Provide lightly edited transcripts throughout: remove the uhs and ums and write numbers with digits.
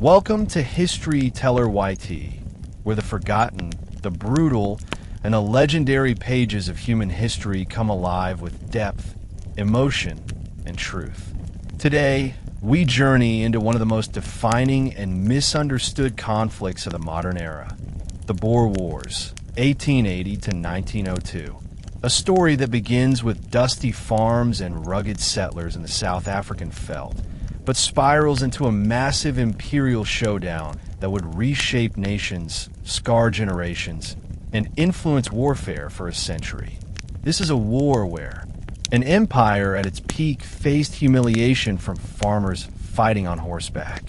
Welcome to History Teller YT, where the forgotten, the brutal, and the legendary pages of human history come alive with depth, emotion, and truth. Today, we journey into one of the most defining and misunderstood conflicts of the modern era, the Boer Wars, 1880 to 1902. A story that begins with dusty farms and rugged settlers in the South African veldt, but spirals into a massive imperial showdown that would reshape nations, scar generations, and influence warfare for a century. This is a war where an empire at its peak faced humiliation from farmers fighting on horseback.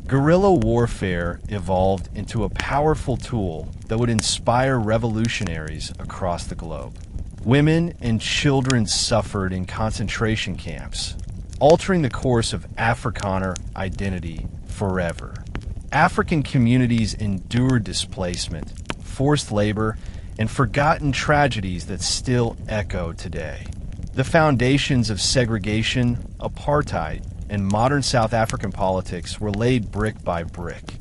Guerrilla warfare evolved into a powerful tool that would inspire revolutionaries across the globe. Women and children suffered in concentration camps, altering the course of Afrikaner identity forever. African communities endured displacement, forced labor, and forgotten tragedies that still echo today. The foundations of segregation, apartheid, and modern South African politics were laid brick by brick.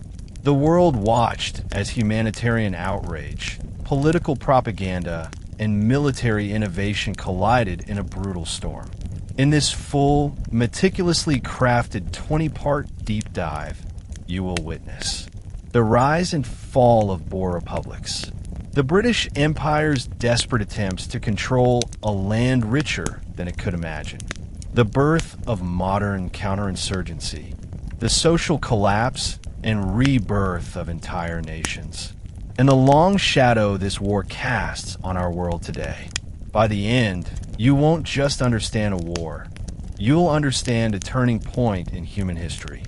The world watched as humanitarian outrage, political propaganda, and military innovation collided in a brutal storm. In this full, meticulously crafted 20-part deep dive, you will witness the rise and fall of Boer republics, the British Empire's desperate attempts to control a land richer than it could imagine, the birth of modern counterinsurgency, the social collapse and rebirth of entire nations, and the long shadow this war casts on our world today. By the end, you won't just understand a war, you'll understand a turning point in human history.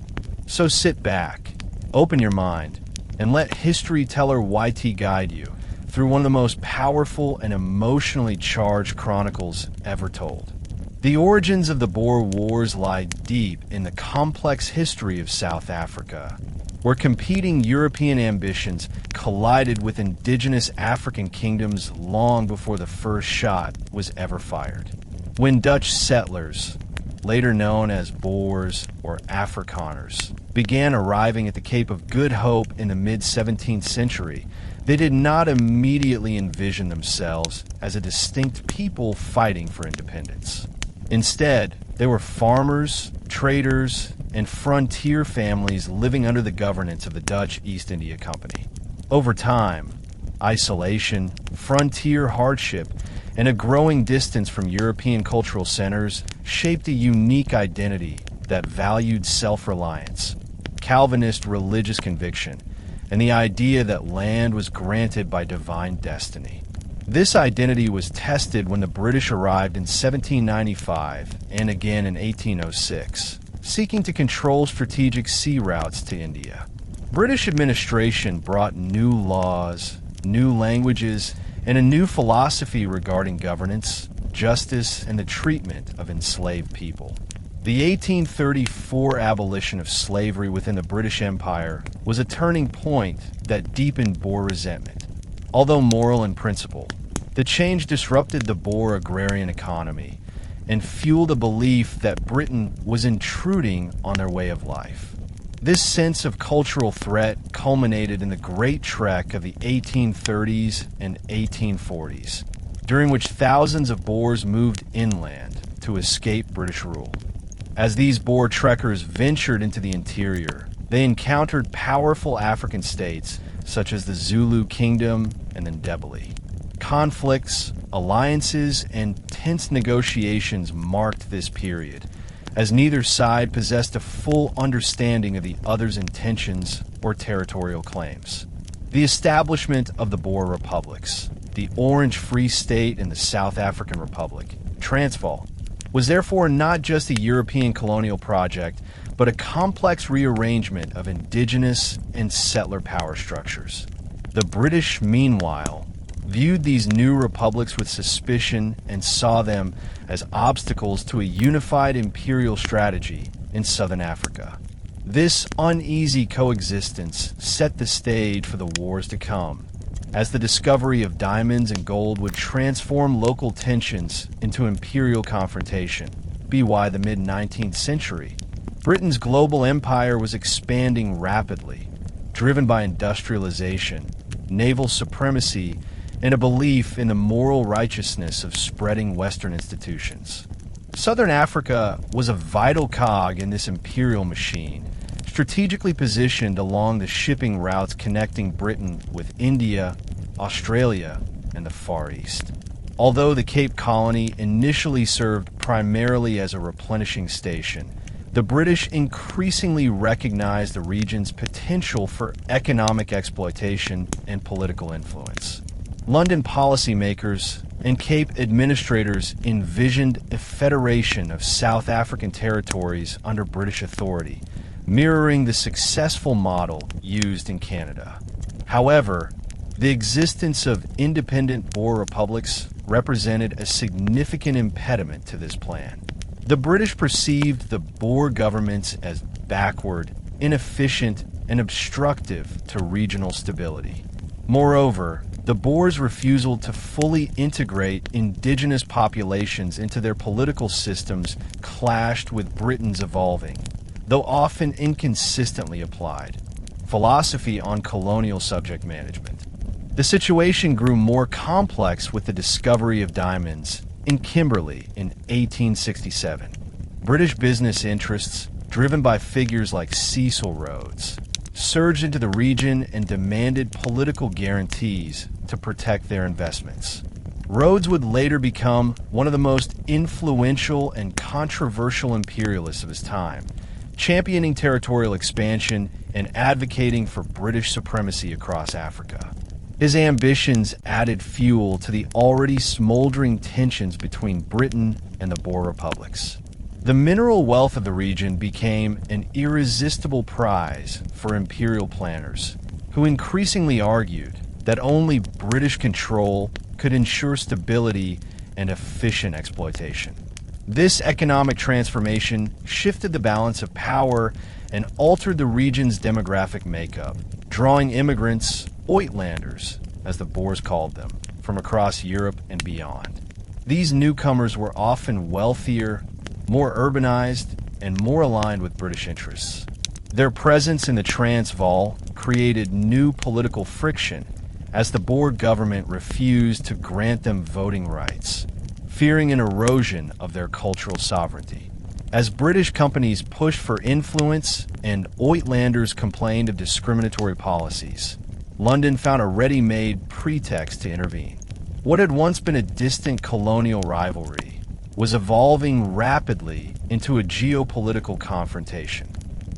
So sit back, open your mind, and let History Teller YT guide you through one of the most powerful and emotionally charged chronicles ever told. The origins of the Boer Wars lie deep in the complex history of South Africa, where competing European ambitions collided with indigenous African kingdoms long before the first shot was ever fired. When Dutch settlers, later known as Boers or Afrikaners, began arriving at the Cape of Good Hope in the mid-17th century, they did not immediately envision themselves as a distinct people fighting for independence. Instead, they were farmers, traders, and frontier families living under the governance of the Dutch East India Company. Over time, isolation, frontier hardship, and a growing distance from European cultural centers shaped a unique identity that valued self-reliance, Calvinist religious conviction, and the idea that land was granted by divine destiny. This identity was tested when the British arrived in 1795 and again in 1806, seeking to control strategic sea routes to India. British administration brought new laws, new languages, and a new philosophy regarding governance, justice, and the treatment of enslaved people. The 1834 abolition of slavery within the British Empire was a turning point that deepened Boer resentment. Although moral in principle, the change disrupted the Boer agrarian economy and fueled a belief that Britain was intruding on their way of life. This sense of cultural threat culminated in the Great Trek of the 1830s and 1840s, during which thousands of Boers moved inland to escape British rule. As these Boer trekkers ventured into the interior, they encountered powerful African states such as the Zulu Kingdom and the Ndebele. Conflicts, alliances, and tense negotiations marked this period, as neither side possessed a full understanding of the other's intentions or territorial claims. The establishment of the Boer republics, the Orange Free State and the South African Republic, Transvaal, was therefore not just a European colonial project, but a complex rearrangement of indigenous and settler power structures. The British, meanwhile, viewed these new republics with suspicion and saw them as obstacles to a unified imperial strategy in southern Africa. This uneasy coexistence set the stage for the wars to come, as the discovery of diamonds and gold would transform local tensions into imperial confrontation. BY the mid-19th century, Britain's global empire was expanding rapidly, driven by industrialization, naval supremacy, and a belief in the moral righteousness of spreading Western institutions. Southern Africa was a vital cog in this imperial machine, strategically positioned along the shipping routes connecting Britain with India, Australia, and the Far East. Although the Cape Colony initially served primarily as a replenishing station, the British increasingly recognized the region's potential for economic exploitation and political influence. London policymakers and Cape administrators envisioned a federation of South African territories under British authority, mirroring the successful model used in Canada. However, the existence of independent Boer republics represented a significant impediment to this plan. The British perceived the Boer governments as backward, inefficient, and obstructive to regional stability. Moreover, the Boers' refusal to fully integrate indigenous populations into their political systems clashed with Britain's evolving, though often inconsistently applied, philosophy on colonial subject management. The situation grew more complex with the discovery of diamonds in Kimberley in 1867. British business interests, driven by figures like Cecil Rhodes, surged into the region and demanded political guarantees to protect their investments. Rhodes would later become one of the most influential and controversial imperialists of his time, championing territorial expansion and advocating for British supremacy across Africa. His ambitions added fuel to the already smoldering tensions between Britain and the Boer republics. The mineral wealth of the region became an irresistible prize for imperial planners, who increasingly argued that only British control could ensure stability and efficient exploitation. This economic transformation shifted the balance of power and altered the region's demographic makeup, drawing immigrants, Uitlanders, as the Boers called them, from across Europe and beyond. These newcomers were often wealthier, more urbanized, and more aligned with British interests. Their presence in the Transvaal created new political friction as the Boer government refused to grant them voting rights, fearing an erosion of their cultural sovereignty. As British companies pushed for influence and Uitlanders complained of discriminatory policies, London found a ready-made pretext to intervene. What had once been a distant colonial rivalry was evolving rapidly into a geopolitical confrontation.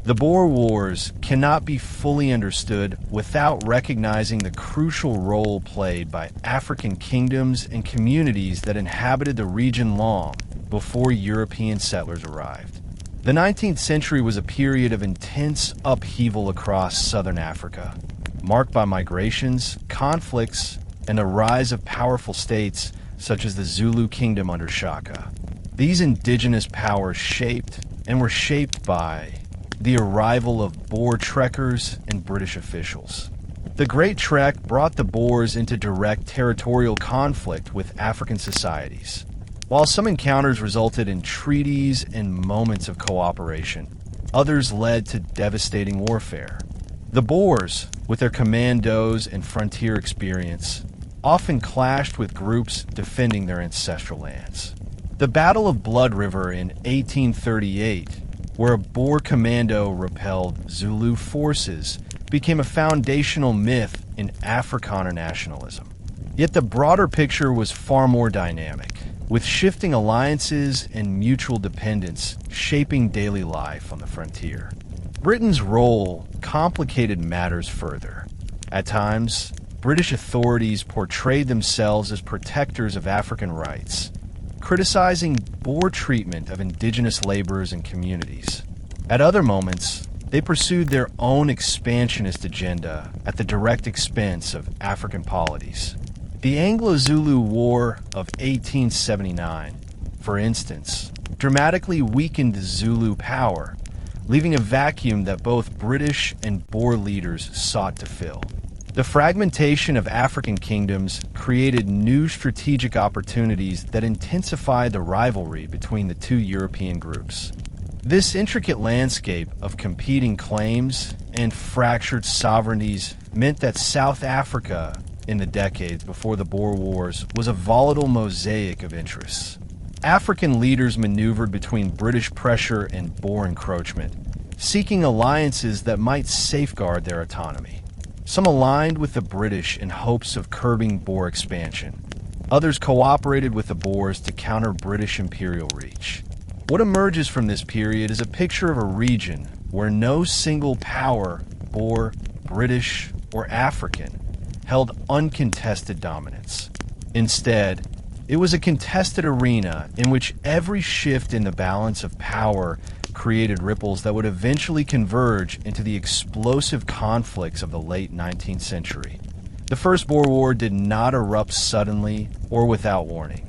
The Boer Wars cannot be fully understood without recognizing the crucial role played by African kingdoms and communities that inhabited the region long before European settlers arrived. The 19th century was a period of intense upheaval across southern Africa, marked by migrations, conflicts, and the rise of powerful states such as the Zulu kingdom under Shaka. These indigenous powers were shaped by the arrival of Boer trekkers and British officials. The Great Trek brought the Boers into direct territorial conflict with African societies. While some encounters resulted in treaties and moments of cooperation, others led to devastating warfare. The Boers, with their commandos and frontier experience, often clashed with groups defending their ancestral lands. The Battle of Blood River in 1838, where a Boer commando repelled Zulu forces, became a foundational myth in Afrikaner nationalism. Yet the broader picture was far more dynamic, with shifting alliances and mutual dependence shaping daily life on the frontier. Britain's role complicated matters further. At times, British authorities portrayed themselves as protectors of African rights, criticizing Boer treatment of indigenous laborers and communities. At other moments, they pursued their own expansionist agenda at the direct expense of African polities. The Anglo-Zulu War of 1879, for instance, dramatically weakened Zulu power, leaving a vacuum that both British and Boer leaders sought to fill. The fragmentation of African kingdoms created new strategic opportunities that intensified the rivalry between the two European groups. This intricate landscape of competing claims and fractured sovereignties meant that South Africa, in the decades before the Boer Wars, was a volatile mosaic of interests. African leaders maneuvered between British pressure and Boer encroachment, seeking alliances that might safeguard their autonomy. Some aligned with the British in hopes of curbing Boer expansion. Others cooperated with the Boers to counter British imperial reach. What emerges from this period is a picture of a region where no single power, Boer, British, or African, held uncontested dominance. Instead, it was a contested arena in which every shift in the balance of power created ripples that would eventually converge into the explosive conflicts of the late 19th century. The First Boer War did not erupt suddenly or without warning.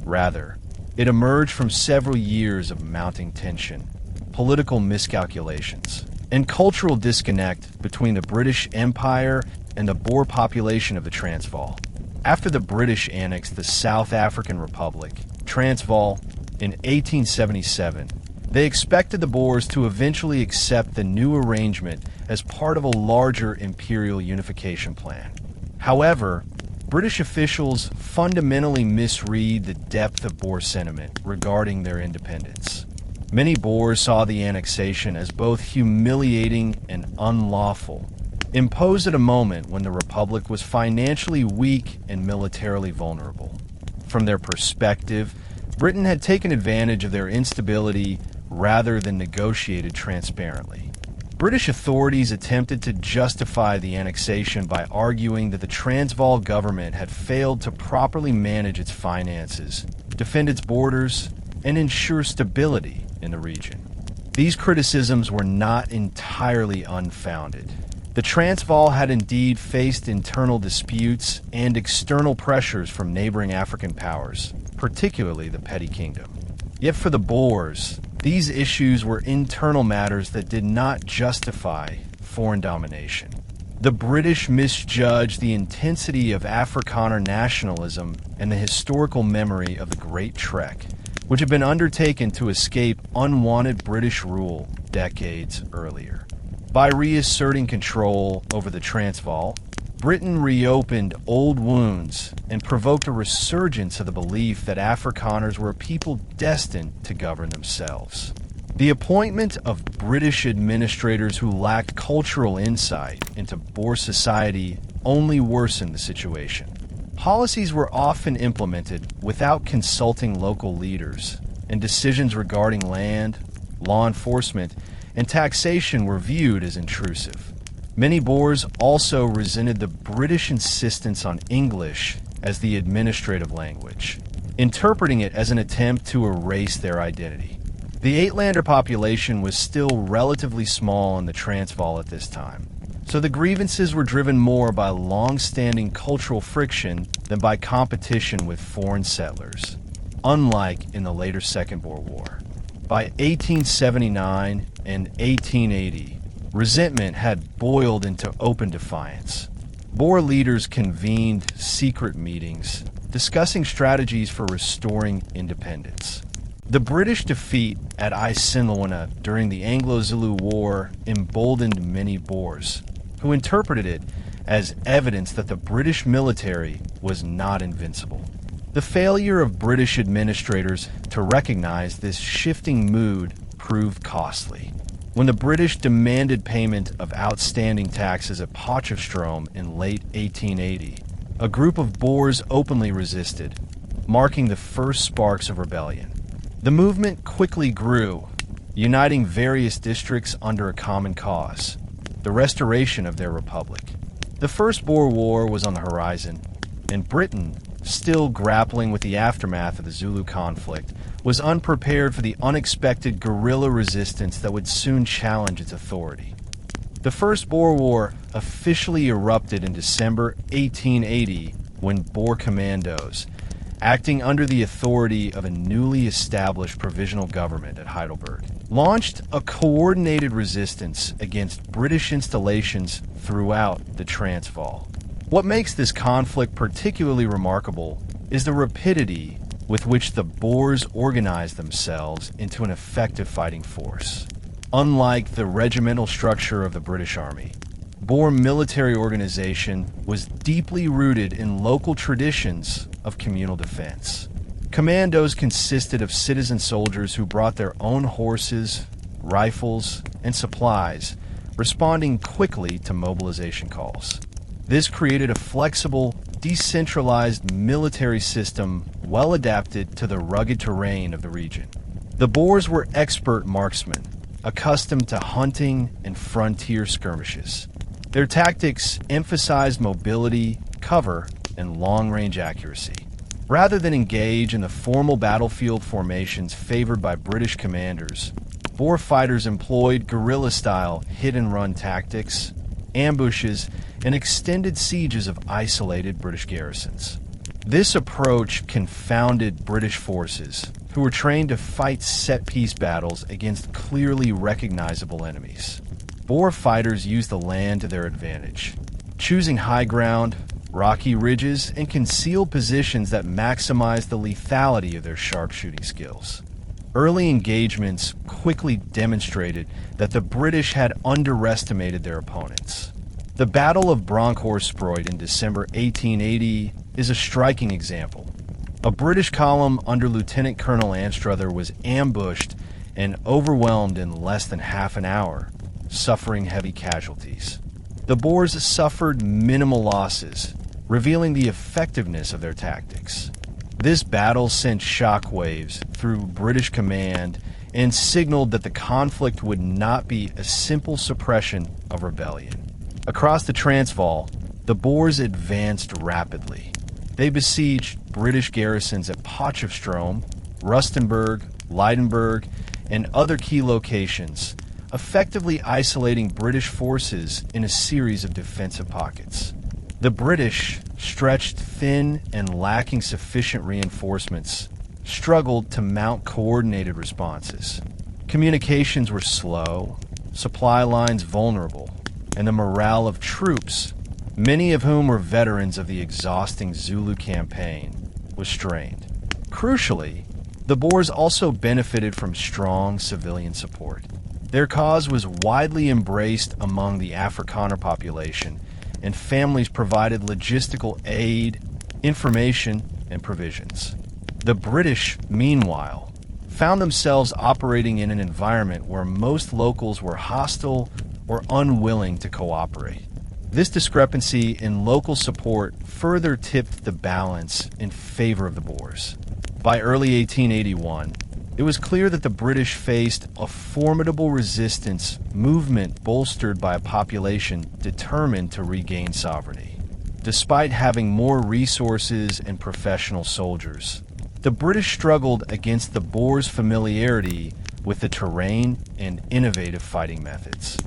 Rather, it emerged from several years of mounting tension, political miscalculations, and cultural disconnect between the British Empire and the Boer population of the Transvaal. After the British annexed the South African Republic, Transvaal, in 1877, they expected the Boers to eventually accept the new arrangement as part of a larger imperial unification plan. However, British officials fundamentally misread the depth of Boer sentiment regarding their independence. Many Boers saw the annexation as both humiliating and unlawful, imposed at a moment when the Republic was financially weak and militarily vulnerable. From their perspective, Britain had taken advantage of their instability rather than negotiated transparently. British authorities attempted to justify the annexation by arguing that the Transvaal government had failed to properly manage its finances, defend its borders, and ensure stability in the region. These criticisms were not entirely unfounded. The Transvaal had indeed faced internal disputes and external pressures from neighboring African powers, particularly the Petty Kingdom. Yet for the Boers, these issues were internal matters that did not justify foreign domination. The British misjudged the intensity of Afrikaner nationalism and the historical memory of the Great Trek, which had been undertaken to escape unwanted British rule decades earlier. By reasserting control over the Transvaal, Britain reopened old wounds and provoked a resurgence of the belief that Afrikaners were a people destined to govern themselves. The appointment of British administrators who lacked cultural insight into Boer society only worsened the situation. Policies were often implemented without consulting local leaders, and decisions regarding land, law enforcement, and taxation were viewed as intrusive. Many Boers also resented the British insistence on English as the administrative language, interpreting it as an attempt to erase their identity. The Uitlander population was still relatively small in the Transvaal at this time, so the grievances were driven more by long-standing cultural friction than by competition with foreign settlers, unlike in the later Second Boer War. By 1879 and 1880, resentment had boiled into open defiance. Boer leaders convened secret meetings, discussing strategies for restoring independence. The British defeat at Isinlwana during the Anglo-Zulu War emboldened many Boers, who interpreted it as evidence that the British military was not invincible. The failure of British administrators to recognize this shifting mood proved costly. When the British demanded payment of outstanding taxes at Potchefstroom in late 1880, a group of Boers openly resisted, marking the first sparks of rebellion. The movement quickly grew, uniting various districts under a common cause: the restoration of their republic. The First Boer War was on the horizon, and Britain, still grappling with the aftermath of the Zulu conflict, was unprepared for the unexpected guerrilla resistance that would soon challenge its authority. The First Boer War officially erupted in December 1880 when Boer commandos, acting under the authority of a newly established provisional government at Heidelberg, launched a coordinated resistance against British installations throughout the Transvaal. What makes this conflict particularly remarkable is the rapidity with which the Boers organized themselves into an effective fighting force. Unlike the regimental structure of the British Army, Boer military organization was deeply rooted in local traditions of communal defense. Commandos consisted of citizen soldiers who brought their own horses, rifles, and supplies, responding quickly to mobilization calls. This created a flexible, decentralized military system well adapted to the rugged terrain of the region. The Boers were expert marksmen, accustomed to hunting and frontier skirmishes. Their tactics emphasized mobility, cover, and long-range accuracy. Rather than engage in the formal battlefield formations favored by British commanders, Boer fighters employed guerrilla-style hit-and-run tactics, ambushes, and extended sieges of isolated British garrisons. This approach confounded British forces, who were trained to fight set-piece battles against clearly recognizable enemies. Boer fighters used the land to their advantage, choosing high ground, rocky ridges, and concealed positions that maximized the lethality of their sharpshooting skills. Early engagements quickly demonstrated that the British had underestimated their opponents. The Battle of Bronkhorstspruit in December 1880 is a striking example. A British column under Lieutenant Colonel Anstruther was ambushed and overwhelmed in less than half an hour, suffering heavy casualties. The Boers suffered minimal losses, revealing the effectiveness of their tactics. This battle sent shockwaves through British command and signaled that the conflict would not be a simple suppression of rebellion. Across the Transvaal, the Boers advanced rapidly. They besieged British garrisons at Potchefstroom, Rustenburg, Leidenburg, and other key locations, effectively isolating British forces in a series of defensive pockets. The British, stretched thin and lacking sufficient reinforcements, struggled to mount coordinated responses. Communications were slow, supply lines vulnerable, and the morale of troops, many of whom were veterans of the exhausting Zulu campaign, was strained. Crucially, the Boers also benefited from strong civilian support. Their cause was widely embraced among the Afrikaner population, and families provided logistical aid, information, and provisions. The British, meanwhile, found themselves operating in an environment where most locals were hostile or unwilling to cooperate. This discrepancy in local support further tipped the balance in favor of the Boers. By early 1881, it was clear that the British faced a formidable resistance movement bolstered by a population determined to regain sovereignty. Despite having more resources and professional soldiers, the British struggled against the Boers' familiarity with the terrain and innovative fighting methods.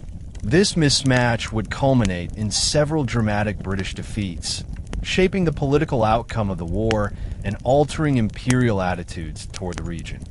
This mismatch would culminate in several dramatic British defeats, shaping the political outcome of the war and altering imperial attitudes toward the region.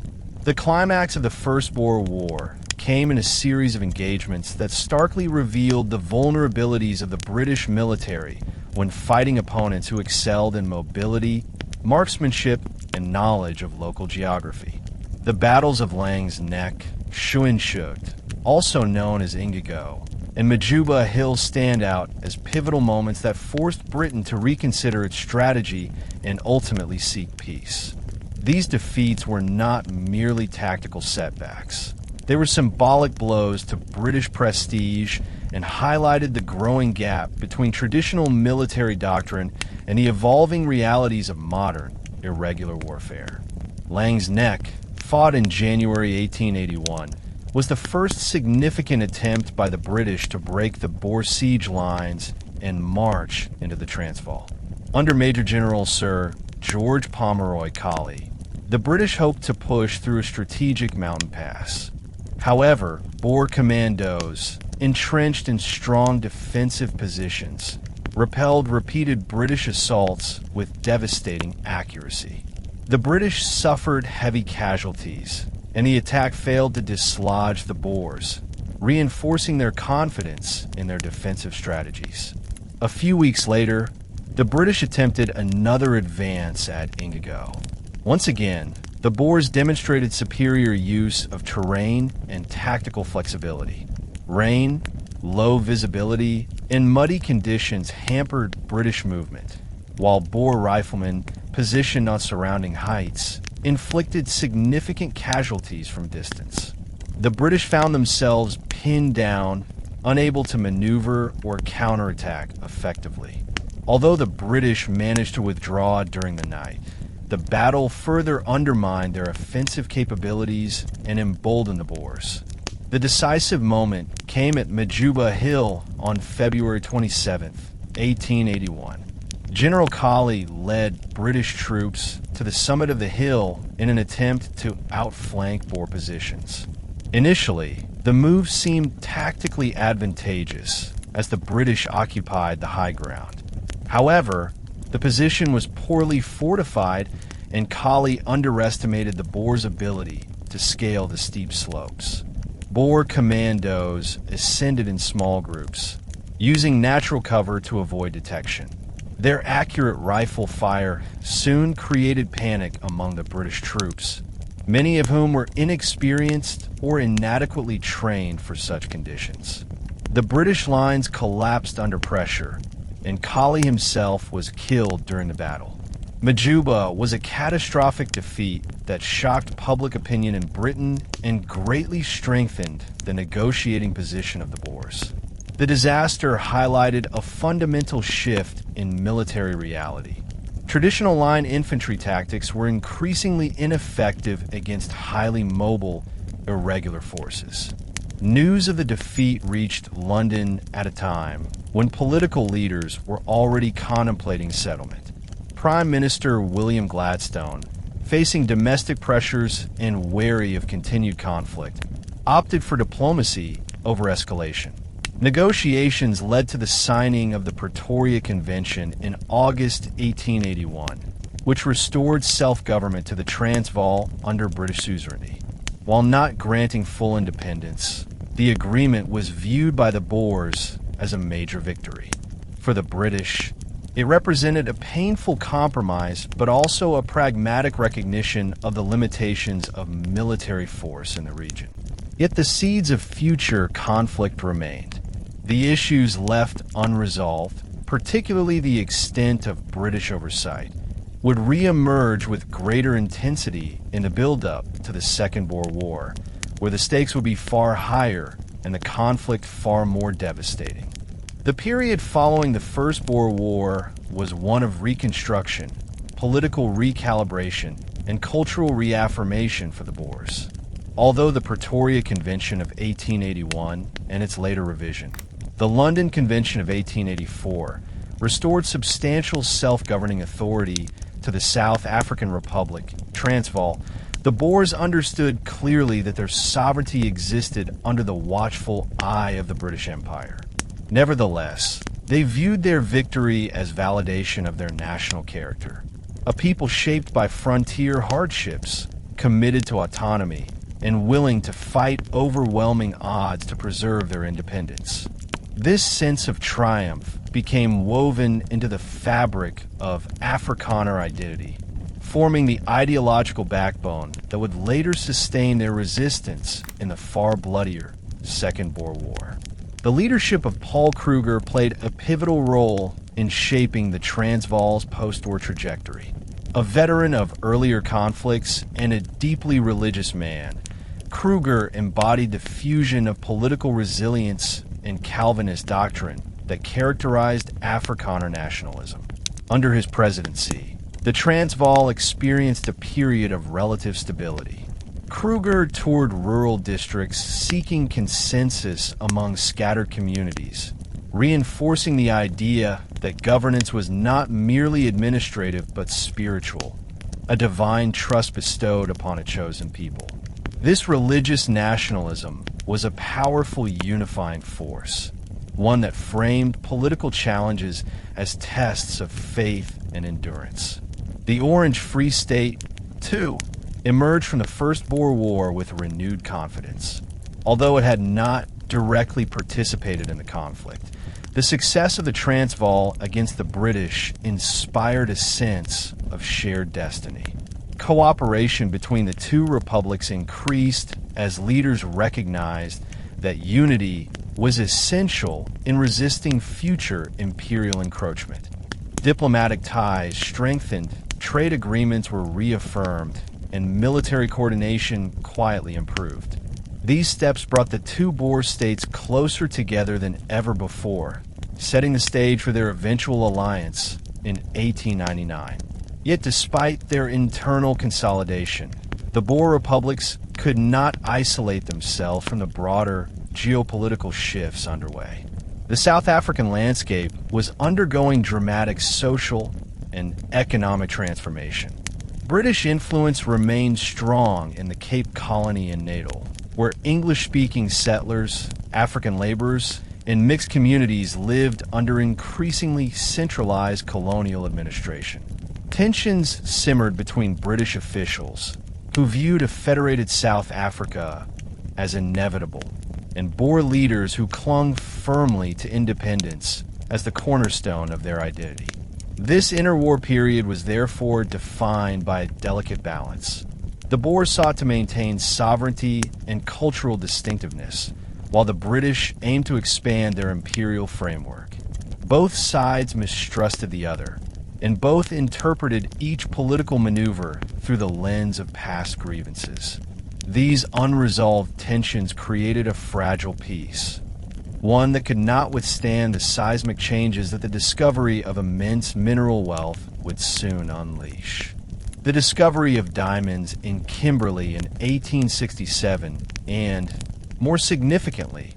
The climax of the First Boer War came in a series of engagements that starkly revealed the vulnerabilities of the British military when fighting opponents who excelled in mobility, marksmanship, and knowledge of local geography. The battles of Laing's Nek, Schuinschucht, also known as Ingigo, and Majuba Hill stand out as pivotal moments that forced Britain to reconsider its strategy and ultimately seek peace. These defeats were not merely tactical setbacks. They were symbolic blows to British prestige and highlighted the growing gap between traditional military doctrine and the evolving realities of modern, irregular warfare. Laing's Nek, fought in January 1881, was the first significant attempt by the British to break the Boer siege lines and march into the Transvaal. Under Major General Sir George Pomeroy Colley, the British hoped to push through a strategic mountain pass. However, Boer commandos, entrenched in strong defensive positions, repelled repeated British assaults with devastating accuracy. The British suffered heavy casualties, and the attack failed to dislodge the Boers, reinforcing their confidence in their defensive strategies. A few weeks later, the British attempted another advance at Ingigo. Once again, the Boers demonstrated superior use of terrain and tactical flexibility. Rain, low visibility, and muddy conditions hampered British movement, while Boer riflemen positioned on surrounding heights inflicted significant casualties from distance. The British found themselves pinned down, unable to maneuver or counterattack effectively. Although the British managed to withdraw during the night, the battle further undermined their offensive capabilities and emboldened the Boers. The decisive moment came at Majuba Hill on February 27, 1881. General Colley led British troops to the summit of the hill in an attempt to outflank Boer positions. Initially, the move seemed tactically advantageous as the British occupied the high ground. However, the position was poorly fortified and Colley underestimated the Boers' ability to scale the steep slopes. Boer commandos ascended in small groups, using natural cover to avoid detection. Their accurate rifle fire soon created panic among the British troops, many of whom were inexperienced or inadequately trained for such conditions. The British lines collapsed under pressure, and Colley himself was killed during the battle. Majuba was a catastrophic defeat that shocked public opinion in Britain and greatly strengthened the negotiating position of the Boers. The disaster highlighted a fundamental shift in military reality. Traditional line infantry tactics were increasingly ineffective against highly mobile, irregular forces. News of the defeat reached London at a time when political leaders were already contemplating settlement. Prime Minister William Gladstone, facing domestic pressures and wary of continued conflict, opted for diplomacy over escalation. Negotiations led to the signing of the Pretoria Convention in August 1881, which restored self-government to the Transvaal under British suzerainty. While not granting full independence, the agreement was viewed by the Boers as a major victory. For the British, it represented a painful compromise, but also a pragmatic recognition of the limitations of military force in the region. Yet the seeds of future conflict remained. The issues left unresolved, particularly the extent of British oversight, would re-emerge with greater intensity in the build-up to the Second Boer War, where the stakes would be far higher and the conflict far more devastating. The period following the First Boer War was one of reconstruction, political recalibration, and cultural reaffirmation for the Boers. Although the Pretoria Convention of 1881 and its later revision, the London Convention of 1884, restored substantial self-governing authority to the South African Republic, Transvaal, the Boers understood clearly that their sovereignty existed under the watchful eye of the British Empire. Nevertheless, they viewed their victory as validation of their national character, a people shaped by frontier hardships, committed to autonomy, and willing to fight overwhelming odds to preserve their independence. This sense of triumph became woven into the fabric of Afrikaner identity, forming the ideological backbone that would later sustain their resistance in the far bloodier Second Boer War. The leadership of Paul Kruger played a pivotal role in shaping the Transvaal's post-war trajectory. A veteran of earlier conflicts and a deeply religious man, Kruger embodied the fusion of political resilience and Calvinist doctrine that characterized Afrikaner nationalism. Under his presidency, the Transvaal experienced a period of relative stability. Kruger toured rural districts seeking consensus among scattered communities, reinforcing the idea that governance was not merely administrative but spiritual, a divine trust bestowed upon a chosen people. This religious nationalism was a powerful unifying force, one that framed political challenges as tests of faith and endurance. The Orange Free State, too, emerged from the First Boer War with renewed confidence. Although it had not directly participated in the conflict, the success of the Transvaal against the British inspired a sense of shared destiny. Cooperation between the two republics increased as leaders recognized that unity was essential in resisting future imperial encroachment. Diplomatic ties strengthened, trade agreements were reaffirmed, and military coordination quietly improved. These steps brought the two Boer states closer together than ever before, setting the stage for their eventual alliance in 1899. Yet despite their internal consolidation, the Boer republics could not isolate themselves from the broader geopolitical shifts underway. The South African landscape was undergoing dramatic social and economic transformation. British influence remained strong in the Cape Colony and Natal, where English-speaking settlers, African laborers, and mixed communities lived under increasingly centralized colonial administration. Tensions simmered between British officials, who viewed a federated South Africa as inevitable, and Boer leaders who clung firmly to independence as the cornerstone of their identity. This interwar period was therefore defined by a delicate balance. The Boers sought to maintain sovereignty and cultural distinctiveness, while the British aimed to expand their imperial framework. Both sides mistrusted the other, and both interpreted each political maneuver through the lens of past grievances. These unresolved tensions created a fragile peace, one that could not withstand the seismic changes that the discovery of immense mineral wealth would soon unleash. The discovery of diamonds in Kimberley in 1867 and, more significantly,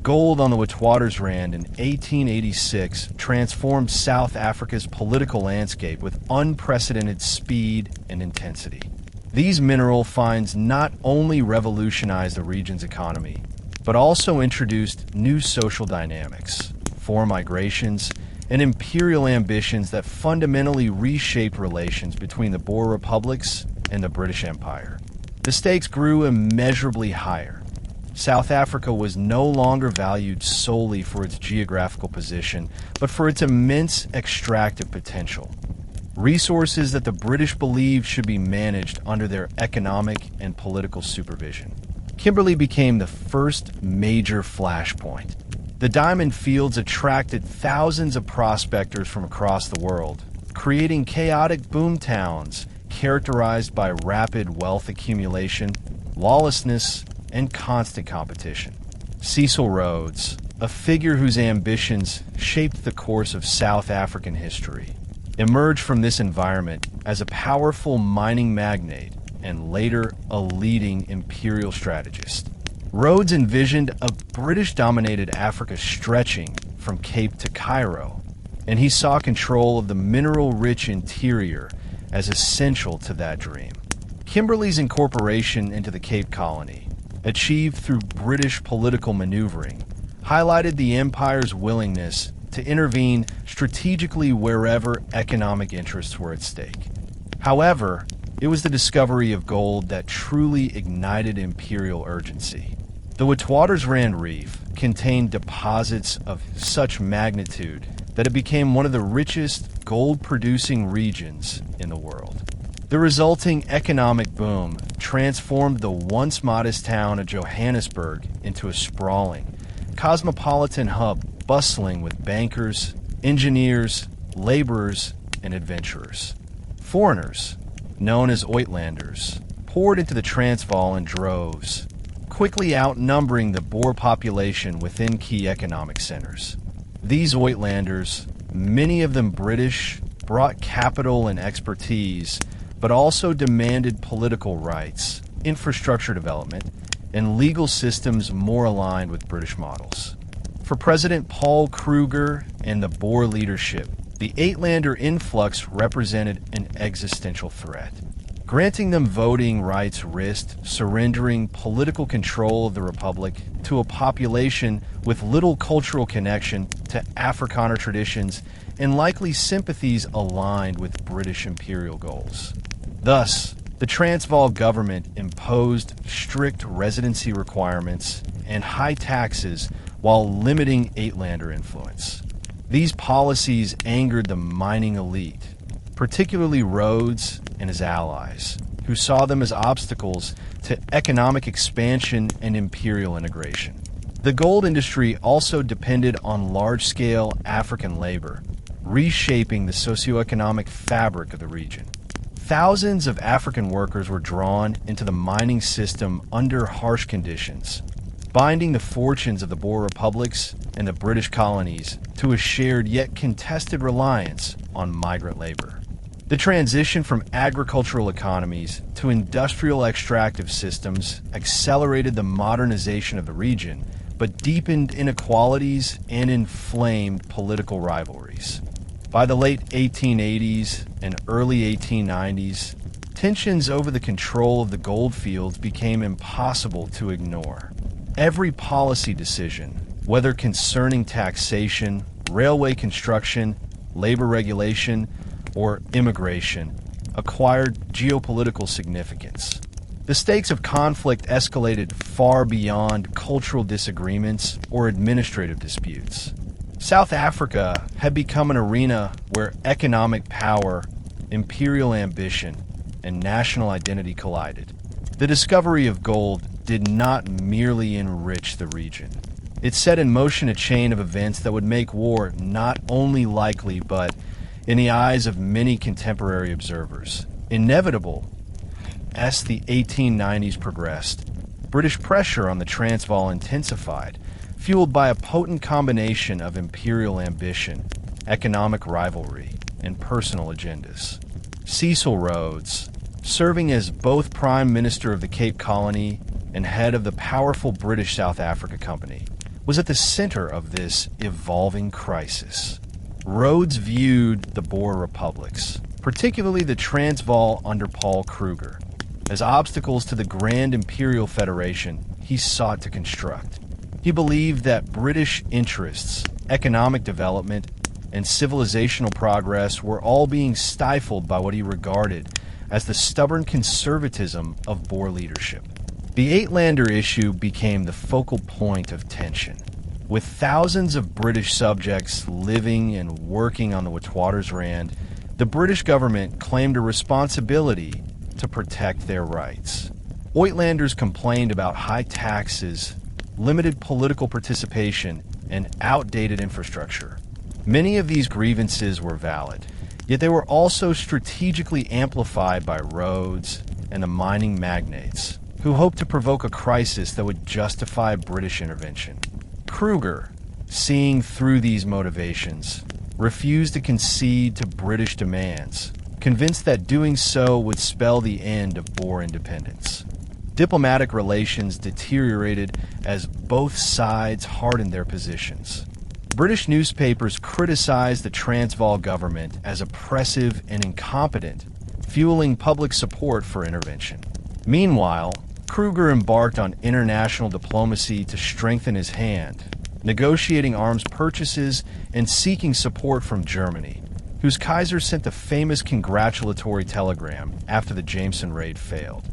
gold on the Witwatersrand in 1886 transformed South Africa's political landscape with unprecedented speed and intensity. These mineral finds not only revolutionized the region's economy, but also introduced new social dynamics, foreign migrations, and imperial ambitions that fundamentally reshaped relations between the Boer republics and the British Empire. The stakes grew immeasurably higher. South Africa was no longer valued solely for its geographical position, but for its immense extractive potential. Resources that the British believed should be managed under their economic and political supervision. Kimberley became the first major flashpoint. The diamond fields attracted thousands of prospectors from across the world, creating chaotic boom towns characterized by rapid wealth accumulation, lawlessness, and constant competition. Cecil Rhodes, a figure whose ambitions shaped the course of South African history, emerged from this environment as a powerful mining magnate and later a leading imperial strategist. Rhodes envisioned a British-dominated Africa stretching from Cape to Cairo, and he saw control of the mineral-rich interior as essential to that dream. Kimberley's incorporation into the Cape Colony, achieved through British political maneuvering, highlighted the empire's willingness to intervene strategically wherever economic interests were at stake. However, it was the discovery of gold that truly ignited imperial urgency. The Witwatersrand Reef contained deposits of such magnitude that it became one of the richest gold-producing regions in the world. The resulting economic boom transformed the once modest town of Johannesburg into a sprawling, cosmopolitan hub bustling with bankers, engineers, laborers, and adventurers. Foreigners, known as Uitlanders, poured into the Transvaal in droves, quickly outnumbering the Boer population within key economic centers. These Uitlanders, many of them British, brought capital and expertise, but also demanded political rights, infrastructure development, and legal systems more aligned with British models. For President Paul Kruger and the Boer leadership, the Uitlander influx represented an existential threat. Granting them voting rights risked surrendering political control of the Republic to a population with little cultural connection to Afrikaner traditions and likely sympathies aligned with British imperial goals. Thus, the Transvaal government imposed strict residency requirements and high taxes while limiting Uitlander influence. These policies angered the mining elite, particularly Rhodes and his allies, who saw them as obstacles to economic expansion and imperial integration. The gold industry also depended on large-scale African labor, reshaping the socioeconomic fabric of the region. Thousands of African workers were drawn into the mining system under harsh conditions, binding the fortunes of the Boer republics and the British colonies to a shared yet contested reliance on migrant labor. The transition from agricultural economies to industrial extractive systems accelerated the modernization of the region, but deepened inequalities and inflamed political rivalries. By the late 1880s and early 1890s, tensions over the control of the gold fields became impossible to ignore. Every policy decision, whether concerning taxation, railway construction, labor regulation, or immigration, acquired geopolitical significance. The stakes of conflict escalated far beyond cultural disagreements or administrative disputes. South Africa had become an arena where economic power, imperial ambition, and national identity collided. The discovery of gold did not merely enrich the region. It set in motion a chain of events that would make war not only likely, but, in the eyes of many contemporary observers, inevitable. As the 1890s progressed, British pressure on the Transvaal intensified, fueled by a potent combination of imperial ambition, economic rivalry, and personal agendas. Cecil Rhodes, serving as both Prime Minister of the Cape Colony and head of the powerful British South Africa Company, was at the center of this evolving crisis. Rhodes viewed the Boer republics, particularly the Transvaal under Paul Kruger, as obstacles to the Grand Imperial Federation he sought to construct. He believed that British interests, economic development, and civilizational progress were all being stifled by what he regarded as the stubborn conservatism of Boer leadership. The Uitlander issue became the focal point of tension. With thousands of British subjects living and working on the Witwatersrand, the British government claimed a responsibility to protect their rights. Uitlanders complained about high taxes, limited political participation, and outdated infrastructure. Many of these grievances were valid, yet they were also strategically amplified by Rhodes and the mining magnates, who hoped to provoke a crisis that would justify British intervention. Kruger, seeing through these motivations, refused to concede to British demands, convinced that doing so would spell the end of Boer independence. Diplomatic relations deteriorated as both sides hardened their positions. British newspapers criticized the Transvaal government as oppressive and incompetent, fueling public support for intervention. Meanwhile, Kruger embarked on international diplomacy to strengthen his hand, negotiating arms purchases and seeking support from Germany, whose Kaiser sent the famous congratulatory telegram after the Jameson raid failed,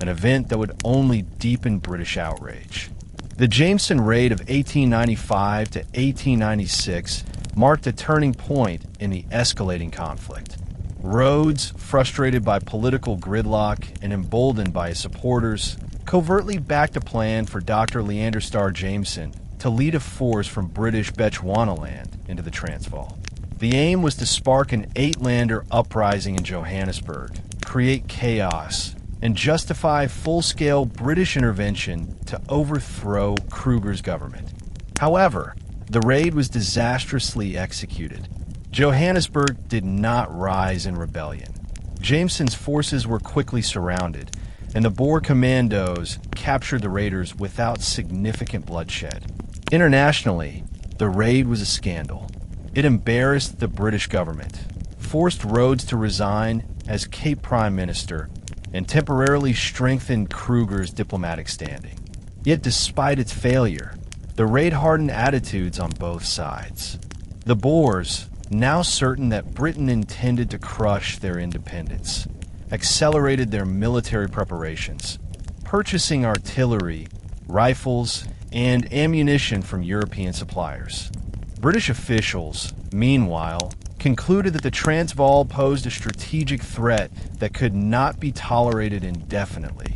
an event that would only deepen British outrage. The Jameson raid of 1895 to 1896 marked a turning point in the escalating conflict. Rhodes, frustrated by political gridlock and emboldened by his supporters, covertly backed a plan for Dr. Leander Starr Jameson to lead a force from British Bechuanaland into the Transvaal. The aim was to spark an Uitlander uprising in Johannesburg, create chaos, and justify full-scale British intervention to overthrow Kruger's government. However, the raid was disastrously executed. Johannesburg did not rise in rebellion. Jameson's forces were quickly surrounded, and the Boer commandos captured the raiders without significant bloodshed. Internationally, the raid was a scandal. It embarrassed the British government, forced Rhodes to resign as Cape Prime Minister, and temporarily strengthened Kruger's diplomatic standing. Yet despite its failure, the raid hardened attitudes on both sides. The Boers, now certain that Britain intended to crush their independence, accelerated their military preparations, purchasing artillery, rifles, and ammunition from European suppliers. British officials, meanwhile, concluded that the Transvaal posed a strategic threat that could not be tolerated indefinitely,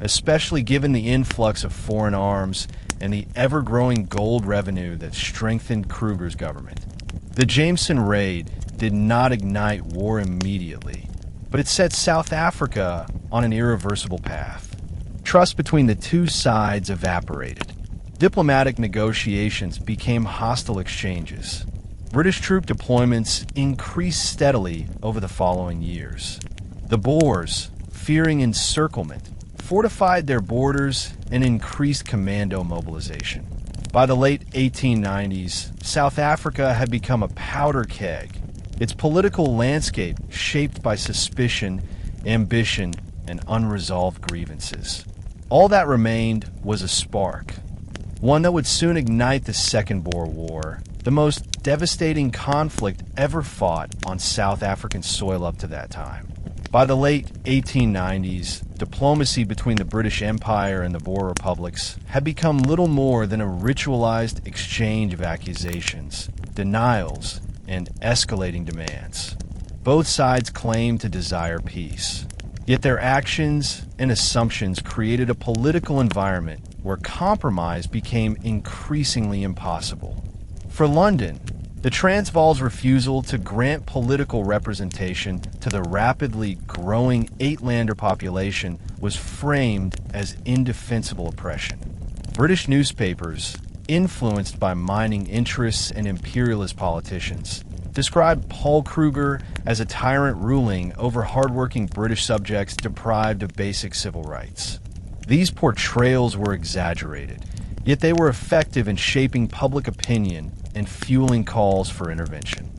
especially given the influx of foreign arms and the ever-growing gold revenue that strengthened Kruger's government. The Jameson raid did not ignite war immediately, but it set South Africa on an irreversible path. Trust between the two sides evaporated. Diplomatic negotiations became hostile exchanges. British troop deployments increased steadily over the following years. The Boers, fearing encirclement, fortified their borders and increased commando mobilization. By the late 1890s, South Africa had become a powder keg, its political landscape shaped by suspicion, ambition, and unresolved grievances. All that remained was a spark, one that would soon ignite the Second Boer War, the most devastating conflict ever fought on South African soil up to that time. By the late 1890s, diplomacy between the British Empire and the Boer republics had become little more than a ritualized exchange of accusations, denials, and escalating demands. Both sides claimed to desire peace, yet their actions and assumptions created a political environment where compromise became increasingly impossible. For London, the Transvaal's refusal to grant political representation to the rapidly growing Uitlander population was framed as indefensible oppression. British newspapers, influenced by mining interests and imperialist politicians, described Paul Kruger as a tyrant ruling over hardworking British subjects deprived of basic civil rights. These portrayals were exaggerated, yet they were effective in shaping public opinion and fueling calls for intervention.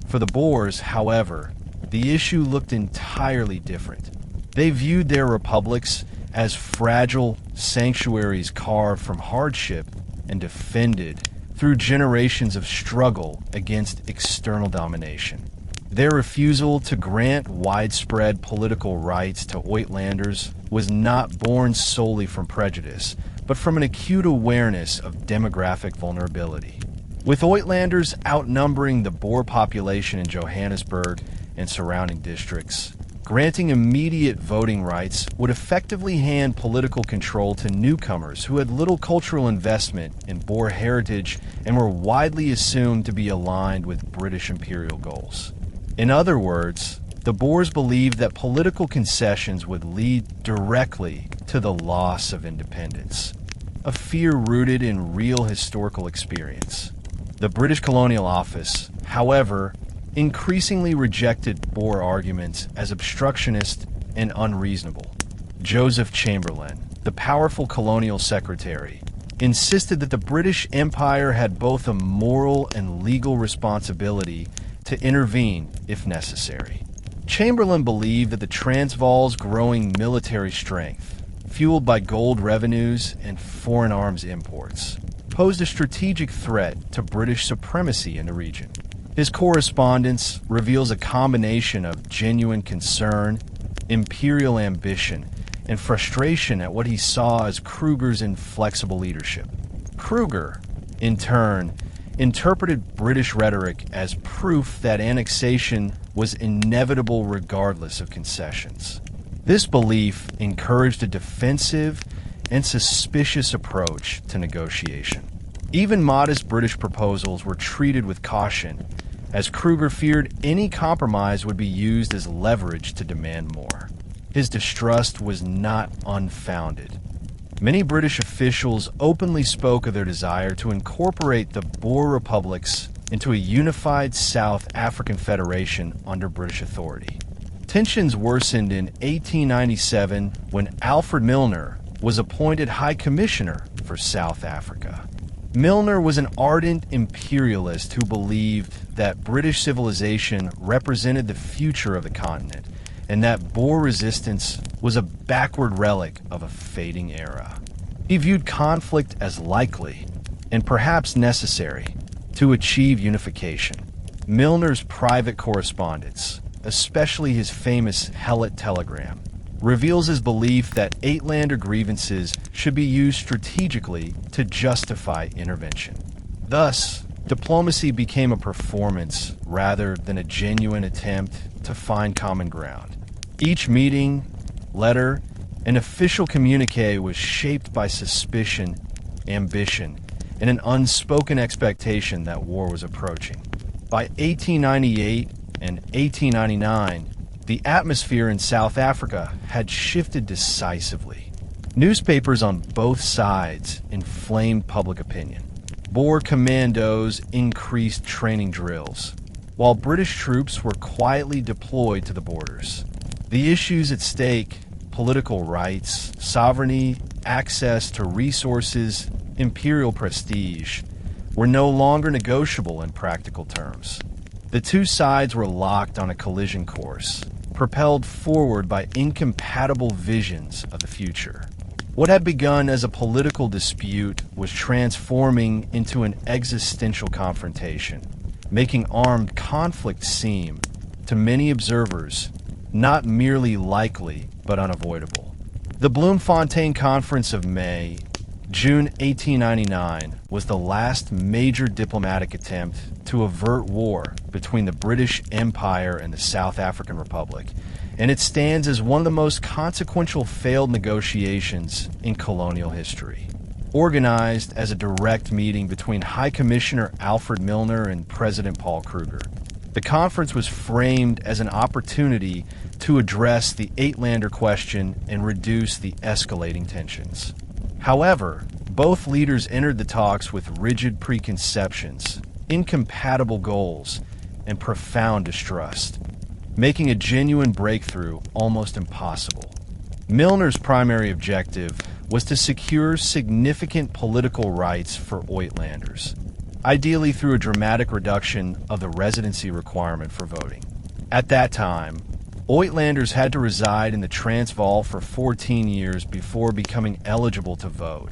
For the Boers, however, the issue looked entirely different. They viewed their republics as fragile sanctuaries carved from hardship and defended through generations of struggle against external domination. Their refusal to grant widespread political rights to Uitlanders was not born solely from prejudice, but from an acute awareness of demographic vulnerability. With Uitlanders outnumbering the Boer population in Johannesburg and surrounding districts, granting immediate voting rights would effectively hand political control to newcomers who had little cultural investment in Boer heritage and were widely assumed to be aligned with British imperial goals. In other words, the Boers believed that political concessions would lead directly to the loss of independence, a fear rooted in real historical experience. The British Colonial Office, however, increasingly rejected Boer arguments as obstructionist and unreasonable. Joseph Chamberlain, the powerful colonial secretary, insisted that the British Empire had both a moral and legal responsibility to intervene if necessary. Chamberlain believed that the Transvaal's growing military strength, fueled by gold revenues and foreign arms imports, posed a strategic threat to British supremacy in the region. His correspondence reveals a combination of genuine concern, imperial ambition, and frustration at what he saw as Kruger's inflexible leadership. Kruger, in turn, interpreted British rhetoric as proof that annexation was inevitable regardless of concessions. This belief encouraged a defensive and suspicious approach to negotiation. Even modest British proposals were treated with caution, as Kruger feared any compromise would be used as leverage to demand more. His distrust was not unfounded. Many British officials openly spoke of their desire to incorporate the Boer republics into a unified South African federation under British authority. Tensions worsened in 1897 when Alfred Milner was appointed High Commissioner for South Africa. Milner was an ardent imperialist who believed that British civilization represented the future of the continent, and that Boer resistance was a backward relic of a fading era. He viewed conflict as likely, and perhaps necessary, to achieve unification. Milner's private correspondence, especially his famous Hellet telegram, reveals his belief that Uitlander grievances should be used strategically to justify intervention. Thus, Diplomacy became a performance rather than a genuine attempt to find common ground. Each meeting, letter, and official communique was shaped by suspicion, ambition, and an unspoken expectation that war was approaching. By 1898 and 1899, the atmosphere in South Africa had shifted decisively. Newspapers on both sides inflamed public opinion. Boer commandos increased training drills, while British troops were quietly deployed to the borders. The issues at stake, political rights, sovereignty, access to resources, imperial prestige, were no longer negotiable in practical terms. The two sides were locked on a collision course, propelled forward by incompatible visions of the future. What had begun as a political dispute was transforming into an existential confrontation, making armed conflict seem, to many observers, not merely likely but unavoidable. The Bloemfontein Conference of June 1899 was the last major diplomatic attempt to avert war between the British Empire and the South African Republic, and it stands as one of the most consequential failed negotiations in colonial history. Organized as a direct meeting between High Commissioner Alfred Milner and President Paul Kruger, the conference was framed as an opportunity to address the Uitlander question and reduce the escalating tensions. However, both leaders entered the talks with rigid preconceptions, incompatible goals, and profound distrust, making a genuine breakthrough almost impossible. Milner's primary objective was to secure significant political rights for Uitlanders, ideally through a dramatic reduction of the residency requirement for voting. At that time, Uitlanders had to reside in the Transvaal for 14 years before becoming eligible to vote,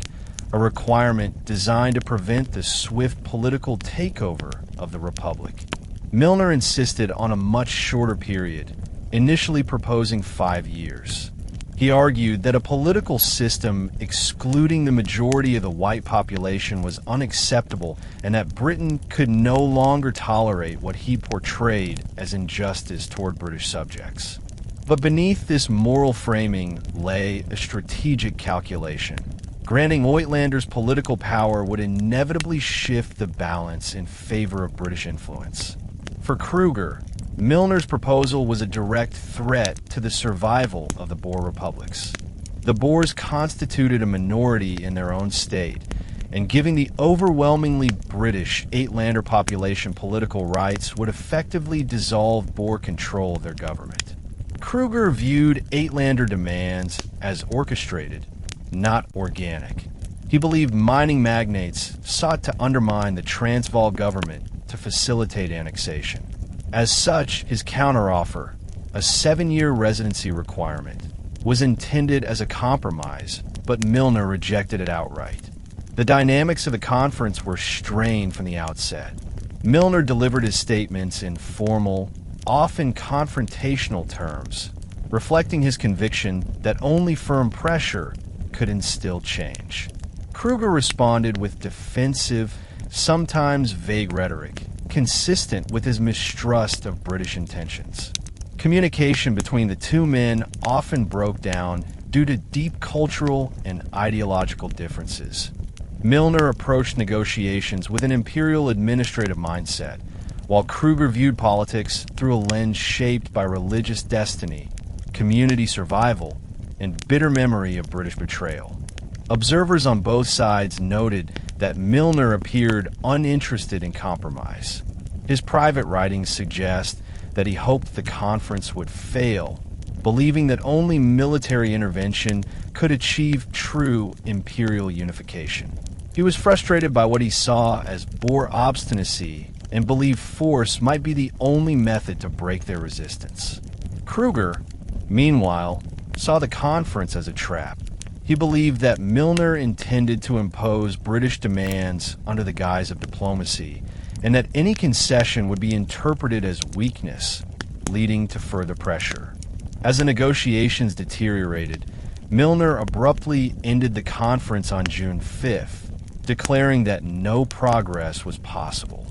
a requirement designed to prevent the swift political takeover of the Republic. Milner insisted on a much shorter period, initially proposing 5 years. He argued that a political system excluding the majority of the white population was unacceptable and that Britain could no longer tolerate what he portrayed as injustice toward British subjects. But beneath this moral framing lay a strategic calculation. Granting Uitlanders political power would inevitably shift the balance in favor of British influence. For Kruger, Milner's proposal was a direct threat to the survival of the Boer republics. The Boers constituted a minority in their own state, and giving the overwhelmingly British Uitlander population political rights would effectively dissolve Boer control of their government. Kruger viewed Uitlander demands as orchestrated, not organic. He believed mining magnates sought to undermine the Transvaal government to facilitate annexation. As such, his counteroffer, a 7-year residency requirement, was intended as a compromise, but Milner rejected it outright. The dynamics of the conference were strained from the outset. Milner delivered his statements in formal, often confrontational terms, reflecting his conviction that only firm pressure could instill change. Kruger responded with defensive, sometimes vague rhetoric, consistent with his mistrust of British intentions. Communication between the two men often broke down due to deep cultural and ideological differences. Milner approached negotiations with an imperial administrative mindset, while Kruger viewed politics through a lens shaped by religious destiny, community survival, and bitter memory of British betrayal. Observers on both sides noted that Milner appeared uninterested in compromise. His private writings suggest that he hoped the conference would fail, believing that only military intervention could achieve true imperial unification. He was frustrated by what he saw as Boer obstinacy and believed force might be the only method to break their resistance. Kruger, meanwhile, saw the conference as a trap. He believed that Milner intended to impose British demands under the guise of diplomacy, and that any concession would be interpreted as weakness, leading to further pressure. As the negotiations deteriorated, Milner abruptly ended the conference on June 5th, declaring that no progress was possible.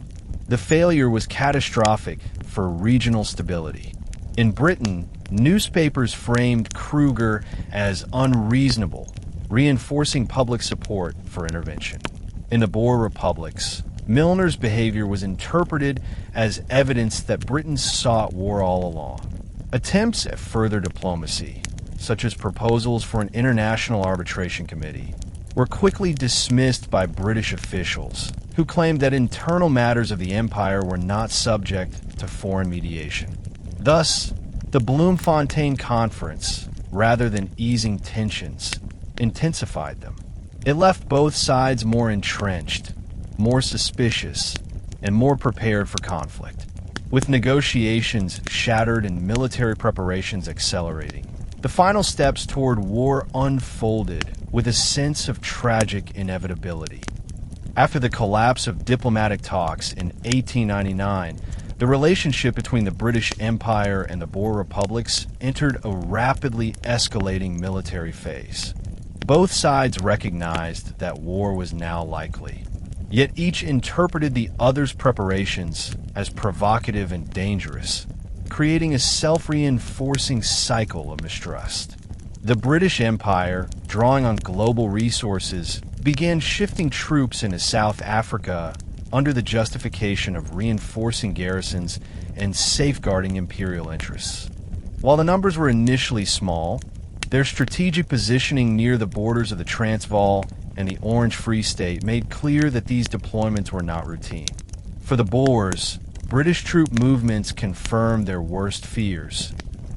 The failure was catastrophic for regional stability. In Britain, newspapers framed Kruger as unreasonable, reinforcing public support for intervention. In the Boer republics, Milner's behavior was interpreted as evidence that Britain sought war all along. Attempts at further diplomacy, such as proposals for an international arbitration committee, were quickly dismissed by British officials, who claimed that internal matters of the empire were not subject to foreign mediation. Thus, the Bloemfontein Conference, rather than easing tensions, intensified them. It left both sides more entrenched, more suspicious, and more prepared for conflict. With negotiations shattered and military preparations accelerating, the final steps toward war unfolded with a sense of tragic inevitability. After the collapse of diplomatic talks in 1899, the relationship between the British Empire and the Boer republics entered a rapidly escalating military phase. Both sides recognized that war was now likely, yet each interpreted the other's preparations as provocative and dangerous, creating a self-reinforcing cycle of mistrust. The British Empire, drawing on global resources, began shifting troops into South Africa under the justification of reinforcing garrisons and safeguarding imperial interests. While the numbers were initially small, their strategic positioning near the borders of the Transvaal and the Orange Free State made clear that these deployments were not routine. For the Boers, British troop movements confirmed their worst fears,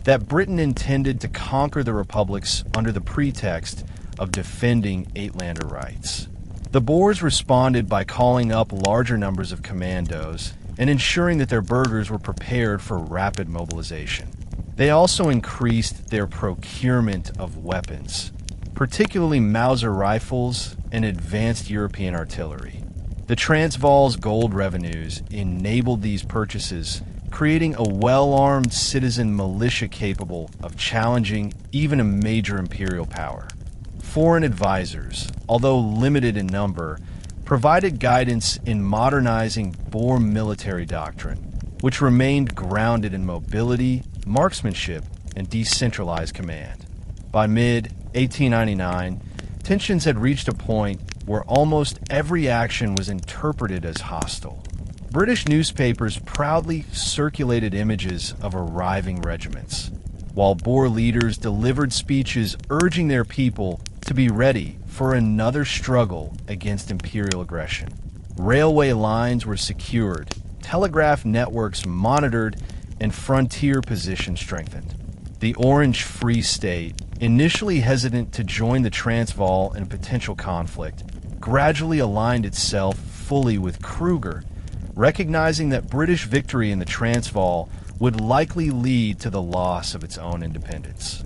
that Britain intended to conquer the republics under the pretext of defending Uitlander rights. The Boers responded by calling up larger numbers of commandos and ensuring that their burghers were prepared for rapid mobilization. They also increased their procurement of weapons, particularly Mauser rifles and advanced European artillery. The Transvaal's gold revenues enabled these purchases, creating a well-armed citizen militia capable of challenging even a major imperial power. Foreign advisors, although limited in number, provided guidance in modernizing Boer military doctrine, which remained grounded in mobility, marksmanship, and decentralized command. By mid-1899, tensions had reached a point where almost every action was interpreted as hostile. British newspapers proudly circulated images of arriving regiments, while Boer leaders delivered speeches urging their people to be ready for another struggle against imperial aggression. Railway lines were secured, telegraph networks monitored, and frontier positions strengthened. The Orange Free State, initially hesitant to join the Transvaal in a potential conflict, gradually aligned itself fully with Kruger, recognizing that British victory in the Transvaal would likely lead to the loss of its own independence.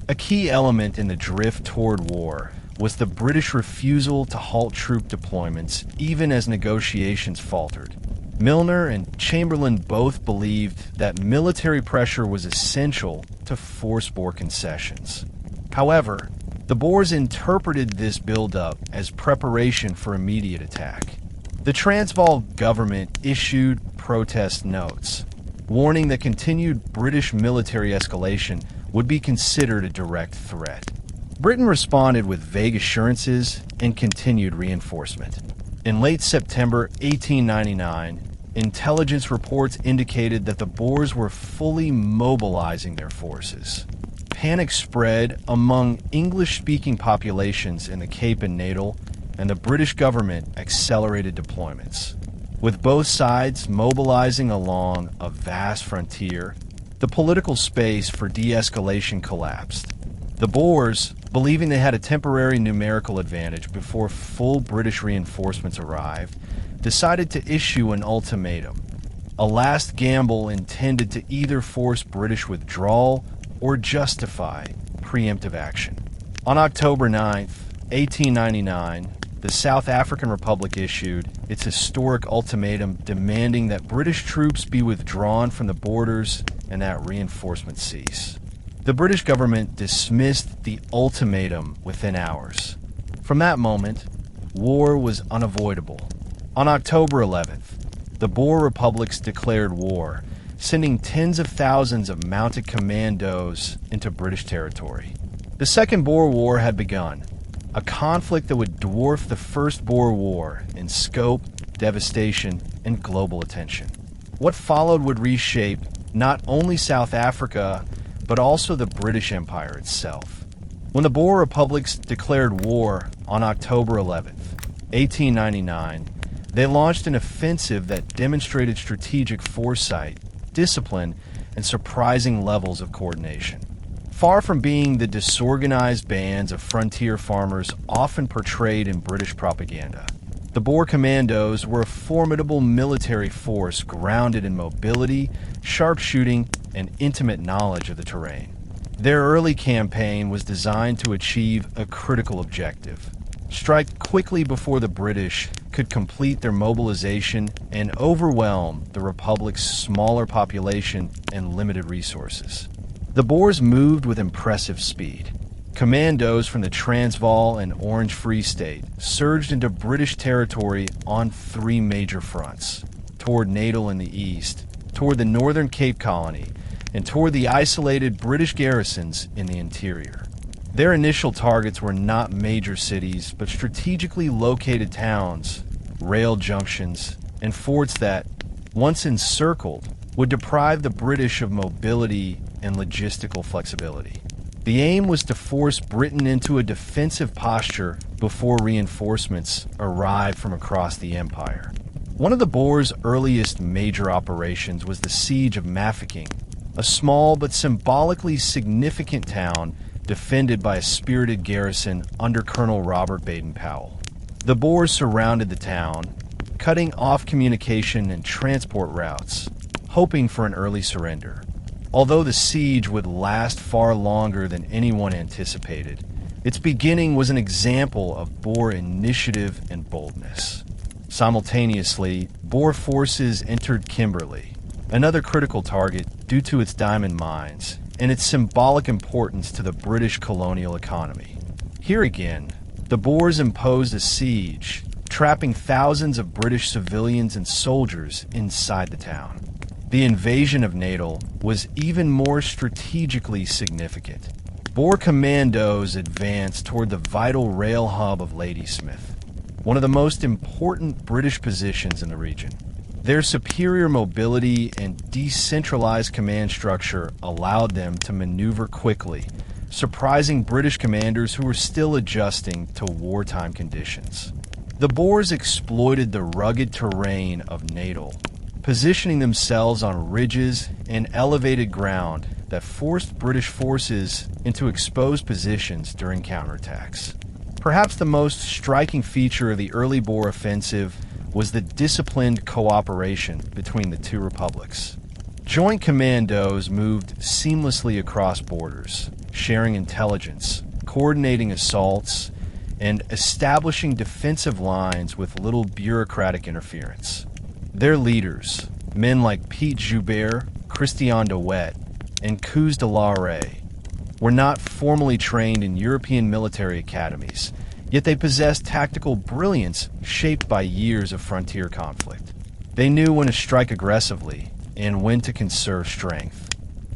A key element in the drift toward war was the British refusal to halt troop deployments even as negotiations faltered. Milner and Chamberlain both believed that military pressure was essential to force Boer concessions. However, the Boers interpreted this buildup as preparation for immediate attack. The Transvaal government issued protest notes, warning that continued British military escalation would be considered a direct threat. Britain responded with vague assurances and continued reinforcement. In late September 1899, intelligence reports indicated that the Boers were fully mobilizing their forces. Panic spread among English-speaking populations in the Cape and Natal, and the British government accelerated deployments. With both sides mobilizing along a vast frontier, the political space for de-escalation collapsed. The Boers, believing they had a temporary numerical advantage before full British reinforcements arrived, decided to issue an ultimatum, a last gamble intended to either force British withdrawal or justify preemptive action. On October 9, 1899, the South African Republic issued its historic ultimatum demanding that British troops be withdrawn from the borders and that reinforcements cease. The British government dismissed the ultimatum within hours. From that moment, war was unavoidable. On October 11th, the Boer republics declared war, sending tens of thousands of mounted commandos into British territory. The Second Boer War had begun, a conflict that would dwarf the First Boer War in scope, devastation, and global attention. What followed would reshape not only South Africa, but also the British Empire itself. When the Boer republics declared war on October 11th, 1899, they launched an offensive that demonstrated strategic foresight, discipline, and surprising levels of coordination. Far from being the disorganized bands of frontier farmers often portrayed in British propaganda, the Boer commandos were a formidable military force grounded in mobility, sharpshooting, and intimate knowledge of the terrain. Their early campaign was designed to achieve a critical objective: strike quickly before the British could complete their mobilization and overwhelm the Republic's smaller population and limited resources. The Boers moved with impressive speed. Commandos from the Transvaal and Orange Free State surged into British territory on three major fronts: toward Natal in the east, toward the Northern Cape Colony, and toward the isolated British garrisons in the interior. Their initial targets were not major cities, but strategically located towns, rail junctions, and forts that, once encircled, would deprive the British of mobility and logistical flexibility. The aim was to force Britain into a defensive posture before reinforcements arrived from across the empire. One of the Boers' earliest major operations was the Siege of Mafeking, a small but symbolically significant town defended by a spirited garrison under Colonel Robert Baden-Powell. The Boers surrounded the town, cutting off communication and transport routes, hoping for an early surrender. Although the siege would last far longer than anyone anticipated, its beginning was an example of Boer initiative and boldness. Simultaneously, Boer forces entered Kimberley, another critical target due to its diamond mines and its symbolic importance to the British colonial economy. Here again, the Boers imposed a siege, trapping thousands of British civilians and soldiers inside the town. The invasion of Natal was even more strategically significant. Boer commandos advanced toward the vital rail hub of Ladysmith, one of the most important British positions in the region. Their superior mobility and decentralized command structure allowed them to maneuver quickly, surprising British commanders who were still adjusting to wartime conditions. The Boers exploited the rugged terrain of Natal, positioning themselves on ridges and elevated ground that forced British forces into exposed positions during counterattacks. Perhaps the most striking feature of the early Boer offensive was the disciplined cooperation between the two republics. Joint commandos moved seamlessly across borders, sharing intelligence, coordinating assaults, and establishing defensive lines with little bureaucratic interference. Their leaders, men like Piet Joubert, Christian de Wet, and Koos de Laret, were not formally trained in European military academies, yet they possessed tactical brilliance shaped by years of frontier conflict. They knew when to strike aggressively and when to conserve strength.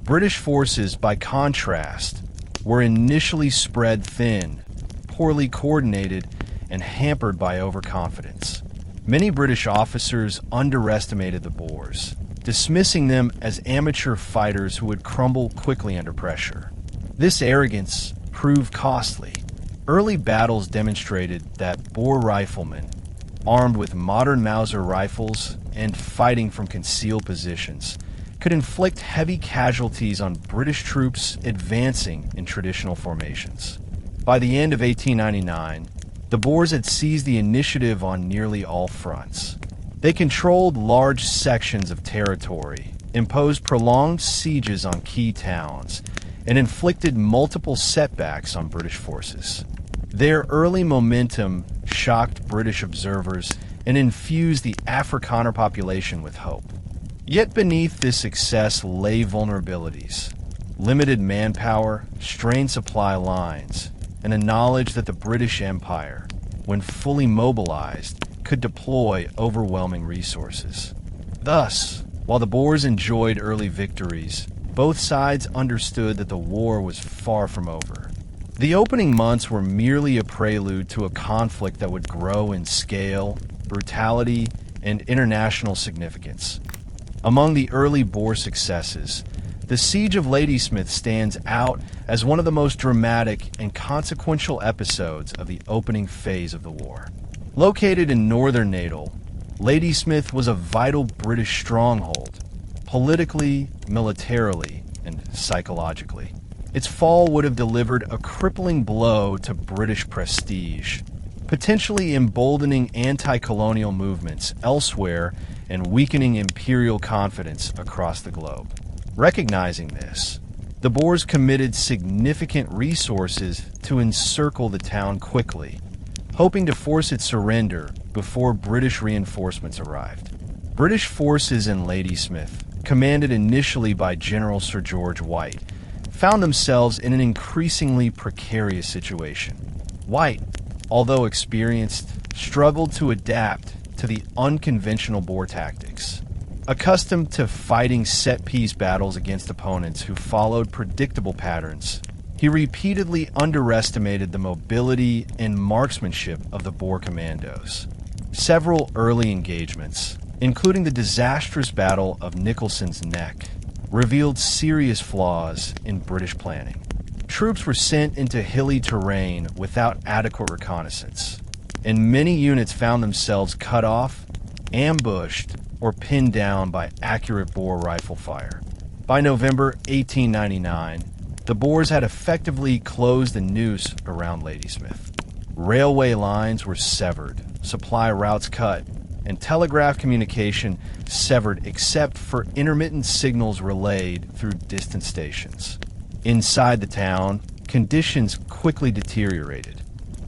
British forces, by contrast, were initially spread thin, poorly coordinated, and hampered by overconfidence. Many British officers underestimated the Boers, dismissing them as amateur fighters who would crumble quickly under pressure. This arrogance proved costly. Early battles demonstrated that Boer riflemen, armed with modern Mauser rifles and fighting from concealed positions, could inflict heavy casualties on British troops advancing in traditional formations. By the end of 1899, the Boers had seized the initiative on nearly all fronts. They controlled large sections of territory, imposed prolonged sieges on key towns, and inflicted multiple setbacks on British forces. Their early momentum shocked British observers and infused the Afrikaner population with hope. Yet beneath this success lay vulnerabilities: limited manpower, strained supply lines, and a knowledge that the British Empire, when fully mobilized, could deploy overwhelming resources. Thus, while the Boers enjoyed early victories, both sides understood that the war was far from over. The opening months were merely a prelude to a conflict that would grow in scale, brutality, and international significance. Among the early Boer successes, the Siege of Ladysmith stands out as one of the most dramatic and consequential episodes of the opening phase of the war. Located in northern Natal, Ladysmith was a vital British stronghold, politically, militarily, and psychologically. Its fall would have delivered a crippling blow to British prestige, potentially emboldening anti-colonial movements elsewhere and weakening imperial confidence across the globe. Recognizing this, the Boers committed significant resources to encircle the town quickly, hoping to force its surrender before British reinforcements arrived. British forces in Ladysmith, commanded initially by General Sir George White, found themselves in an increasingly precarious situation. White, although experienced, struggled to adapt to the unconventional Boer tactics. Accustomed to fighting set-piece battles against opponents who followed predictable patterns, he repeatedly underestimated the mobility and marksmanship of the Boer commandos. Several early engagements, including the disastrous Battle of Nicholson's Neck, revealed serious flaws in British planning. Troops were sent into hilly terrain without adequate reconnaissance, and many units found themselves cut off, ambushed, or pinned down by accurate Boer rifle fire. By November 1899, the Boers had effectively closed the noose around Ladysmith. Railway lines were severed, supply routes cut, and telegraph communication severed except for intermittent signals relayed through distant stations. Inside the town, conditions quickly deteriorated.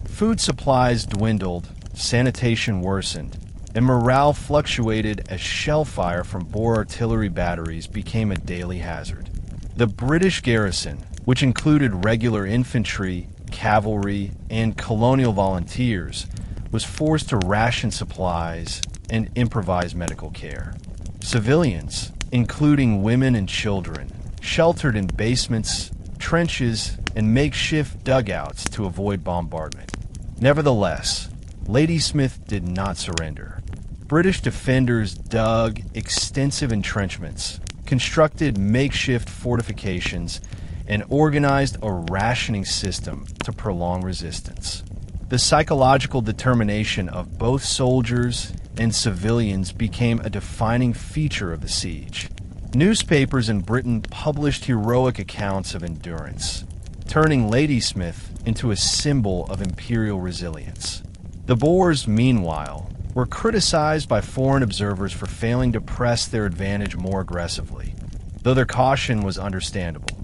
Food supplies dwindled, sanitation worsened, and morale fluctuated as shell fire from Boer artillery batteries became a daily hazard. The British garrison, which included regular infantry, cavalry, and colonial volunteers, was forced to ration supplies and improvise medical care. Civilians, including women and children, sheltered in basements, trenches, and makeshift dugouts to avoid bombardment. Nevertheless, Ladysmith did not surrender. British defenders dug extensive entrenchments, constructed makeshift fortifications, and organized a rationing system to prolong resistance. The psychological determination of both soldiers and civilians became a defining feature of the siege. Newspapers in Britain published heroic accounts of endurance, turning Ladysmith into a symbol of imperial resilience. The Boers, meanwhile, were criticized by foreign observers for failing to press their advantage more aggressively, though their caution was understandable.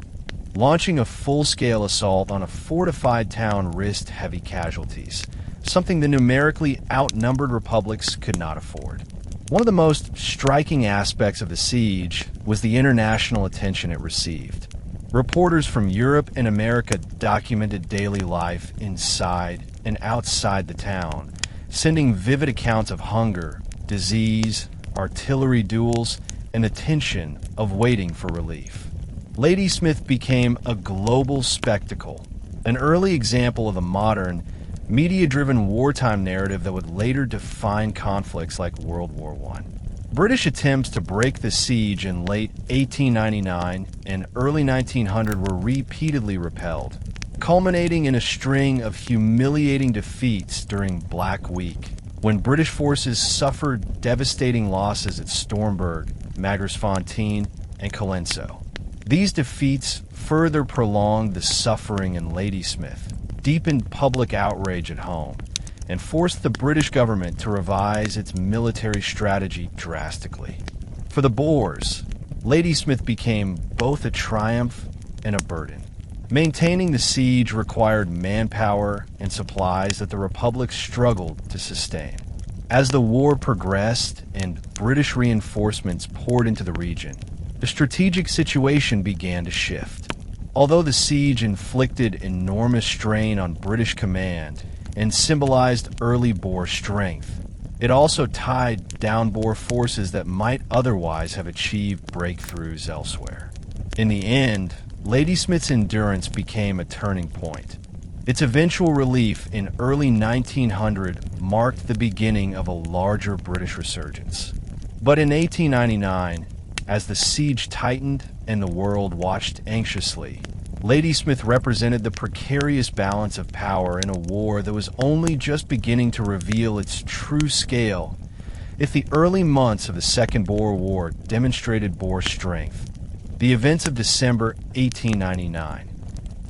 Launching a full-scale assault on a fortified town risked heavy casualties, something the numerically outnumbered republics could not afford. One of the most striking aspects of the siege was the international attention it received. Reporters from Europe and America documented daily life inside and outside the town, sending vivid accounts of hunger, disease, artillery duels, and the tension of waiting for relief. Ladysmith became a global spectacle, an early example of a modern, media-driven wartime narrative that would later define conflicts like World War I. British attempts to break the siege in late 1899 and early 1900 were repeatedly repelled, culminating in a string of humiliating defeats during Black Week, when British forces suffered devastating losses at Stormberg, Magersfontein, and Colenso. These defeats further prolonged the suffering in Ladysmith, deepened public outrage at home, and forced the British government to revise its military strategy drastically. For the Boers, Ladysmith became both a triumph and a burden. Maintaining the siege required manpower and supplies that the Republic struggled to sustain. As the war progressed and British reinforcements poured into the region, the strategic situation began to shift. Although the siege inflicted enormous strain on British command, and symbolized early Boer strength. It also tied down Boer forces that might otherwise have achieved breakthroughs elsewhere. In the end, Ladysmith's endurance became a turning point. Its eventual relief in early 1900 marked the beginning of a larger British resurgence. But in 1899, as the siege tightened and the world watched anxiously, Ladysmith represented the precarious balance of power in a war that was only just beginning to reveal its true scale. If the early months of the Second Boer War demonstrated Boer strength, the events of December 1899,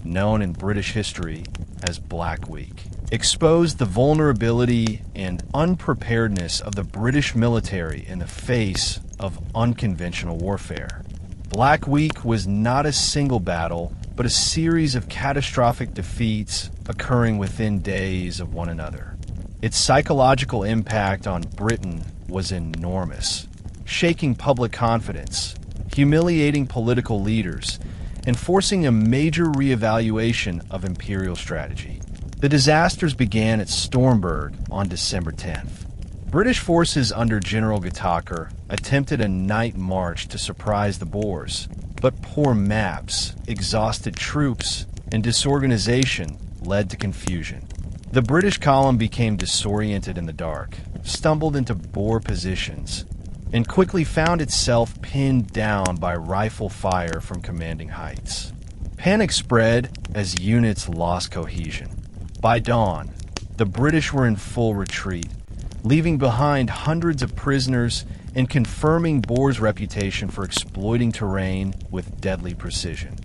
known in British history as Black Week, exposed the vulnerability and unpreparedness of the British military in the face of unconventional warfare. Black Week was not a single battle, but a series of catastrophic defeats occurring within days of one another. Its psychological impact on Britain was enormous, shaking public confidence, humiliating political leaders, and forcing a major reevaluation of imperial strategy. The disasters began at Stormberg on December 10th. British forces under General Gataker attempted a night march to surprise the Boers, but poor maps, exhausted troops, and disorganization led to confusion. The British column became disoriented in the dark, stumbled into Boer positions, and quickly found itself pinned down by rifle fire from commanding heights. Panic spread as units lost cohesion. By dawn, the British were in full retreat, leaving behind hundreds of prisoners and confirming Boer's reputation for exploiting terrain with deadly precision.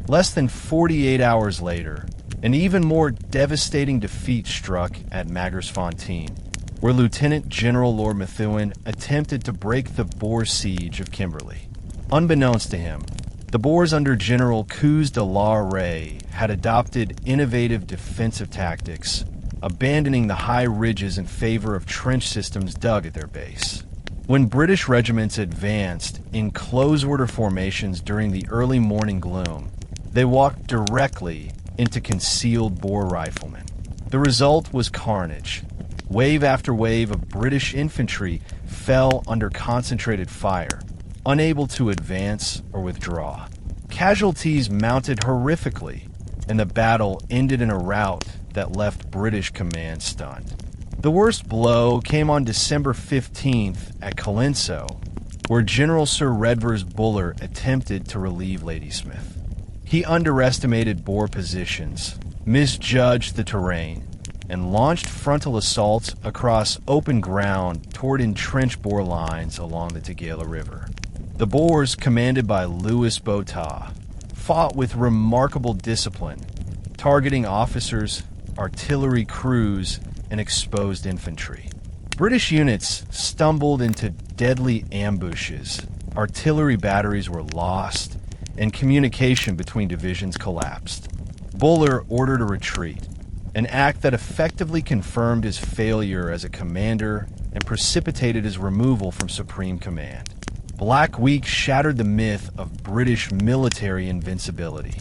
Less than 48 hours later, an even more devastating defeat struck at Magersfontein, where Lieutenant General Lord Methuen attempted to break the Boer siege of Kimberley. Unbeknownst to him, the Boers under General Koos de la Rey had adopted innovative defensive tactics, abandoning the high ridges in favor of trench systems dug at their base. When British regiments advanced in close-order formations during the early morning gloom, they walked directly into concealed Boer riflemen. The result was carnage. Wave after wave of British infantry fell under concentrated fire, unable to advance or withdraw. Casualties mounted horrifically, and the battle ended in a rout that left British command stunned. The worst blow came on December 15th at Colenso, where General Sir Redvers Buller attempted to relieve Ladysmith. He underestimated Boer positions, misjudged the terrain, and launched frontal assaults across open ground toward entrenched Boer lines along the Tugela River. The Boers, commanded by Louis Botha, fought with remarkable discipline, targeting officers, artillery crews, and exposed infantry. British units stumbled into deadly ambushes, artillery batteries were lost, and communication between divisions collapsed. Buller ordered a retreat, an act that effectively confirmed his failure as a commander and precipitated his removal from supreme command. Black Week shattered the myth of British military invincibility.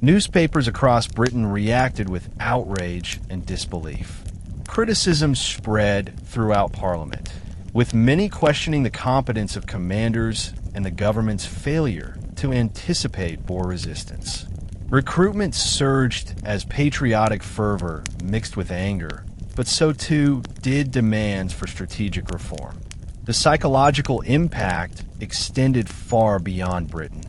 Newspapers across Britain reacted with outrage and disbelief. Criticism spread throughout Parliament, with many questioning the competence of commanders and the government's failure to anticipate Boer resistance. Recruitment surged as patriotic fervor mixed with anger, but so too did demands for strategic reform. The psychological impact extended far beyond Britain.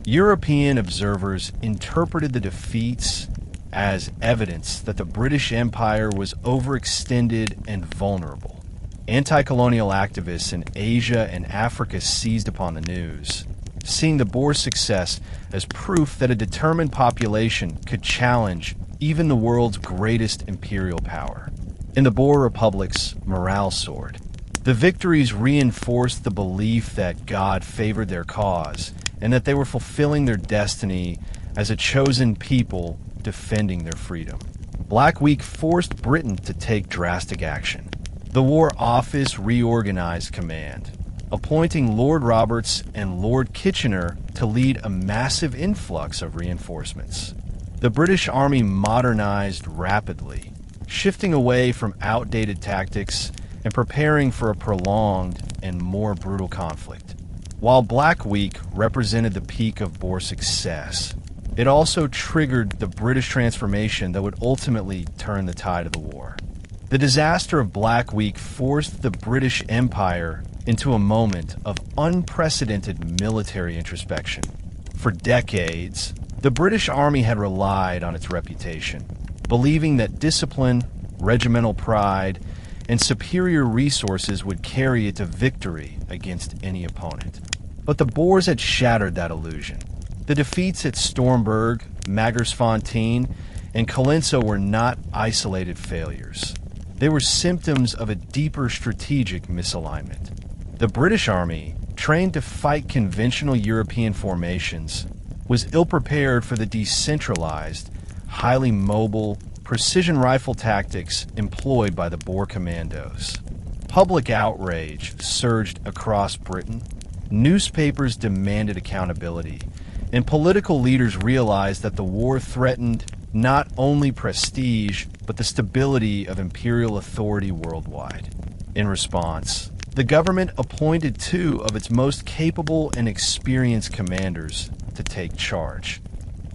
European observers interpreted the defeats as evidence that the British Empire was overextended and vulnerable. Anti-colonial activists in Asia and Africa seized upon the news, seeing the Boer success as proof that a determined population could challenge even the world's greatest imperial power. In the Boer Republic's morale soared. The victories reinforced the belief that God favored their cause and that they were fulfilling their destiny as a chosen people defending their freedom. Black Week forced Britain to take drastic action. The War Office reorganized command, appointing Lord Roberts and Lord Kitchener to lead a massive influx of reinforcements. The British Army modernized rapidly, shifting away from outdated tactics and preparing for a prolonged and more brutal conflict. While Black Week represented the peak of Boer success, it also triggered the British transformation that would ultimately turn the tide of the war. The disaster of Black Week forced the British Empire into a moment of unprecedented military introspection. For decades, the British Army had relied on its reputation, believing that discipline, regimental pride, and superior resources would carry it to victory against any opponent. But the Boers had shattered that illusion. The defeats at Stormberg, Magersfontein, and Colenso were not isolated failures. They were symptoms of a deeper strategic misalignment. The British Army, trained to fight conventional European formations, was ill-prepared for the decentralized, highly mobile, precision rifle tactics employed by the Boer commandos. Public outrage surged across Britain. Newspapers demanded accountability, and political leaders realized that the war threatened not only prestige, but the stability of imperial authority worldwide. In response, the government appointed two of its most capable and experienced commanders to take charge: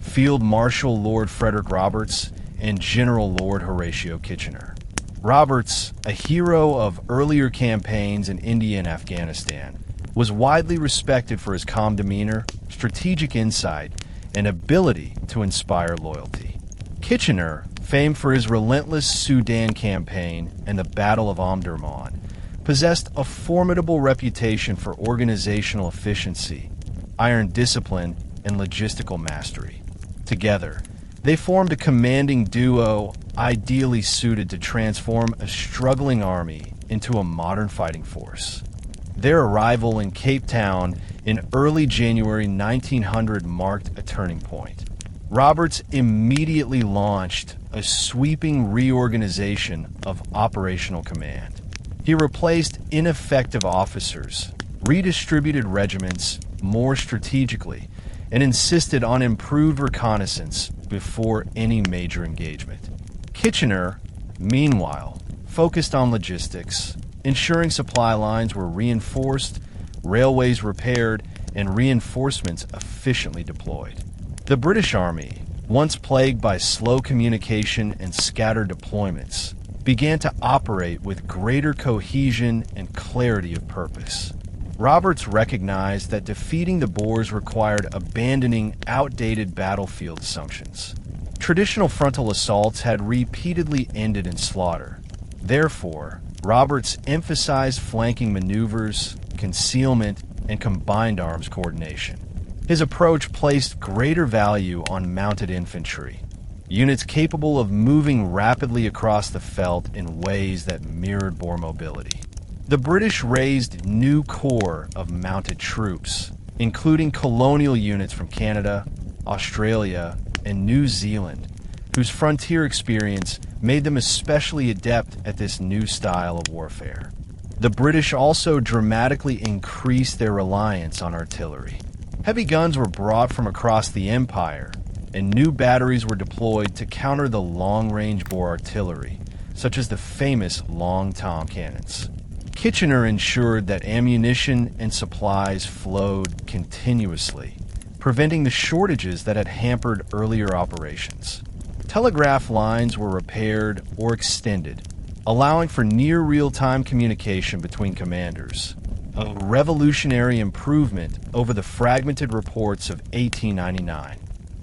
Field Marshal Lord Frederick Roberts and General Lord Horatio Kitchener. Roberts, a hero of earlier campaigns in India and Afghanistan, was widely respected for his calm demeanor, strategic insight, and ability to inspire loyalty. Kitchener, famed for his relentless Sudan campaign and the Battle of Omdurman, possessed a formidable reputation for organizational efficiency, iron discipline, and logistical mastery. Together, they formed a commanding duo ideally suited to transform a struggling army into a modern fighting force. Their arrival in Cape Town in early January 1900 marked a turning point. Roberts immediately launched a sweeping reorganization of operational command. He replaced ineffective officers, redistributed regiments more strategically, and insisted on improved reconnaissance before any major engagement. Kitchener, meanwhile, focused on logistics, ensuring supply lines were reinforced, railways repaired, and reinforcements efficiently deployed. The British Army, once plagued by slow communication and scattered deployments, began to operate with greater cohesion and clarity of purpose. Roberts recognized that defeating the Boers required abandoning outdated battlefield assumptions. Traditional frontal assaults had repeatedly ended in slaughter. Therefore, Roberts emphasized flanking maneuvers, concealment, and combined arms coordination. His approach placed greater value on mounted infantry, units capable of moving rapidly across the veldt in ways that mirrored Boer mobility. The British raised new corps of mounted troops, including colonial units from Canada, Australia, and New Zealand, whose frontier experience made them especially adept at this new style of warfare. The British also dramatically increased their reliance on artillery. Heavy guns were brought from across the empire, and new batteries were deployed to counter the long-range Boer artillery, such as the famous Long Tom cannons. Kitchener ensured that ammunition and supplies flowed continuously, preventing the shortages that had hampered earlier operations. Telegraph lines were repaired or extended, allowing for near real-time communication between commanders, a revolutionary improvement over the fragmented reports of 1899.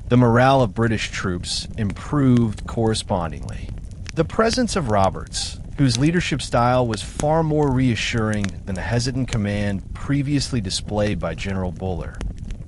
The morale of British troops improved correspondingly. The presence of Roberts, whose leadership style was far more reassuring than the hesitant command previously displayed by General Boer,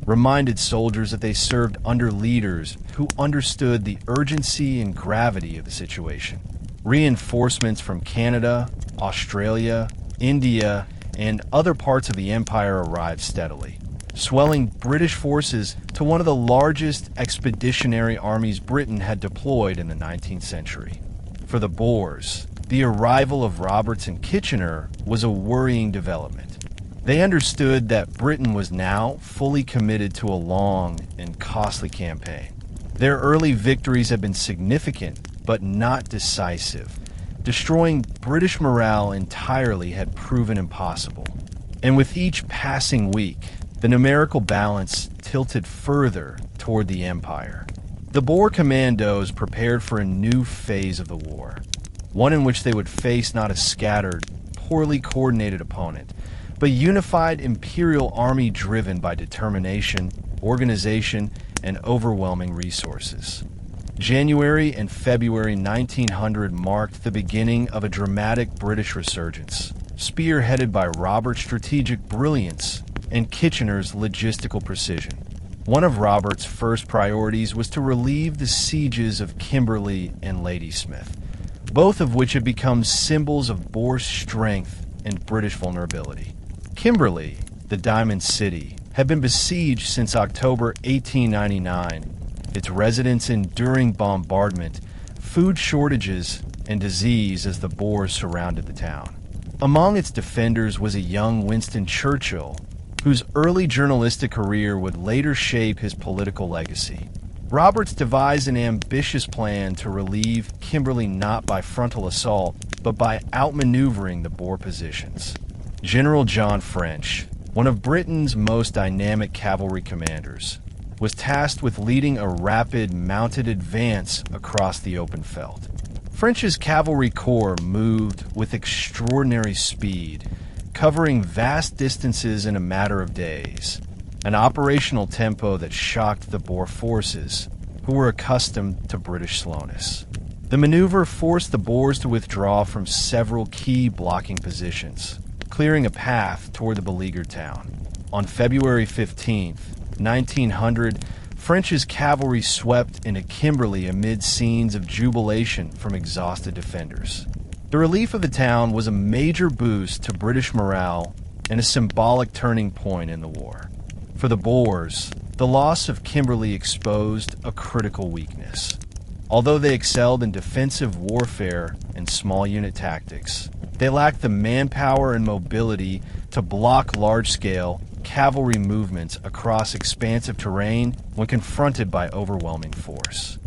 reminded soldiers that they served under leaders who understood the urgency and gravity of the situation. Reinforcements from Canada, Australia, India, and other parts of the empire arrived steadily, swelling British forces to one of the largest expeditionary armies Britain had deployed in the 19th century. For the Boers, the arrival of Roberts and Kitchener was a worrying development. They understood that Britain was now fully committed to a long and costly campaign. Their early victories had been significant, but not decisive. destroying British morale entirely had proven impossible. And with each passing week, the numerical balance tilted further toward the Empire. The Boer commandos prepared for a new phase of the war, one in which they would face not a scattered, poorly coordinated opponent, but a unified imperial army driven by determination, organization, and overwhelming resources. January and February 1900 marked the beginning of a dramatic British resurgence, spearheaded by Robert's strategic brilliance and Kitchener's logistical precision. One of Robert's first priorities was to relieve the sieges of Kimberley and Ladysmith, both of which had become symbols of Boer strength and British vulnerability. Kimberley, the Diamond City, had been besieged since October 1899, its residents enduring bombardment, food shortages, and disease as the Boers surrounded the town. Among its defenders was a young Winston Churchill, whose early journalistic career would later shape his political legacy. Roberts devised an ambitious plan to relieve Kimberley not by frontal assault, but by outmaneuvering the Boer positions. General John French, one of Britain's most dynamic cavalry commanders, was tasked with leading a rapid mounted advance across the open veldt. French's cavalry corps moved with extraordinary speed, covering vast distances in a matter of days, an operational tempo that shocked the Boer forces, who were accustomed to British slowness. The maneuver forced the Boers to withdraw from several key blocking positions, clearing a path toward the beleaguered town. On February 15th, 1900, French's cavalry swept into Kimberley amid scenes of jubilation from exhausted defenders. The relief of the town was a major boost to British morale and a symbolic turning point in the war. For the Boers, the loss of Kimberley exposed a critical weakness. Although they excelled in defensive warfare and small unit tactics, they lacked the manpower and mobility to block large-scale cavalry movements across expansive terrain when confronted by overwhelming force.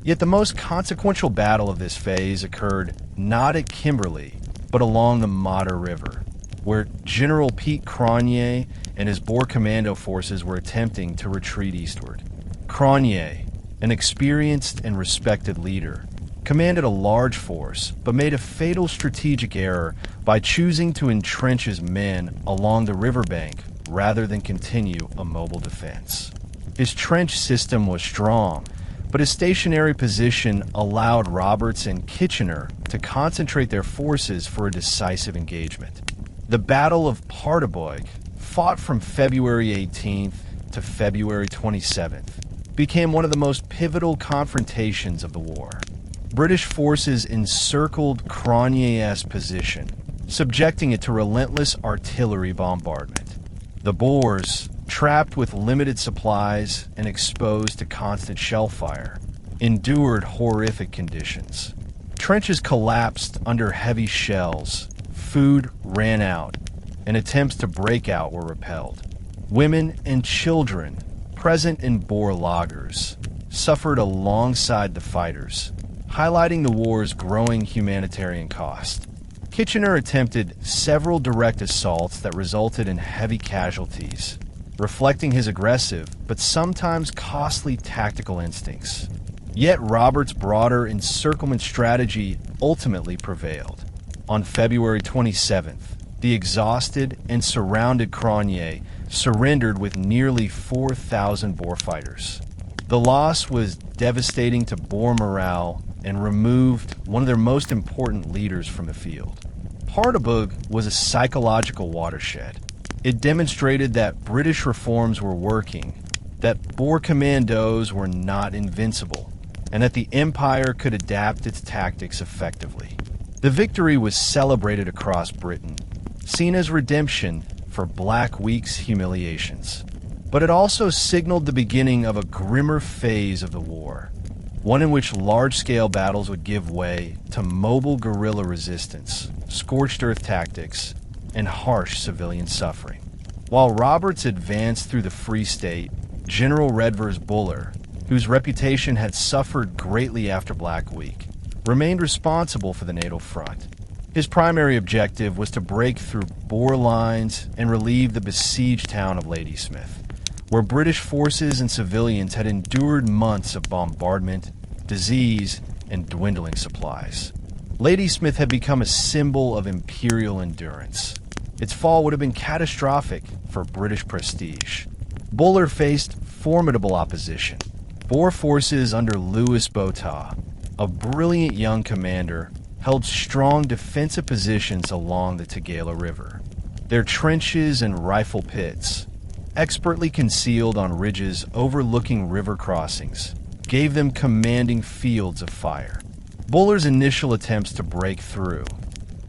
Yet the most consequential battle of this phase occurred not at Kimberley, but along the Modder River, where General Pete Cronje and his Boer commando forces were attempting to retreat eastward. Cronje, an experienced and respected leader, commanded a large force, but made a fatal strategic error by choosing to entrench his men along the riverbank rather than continue a mobile defense. His trench system was strong, but his stationary position allowed Roberts and Kitchener to concentrate their forces for a decisive engagement. The Battle of Paardeberg, fought from February 18th to February 27th, became one of the most pivotal confrontations of the war. British forces encircled Cronje's position, subjecting it to relentless artillery bombardment. The Boers, trapped with limited supplies and exposed to constant shell fire, endured horrific conditions. Trenches collapsed under heavy shells, food ran out, and attempts to break out were repelled. Women and children, present in Boer lagers, suffered alongside the fighters, highlighting the war's growing humanitarian cost. Kitchener attempted several direct assaults that resulted in heavy casualties, reflecting his aggressive but sometimes costly tactical instincts. Yet Robert's broader encirclement strategy ultimately prevailed. On February 27th, the exhausted and surrounded Cronje surrendered with nearly 4,000 Boer fighters. The loss was devastating to Boer morale and removed one of their most important leaders from the field. Paardeberg was a psychological watershed. It demonstrated that British reforms were working, that Boer commandos were not invincible, and that the Empire could adapt its tactics effectively. The victory was celebrated across Britain, seen as redemption for Black Week's humiliations. But it also signaled the beginning of a grimmer phase of the war, one in which large-scale battles would give way to mobile guerrilla resistance, scorched-earth tactics, and harsh civilian suffering. While Roberts advanced through the Free State, General Redvers Buller, whose reputation had suffered greatly after Black Week, remained responsible for the Natal Front. His primary objective was to break through Boer lines and relieve the besieged town of Ladysmith, where British forces and civilians had endured months of bombardment, disease, and dwindling supplies. Ladysmith had become a symbol of imperial endurance. Its fall would have been catastrophic for British prestige. Buller faced formidable opposition. Boer forces under Louis Botha, a brilliant young commander, held strong defensive positions along the Tugela River. Their trenches and rifle pits, expertly concealed on ridges overlooking river crossings, gave them commanding fields of fire. Buller's initial attempts to break through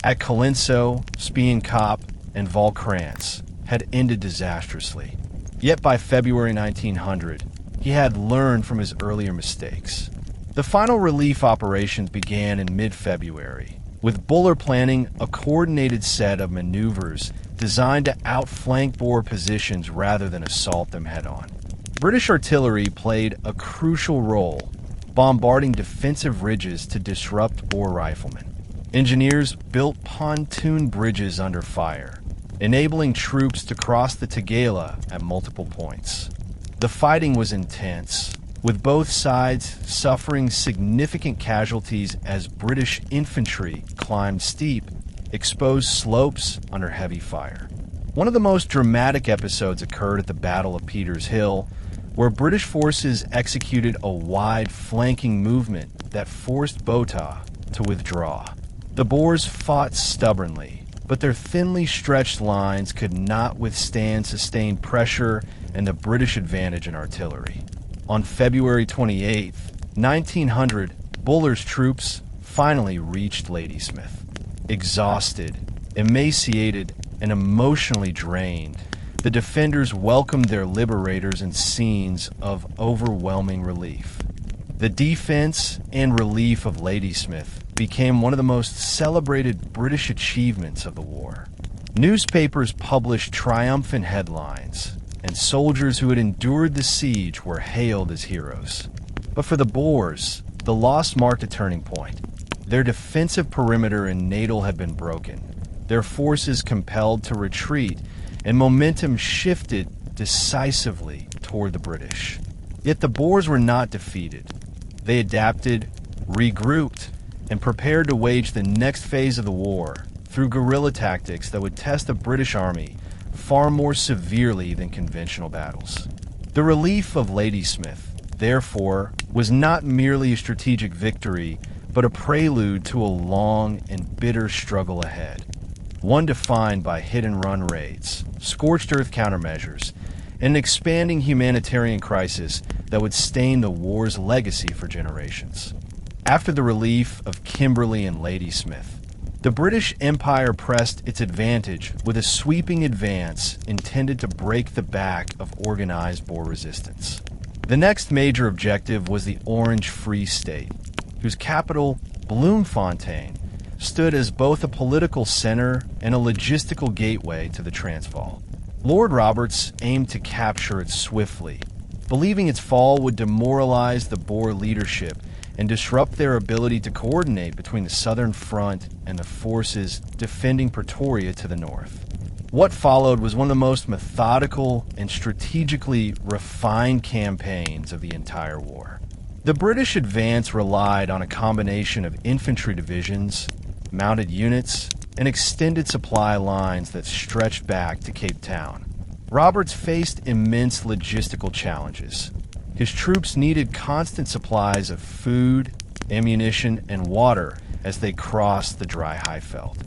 at Colenso, Speenkop, and Valkrantz had ended disastrously. Yet by February 1900, he had learned from his earlier mistakes. The final relief operations began in mid-February, with Buller planning a coordinated set of maneuvers designed to outflank Boer positions rather than assault them head-on. British artillery played a crucial role, bombarding defensive ridges to disrupt Boer riflemen. Engineers built pontoon bridges under fire, enabling troops to cross the Tugela at multiple points. The fighting was intense, with both sides suffering significant casualties as British infantry climbed steep, exposed slopes under heavy fire. One of the most dramatic episodes occurred at the Battle of Peters Hill, where British forces executed a wide flanking movement that forced Botha to withdraw. The Boers fought stubbornly, but their thinly stretched lines could not withstand sustained pressure and the British advantage in artillery. On February 28, 1900, Buller's troops finally reached Ladysmith. Exhausted, emaciated, and emotionally drained, the defenders welcomed their liberators in scenes of overwhelming relief. The defense and relief of Ladysmith became one of the most celebrated British achievements of the war. Newspapers published triumphant headlines, and soldiers who had endured the siege were hailed as heroes. But for the Boers, the loss marked a turning point. Their defensive perimeter in Natal had been broken, their forces compelled to retreat, and momentum shifted decisively toward the British. Yet the Boers were not defeated. They adapted, regrouped, and prepared to wage the next phase of the war through guerrilla tactics that would test the British Army far more severely than conventional battles. The relief of Ladysmith, therefore, was not merely a strategic victory, but a prelude to a long and bitter struggle ahead. One defined by hit-and-run raids, scorched-earth countermeasures, and an expanding humanitarian crisis that would stain the war's legacy for generations. After the relief of Kimberley and Ladysmith, the British Empire pressed its advantage with a sweeping advance intended to break the back of organized Boer resistance. The next major objective was the Orange Free State, whose capital, Bloemfontein, stood as both a political center and a logistical gateway to the Transvaal. Lord Roberts aimed to capture it swiftly, believing its fall would demoralize the Boer leadership and disrupt their ability to coordinate between the Southern Front and the forces defending Pretoria to the north. What followed was one of the most methodical and strategically refined campaigns of the entire war. The British advance relied on a combination of infantry divisions, mounted units, and extended supply lines that stretched back to Cape Town. Roberts faced immense logistical challenges. His troops needed constant supplies of food, ammunition, and water as they crossed the dry Highveld.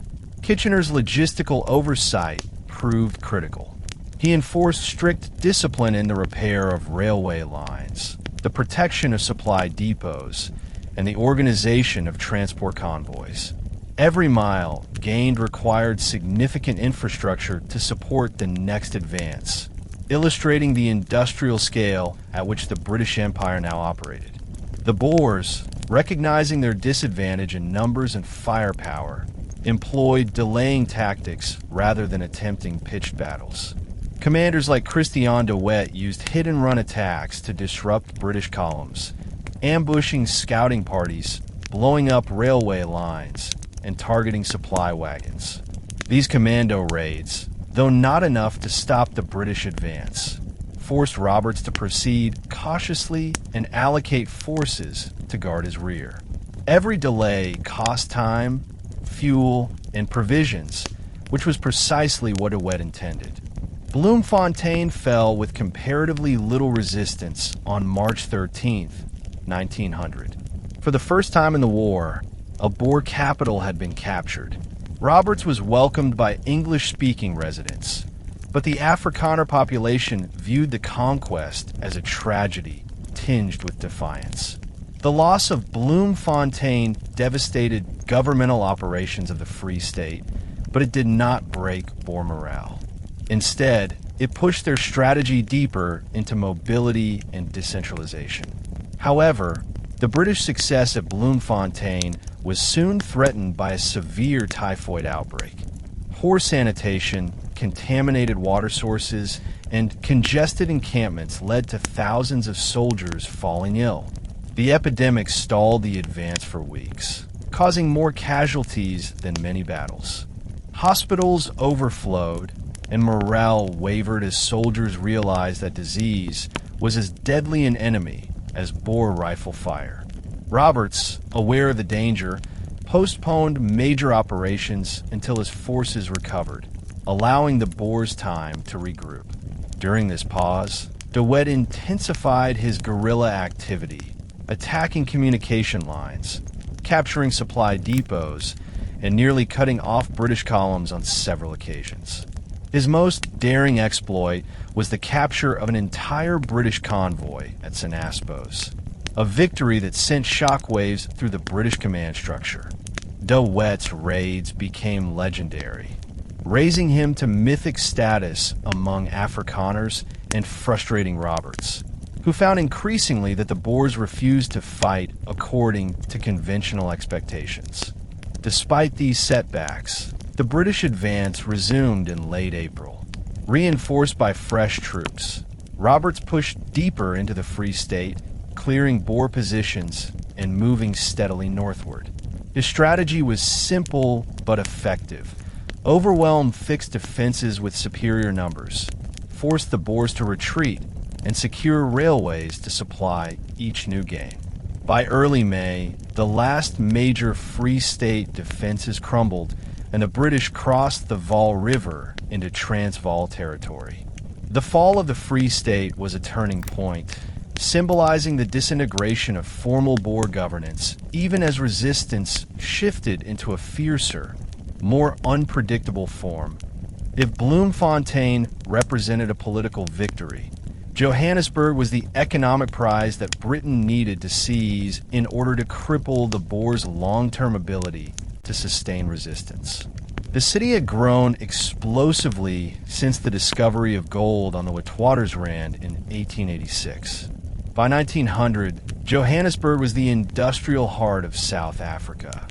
Kitchener's logistical oversight proved critical. He enforced strict discipline in the repair of railway lines, the protection of supply depots, and the organization of transport convoys. Every mile gained required significant infrastructure to support the next advance, illustrating the industrial scale at which the British Empire now operated. The Boers, recognizing their disadvantage in numbers and firepower, employed delaying tactics rather than attempting pitched battles. Commanders like Christian de Wet used hit-and-run attacks to disrupt British columns, ambushing scouting parties blowing up railway lines and targeting supply wagons. These commando raids, though not enough to stop the British advance, forced Roberts to proceed cautiously and allocate forces to guard his rear. Every delay cost time, fuel, and provisions, which was precisely what De Wet intended. Bloemfontein fell with comparatively little resistance on March 13, 1900. For the first time in the war, a Boer capital had been captured. Roberts was welcomed by English-speaking residents, but the Afrikaner population viewed the conquest as a tragedy tinged with defiance. The loss of Bloemfontein devastated governmental operations of the Free State, but it did not break Boer morale. Instead, it pushed their strategy deeper into mobility and decentralization. However, the British success at Bloemfontein was soon threatened by a severe typhoid outbreak. Poor sanitation, contaminated water sources, and congested encampments led to thousands of soldiers falling ill. The epidemic stalled the advance for weeks, causing more casualties than many battles. Hospitals overflowed, and morale wavered as soldiers realized that disease was as deadly an enemy as Boer rifle fire. Roberts, aware of the danger, postponed major operations until his forces recovered, allowing the Boers time to regroup. During this pause, De Wet intensified his guerrilla activity, attacking communication lines, capturing supply depots, and nearly cutting off British columns on several occasions. His most daring exploit was the capture of an entire British convoy at Sanaspos, a victory that sent shockwaves through the British command structure. De Wet's raids became legendary, raising him to mythic status among Afrikaners and frustrating Roberts, who found increasingly that the Boers refused to fight according to conventional expectations. Despite these setbacks, the British advance resumed in late April. Reinforced by fresh troops, Roberts pushed deeper into the Free State, clearing Boer positions and moving steadily northward. His strategy was simple but effective. Overwhelm fixed defenses with superior numbers, forced the Boers to retreat, and secure railways to supply each new gain. By early May, the last major Free State defenses crumbled, and the British crossed the Vaal River into Transvaal territory. The fall of the Free State was a turning point, symbolizing the disintegration of formal Boer governance, even as resistance shifted into a fiercer, more unpredictable form. If Bloemfontein represented a political victory, Johannesburg was the economic prize that Britain needed to seize in order to cripple the Boers' long-term ability to sustain resistance. The city had grown explosively since the discovery of gold on the Witwatersrand in 1886. By 1900, Johannesburg was the industrial heart of South Africa,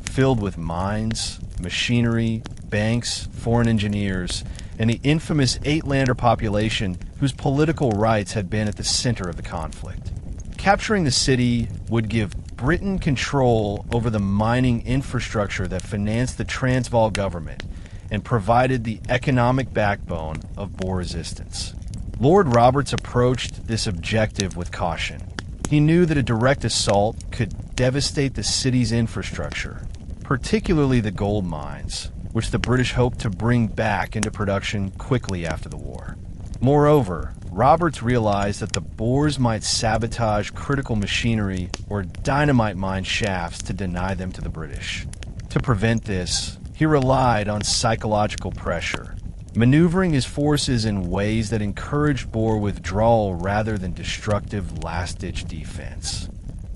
filled with mines, machinery, banks, foreign engineers, and the infamous Uitlander population whose political rights had been at the center of the conflict. Capturing the city would give Britain control over the mining infrastructure that financed the Transvaal government and provided the economic backbone of Boer resistance. Lord Roberts approached this objective with caution. He knew that a direct assault could devastate the city's infrastructure, particularly the gold mines, which the British hoped to bring back into production quickly after the war. Moreover, Roberts realized that the Boers might sabotage critical machinery or dynamite mine shafts to deny them to the British. To prevent this, he relied on psychological pressure, maneuvering his forces in ways that encouraged Boer withdrawal rather than destructive last-ditch defense.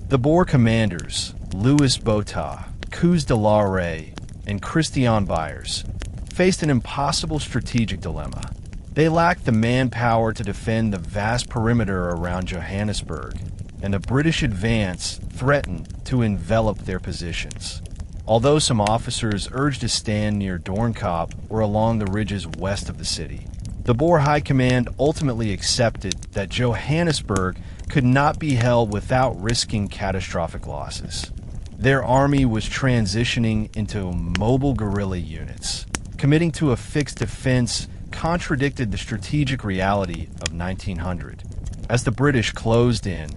The Boer commanders, Louis Botha, Koos de la Rey, and Christian Beyers, faced an impossible strategic dilemma. They lacked the manpower to defend the vast perimeter around Johannesburg, and the British advance threatened to envelop their positions. Although some officers urged to stand near Doornkop or along the ridges west of the city, the Boer High Command ultimately accepted that Johannesburg could not be held without risking catastrophic losses. Their army was transitioning into mobile guerrilla units. Committing to a fixed defense contradicted the strategic reality of 1900. As the British closed in,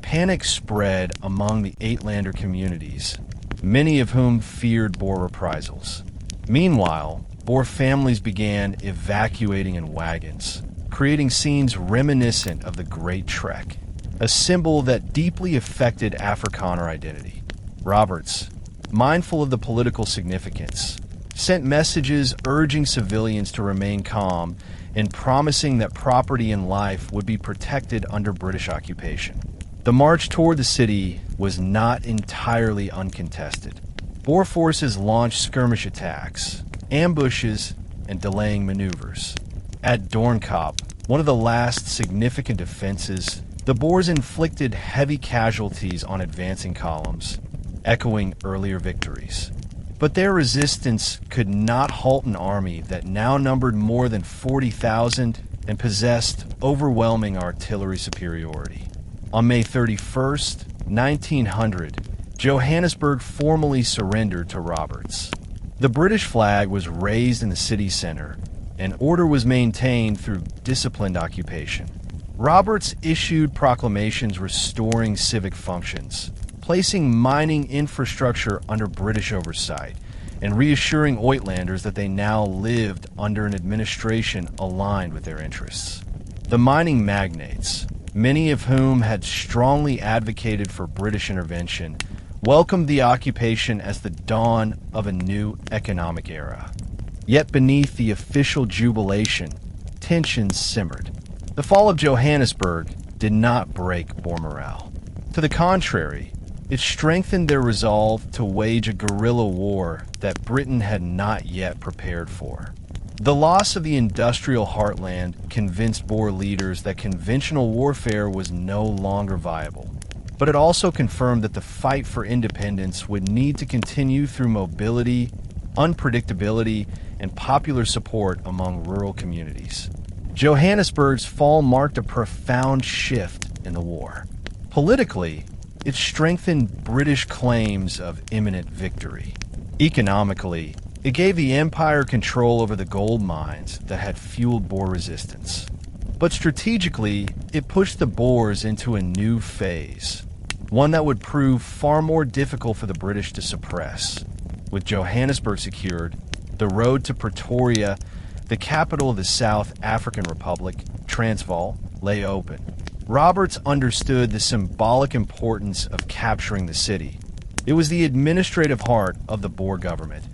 panic spread among the Uitlander communities, many of whom feared Boer reprisals. Meanwhile, Boer families began evacuating in wagons, creating scenes reminiscent of the Great Trek, a symbol that deeply affected Afrikaner identity. Roberts, mindful of the political significance, sent messages urging civilians to remain calm and promising that property and life would be protected under British occupation. The march toward the city was not entirely uncontested. Boer forces launched skirmish attacks, ambushes, and delaying maneuvers. At Doornkop, one of the last significant defenses, the Boers inflicted heavy casualties on advancing columns, echoing earlier victories. But their resistance could not halt an army that now numbered more than 40,000 and possessed overwhelming artillery superiority. On May 31st, 1900, Johannesburg formally surrendered to Roberts. The British flag was raised in the city center, and order was maintained through disciplined occupation. Roberts issued proclamations restoring civic functions, placing mining infrastructure under British oversight, and reassuring Uitlanders that they now lived under an administration aligned with their interests. The mining magnates, many of whom had strongly advocated for British intervention, welcomed the occupation as the dawn of a new economic era. Yet beneath the official jubilation, tensions simmered. The fall of Johannesburg did not break Boer morale. To the contrary, it strengthened their resolve to wage a guerrilla war that Britain had not yet prepared for. The loss of the industrial heartland convinced Boer leaders that conventional warfare was no longer viable. But it also confirmed that the fight for independence would need to continue through mobility, unpredictability, and popular support among rural communities. Johannesburg's fall marked a profound shift in the war. Politically, it strengthened British claims of imminent victory. Economically, it gave the empire control over the gold mines that had fueled Boer resistance. But strategically, it pushed the Boers into a new phase, one that would prove far more difficult for the British to suppress. With Johannesburg secured, the road to Pretoria, the capital of the South African Republic, Transvaal, lay open. Roberts understood the symbolic importance of capturing the city. It was the administrative heart of the Boer government,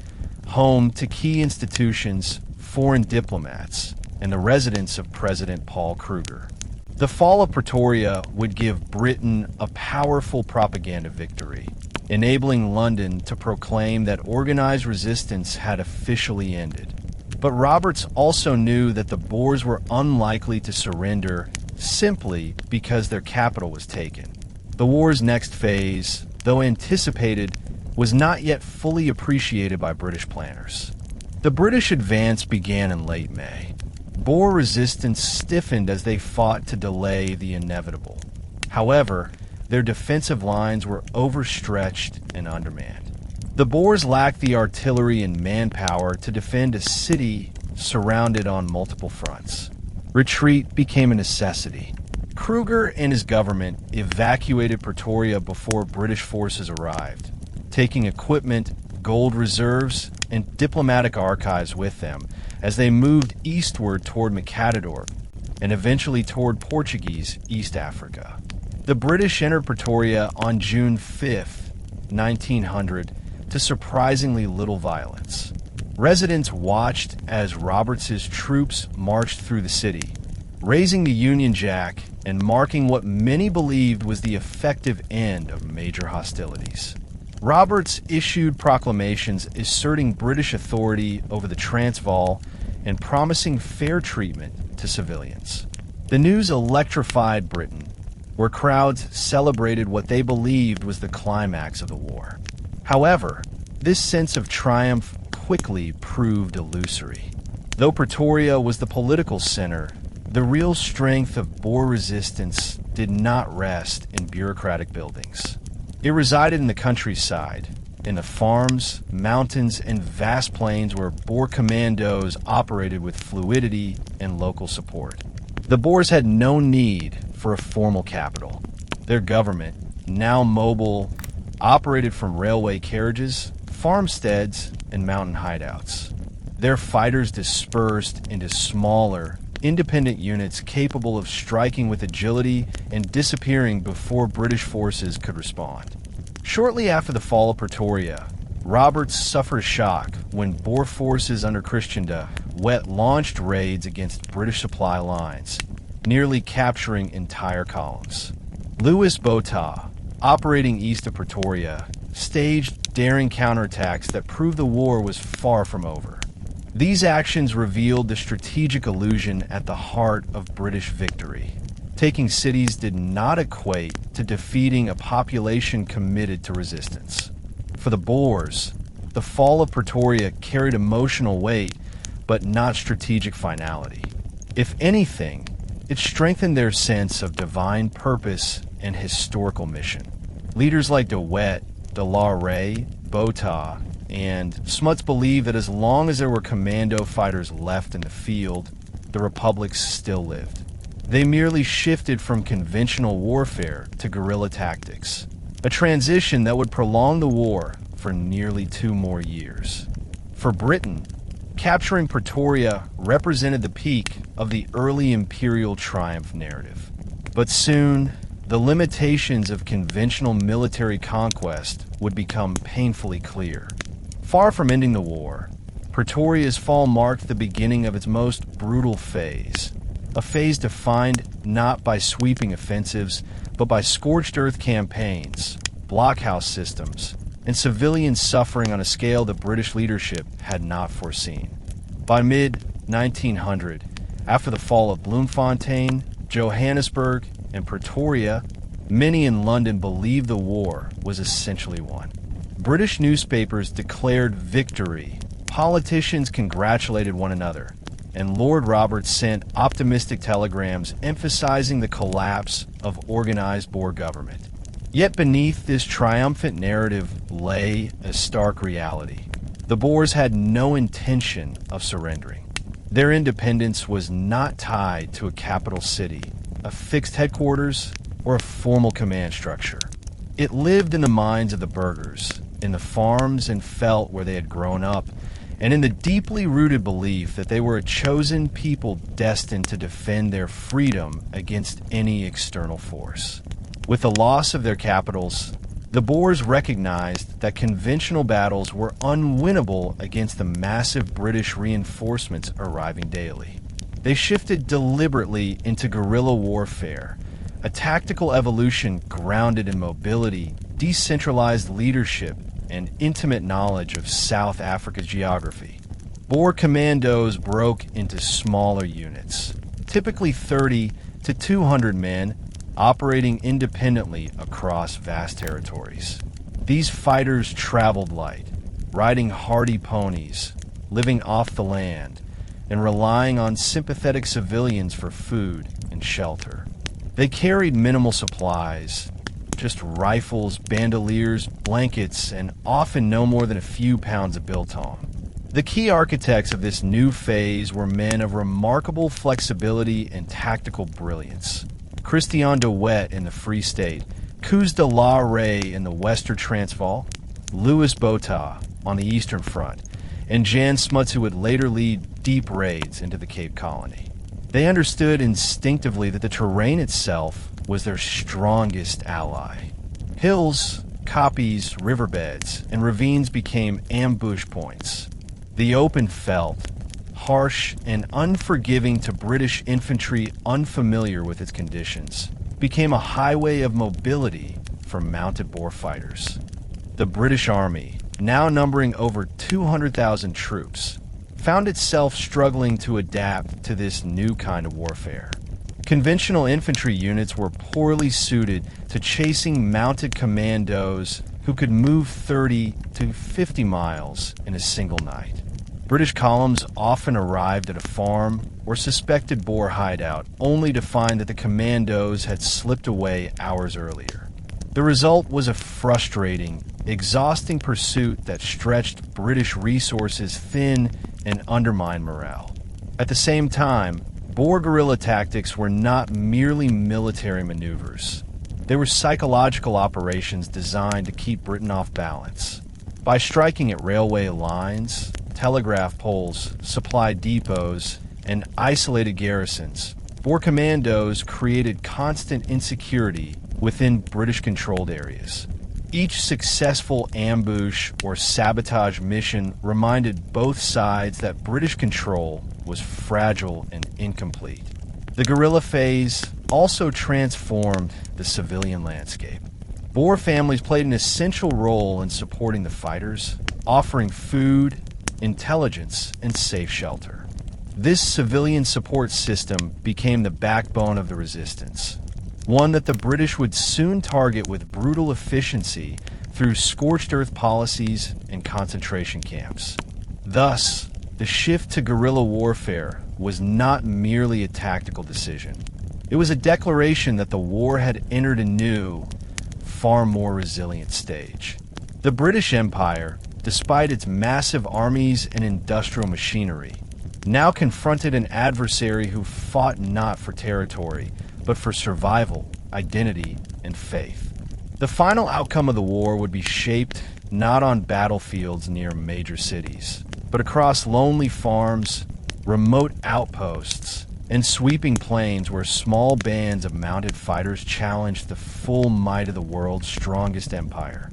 home to key institutions, foreign diplomats, and the residence of President Paul Kruger. The fall of Pretoria would give Britain a powerful propaganda victory, enabling London to proclaim that organized resistance had officially ended. But Roberts also knew that the Boers were unlikely to surrender simply because their capital was taken. The war's next phase, though anticipated, was not yet fully appreciated by British planners. The British advance began in late May. Boer resistance stiffened as they fought to delay the inevitable. However, their defensive lines were overstretched and undermanned. The Boers lacked the artillery and manpower to defend a city surrounded on multiple fronts. Retreat became a necessity. Kruger and his government evacuated Pretoria before British forces arrived, taking equipment, gold reserves, and diplomatic archives with them as they moved eastward toward Macadador and eventually toward Portuguese East Africa. The British entered Pretoria on June 5, 1900, to surprisingly little violence. Residents watched as Roberts's troops marched through the city, raising the Union Jack and marking what many believed was the effective end of major hostilities. Roberts issued proclamations asserting British authority over the Transvaal and promising fair treatment to civilians. The news electrified Britain, where crowds celebrated what they believed was the climax of the war. However, this sense of triumph quickly proved illusory. Though Pretoria was the political center, the real strength of Boer resistance did not rest in bureaucratic buildings. It resided in the countryside, in the farms, mountains, and vast plains where Boer commandos operated with fluidity and local support. The Boers had no need for a formal capital. Their government, now mobile, operated from railway carriages, farmsteads, and mountain hideouts. Their fighters dispersed into smaller, independent units capable of striking with agility and disappearing before British forces could respond. Shortly after the fall of Pretoria, Roberts suffered a shock when Boer forces under Christianda launched raids against British supply lines, nearly capturing entire columns. Louis Botha, operating east of Pretoria, staged daring counterattacks that proved the war was far from over. These actions revealed the strategic illusion at the heart of British victory. Taking cities did not equate to defeating a population committed to resistance. For the Boers, the fall of Pretoria carried emotional weight, but not strategic finality. If anything, it strengthened their sense of divine purpose and historical mission. Leaders like De Wet, De La Rey, Botha, and Smuts believed that as long as there were commando fighters left in the field, the republics still lived. They merely shifted from conventional warfare to guerrilla tactics, a transition that would prolong the war for nearly 2 more years. For Britain, capturing Pretoria represented the peak of the early imperial triumph narrative. But soon, the limitations of conventional military conquest would become painfully clear. Far from ending the war, Pretoria's fall marked the beginning of its most brutal phase, a phase defined not by sweeping offensives, but by scorched-earth campaigns, blockhouse systems, and civilian suffering on a scale the British leadership had not foreseen. By mid-1900, after the fall of Bloemfontein, Johannesburg, and Pretoria, many in London believed the war was essentially won. British newspapers declared victory, politicians congratulated one another, and Lord Roberts sent optimistic telegrams emphasizing the collapse of organized Boer government. Yet beneath this triumphant narrative lay a stark reality. The Boers had no intention of surrendering. Their independence was not tied to a capital city, a fixed headquarters, or a formal command structure. It lived in the minds of the burghers, in the farms and veldt where they had grown up, and in the deeply rooted belief that they were a chosen people destined to defend their freedom against any external force. With the loss of their capitals, the Boers recognized that conventional battles were unwinnable against the massive British reinforcements arriving daily. They shifted deliberately into guerrilla warfare, a tactical evolution grounded in mobility, decentralized leadership, and intimate knowledge of South Africa's geography. Boer commandos broke into smaller units, typically 30 to 200 men, operating independently across vast territories. These fighters traveled light, riding hardy ponies, living off the land, and relying on sympathetic civilians for food and shelter. They carried minimal supplies, just rifles, bandoliers, blankets, and often no more than a few pounds of biltong. The key architects of this new phase were men of remarkable flexibility and tactical brilliance. Christian de Wet in the Free State, Koos de la Rey in the Western Transvaal, Louis Botha on the Eastern Front, and Jan Smuts, who would later lead deep raids into the Cape Colony. They understood instinctively that the terrain itself was their strongest ally. Hills, koppies, riverbeds, and ravines became ambush points. The open veldt, harsh and unforgiving to British infantry unfamiliar with its conditions, became a highway of mobility for mounted Boer fighters. The British Army, now numbering over 200,000 troops, found itself struggling to adapt to this new kind of warfare. Conventional infantry units were poorly suited to chasing mounted commandos who could move 30 to 50 miles in a single night. British columns often arrived at a farm or suspected Boer hideout only to find that the commandos had slipped away hours earlier. The result was a frustrating, exhausting pursuit that stretched British resources thin and undermined morale. At the same time, Boer guerrilla tactics were not merely military maneuvers. They were psychological operations designed to keep Britain off balance. By striking at railway lines, telegraph poles, supply depots, and isolated garrisons, Boer commandos created constant insecurity within British-controlled areas. Each successful ambush or sabotage mission reminded both sides that British control was fragile and incomplete. The guerrilla phase also transformed the civilian landscape. Boer families played an essential role in supporting the fighters, offering food, intelligence, and safe shelter. This civilian support system became the backbone of the resistance, one that the British would soon target with brutal efficiency through scorched-earth policies and concentration camps. Thus, the shift to guerrilla warfare was not merely a tactical decision. It was a declaration that the war had entered a new, far more resilient stage. The British Empire, despite its massive armies and industrial machinery, now confronted an adversary who fought not for territory, but for survival, identity, and faith. The final outcome of the war would be shaped not on battlefields near major cities, but across lonely farms, remote outposts, and sweeping plains where small bands of mounted fighters challenged the full might of the world's strongest empire.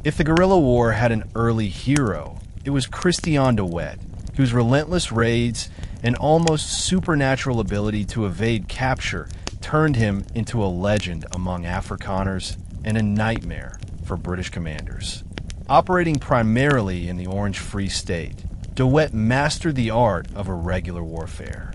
If the guerrilla war had an early hero, it was Christian de Wet, whose relentless raids and almost supernatural ability to evade capture turned him into a legend among Afrikaners and a nightmare for British commanders. Operating primarily in the Orange Free State, de Wet mastered the art of irregular warfare.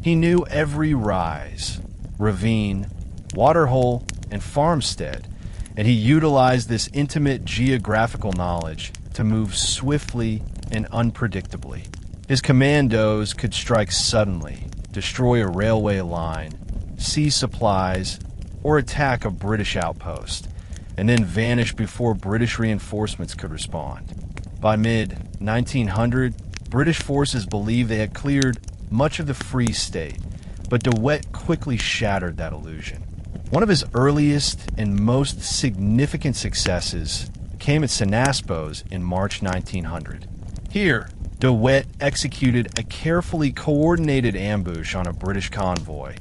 He knew every rise, ravine, waterhole, and farmstead, and he utilized this intimate geographical knowledge to move swiftly and unpredictably. His commandos could strike suddenly, destroy a railway line, seize supplies, or attack a British outpost, and then vanish before British reinforcements could respond. By mid-1900, British forces believed they had cleared much of the Free State, but de Wet quickly shattered that illusion. One of his earliest and most significant successes came at Sanaspos in March 1900. Here, de Wet executed a carefully coordinated ambush on a British convoy,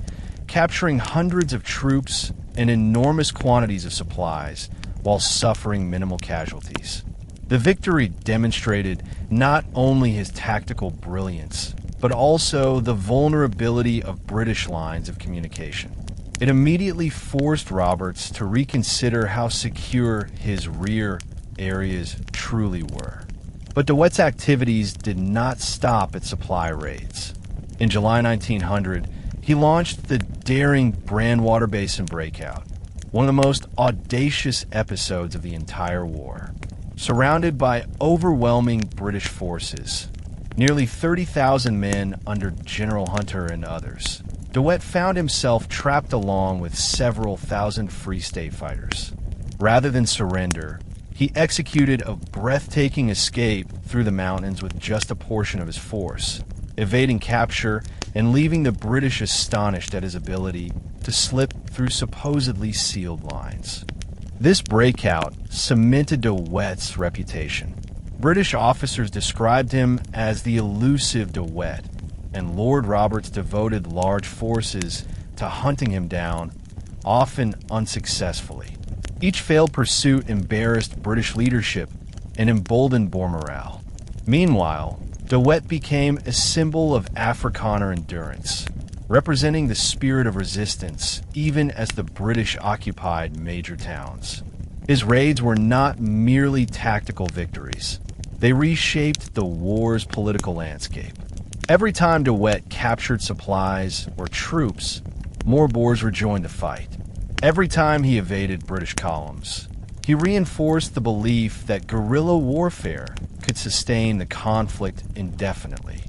capturing hundreds of troops and enormous quantities of supplies while suffering minimal casualties. The victory demonstrated not only his tactical brilliance, but also the vulnerability of British lines of communication. It immediately forced Roberts to reconsider how secure his rear areas truly were. But de Wet's activities did not stop at supply raids. In July 1900, he launched the daring Brandwater Basin breakout, one of the most audacious episodes of the entire war. Surrounded by overwhelming British forces, nearly 30,000 men under General Hunter and others, de Wet found himself trapped along with several thousand Free State fighters. Rather than surrender, he executed a breathtaking escape through the mountains with just a portion of his force, evading capture and leaving the British astonished at his ability to slip through supposedly sealed lines. This breakout cemented de Wet's reputation. British officers described him as the elusive de Wet, and Lord Roberts devoted large forces to hunting him down, often unsuccessfully. Each failed pursuit embarrassed British leadership and emboldened Boer morale. Meanwhile, de Wet became a symbol of Afrikaner endurance, representing the spirit of resistance even as the British occupied major towns. His raids were not merely tactical victories. They reshaped the war's political landscape. Every time de Wet captured supplies or troops, more Boers rejoined the fight. Every time he evaded British columns, he reinforced the belief that guerrilla warfare could sustain the conflict indefinitely.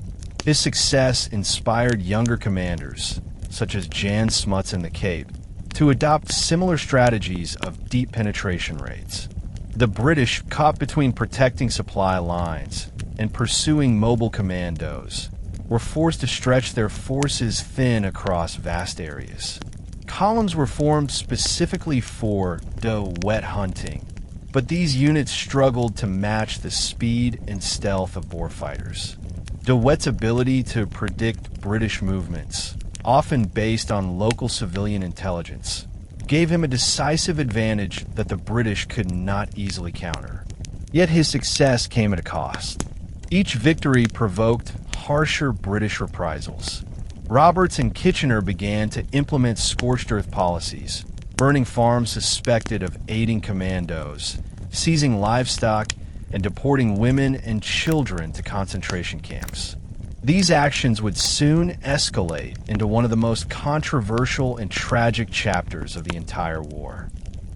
His success inspired younger commanders, such as Jan Smuts in the Cape, to adopt similar strategies of deep penetration raids. The British, caught between protecting supply lines and pursuing mobile commandos, were forced to stretch their forces thin across vast areas. Columns were formed specifically for doe wet hunting, but these units struggled to match the speed and stealth of Boer fighters. De Wet's ability to predict British movements, often based on local civilian intelligence, gave him a decisive advantage that the British could not easily counter. Yet his success came at a cost. Each victory provoked harsher British reprisals. Roberts and Kitchener began to implement scorched-earth policies, burning farms suspected of aiding commandos, seizing livestock, and deporting women and children to concentration camps. These actions would soon escalate into one of the most controversial and tragic chapters of the entire war.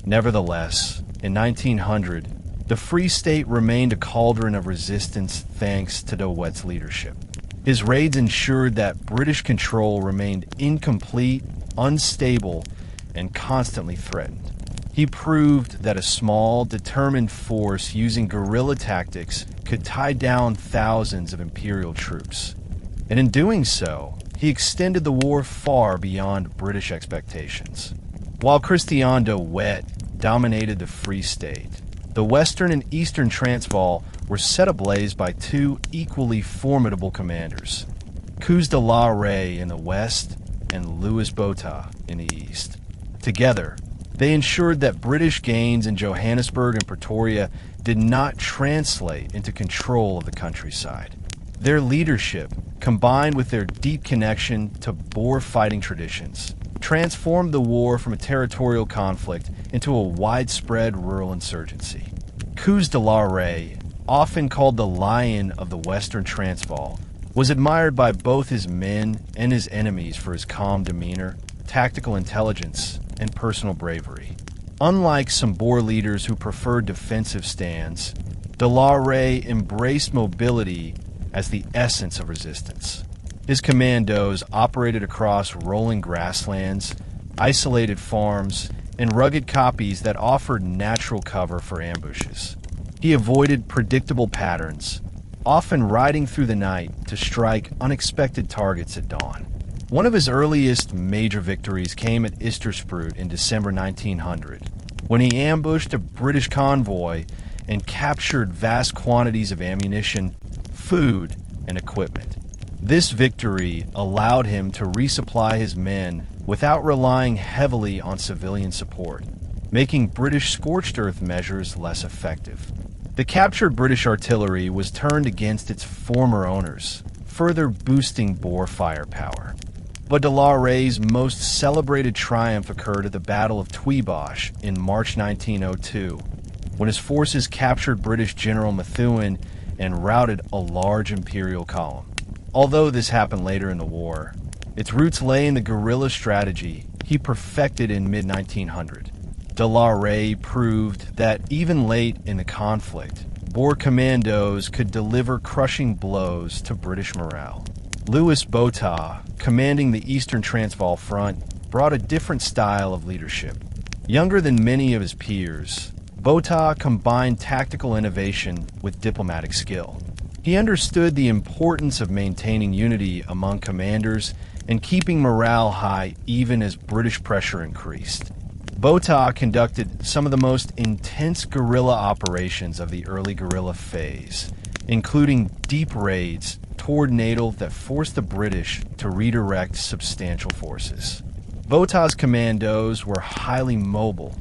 Nevertheless, in 1900, the Free State remained a cauldron of resistance thanks to De Wet's leadership. His raids ensured that British control remained incomplete, unstable, and constantly threatened. He proved that a small, determined force using guerrilla tactics could tie down thousands of imperial troops. And in doing so, he extended the war far beyond British expectations. While Christian de Wet dominated the Free State, the Western and Eastern Transvaal were set ablaze by two equally formidable commanders, Coos de la Rey in the west and Louis Botha in the east. Together, they ensured that British gains in Johannesburg and Pretoria did not translate into control of the countryside. Their leadership, combined with their deep connection to Boer fighting traditions, transformed the war from a territorial conflict into a widespread rural insurgency. Coos de la Rey, often called the Lion of the Western Transvaal, was admired by both his men and his enemies for his calm demeanor, tactical intelligence, and personal bravery. Unlike some Boer leaders who preferred defensive stands, de la Rey embraced mobility as the essence of resistance. His commandos operated across rolling grasslands, isolated farms, and rugged koppies that offered natural cover for ambushes. He avoided predictable patterns, often riding through the night to strike unexpected targets at dawn. One of his earliest major victories came at Istersproot in December 1900, when he ambushed a British convoy and captured vast quantities of ammunition, food, and equipment. This victory allowed him to resupply his men without relying heavily on civilian support, making British scorched-earth measures less effective. The captured British artillery was turned against its former owners, further boosting Boer firepower. But de la Rey's most celebrated triumph occurred at the Battle of Tweebosch in March 1902, when his forces captured British General Methuen and routed a large imperial column. Although this happened later in the war, its roots lay in the guerrilla strategy he perfected in mid-1900. De la Rey proved that even late in the conflict, Boer commandos could deliver crushing blows to British morale. Louis Botha, commanding the Eastern Transvaal front, brought a different style of leadership. Younger than many of his peers, Botha combined tactical innovation with diplomatic skill. He understood the importance of maintaining unity among commanders and keeping morale high even as British pressure increased. Botha conducted some of the most intense guerrilla operations of the early guerrilla phase, including deep raids toward Natal that forced the British to redirect substantial forces. Botha's commandos were highly mobile,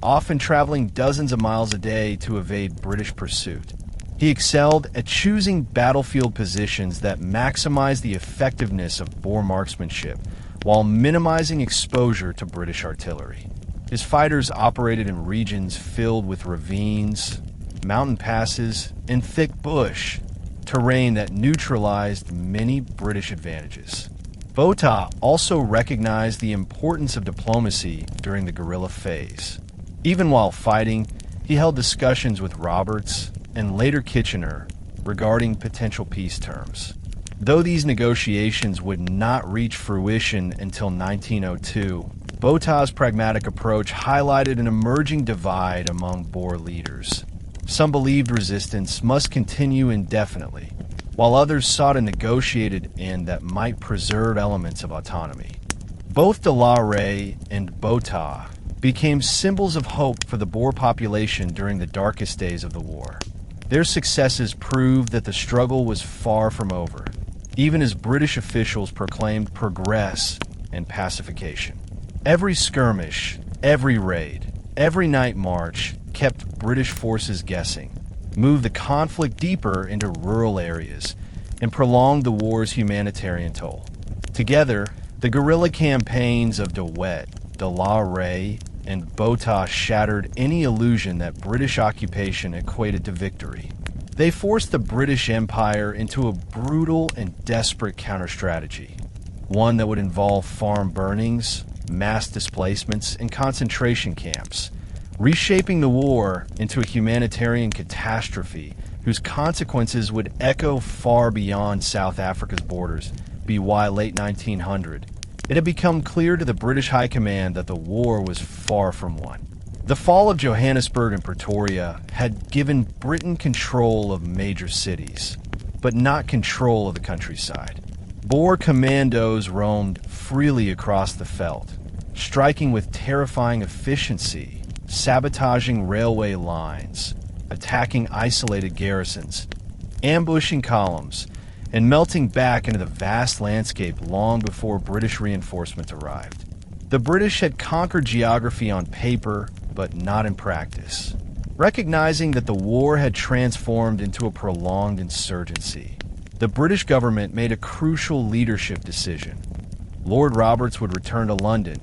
often traveling dozens of miles a day to evade British pursuit. He excelled at choosing battlefield positions that maximized the effectiveness of Boer marksmanship while minimizing exposure to British artillery. His fighters operated in regions filled with ravines, mountain passes, and thick bush, terrain that neutralized many British advantages. Botha also recognized the importance of diplomacy during the guerrilla phase. Even while fighting, he held discussions with Roberts and later Kitchener regarding potential peace terms. Though these negotiations would not reach fruition until 1902, Botha's pragmatic approach highlighted an emerging divide among Boer leaders. Some believed resistance must continue indefinitely, while others sought a negotiated end that might preserve elements of autonomy. Both De La Rey and Botha became symbols of hope for the Boer population during the darkest days of the war. Their successes proved that the struggle was far from over, even as British officials proclaimed progress and pacification. Every skirmish, every raid, every night march kept British forces guessing, moved the conflict deeper into rural areas, and prolonged the war's humanitarian toll. Together, the guerrilla campaigns of De Wet, De La Rey, and Botha shattered any illusion that British occupation equated to victory. They forced the British Empire into a brutal and desperate counter-strategy, one that would involve farm burnings, mass displacements, and concentration camps, reshaping the war into a humanitarian catastrophe whose consequences would echo far beyond South Africa's borders. By late 1900, it had become clear to the British High Command that the war was far from won. The fall of Johannesburg and Pretoria had given Britain control of major cities, but not control of the countryside. Boer commandos roamed freely across the veldt, striking with terrifying efficiency, sabotaging railway lines, attacking isolated garrisons, ambushing columns, and melting back into the vast landscape long before British reinforcements arrived. The British had conquered geography on paper, but not in practice. Recognizing that the war had transformed into a prolonged insurgency, the British government made a crucial leadership decision. Lord Roberts would return to London,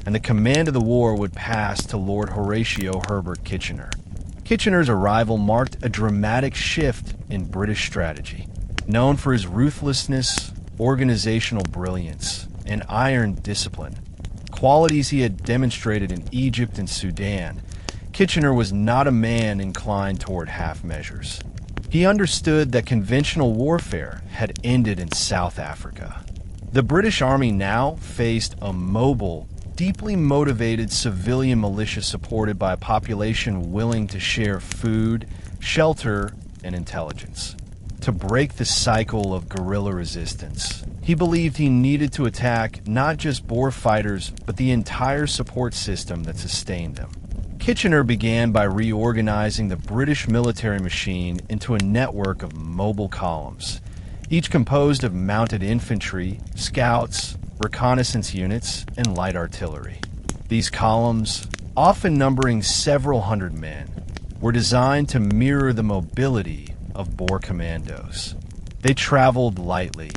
and the command of the war would pass to Lord Horatio Herbert Kitchener. Kitchener's arrival marked a dramatic shift in British strategy. Known for his ruthlessness, organizational brilliance, and iron discipline, qualities he had demonstrated in Egypt and Sudan, Kitchener was not a man inclined toward half measures. He understood that conventional warfare had ended in South Africa. The British Army now faced a mobile, deeply motivated civilian militia supported by a population willing to share food, shelter, and intelligence. To break the cycle of guerrilla resistance, he believed he needed to attack not just Boer fighters, but the entire support system that sustained them. Kitchener began by reorganizing the British military machine into a network of mobile columns, each composed of mounted infantry, scouts, reconnaissance units, and light artillery. These columns, often numbering several hundred men, were designed to mirror the mobility of Boer commandos. They traveled lightly,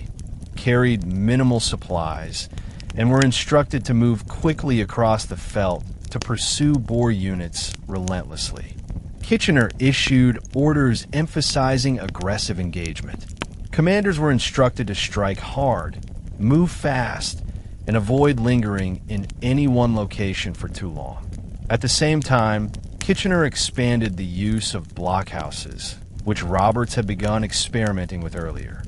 carried minimal supplies, and were instructed to move quickly across the veldt to pursue Boer units relentlessly. Kitchener issued orders emphasizing aggressive engagement. Commanders were instructed to strike hard, move fast, and avoid lingering in any one location for too long. At the same time, Kitchener expanded the use of blockhouses, which Roberts had begun experimenting with earlier.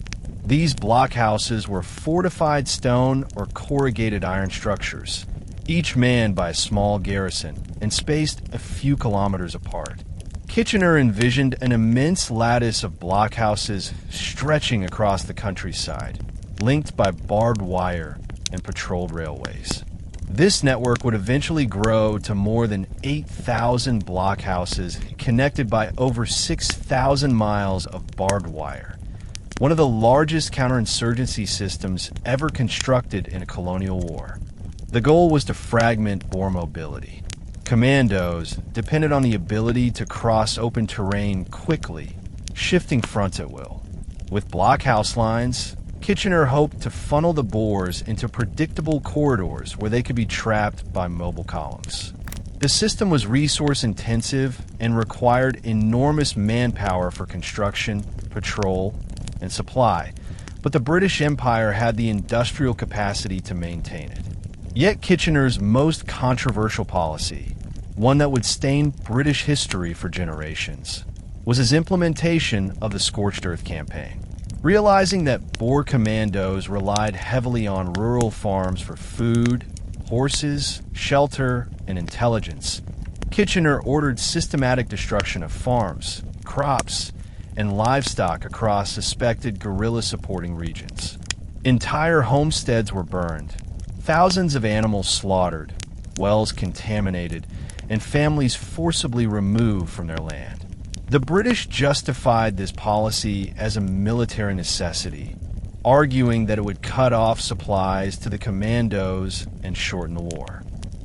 These blockhouses were fortified stone or corrugated iron structures, each manned by a small garrison and spaced a few kilometers apart. Kitchener envisioned an immense lattice of blockhouses stretching across the countryside, linked by barbed wire and patrolled railways. This network would eventually grow to more than 8,000 blockhouses connected by over 6,000 miles of barbed wire, one of the largest counterinsurgency systems ever constructed in a colonial war. The goal was to fragment Boer mobility. Commandos depended on the ability to cross open terrain quickly, shifting fronts at will. With blockhouse lines, Kitchener hoped to funnel the Boers into predictable corridors where they could be trapped by mobile columns. The system was resource-intensive and required enormous manpower for construction, patrol, and supply, but the British Empire had the industrial capacity to maintain it. Yet Kitchener's most controversial policy, one that would stain British history for generations, was his implementation of the Scorched-earth campaign. Realizing that Boer commandos relied heavily on rural farms for food, horses, shelter, and intelligence, Kitchener ordered systematic destruction of farms, crops, and livestock across suspected guerrilla-supporting regions. Entire homesteads were burned, thousands of animals slaughtered, wells contaminated, and families forcibly removed from their land. The British justified this policy as a military necessity, arguing that it would cut off supplies to the commandos and shorten the war.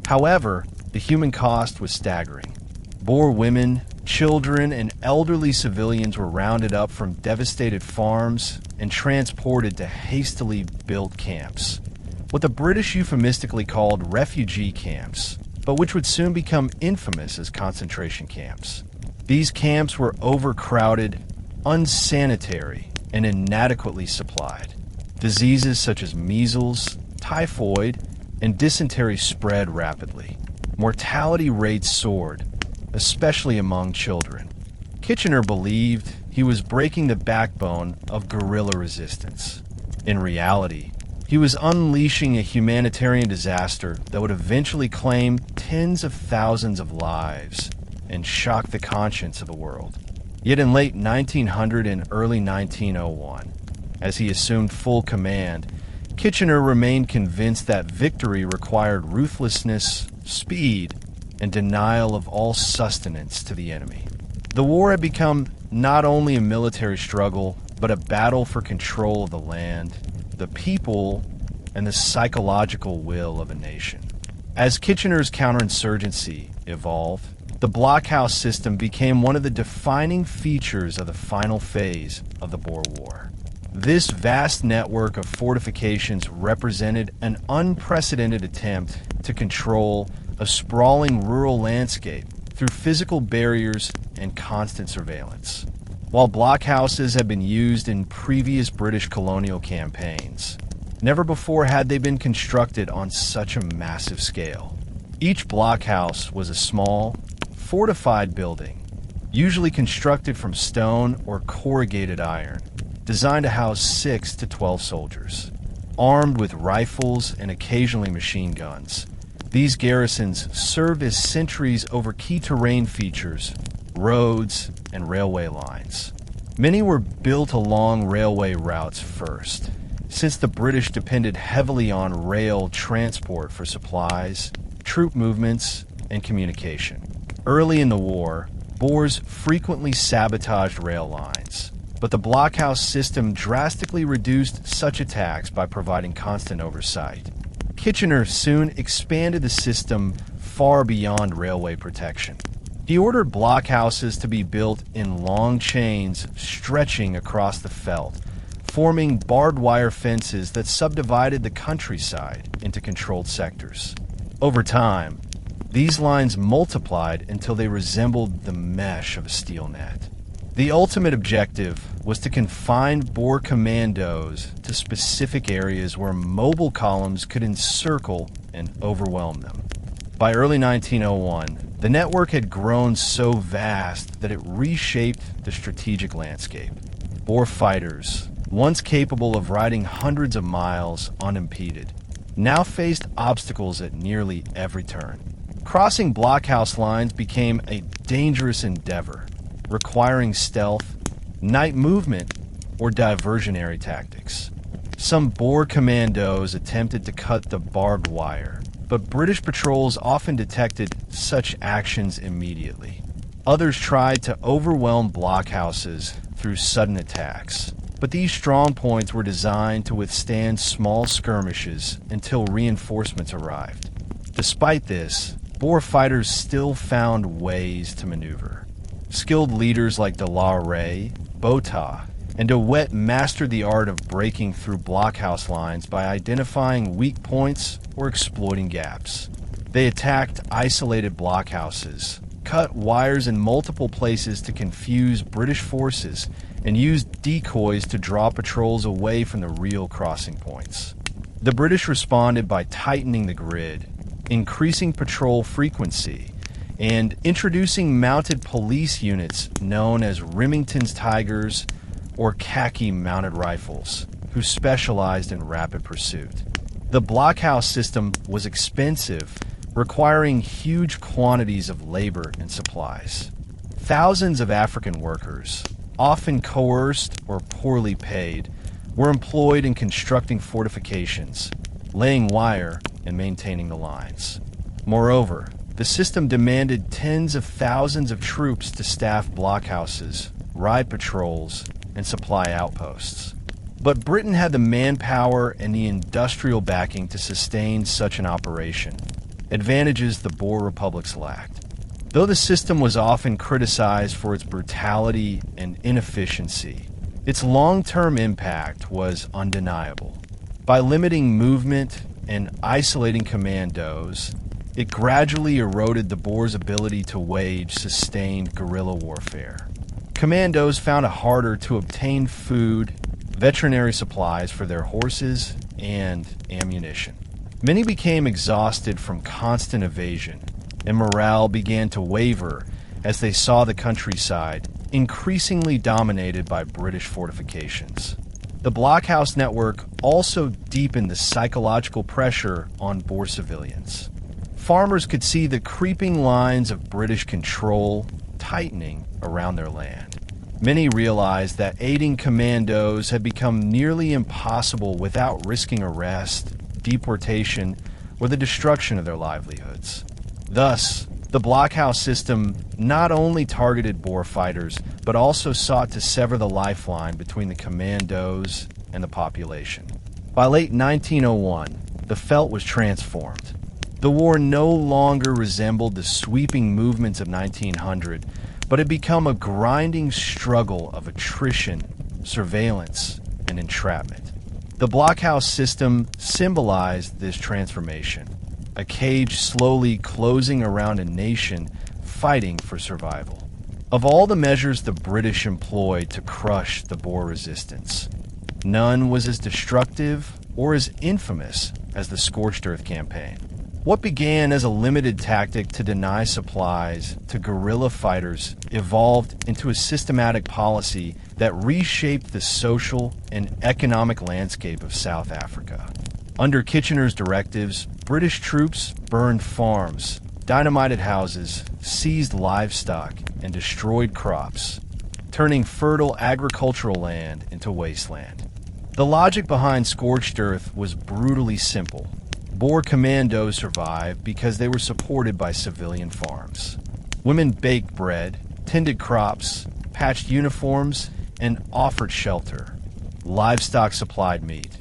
However, the human cost was staggering. Boer women, children, and elderly civilians were rounded up from devastated farms and transported to hastily built camps, what the British euphemistically called refugee camps, but which would soon become infamous as concentration camps. These camps were overcrowded, unsanitary, and inadequately supplied. Diseases such as measles, typhoid, and dysentery spread rapidly. Mortality rates soared, especially among children. Kitchener believed he was breaking the backbone of guerrilla resistance. In reality, he was unleashing a humanitarian disaster that would eventually claim tens of thousands of lives and shock the conscience of the world. Yet in late 1900 and early 1901, as he assumed full command, Kitchener remained convinced that victory required ruthlessness, speed, and denial of all sustenance to the enemy. The war had become not only a military struggle, but a battle for control of the land, the people, and the psychological will of a nation. As Kitchener's counterinsurgency evolved, the blockhouse system became one of the defining features of the final phase of the Boer War. This vast network of fortifications represented an unprecedented attempt to control a sprawling rural landscape through physical barriers and constant surveillance. While blockhouses had been used in previous British colonial campaigns, never before had they been constructed on such a massive scale. Each blockhouse was a small, fortified building, usually constructed from stone or corrugated iron, designed to house 6 to 12 soldiers. Armed with rifles and occasionally machine guns, these garrisons served as sentries over key terrain features, roads, and railway lines. Many were built along railway routes first, since the British depended heavily on rail transport for supplies, troop movements, and communication. Early in the war, Boers frequently sabotaged rail lines, but the blockhouse system drastically reduced such attacks by providing constant oversight. Kitchener soon expanded the system far beyond railway protection. He ordered blockhouses to be built in long chains stretching across the veldt, forming barbed wire fences that subdivided the countryside into controlled sectors. Over time, these lines multiplied until they resembled the mesh of a steel net. The ultimate objective was to confine Boer commandos to specific areas where mobile columns could encircle and overwhelm them. By early 1901, the network had grown so vast that it reshaped the strategic landscape. Boer fighters, once capable of riding hundreds of miles unimpeded, now faced obstacles at nearly every turn. Crossing blockhouse lines became a dangerous endeavor, requiring stealth, night movement, or diversionary tactics. Some Boer commandos attempted to cut the barbed wire, but British patrols often detected such actions immediately. Others tried to overwhelm blockhouses through sudden attacks, but these strong points were designed to withstand small skirmishes until reinforcements arrived. Despite this, Boer fighters still found ways to maneuver. Skilled leaders like De La Rey, Botha, and De Wet mastered the art of breaking through blockhouse lines by identifying weak points or exploiting gaps. They attacked isolated blockhouses, cut wires in multiple places to confuse British forces, and used decoys to draw patrols away from the real crossing points. The British responded by tightening the grid, increasing patrol frequency, and introducing mounted police units known as Remington's Tigers or khaki mounted rifles, who specialized in rapid pursuit. The blockhouse system was expensive, requiring huge quantities of labor and supplies. Thousands of African workers, often coerced or poorly paid, were employed in constructing fortifications, laying wire, and maintaining the lines. Moreover, the system demanded tens of thousands of troops to staff blockhouses, ride patrols, and supply outposts. But Britain had the manpower and the industrial backing to sustain such an operation, advantages the Boer republics lacked. Though the system was often criticized for its brutality and inefficiency, its long-term impact was undeniable. By limiting movement and isolating commandos, it gradually eroded the Boers' ability to wage sustained guerrilla warfare. Commandos found it harder to obtain food, veterinary supplies for their horses, and ammunition. Many became exhausted from constant evasion, and morale began to waver as they saw the countryside increasingly dominated by British fortifications. The blockhouse network also deepened the psychological pressure on Boer civilians. Farmers could see the creeping lines of British control tightening around their land. Many realized that aiding commandos had become nearly impossible without risking arrest, deportation, or the destruction of their livelihoods. Thus, the blockhouse system not only targeted Boer fighters, but also sought to sever the lifeline between the commandos and the population. By late 1901, the veldt was transformed. The war no longer resembled the sweeping movements of 1900, but had become a grinding struggle of attrition, surveillance, and entrapment. The blockhouse system symbolized this transformation, a cage slowly closing around a nation fighting for survival. Of all the measures the British employed to crush the Boer resistance, none was as destructive or as infamous as the Scorched-earth campaign. What began as a limited tactic to deny supplies to guerrilla fighters evolved into a systematic policy that reshaped the social and economic landscape of South Africa. Under Kitchener's directives, British troops burned farms, dynamited houses, seized livestock, and destroyed crops, turning fertile agricultural land into wasteland. The logic behind Scorched Earth was brutally simple. Boer commandos survived because they were supported by civilian farms. Women baked bread, tended crops, patched uniforms, and offered shelter. Livestock supplied meat.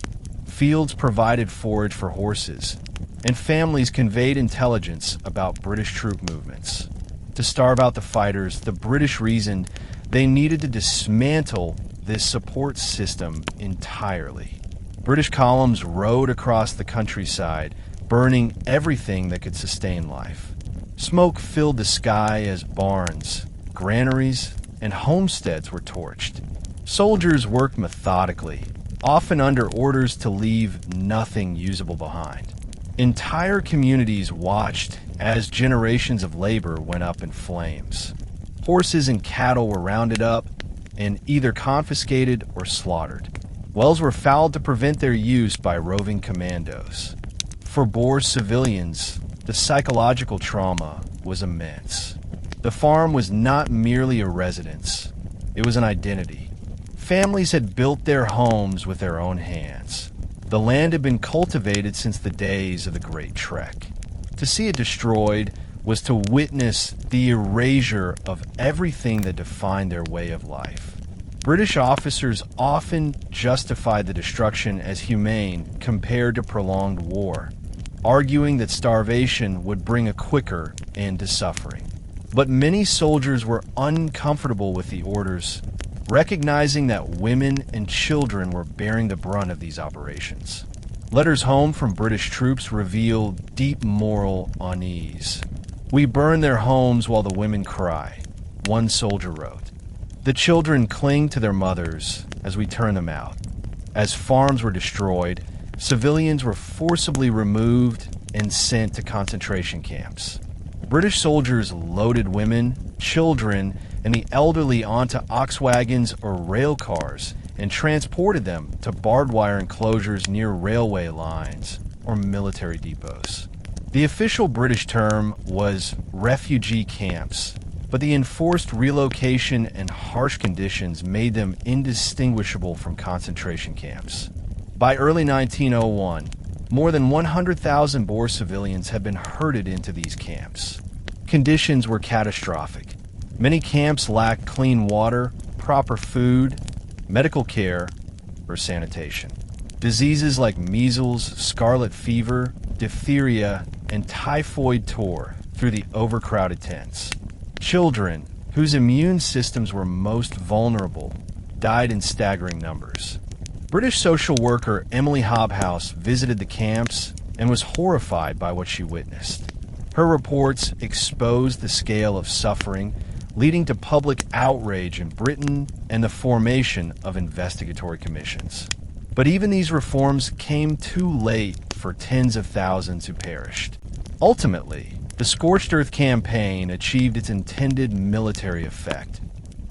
Fields provided forage for horses, and families conveyed intelligence about British troop movements. To starve out the fighters, the British reasoned they needed to dismantle this support system entirely. British columns rode across the countryside, burning everything that could sustain life. Smoke filled the sky as barns, granaries, and homesteads were torched. Soldiers worked methodically, often under orders to leave nothing usable behind. Entire communities watched as generations of labor went up in flames. Horses and cattle were rounded up and either confiscated or slaughtered. Wells were fouled to prevent their use by roving commandos. For Boer civilians, the psychological trauma was immense. The farm was not merely a residence, it was an identity. Families had built their homes with their own hands. The land had been cultivated since the days of the Great Trek. To see it destroyed was to witness the erasure of everything that defined their way of life. British officers often justified the destruction as humane compared to prolonged war, arguing that starvation would bring a quicker end to suffering. But many soldiers were uncomfortable with the orders, recognizing that women and children were bearing the brunt of these operations. Letters home from British troops revealed deep moral unease. "We burn their homes while the women cry," one soldier wrote. "The children cling to their mothers as we turn them out." As farms were destroyed, civilians were forcibly removed and sent to concentration camps. British soldiers loaded women, children, and the elderly onto ox wagons or rail cars and transported them to barbed wire enclosures near railway lines or military depots. The official British term was refugee camps, but the enforced relocation and harsh conditions made them indistinguishable from concentration camps. By early 1901, more than 100,000 Boer civilians had been herded into these camps. Conditions were catastrophic. Many camps lacked clean water, proper food, medical care, or sanitation. Diseases like measles, scarlet fever, diphtheria, and typhoid tore through the overcrowded tents. Children, whose immune systems were most vulnerable, died in staggering numbers. British social worker Emily Hobhouse visited the camps and was horrified by what she witnessed. Her reports exposed the scale of suffering, leading to public outrage in Britain and the formation of investigatory commissions. But even these reforms came too late for tens of thousands who perished. Ultimately, the Scorched-earth campaign achieved its intended military effect.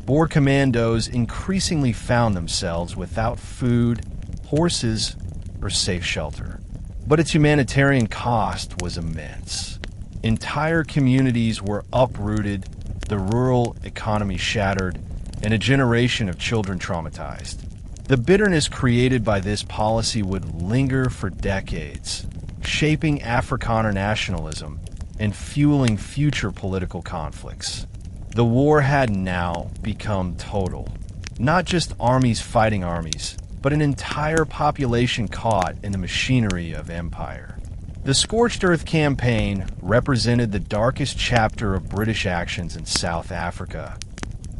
Boer commandos increasingly found themselves without food, horses, or safe shelter. But its humanitarian cost was immense. Entire communities were uprooted, the rural economy shattered, and a generation of children traumatized. The bitterness created by this policy would linger for decades, shaping Afrikaner nationalism and fueling future political conflicts. The war had now become total. Not just armies fighting armies, but an entire population caught in the machinery of empire. The Scorched-earth campaign represented the darkest chapter of British actions in South Africa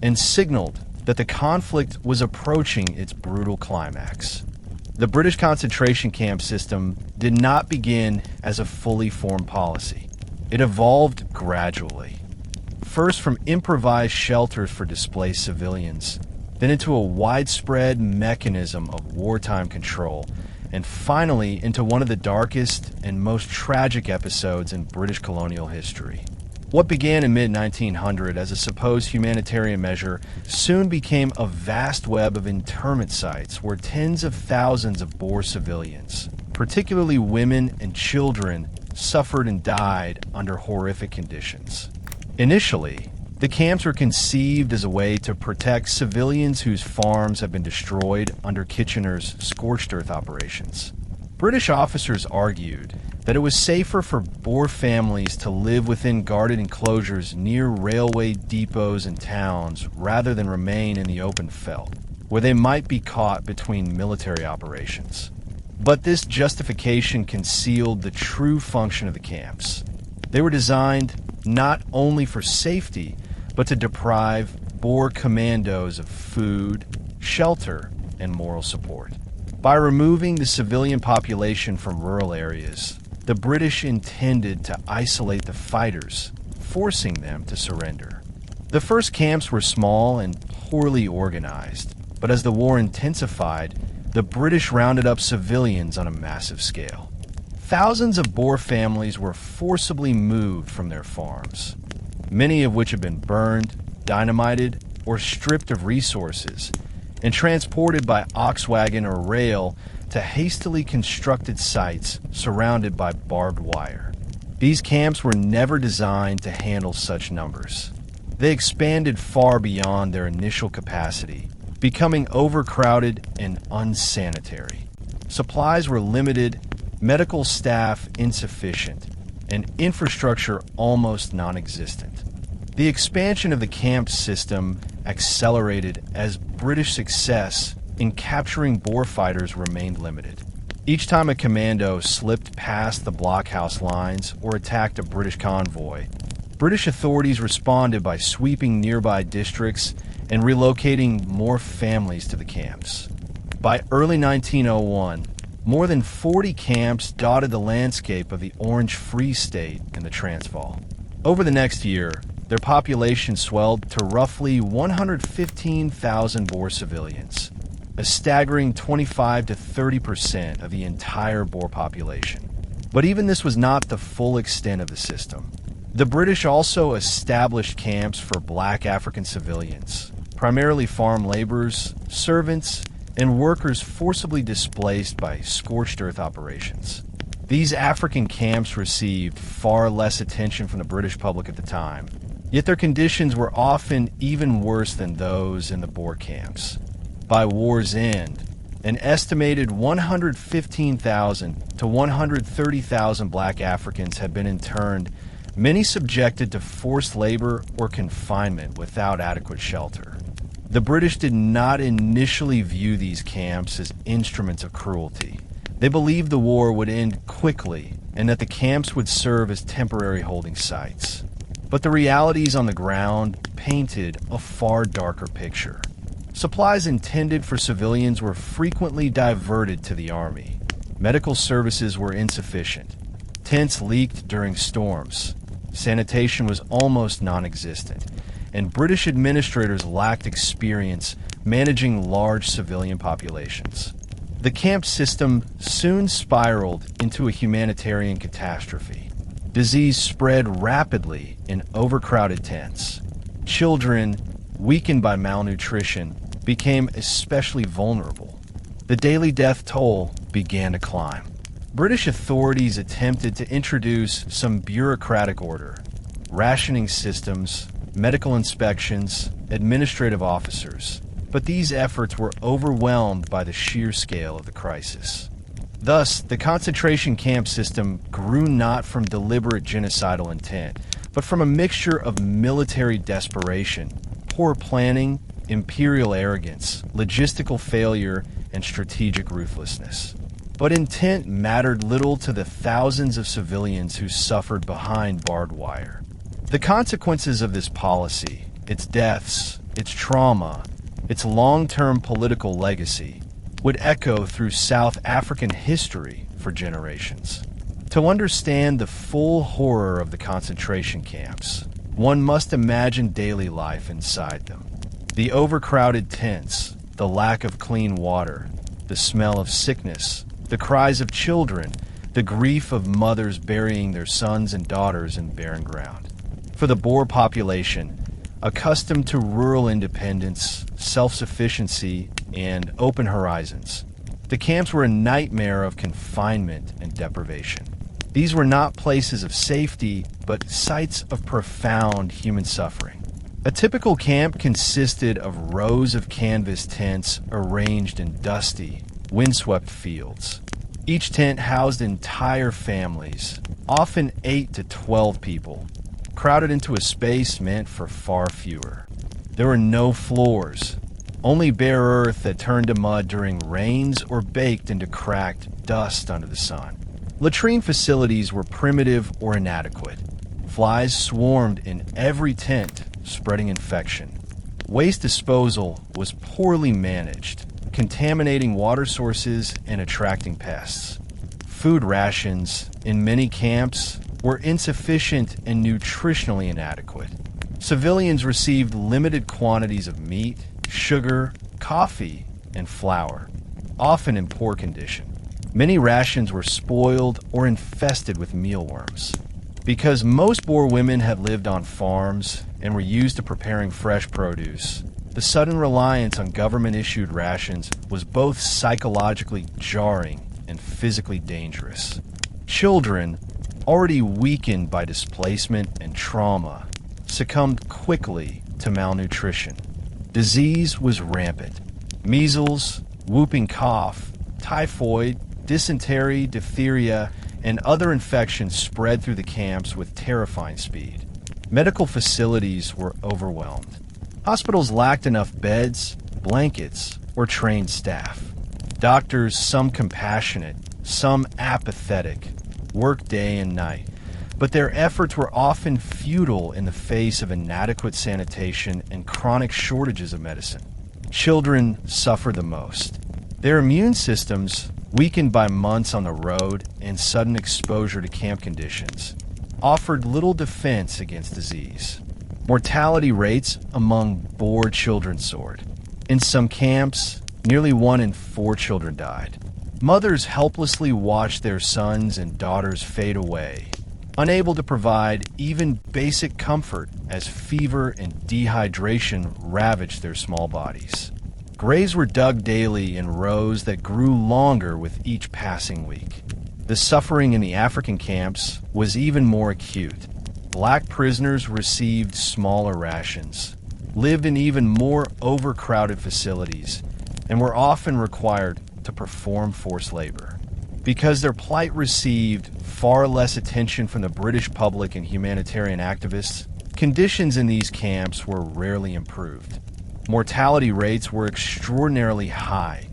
and signaled that the conflict was approaching its brutal climax. The British concentration camp system did not begin as a fully formed policy. It evolved gradually. First from improvised shelters for displaced civilians, then into a widespread mechanism of wartime control, and finally into one of the darkest and most tragic episodes in British colonial history. What began in mid-1900 as a supposed humanitarian measure soon became a vast web of internment sites where tens of thousands of Boer civilians, particularly women and children, suffered and died under horrific conditions. Initially, the camps were conceived as a way to protect civilians whose farms had been destroyed under Kitchener's Scorched-earth operations. British officers argued that it was safer for Boer families to live within guarded enclosures near railway depots and towns rather than remain in the open veldt, where they might be caught between military operations. But this justification concealed the true function of the camps. They were designed not only for safety, but to deprive Boer commandos of food, shelter, and moral support. By removing the civilian population from rural areas, the British intended to isolate the fighters, forcing them to surrender. The first camps were small and poorly organized, but as the war intensified, the British rounded up civilians on a massive scale. Thousands of Boer families were forcibly moved from their farms, many of which had been burned, dynamited, or stripped of resources, and transported by ox wagon or rail to hastily constructed sites surrounded by barbed wire. These camps were never designed to handle such numbers. They expanded far beyond their initial capacity, becoming overcrowded and unsanitary. Supplies were limited, medical staff insufficient, and infrastructure almost non-existent. The expansion of the camp system accelerated as British success in capturing Boer fighters remained limited. Each time a commando slipped past the blockhouse lines or attacked a British convoy, British authorities responded by sweeping nearby districts and relocating more families to the camps. By early 1901, more than 40 camps dotted the landscape of the Orange Free State in the Transvaal. Over the next year, their population swelled to roughly 115,000 Boer civilians, a staggering 25 to 30% of the entire Boer population. But even this was not the full extent of the system. The British also established camps for black African civilians, primarily farm laborers, servants, and workers forcibly displaced by scorched-earth operations. These African camps received far less attention from the British public at the time, yet their conditions were often even worse than those in the Boer camps. By war's end, an estimated 115,000 to 130,000 black Africans had been interned, many subjected to forced labor or confinement without adequate shelter. The British did not initially view these camps as instruments of cruelty. They believed the war would end quickly and that the camps would serve as temporary holding sites. But the realities on the ground painted a far darker picture. Supplies intended for civilians were frequently diverted to the army. Medical services were insufficient. Tents leaked during storms. Sanitation was almost non-existent, and British administrators lacked experience managing large civilian populations. The camp system soon spiraled into a humanitarian catastrophe. Disease spread rapidly in overcrowded tents. Children, weakened by malnutrition, became especially vulnerable. The daily death toll began to climb. British authorities attempted to introduce some bureaucratic order, rationing systems, medical inspections, administrative officers, but these efforts were overwhelmed by the sheer scale of the crisis. Thus, the concentration camp system grew not from deliberate genocidal intent, but from a mixture of military desperation, poor planning, imperial arrogance, logistical failure, and strategic ruthlessness. But intent mattered little to the thousands of civilians who suffered behind barbed wire. The consequences of this policy, its deaths, its trauma, its long-term political legacy, would echo through South African history for generations. To understand the full horror of the concentration camps, one must imagine daily life inside them. The overcrowded tents, the lack of clean water, the smell of sickness, the cries of children, the grief of mothers burying their sons and daughters in barren ground. For the Boer population, accustomed to rural independence, self-sufficiency, and open horizons, the camps were a nightmare of confinement and deprivation. These were not places of safety, but sites of profound human suffering. A typical camp consisted of rows of canvas tents arranged in dusty, windswept fields. Each tent housed entire families, often 8 to 12 people, crowded into a space meant for far fewer. There were no floors, only bare earth that turned to mud during rains or baked into cracked dust under the sun. Latrine facilities were primitive or inadequate. Flies swarmed in every tent, spreading infection. Waste disposal was poorly managed, contaminating water sources and attracting pests. Food rations, in many camps, were insufficient and nutritionally inadequate. Civilians received limited quantities of meat, sugar, coffee, and flour, often in poor condition. Many rations were spoiled or infested with mealworms. Because most Boer women had lived on farms and were used to preparing fresh produce, the sudden reliance on government-issued rations was both psychologically jarring and physically dangerous. Children, already weakened by displacement and trauma, succumbed quickly to malnutrition. Disease was rampant. Measles, whooping cough, typhoid, dysentery, diphtheria, and other infections spread through the camps with terrifying speed. Medical facilities were overwhelmed. Hospitals lacked enough beds, blankets, or trained staff. Doctors, some compassionate, some apathetic, worked day and night, but their efforts were often futile in the face of inadequate sanitation and chronic shortages of medicine. Children suffered the most. Their immune systems, weakened by months on the road and sudden exposure to camp conditions, offered little defense against disease. Mortality rates among Boer children soared. In some camps, nearly 1 in 4 children died. Mothers helplessly watched their sons and daughters fade away, unable to provide even basic comfort as fever and dehydration ravaged their small bodies. Graves were dug daily in rows that grew longer with each passing week. The suffering in the African camps was even more acute. Black prisoners received smaller rations, lived in even more overcrowded facilities, and were often required to perform forced labor. Because their plight received far less attention from the British public and humanitarian activists, conditions in these camps were rarely improved. Mortality rates were extraordinarily high,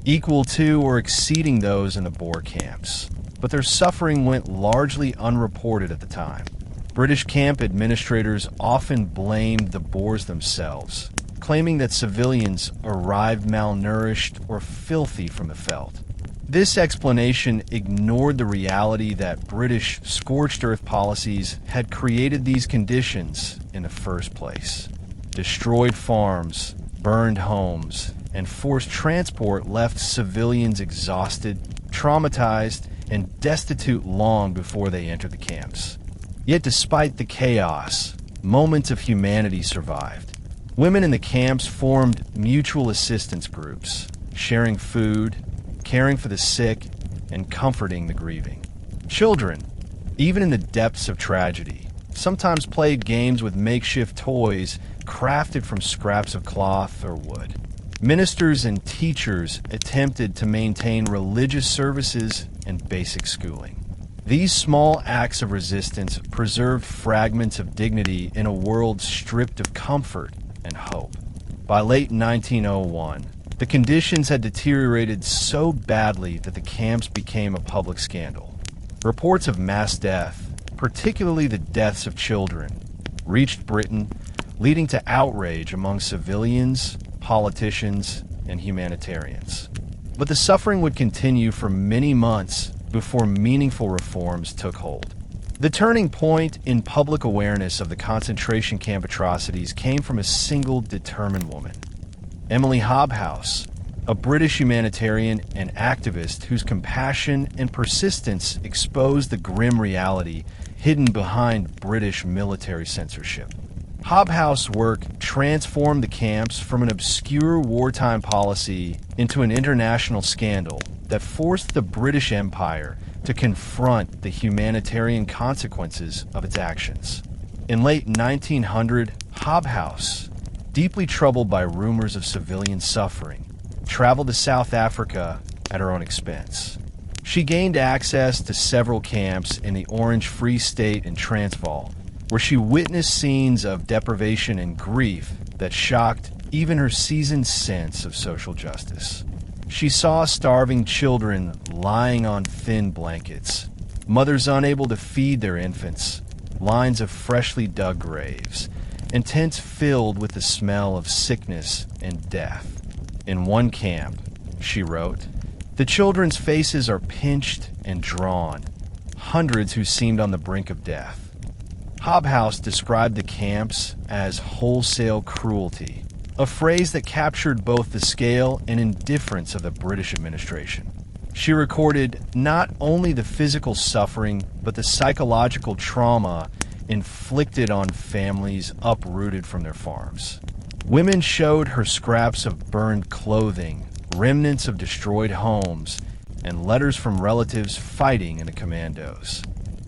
equal to or exceeding those in the Boer camps, but their suffering went largely unreported at the time. British camp administrators often blamed the Boers themselves, claiming that civilians arrived malnourished or filthy from the veldt. This explanation ignored the reality that British scorched-earth policies had created these conditions in the first place. Destroyed farms, burned homes, and forced transport left civilians exhausted, traumatized, and destitute long before they entered the camps. Yet despite the chaos, moments of humanity survived. Women in the camps formed mutual assistance groups, sharing food, caring for the sick, and comforting the grieving. Children, even in the depths of tragedy, sometimes played games with makeshift toys crafted from scraps of cloth or wood. Ministers and teachers attempted to maintain religious services and basic schooling. These small acts of resistance preserved fragments of dignity in a world stripped of comfort and hope. By late 1901, the conditions had deteriorated so badly that the camps became a public scandal. Reports of mass death, particularly the deaths of children, reached Britain, leading to outrage among civilians, politicians, and humanitarians. But the suffering would continue for many months before meaningful reforms took hold. The turning point in public awareness of the concentration camp atrocities came from a single determined woman, Emily Hobhouse, a British humanitarian and activist whose compassion and persistence exposed the grim reality hidden behind British military censorship. Hobhouse's work transformed the camps from an obscure wartime policy into an international scandal that forced the British Empire to confront the humanitarian consequences of its actions. In late 1900, Hobhouse, deeply troubled by rumors of civilian suffering, traveled to South Africa at her own expense. She gained access to several camps in the Orange Free State and Transvaal, where she witnessed scenes of deprivation and grief that shocked even her seasoned sense of social justice. She saw starving children lying on thin blankets, mothers unable to feed their infants, lines of freshly dug graves, and tents filled with the smell of sickness and death. In one camp, she wrote, "The children's faces are pinched and drawn, hundreds who seemed on the brink of death." Hobhouse described the camps as wholesale cruelty, a phrase that captured both the scale and indifference of the British administration. She recorded not only the physical suffering, but the psychological trauma inflicted on families uprooted from their farms. Women showed her scraps of burned clothing, remnants of destroyed homes, and letters from relatives fighting in the commandos.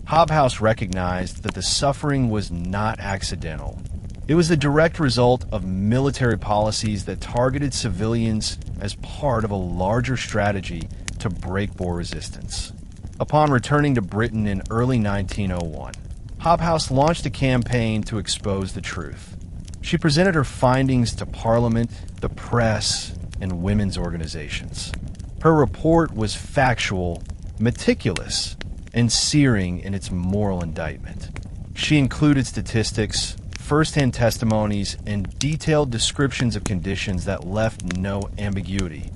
Hobhouse recognized that the suffering was not accidental. It was the direct result of military policies that targeted civilians as part of a larger strategy to break Boer resistance. Upon returning to Britain in early 1901, Hobhouse launched a campaign to expose the truth. She presented her findings to Parliament, the press, and women's organizations. Her report was factual, meticulous, and searing in its moral indictment. She included statistics, first-hand testimonies, and detailed descriptions of conditions that left no ambiguity.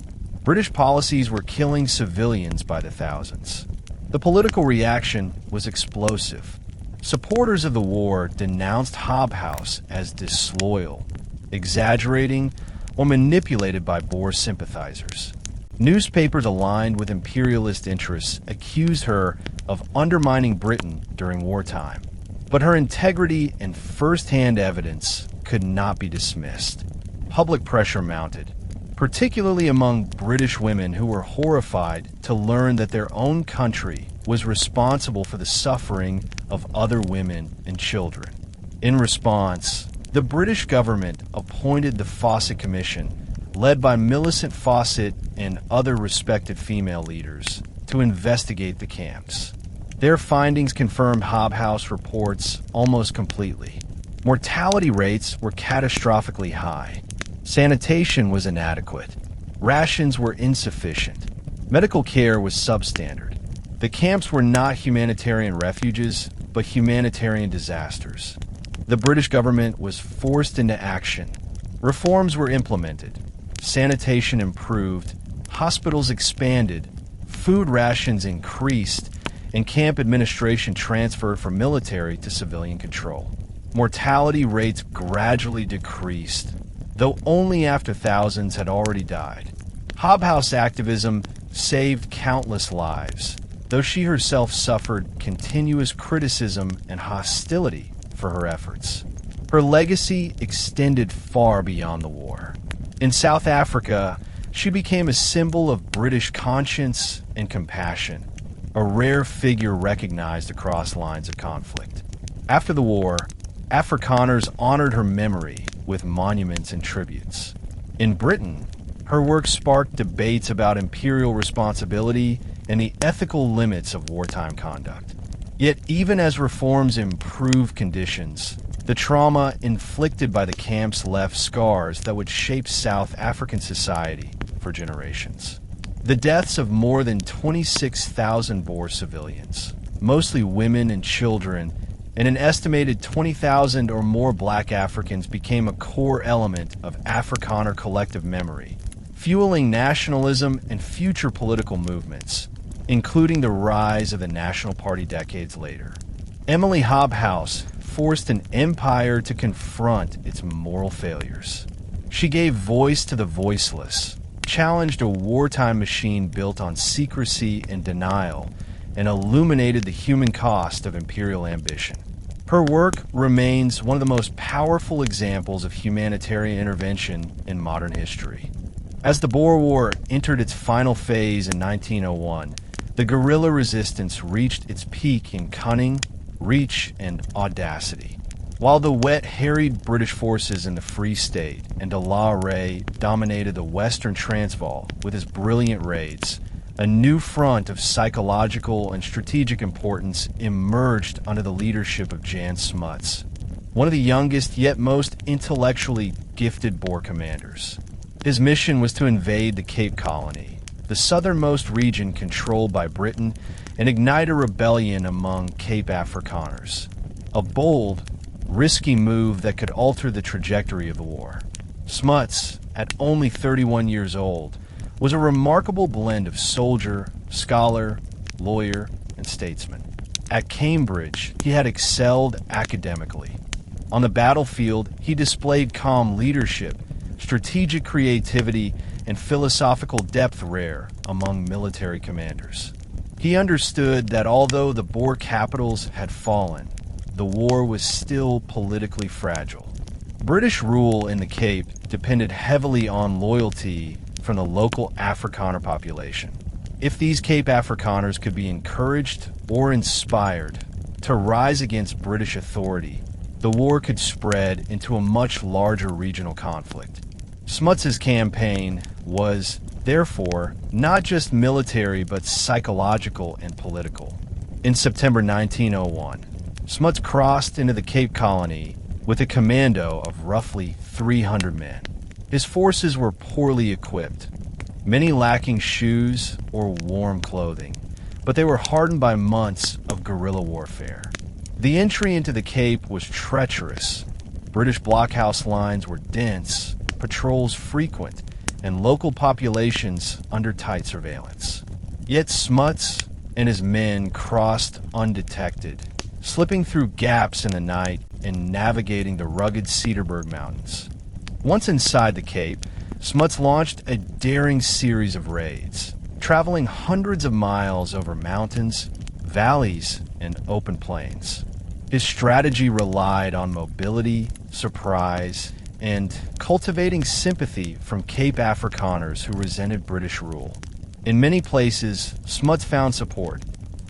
British policies were killing civilians by the thousands. The political reaction was explosive. Supporters of the war denounced Hobhouse as disloyal, exaggerating, or manipulated by Boer sympathizers. Newspapers aligned with imperialist interests accused her of undermining Britain during wartime. But her integrity and first-hand evidence could not be dismissed. Public pressure mounted. particularly among British women who were horrified to learn that their own country was responsible for the suffering of other women and children. In response, the British government appointed the Fawcett Commission, led by Millicent Fawcett and other respected female leaders, to investigate the camps. Their findings confirmed Hobhouse reports almost completely. Mortality rates were catastrophically high. Sanitation was inadequate. Rations were insufficient. Medical care was substandard. The camps were not humanitarian refuges, but humanitarian disasters. The British government was forced into action. Reforms were implemented. Sanitation improved. Hospitals expanded. Food rations increased, and camp administration transferred from military to civilian control. Mortality rates gradually decreased, though only after thousands had already died. Hobhouse activism saved countless lives, though she herself suffered continuous criticism and hostility for her efforts. Her legacy extended far beyond the war. In South Africa, she became a symbol of British conscience and compassion, a rare figure recognized across lines of conflict. After the war, Afrikaners honored her memory with monuments and tributes. In Britain, her work sparked debates about imperial responsibility and the ethical limits of wartime conduct. Yet even as reforms improved conditions, the trauma inflicted by the camps left scars that would shape South African society for generations. The deaths of more than 26,000 Boer civilians, mostly women and children, and an estimated 20,000 or more black Africans became a core element of Afrikaner collective memory, fueling nationalism and future political movements, including the rise of the National Party decades later. Emily Hobhouse forced an empire to confront its moral failures. She gave voice to the voiceless, challenged a wartime machine built on secrecy and denial, and illuminated the human cost of imperial ambition. Her work remains one of the most powerful examples of humanitarian intervention in modern history. As the Boer War entered its final phase in 1901, the guerrilla resistance reached its peak in cunning, reach, and audacity. While the wet, harried British forces in the Free State and De La Rey dominated the Western Transvaal with his brilliant raids, a new front of psychological and strategic importance emerged under the leadership of Jan Smuts, one of the youngest yet most intellectually gifted Boer commanders. His mission was to invade the Cape Colony, the southernmost region controlled by Britain, and ignite a rebellion among Cape Afrikaners. A bold, risky move that could alter the trajectory of the war. Smuts, at only 31 years old, was a remarkable blend of soldier, scholar, lawyer, and statesman. At Cambridge, he had excelled academically. On the battlefield, he displayed calm leadership, strategic creativity, and philosophical depth rare among military commanders. He understood that although the Boer capitals had fallen, the war was still politically fragile. British rule in the Cape depended heavily on loyalty from the local Afrikaner population. If these Cape Afrikaners could be encouraged or inspired to rise against British authority, the war could spread into a much larger regional conflict. Smuts's campaign was, therefore, not just military but psychological and political. In September 1901, Smuts crossed into the Cape Colony with a commando of roughly 300 men. His forces were poorly equipped, many lacking shoes or warm clothing, but they were hardened by months of guerrilla warfare. The entry into the Cape was treacherous. British blockhouse lines were dense, patrols frequent, and local populations under tight surveillance. Yet Smuts and his men crossed undetected, slipping through gaps in the night and navigating the rugged Cedarburg Mountains. Once inside the Cape, Smuts launched a daring series of raids, traveling hundreds of miles over mountains, valleys, and open plains. His strategy relied on mobility, surprise, and cultivating sympathy from Cape Afrikaners who resented British rule. In many places, Smuts found support.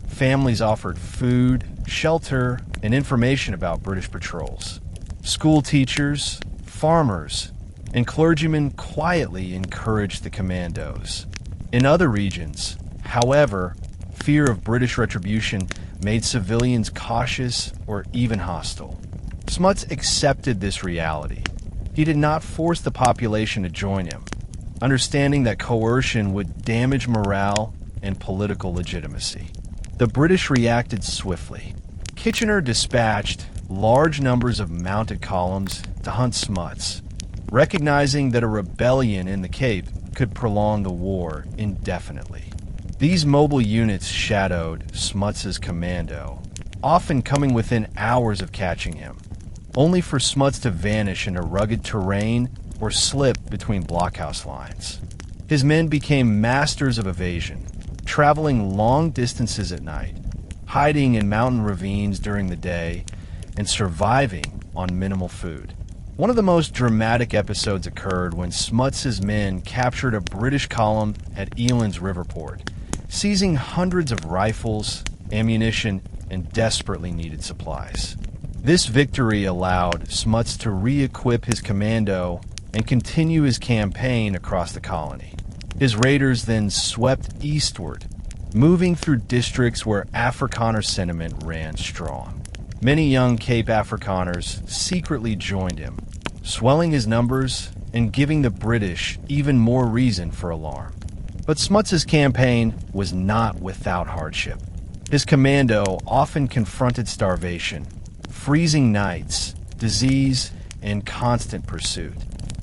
Families offered food, shelter, and information about British patrols. School teachers, farmers, and clergymen quietly encouraged the commandos. In other regions, however, fear of British retribution made civilians cautious or even hostile. Smuts accepted this reality. He did not force the population to join him, understanding that coercion would damage morale and political legitimacy. The British reacted swiftly. Kitchener dispatched large numbers of mounted columns to hunt Smuts, recognizing that a rebellion in the Cape could prolong the war indefinitely. These mobile units shadowed Smuts's commando, often coming within hours of catching him, only for Smuts to vanish into rugged terrain or slip between blockhouse lines. His men became masters of evasion, traveling long distances at night, hiding in mountain ravines during the day, and surviving on minimal food. One of the most dramatic episodes occurred when Smuts's men captured a British column at Eland's Riverport, seizing hundreds of rifles, ammunition, and desperately needed supplies. This victory allowed Smuts to re-equip his commando and continue his campaign across the colony. His raiders then swept eastward, moving through districts where Afrikaner sentiment ran strong. Many young Cape Afrikaners secretly joined him, swelling his numbers and giving the British even more reason for alarm. But Smuts's campaign was not without hardship. His commando often confronted starvation, freezing nights, disease, and constant pursuit.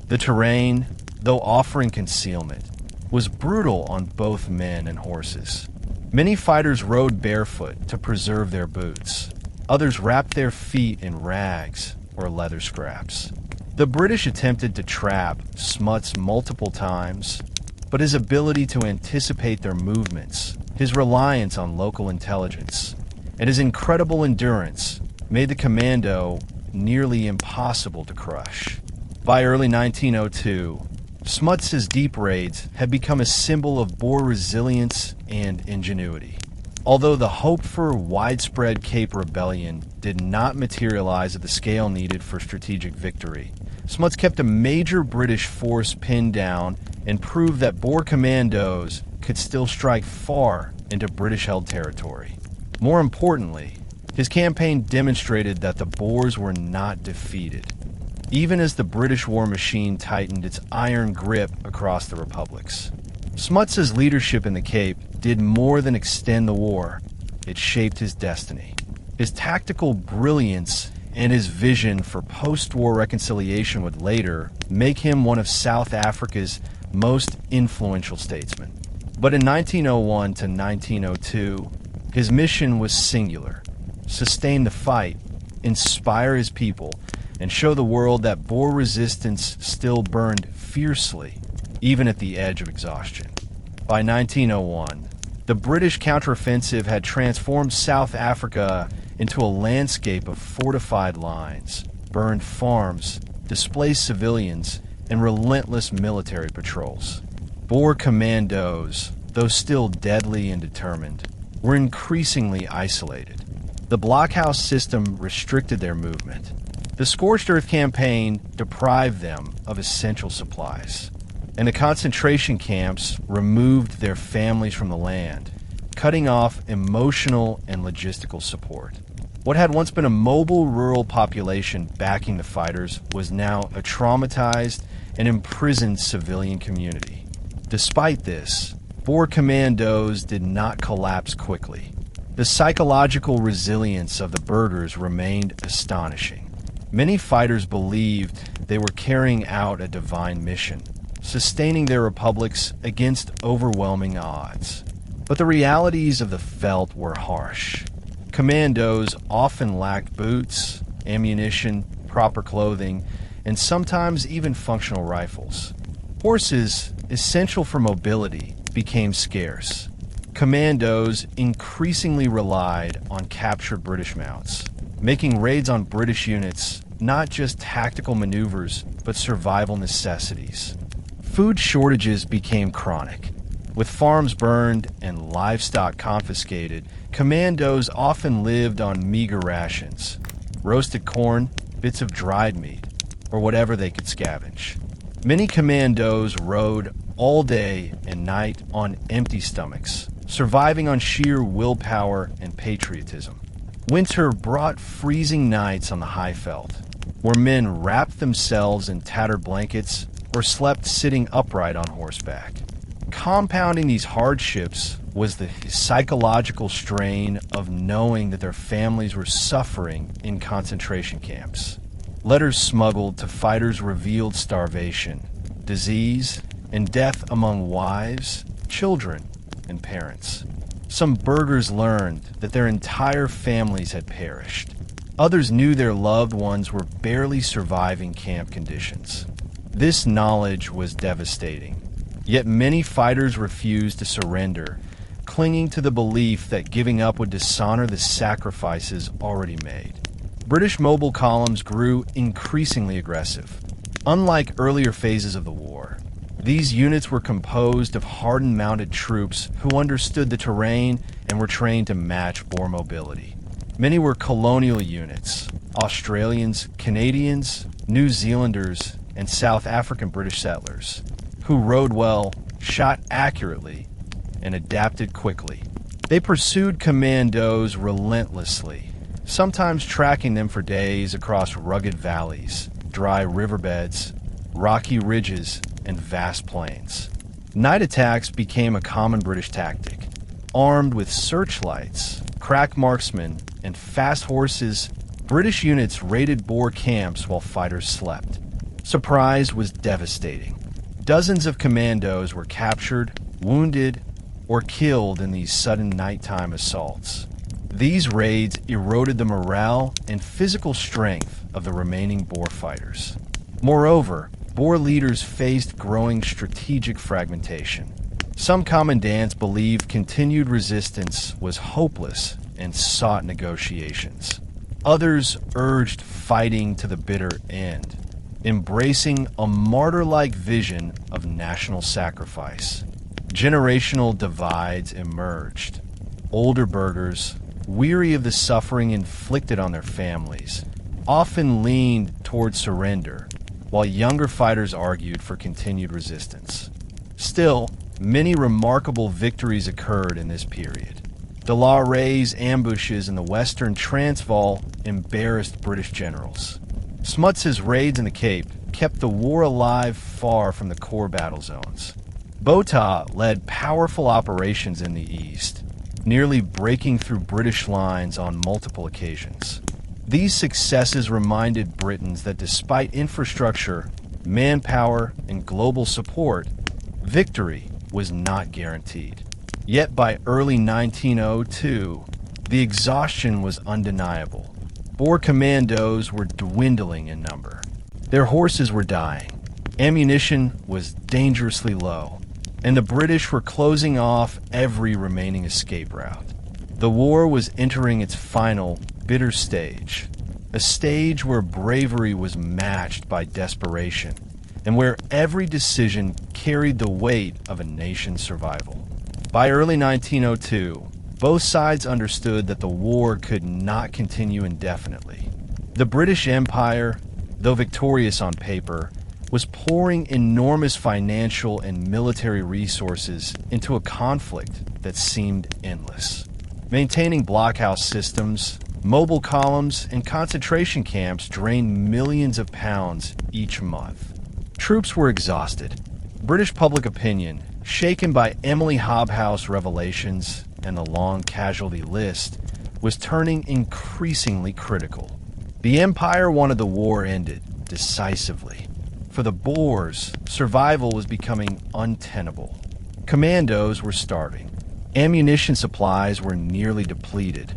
The terrain, though offering concealment, was brutal on both men and horses. Many fighters rode barefoot to preserve their boots. Others wrapped their feet in rags or leather scraps. The British attempted to trap Smuts multiple times, but his ability to anticipate their movements, his reliance on local intelligence, and his incredible endurance made the commando nearly impossible to crush. By early 1902, Smuts's deep raids had become a symbol of Boer resilience and ingenuity. Although the hope for widespread Cape rebellion did not materialize at the scale needed for strategic victory, Smuts kept a major British force pinned down and proved that Boer commandos could still strike far into British-held territory. More importantly, his campaign demonstrated that the Boers were not defeated, even as the British war machine tightened its iron grip across the republics. Smuts's leadership in the Cape did more than extend the war. It shaped his destiny. His tactical brilliance and his vision for post-war reconciliation would later make him one of South Africa's most influential statesmen. But in 1901 to 1902, his mission was singular: sustain the fight, inspire his people, and show the world that Boer resistance still burned fiercely, even at the edge of exhaustion. By 1901, the British counteroffensive had transformed South Africa into a landscape of fortified lines, burned farms, displaced civilians, and relentless military patrols. Boer commandos, though still deadly and determined, were increasingly isolated. The blockhouse system restricted their movement. The Scorched-earth campaign deprived them of essential supplies, and the concentration camps removed their families from the land, cutting off emotional and logistical support. What had once been a mobile rural population backing the fighters was now a traumatized and imprisoned civilian community. Despite this, Boer commandos did not collapse quickly. The psychological resilience of the burghers remained astonishing. Many fighters believed they were carrying out a divine mission, sustaining their republics against overwhelming odds. But the realities of the veldt were harsh. Commandos often lacked boots, ammunition, proper clothing, and sometimes even functional rifles. Horses, essential for mobility, became scarce. Commandos increasingly relied on captured British mounts, making raids on British units not just tactical maneuvers, but survival necessities. Food shortages became chronic. With farms burned and livestock confiscated, commandos often lived on meager rations, roasted corn, bits of dried meat, or whatever they could scavenge. Many commandos rode all day and night on empty stomachs, surviving on sheer willpower and patriotism. Winter brought freezing nights on the high veld, where men wrapped themselves in tattered blankets or slept sitting upright on horseback. Compounding these hardships was the psychological strain of knowing that their families were suffering in concentration camps. Letters smuggled to fighters revealed starvation, disease, and death among wives, children, and parents. Some burghers learned that their entire families had perished. Others knew their loved ones were barely surviving camp conditions. This knowledge was devastating. Yet many fighters refused to surrender, clinging to the belief that giving up would dishonor the sacrifices already made. British mobile columns grew increasingly aggressive. Unlike earlier phases of the war, these units were composed of hardened mounted troops who understood the terrain and were trained to match Boer mobility. Many were colonial units, Australians, Canadians, New Zealanders, and South African British settlers, who rode well, shot accurately, and adapted quickly. They pursued commandos relentlessly, sometimes tracking them for days across rugged valleys, dry riverbeds, rocky ridges, and vast plains. Night attacks became a common British tactic. Armed with searchlights, crack marksmen, and fast horses, British units raided Boer camps while fighters slept. Surprise was devastating. Dozens of commandos were captured, wounded, or killed in these sudden nighttime assaults. These raids eroded the morale and physical strength of the remaining Boer fighters. Moreover, Boer leaders faced growing strategic fragmentation. Some commandants believed continued resistance was hopeless and sought negotiations. Others urged fighting to the bitter end, embracing a martyr-like vision of national sacrifice. Generational divides emerged. Older burghers, weary of the suffering inflicted on their families, often leaned toward surrender, while younger fighters argued for continued resistance. Still, many remarkable victories occurred in this period. De la Rey's ambushes in the western Transvaal embarrassed British generals. Smuts's raids in the Cape kept the war alive far from the core battle zones. Botha led powerful operations in the east, nearly breaking through British lines on multiple occasions. These successes reminded Britons that despite infrastructure, manpower, and global support, victory was not guaranteed. Yet by early 1902, the exhaustion was undeniable. Boer commandos were dwindling in number. Their horses were dying. Ammunition was dangerously low, and the British were closing off every remaining escape route. The war was entering its final, bitter stage, a stage where bravery was matched by desperation, and where every decision carried the weight of a nation's survival. By early 1902, both sides understood that the war could not continue indefinitely. The British Empire, though victorious on paper, was pouring enormous financial and military resources into a conflict that seemed endless. Maintaining blockhouse systems, mobile columns, and concentration camps drained millions of pounds each month. Troops were exhausted. British public opinion, shaken by Emily Hobhouse revelations and the long casualty list, was turning increasingly critical. The Empire wanted the war ended decisively. For the Boers, survival was becoming untenable. Commandos were starving. Ammunition supplies were nearly depleted.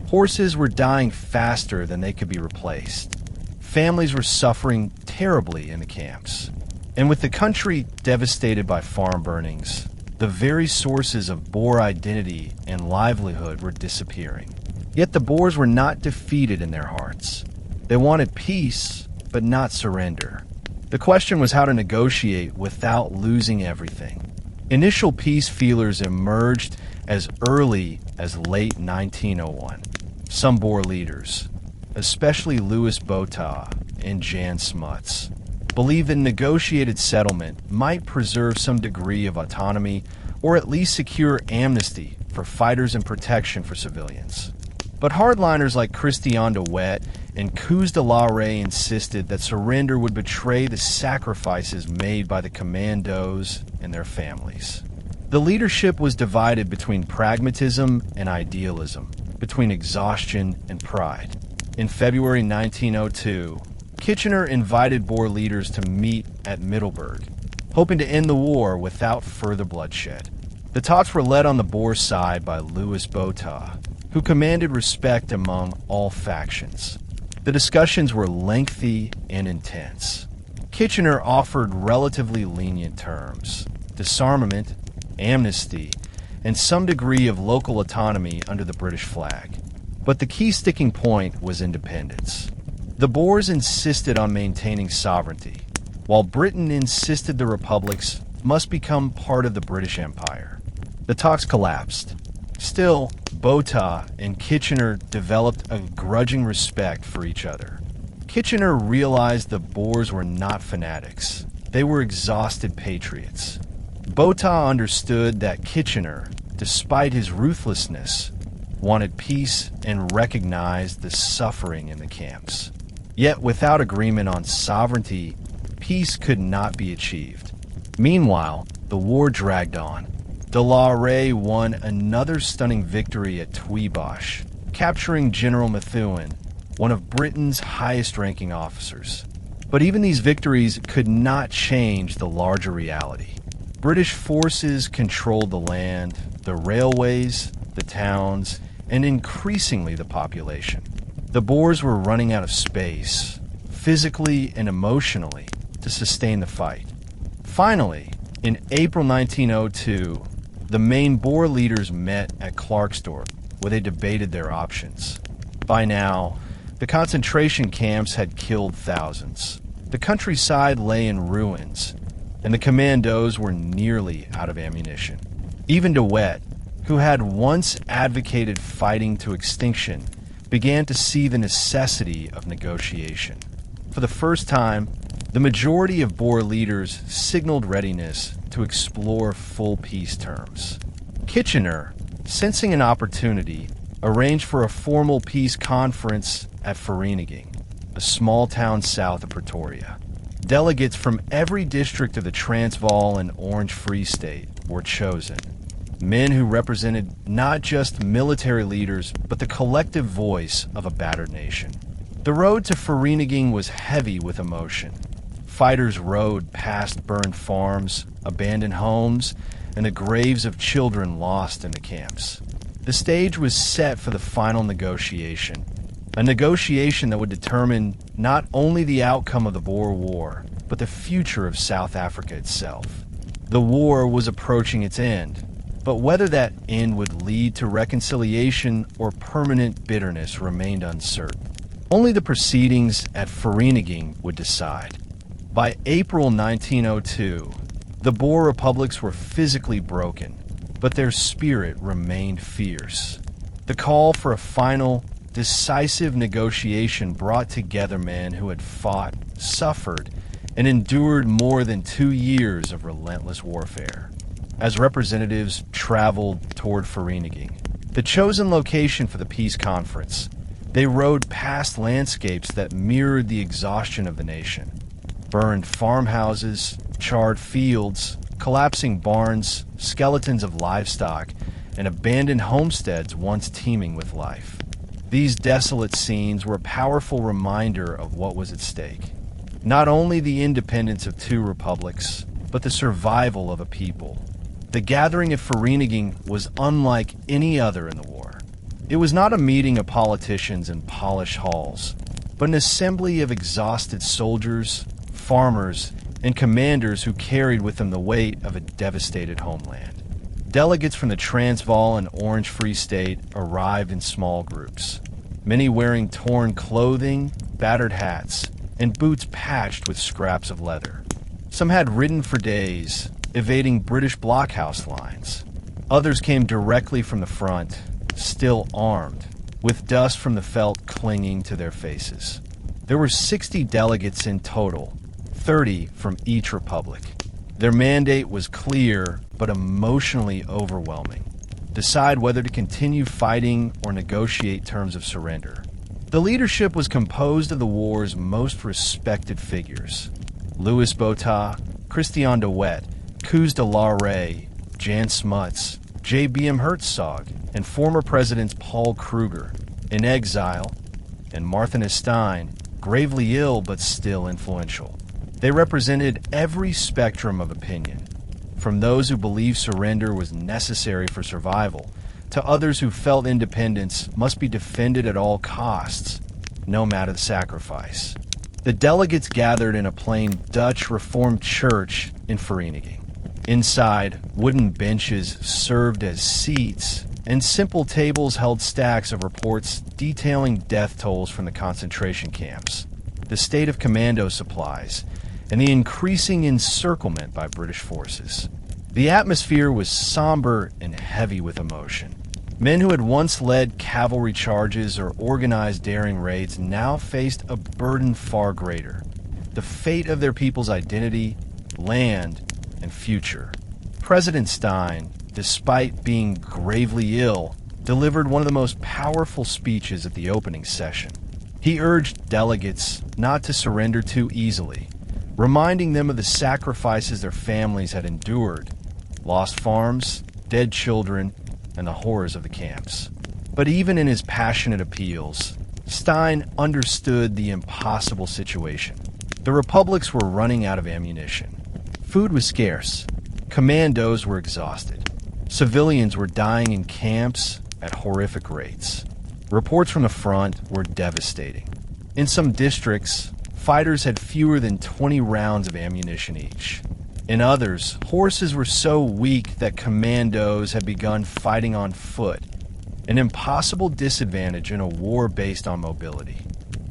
Horses were dying faster than they could be replaced. Families were suffering terribly in the camps. And with the country devastated by farm burnings, the very sources of Boer identity and livelihood were disappearing. Yet the Boers were not defeated in their hearts. They wanted peace, but not surrender. The question was how to negotiate without losing everything. Initial peace feelers emerged as early as late 1901. Some Boer leaders, especially Louis Botha and Jan Smuts, believed that negotiated settlement might preserve some degree of autonomy or at least secure amnesty for fighters and protection for civilians. But hardliners like Christian de Wet and Koos de la Rey insisted that surrender would betray the sacrifices made by the commandos and their families. The leadership was divided between pragmatism and idealism, between exhaustion and pride. In February 1902, Kitchener invited Boer leaders to meet at Middelburg, hoping to end the war without further bloodshed. The talks were led on the Boer side by Louis Botha, who commanded respect among all factions. The discussions were lengthy and intense. Kitchener offered relatively lenient terms: disarmament, amnesty, and some degree of local autonomy under the British flag. But the key sticking point was independence. The Boers insisted on maintaining sovereignty, while Britain insisted the republics must become part of the British Empire. The talks collapsed. Still, Botha and Kitchener developed a grudging respect for each other. Kitchener realized the Boers were not fanatics. They were exhausted patriots. Botha understood that Kitchener, despite his ruthlessness, wanted peace and recognized the suffering in the camps. Yet without agreement on sovereignty, peace could not be achieved. Meanwhile, the war dragged on. De la Rey won another stunning victory at Tweebosch, capturing General Methuen, one of Britain's highest-ranking officers. But even these victories could not change the larger reality. British forces controlled the land, the railways, the towns, and increasingly the population. The Boers were running out of space, physically and emotionally, to sustain the fight. Finally, in April 1902, the main Boer leaders met at Klerksdorp, where they debated their options. By now, the concentration camps had killed thousands. The countryside lay in ruins, and the commandos were nearly out of ammunition. Even de Wet, who had once advocated fighting to extinction, began to see the necessity of negotiation. For the first time, the majority of Boer leaders signaled readiness to explore full peace terms. Kitchener, sensing an opportunity, arranged for a formal peace conference at Vereeniging, a small town south of Pretoria. Delegates from every district of the Transvaal and Orange Free State were chosen. Men who represented not just military leaders, but the collective voice of a battered nation. The road to Vereeniging was heavy with emotion. Fighters rode past burned farms, abandoned homes, and the graves of children lost in the camps. The stage was set for the final negotiation, a negotiation that would determine not only the outcome of the Boer War, but the future of South Africa itself. The war was approaching its end, but whether that end would lead to reconciliation or permanent bitterness remained uncertain. Only the proceedings at Vereeniging would decide. By April 1902, the Boer republics were physically broken, but their spirit remained fierce. The call for a final, decisive negotiation brought together men who had fought, suffered, and endured more than 2 years of relentless warfare. As representatives traveled toward Vereeniging, the chosen location for the peace conference, they rode past landscapes that mirrored the exhaustion of the nation. Burned farmhouses, charred fields, collapsing barns, skeletons of livestock, and abandoned homesteads once teeming with life. These desolate scenes were a powerful reminder of what was at stake. Not only the independence of two republics, but the survival of a people. The gathering at Vereeniging was unlike any other in the war. It was not a meeting of politicians in polished halls, but an assembly of exhausted soldiers, farmers, and commanders who carried with them the weight of a devastated homeland. Delegates from the Transvaal and Orange Free State arrived in small groups. many wearing torn clothing, battered hats, and boots patched with scraps of leather. Some had ridden for days, evading British blockhouse lines. Others came directly from the front, still armed, with dust from the felt clinging to their faces. There were 60 delegates in total, 30 from each republic. Their mandate was clear, but emotionally overwhelming. Decide whether to continue fighting or negotiate terms of surrender. The leadership was composed of the war's most respected figures: Louis Botha, Christian de Wet, Koos de la Rey, Jan Smuts, J.B.M. Herzog, and former presidents Paul Kruger, in exile, and Martha Stein, gravely ill but still influential. They represented every spectrum of opinion, from those who believed surrender was necessary for survival, to others who felt independence must be defended at all costs, no matter the sacrifice. The delegates gathered in a plain Dutch Reformed church in Vereniging. Inside, wooden benches served as seats, and simple tables held stacks of reports detailing death tolls from the concentration camps, the state of commando supplies, and the increasing encirclement by British forces. The atmosphere was somber and heavy with emotion. Men who had once led cavalry charges or organized daring raids now faced a burden far greater: the fate of their people's identity, land, and future. President Stein, despite being gravely ill, delivered one of the most powerful speeches at the opening session. He urged delegates not to surrender too easily, reminding them of the sacrifices their families had endured: lost farms, dead children, and the horrors of the camps. But even in his passionate appeals, Stein understood the impossible situation. The republics were running out of ammunition. Food was scarce. Commandos were exhausted. Civilians were dying in camps at horrific rates. Reports from the front were devastating. In some districts, fighters had fewer than 20 rounds of ammunition each. In others, horses were so weak that commandos had begun fighting on foot, an impossible disadvantage in a war based on mobility.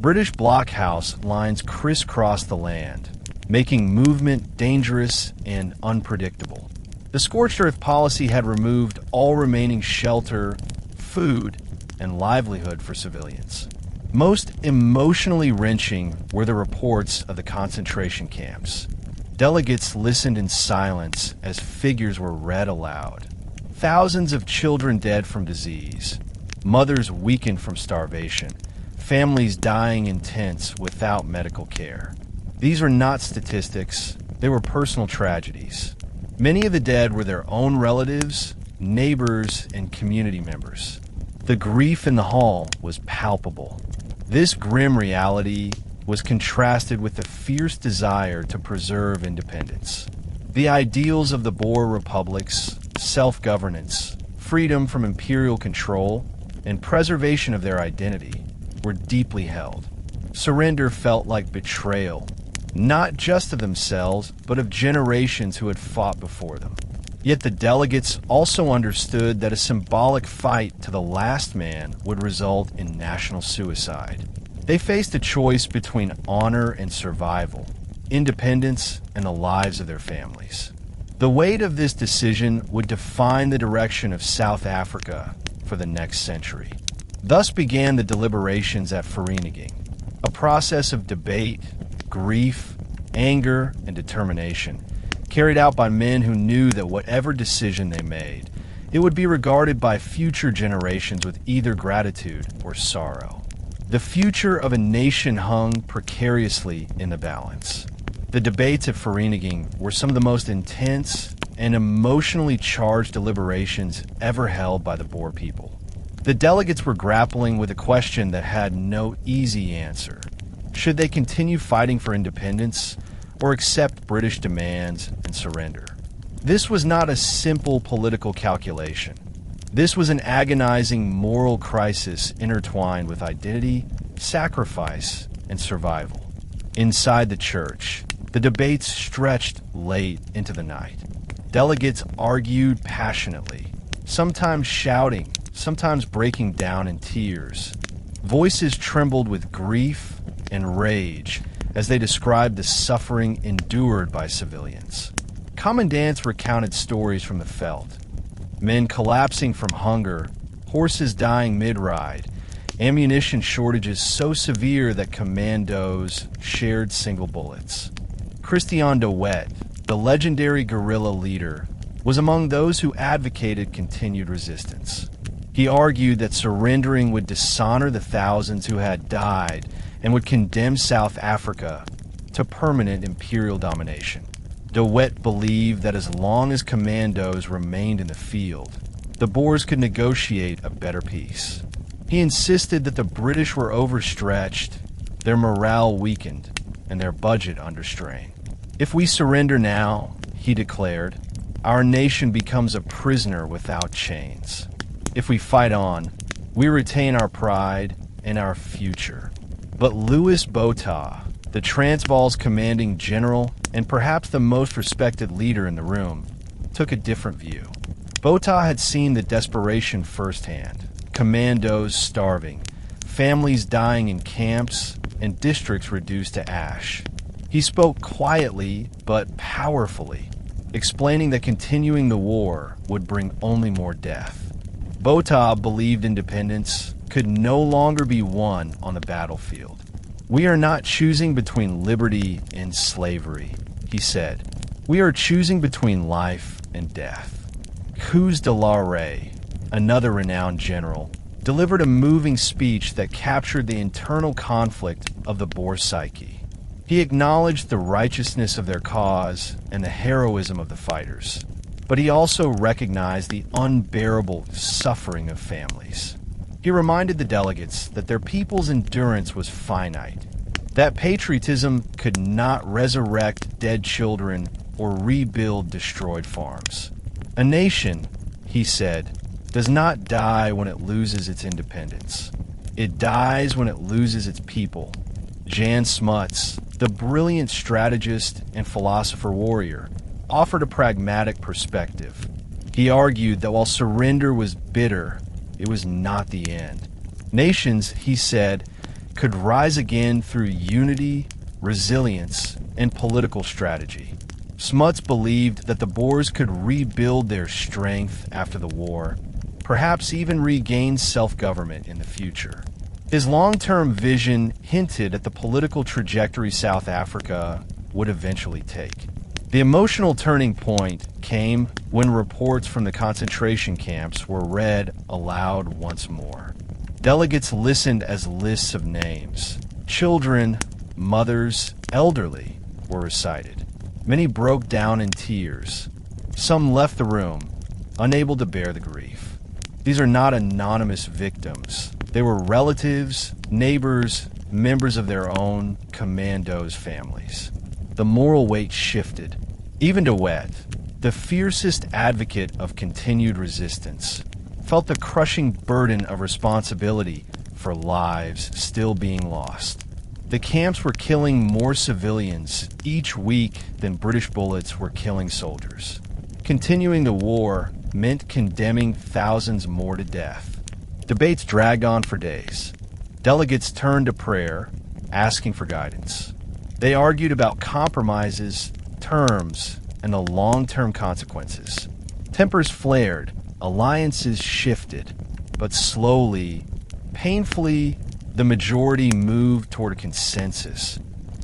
British blockhouse lines crisscrossed the land, making movement dangerous and unpredictable. The Scorched-earth policy had removed all remaining shelter, food, and livelihood for civilians. Most emotionally wrenching were the reports of the concentration camps. Delegates listened in silence as figures were read aloud. Thousands of children dead from disease, mothers weakened from starvation, families dying in tents without medical care. These were not statistics, they were personal tragedies. Many of the dead were their own relatives, neighbors, and community members. The grief in the hall was palpable. This grim reality was contrasted with the fierce desire to preserve independence. The ideals of the Boer republics, self-governance, freedom from imperial control, and preservation of their identity, were deeply held. Surrender felt like betrayal, not just of themselves, but of generations who had fought before them. Yet the delegates also understood that a symbolic fight to the last man would result in national suicide. They faced a choice between honor and survival, independence and the lives of their families. The weight of this decision would define the direction of South Africa for the next century. Thus began the deliberations at Vereniging, a process of debate, grief, anger, and determination, carried out by men who knew that whatever decision they made, it would be regarded by future generations with either gratitude or sorrow. The future of a nation hung precariously in the balance. The debates at Vereniging were some of the most intense and emotionally charged deliberations ever held by the Boer people. The delegates were grappling with a question that had no easy answer. Should they continue fighting for independence or accept British demands and surrender? This was not a simple political calculation. This was an agonizing moral crisis intertwined with identity, sacrifice, and survival. Inside the church, the debates stretched late into the night. Delegates argued passionately, sometimes shouting, sometimes breaking down in tears. Voices trembled with grief and rage as they described the suffering endured by civilians. Commandants recounted stories from the veldt. Men collapsing from hunger, horses dying mid-ride, ammunition shortages so severe that commandos shared single bullets. Christian de Wet, the legendary guerrilla leader, was among those who advocated continued resistance. He argued that surrendering would dishonor the thousands who had died and would condemn South Africa to permanent imperial domination. De Wet believed that as long as commandos remained in the field, the Boers could negotiate a better peace. He insisted that the British were overstretched, their morale weakened, and their budget under strain. If we surrender now, he declared, our nation becomes a prisoner without chains. If we fight on, we retain our pride and our future. But Louis Botha, the Transvaal's commanding general and perhaps the most respected leader in the room, took a different view. Botha had seen the desperation firsthand, commandos starving, families dying in camps, and districts reduced to ash. He spoke quietly but powerfully, explaining that continuing the war would bring only more death. Botha believed independence could no longer be won on the battlefield. We are not choosing between liberty and slavery, he said. We are choosing between life and death. Coups de l'Arrêt, another renowned general, delivered a moving speech that captured the internal conflict of the Boer psyche. He acknowledged the righteousness of their cause and the heroism of the fighters, but he also recognized the unbearable suffering of families. He reminded the delegates that their people's endurance was finite, that patriotism could not resurrect dead children or rebuild destroyed farms. A nation, he said, does not die when it loses its independence. It dies when it loses its people. Jan Smuts, the brilliant strategist and philosopher-warrior, offered a pragmatic perspective. He argued that while surrender was bitter, it was not the end. Nations, he said, could rise again through unity, resilience, and political strategy. Smuts believed that the Boers could rebuild their strength after the war, perhaps even regain self-government in the future. His long-term vision hinted at the political trajectory South Africa would eventually take. The emotional turning point came when reports from the concentration camps were read aloud once more. Delegates listened as lists of names. Children, mothers, elderly were recited. Many broke down in tears. Some left the room, unable to bear the grief. These are not anonymous victims. They were relatives, neighbors, members of their own commandos' families. The moral weight shifted. Even de Wet, the fiercest advocate of continued resistance, felt the crushing burden of responsibility for lives still being lost. The camps were killing more civilians each week than British bullets were killing soldiers. Continuing the war meant condemning thousands more to death. Debates dragged on for days. Delegates turned to prayer, asking for guidance. They argued about compromises, terms, and the long-term consequences. Tempers flared, alliances shifted, but slowly, painfully, the majority moved toward a consensus.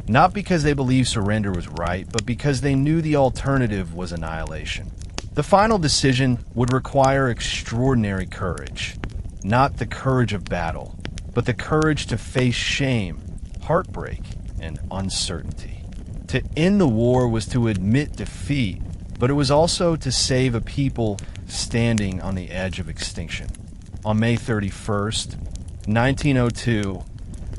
Not because they believed surrender was right, but because they knew the alternative was annihilation. The final decision would require extraordinary courage. Not the courage of battle, but the courage to face shame, heartbreak, and uncertainty. To end the war was to admit defeat, but it was also to save a people standing on the edge of extinction. On May 31st, 1902,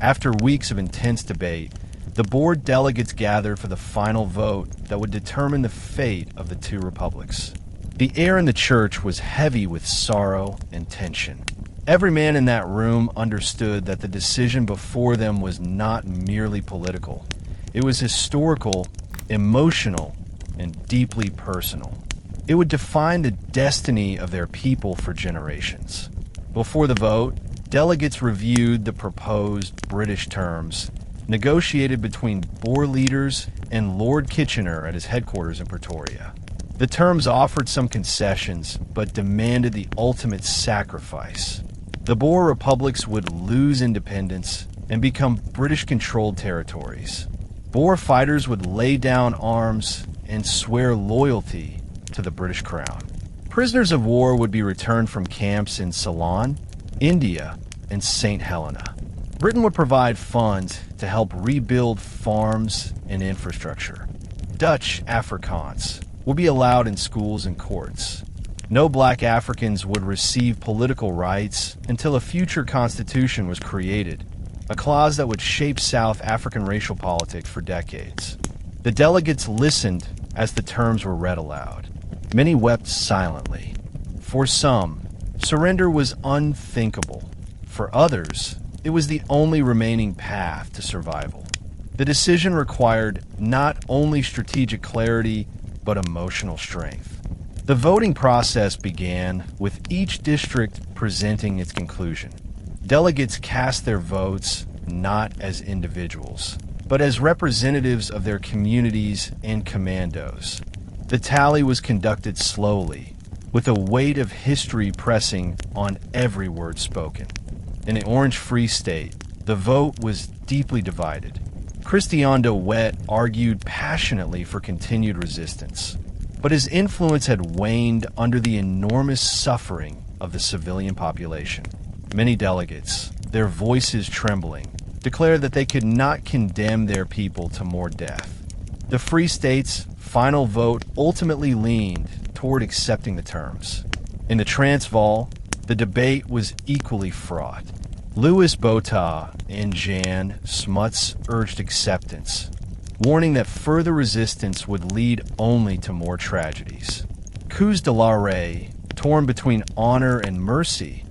after weeks of intense debate, the Boer delegates gathered for the final vote that would determine the fate of the two republics. The air in the church was heavy with sorrow and tension. Every man in that room understood that the decision before them was not merely political. It was historical, emotional, and deeply personal. It would define the destiny of their people for generations. Before the vote, delegates reviewed the proposed British terms, negotiated between Boer leaders and Lord Kitchener at his headquarters in Pretoria. The terms offered some concessions, but demanded the ultimate sacrifice. The Boer republics would lose independence and become British-controlled territories. Boer fighters would lay down arms and swear loyalty to the British Crown. Prisoners of war would be returned from camps in Ceylon, India, and St. Helena. Britain would provide funds to help rebuild farms and infrastructure. Dutch Afrikaans would be allowed in schools and courts. No black Africans would receive political rights until a future constitution was created, a clause that would shape South African racial politics for decades. The delegates listened as the terms were read aloud. Many wept silently. For some, surrender was unthinkable. For others, it was the only remaining path to survival. The decision required not only strategic clarity, but emotional strength. The voting process began with each district presenting its conclusion. Delegates cast their votes not as individuals, but as representatives of their communities and commandos. The tally was conducted slowly, with a weight of history pressing on every word spoken. In the Orange Free State, the vote was deeply divided. Christian de Wet argued passionately for continued resistance, but his influence had waned under the enormous suffering of the civilian population. Many delegates, their voices trembling, declared that they could not condemn their people to more death. The Free State's final vote ultimately leaned toward accepting the terms. In the Transvaal, the debate was equally fraught. Louis Botha and Jan Smuts urged acceptance, warning that further resistance would lead only to more tragedies. Koos de la Rey, torn between honor and mercy,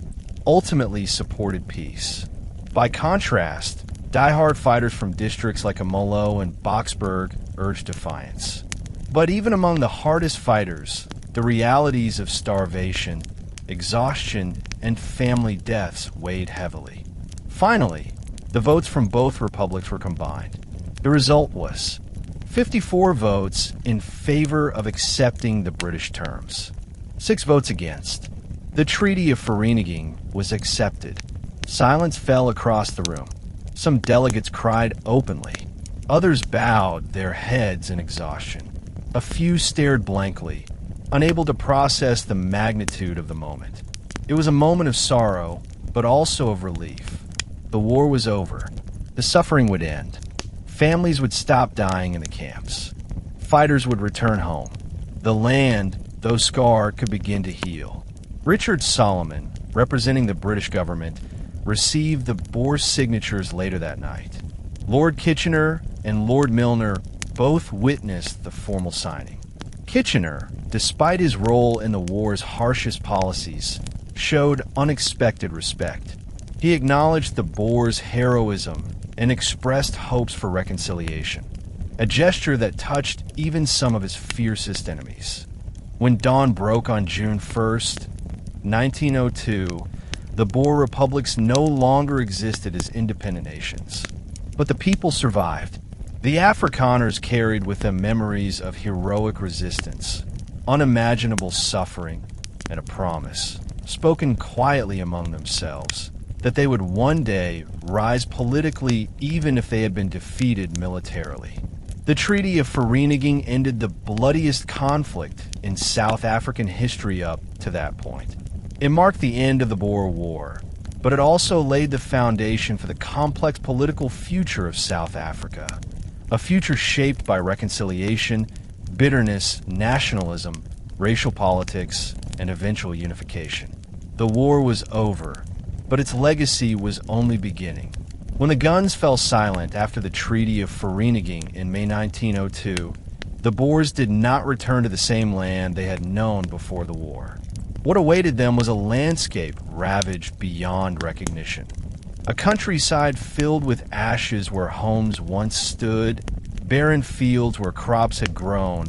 ultimately supported peace. By contrast, diehard fighters from districts like Amolo and Boksburg urged defiance. But even among the hardest fighters, the realities of starvation, exhaustion, and family deaths weighed heavily. Finally, the votes from both republics were combined. The result was 54 votes in favor of accepting the British terms, 6 votes against. The Treaty of Vereeniging was accepted. Silence fell across the room. Some delegates cried openly. Others bowed their heads in exhaustion. A few stared blankly, unable to process the magnitude of the moment. It was a moment of sorrow, but also of relief. The war was over. The suffering would end. Families would stop dying in the camps. Fighters would return home. The land, though scarred, could begin to heal. Richard Solomon, representing the British government, received the Boer signatures later that night. Lord Kitchener and Lord Milner both witnessed the formal signing. Kitchener, despite his role in the war's harshest policies, showed unexpected respect. He acknowledged the Boers' heroism and expressed hopes for reconciliation, a gesture that touched even some of his fiercest enemies. When dawn broke on June 1st, 1902, the Boer republics no longer existed as independent nations. But the people survived. The Afrikaners carried with them memories of heroic resistance, unimaginable suffering, and a promise, spoken quietly among themselves, that they would one day rise politically even if they had been defeated militarily. The Treaty of Vereeniging ended the bloodiest conflict in South African history up to that point. It marked the end of the Boer War, but it also laid the foundation for the complex political future of South Africa, a future shaped by reconciliation, bitterness, nationalism, racial politics, and eventual unification. The war was over, but its legacy was only beginning. When the guns fell silent after the Treaty of Vereeniging in May 1902, the Boers did not return to the same land they had known before the war. What awaited them was a landscape ravaged beyond recognition. A countryside filled with ashes where homes once stood, barren fields where crops had grown,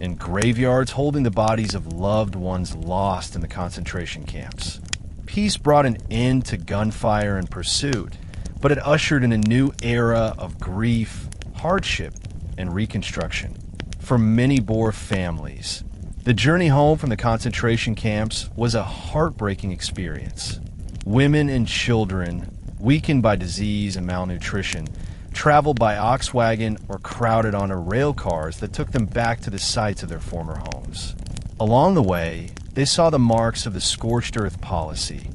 and graveyards holding the bodies of loved ones lost in the concentration camps. Peace brought an end to gunfire and pursuit, but it ushered in a new era of grief, hardship, and reconstruction. For many Boer families, the journey home from the concentration camps was a heartbreaking experience. Women and children, weakened by disease and malnutrition, traveled by ox wagon or crowded onto rail cars that took them back to the sites of their former homes. Along the way, they saw the marks of the scorched-earth policy.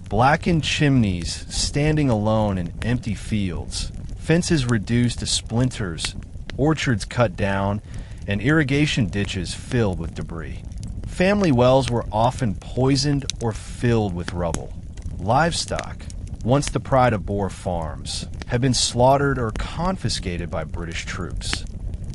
Blackened chimneys standing alone in empty fields, fences reduced to splinters, orchards cut down, and irrigation ditches filled with debris. Family wells were often poisoned or filled with rubble. Livestock, once the pride of Boer farms, had been slaughtered or confiscated by British troops.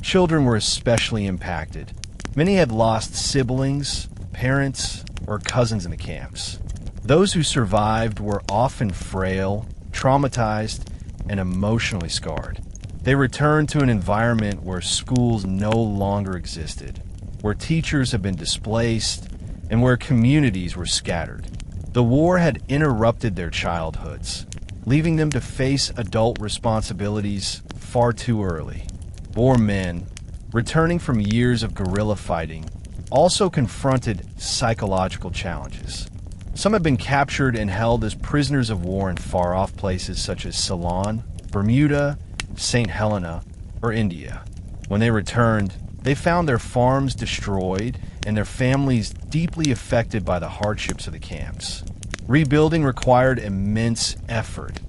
Children were especially impacted. Many had lost siblings, parents, or cousins in the camps. Those who survived were often frail, traumatized, and emotionally scarred. They returned to an environment where schools no longer existed, where teachers had been displaced, and where communities were scattered. The war had interrupted their childhoods, leaving them to face adult responsibilities far too early. Boer men, returning from years of guerrilla fighting, also confronted psychological challenges. Some had been captured and held as prisoners of war in far-off places such as Ceylon, Bermuda, St. Helena, or India. When they returned, they found their farms destroyed and their families deeply affected by the hardships of the camps. Rebuilding required immense effort,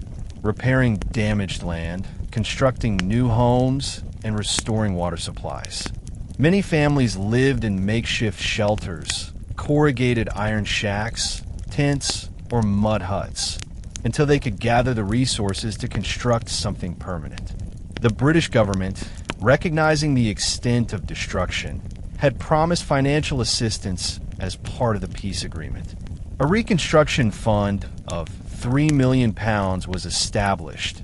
repairing damaged land, constructing new homes, and restoring water supplies. Many families lived in makeshift shelters, corrugated iron shacks, tents, or mud huts, until they could gather the resources to construct something permanent. The British government, recognizing the extent of destruction, had promised financial assistance as part of the peace agreement. A reconstruction fund of £3 million was established,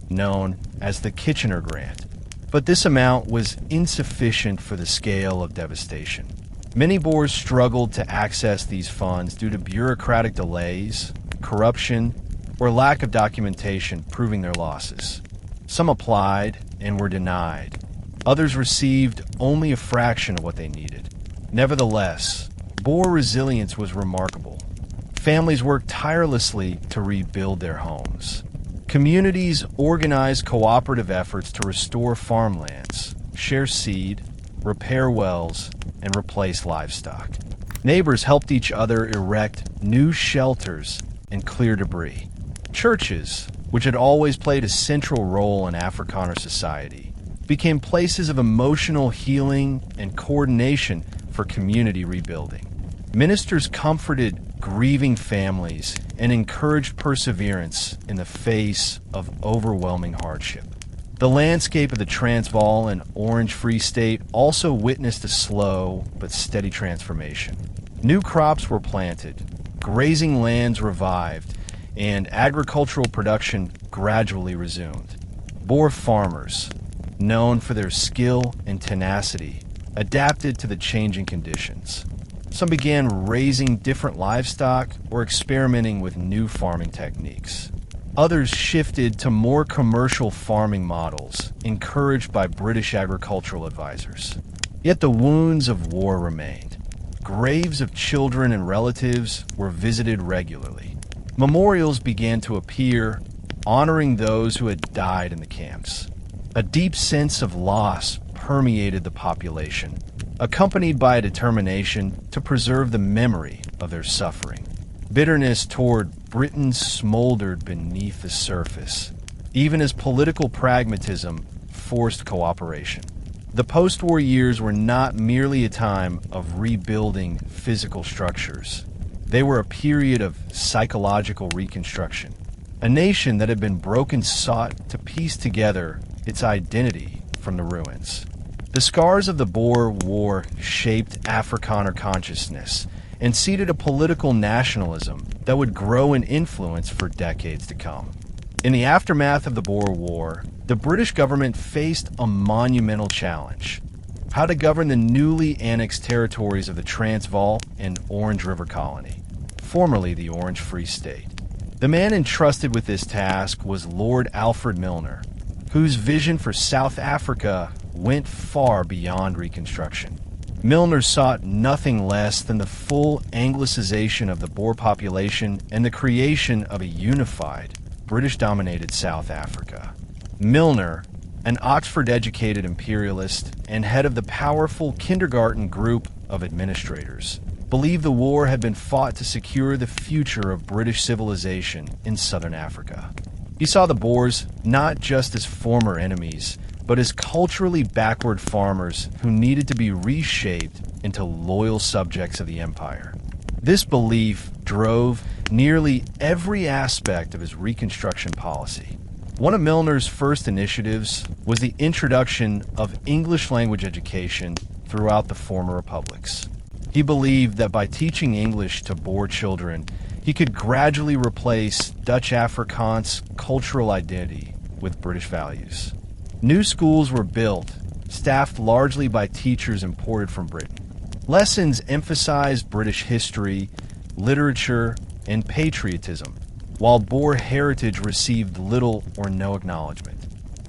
known as the Kitchener Grant, but this amount was insufficient for the scale of devastation. Many Boers struggled to access these funds due to bureaucratic delays, corruption, or lack of documentation proving their losses. Some applied and were denied. Others received only a fraction of what they needed. Nevertheless, Boer resilience was remarkable. Families worked tirelessly to rebuild their homes. Communities organized cooperative efforts to restore farmlands, share seed, repair wells, and replace livestock. Neighbors helped each other erect new shelters and clear debris. Churches, which had always played a central role in Afrikaner society, became places of emotional healing and coordination for community rebuilding. Ministers comforted grieving families and encouraged perseverance in the face of overwhelming hardship. The landscape of the Transvaal and Orange Free State also witnessed a slow but steady transformation. New crops were planted, grazing lands revived, and agricultural production gradually resumed. Boer farmers, known for their skill and tenacity, adapted to the changing conditions. Some began raising different livestock or experimenting with new farming techniques. Others shifted to more commercial farming models, encouraged by British agricultural advisors. Yet the wounds of war remained. Graves of children and relatives were visited regularly. Memorials began to appear, honoring those who had died in the camps. A deep sense of loss permeated the population, accompanied by a determination to preserve the memory of their suffering. Bitterness toward Britain smoldered beneath the surface, even as political pragmatism forced cooperation. The post-war years were not merely a time of rebuilding physical structures. They were a period of psychological reconstruction. A nation that had been broken sought to piece together its identity from the ruins. The scars of the Boer War shaped Afrikaner consciousness and seeded a political nationalism that would grow in influence for decades to come. In the aftermath of the Boer War, the British government faced a monumental challenge: how to govern the newly annexed territories of the Transvaal and Orange River Colony. formerly the Orange Free State. The man entrusted with this task was Lord Alfred Milner, whose vision for South Africa went far beyond Reconstruction. Milner sought nothing less than the full Anglicization of the Boer population and the creation of a unified, British-dominated South Africa. Milner, an Oxford-educated imperialist and head of the powerful kindergarten group of administrators, believed the war had been fought to secure the future of British civilization in southern Africa. He saw the Boers not just as former enemies, but as culturally backward farmers who needed to be reshaped into loyal subjects of the empire. This belief drove nearly every aspect of his Reconstruction policy. One of Milner's first initiatives was the introduction of English language education throughout the former republics. He believed that by teaching English to Boer children, he could gradually replace Dutch Afrikaans cultural identity with British values. New schools were built, staffed largely by teachers imported from Britain. Lessons emphasized British history, literature, and patriotism, while Boer heritage received little or no acknowledgement.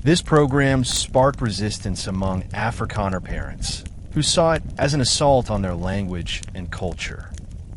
This program sparked resistance among Afrikaner parents, who saw it as an assault on their language and culture.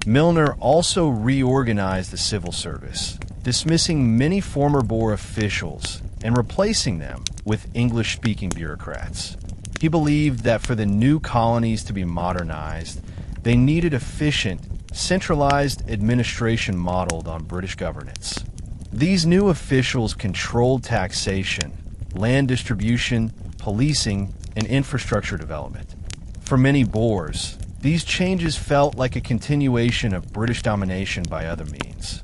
Milner also reorganized the civil service, dismissing many former Boer officials and replacing them with English-speaking bureaucrats. He believed that for the new colonies to be modernized, they needed efficient, centralized administration modeled on British governance. These new officials controlled taxation, land distribution, policing, and infrastructure development. For many Boers, these changes felt like a continuation of British domination by other means.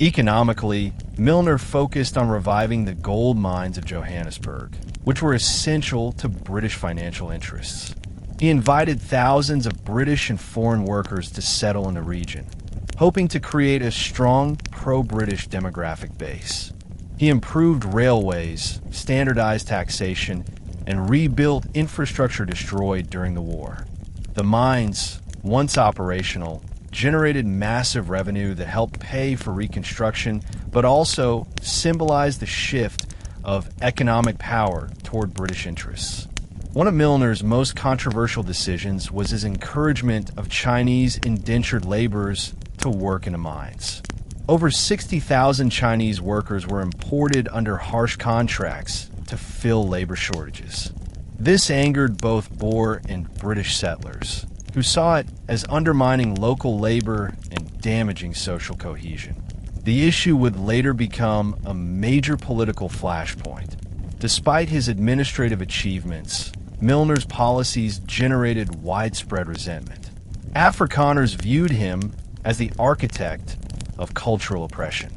Economically, Milner focused on reviving the gold mines of Johannesburg, which were essential to British financial interests. He invited thousands of British and foreign workers to settle in the region, hoping to create a strong pro-British demographic base. He improved railways, standardized taxation, and rebuilt infrastructure destroyed during the war. The mines, once operational, generated massive revenue that helped pay for Reconstruction, but also symbolized the shift of economic power toward British interests. One of Milner's most controversial decisions was his encouragement of Chinese indentured laborers to work in the mines. Over 60,000 Chinese workers were imported under harsh contracts to fill labor shortages. This angered both Boer and British settlers, who saw it as undermining local labor and damaging social cohesion. The issue would later become a major political flashpoint. Despite his administrative achievements, Milner's policies generated widespread resentment. Afrikaners viewed him as the architect of cultural oppression.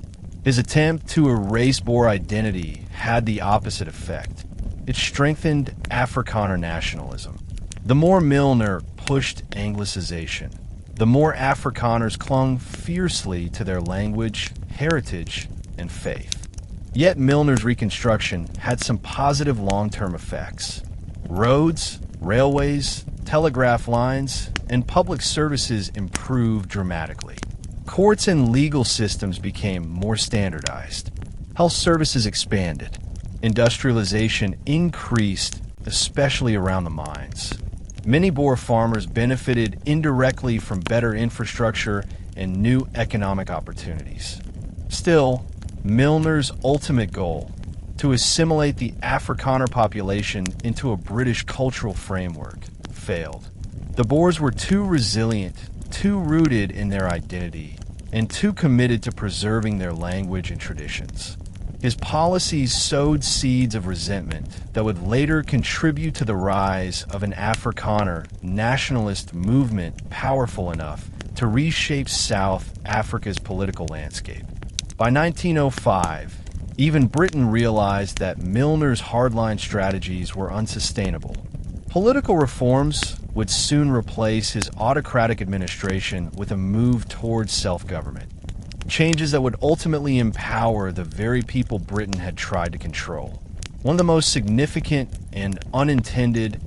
His attempt to erase Boer identity had the opposite effect. It strengthened Afrikaner nationalism. The more Milner pushed Anglicization, the more Afrikaners clung fiercely to their language, heritage, and faith. Yet Milner's Reconstruction had some positive long-term effects. Roads, railways, telegraph lines, and public services improved dramatically. Courts and legal systems became more standardized. Health services expanded. Industrialization increased, especially around the mines. Many Boer farmers benefited indirectly from better infrastructure and new economic opportunities. Still, Milner's ultimate goal, to assimilate the Afrikaner population into a British cultural framework, failed. The Boers were too resilient, too rooted in their identity, and too committed to preserving their language and traditions. His policies sowed seeds of resentment that would later contribute to the rise of an Afrikaner nationalist movement powerful enough to reshape South Africa's political landscape. By 1905, even Britain realized that Milner's hardline strategies were unsustainable. Political reforms would soon replace his autocratic administration with a move towards self-government. Changes that would ultimately empower the very people Britain had tried to control. One of the most significant and unintended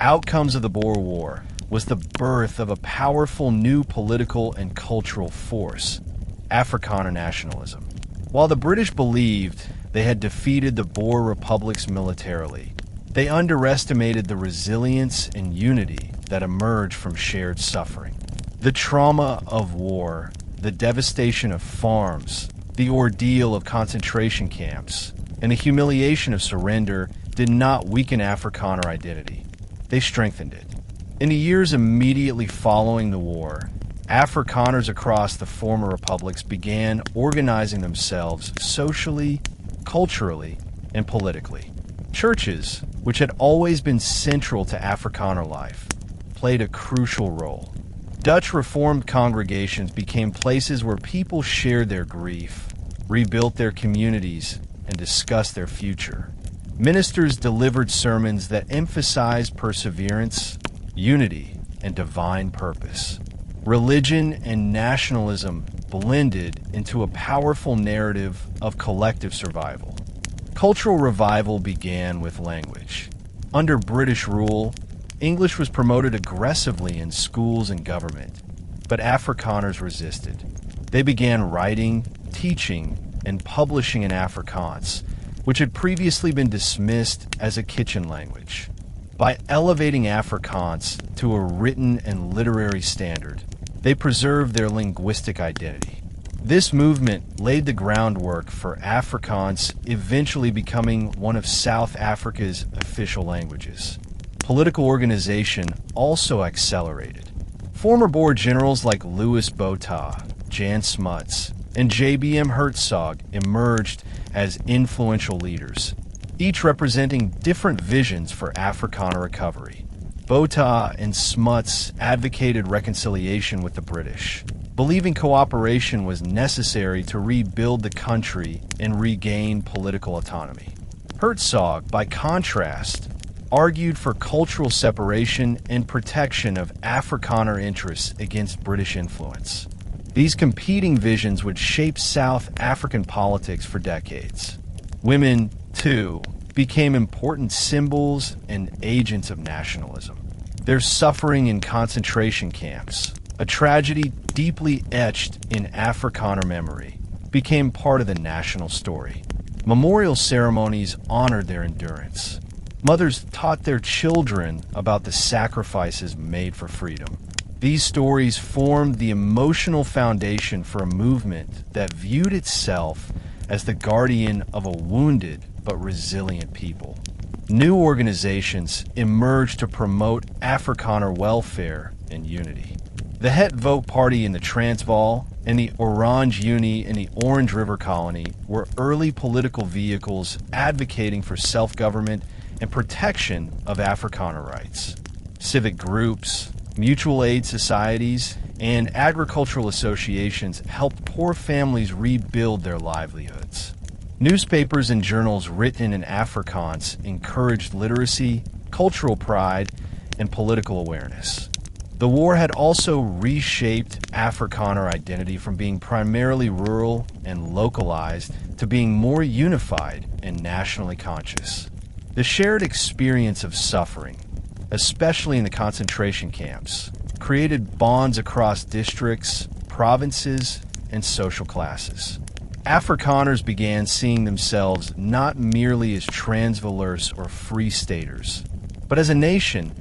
outcomes of the Boer War was the birth of a powerful new political and cultural force, Afrikaner nationalism. While the British believed they had defeated the Boer republics militarily, they underestimated the resilience and unity that emerged from shared suffering. The trauma of war, the devastation of farms, the ordeal of concentration camps, and the humiliation of surrender did not weaken Afrikaner identity. They strengthened it. In the years immediately following the war, Afrikaners across the former republics began organizing themselves socially, culturally, and politically. Churches, which had always been central to Afrikaner life, played a crucial role. Dutch Reformed congregations became places where people shared their grief, rebuilt their communities, and discussed their future. Ministers delivered sermons that emphasized perseverance, unity, and divine purpose. Religion and nationalism blended into a powerful narrative of collective survival. Cultural revival began with language. Under British rule, English was promoted aggressively in schools and government, but Afrikaners resisted. They began writing, teaching, and publishing in Afrikaans, which had previously been dismissed as a kitchen language. By elevating Afrikaans to a written and literary standard, they preserved their linguistic identity. This movement laid the groundwork for Afrikaans eventually becoming one of South Africa's official languages. Political organization also accelerated. Former Boer generals like Louis Botha, Jan Smuts, and JBM Hertzog emerged as influential leaders, each representing different visions for Afrikaner recovery. Botha and Smuts advocated reconciliation with the British, believing cooperation was necessary to rebuild the country and regain political autonomy. Hertzog, by contrast, argued for cultural separation and protection of Afrikaner interests against British influence. These competing visions would shape South African politics for decades. Women, too, became important symbols and agents of nationalism. Their suffering in concentration camps, a tragedy deeply etched in Afrikaner memory, became part of the national story. Memorial ceremonies honored their endurance. Mothers taught their children about the sacrifices made for freedom. These stories formed the emotional foundation for a movement that viewed itself as the guardian of a wounded but resilient people. New organizations emerged to promote Afrikaner welfare and unity. The Het Vote Party in the Transvaal and the Orange Unie in the Orange River Colony were early political vehicles advocating for self-government and protection of Afrikaner rights. Civic groups, mutual aid societies, and agricultural associations helped poor families rebuild their livelihoods. Newspapers and journals written in Afrikaans encouraged literacy, cultural pride, and political awareness. The war had also reshaped Afrikaner identity from being primarily rural and localized to being more unified and nationally conscious. The shared experience of suffering, especially in the concentration camps, created bonds across districts, provinces, and social classes. Afrikaners began seeing themselves not merely as Transvaallers or Free Staters, but as a nation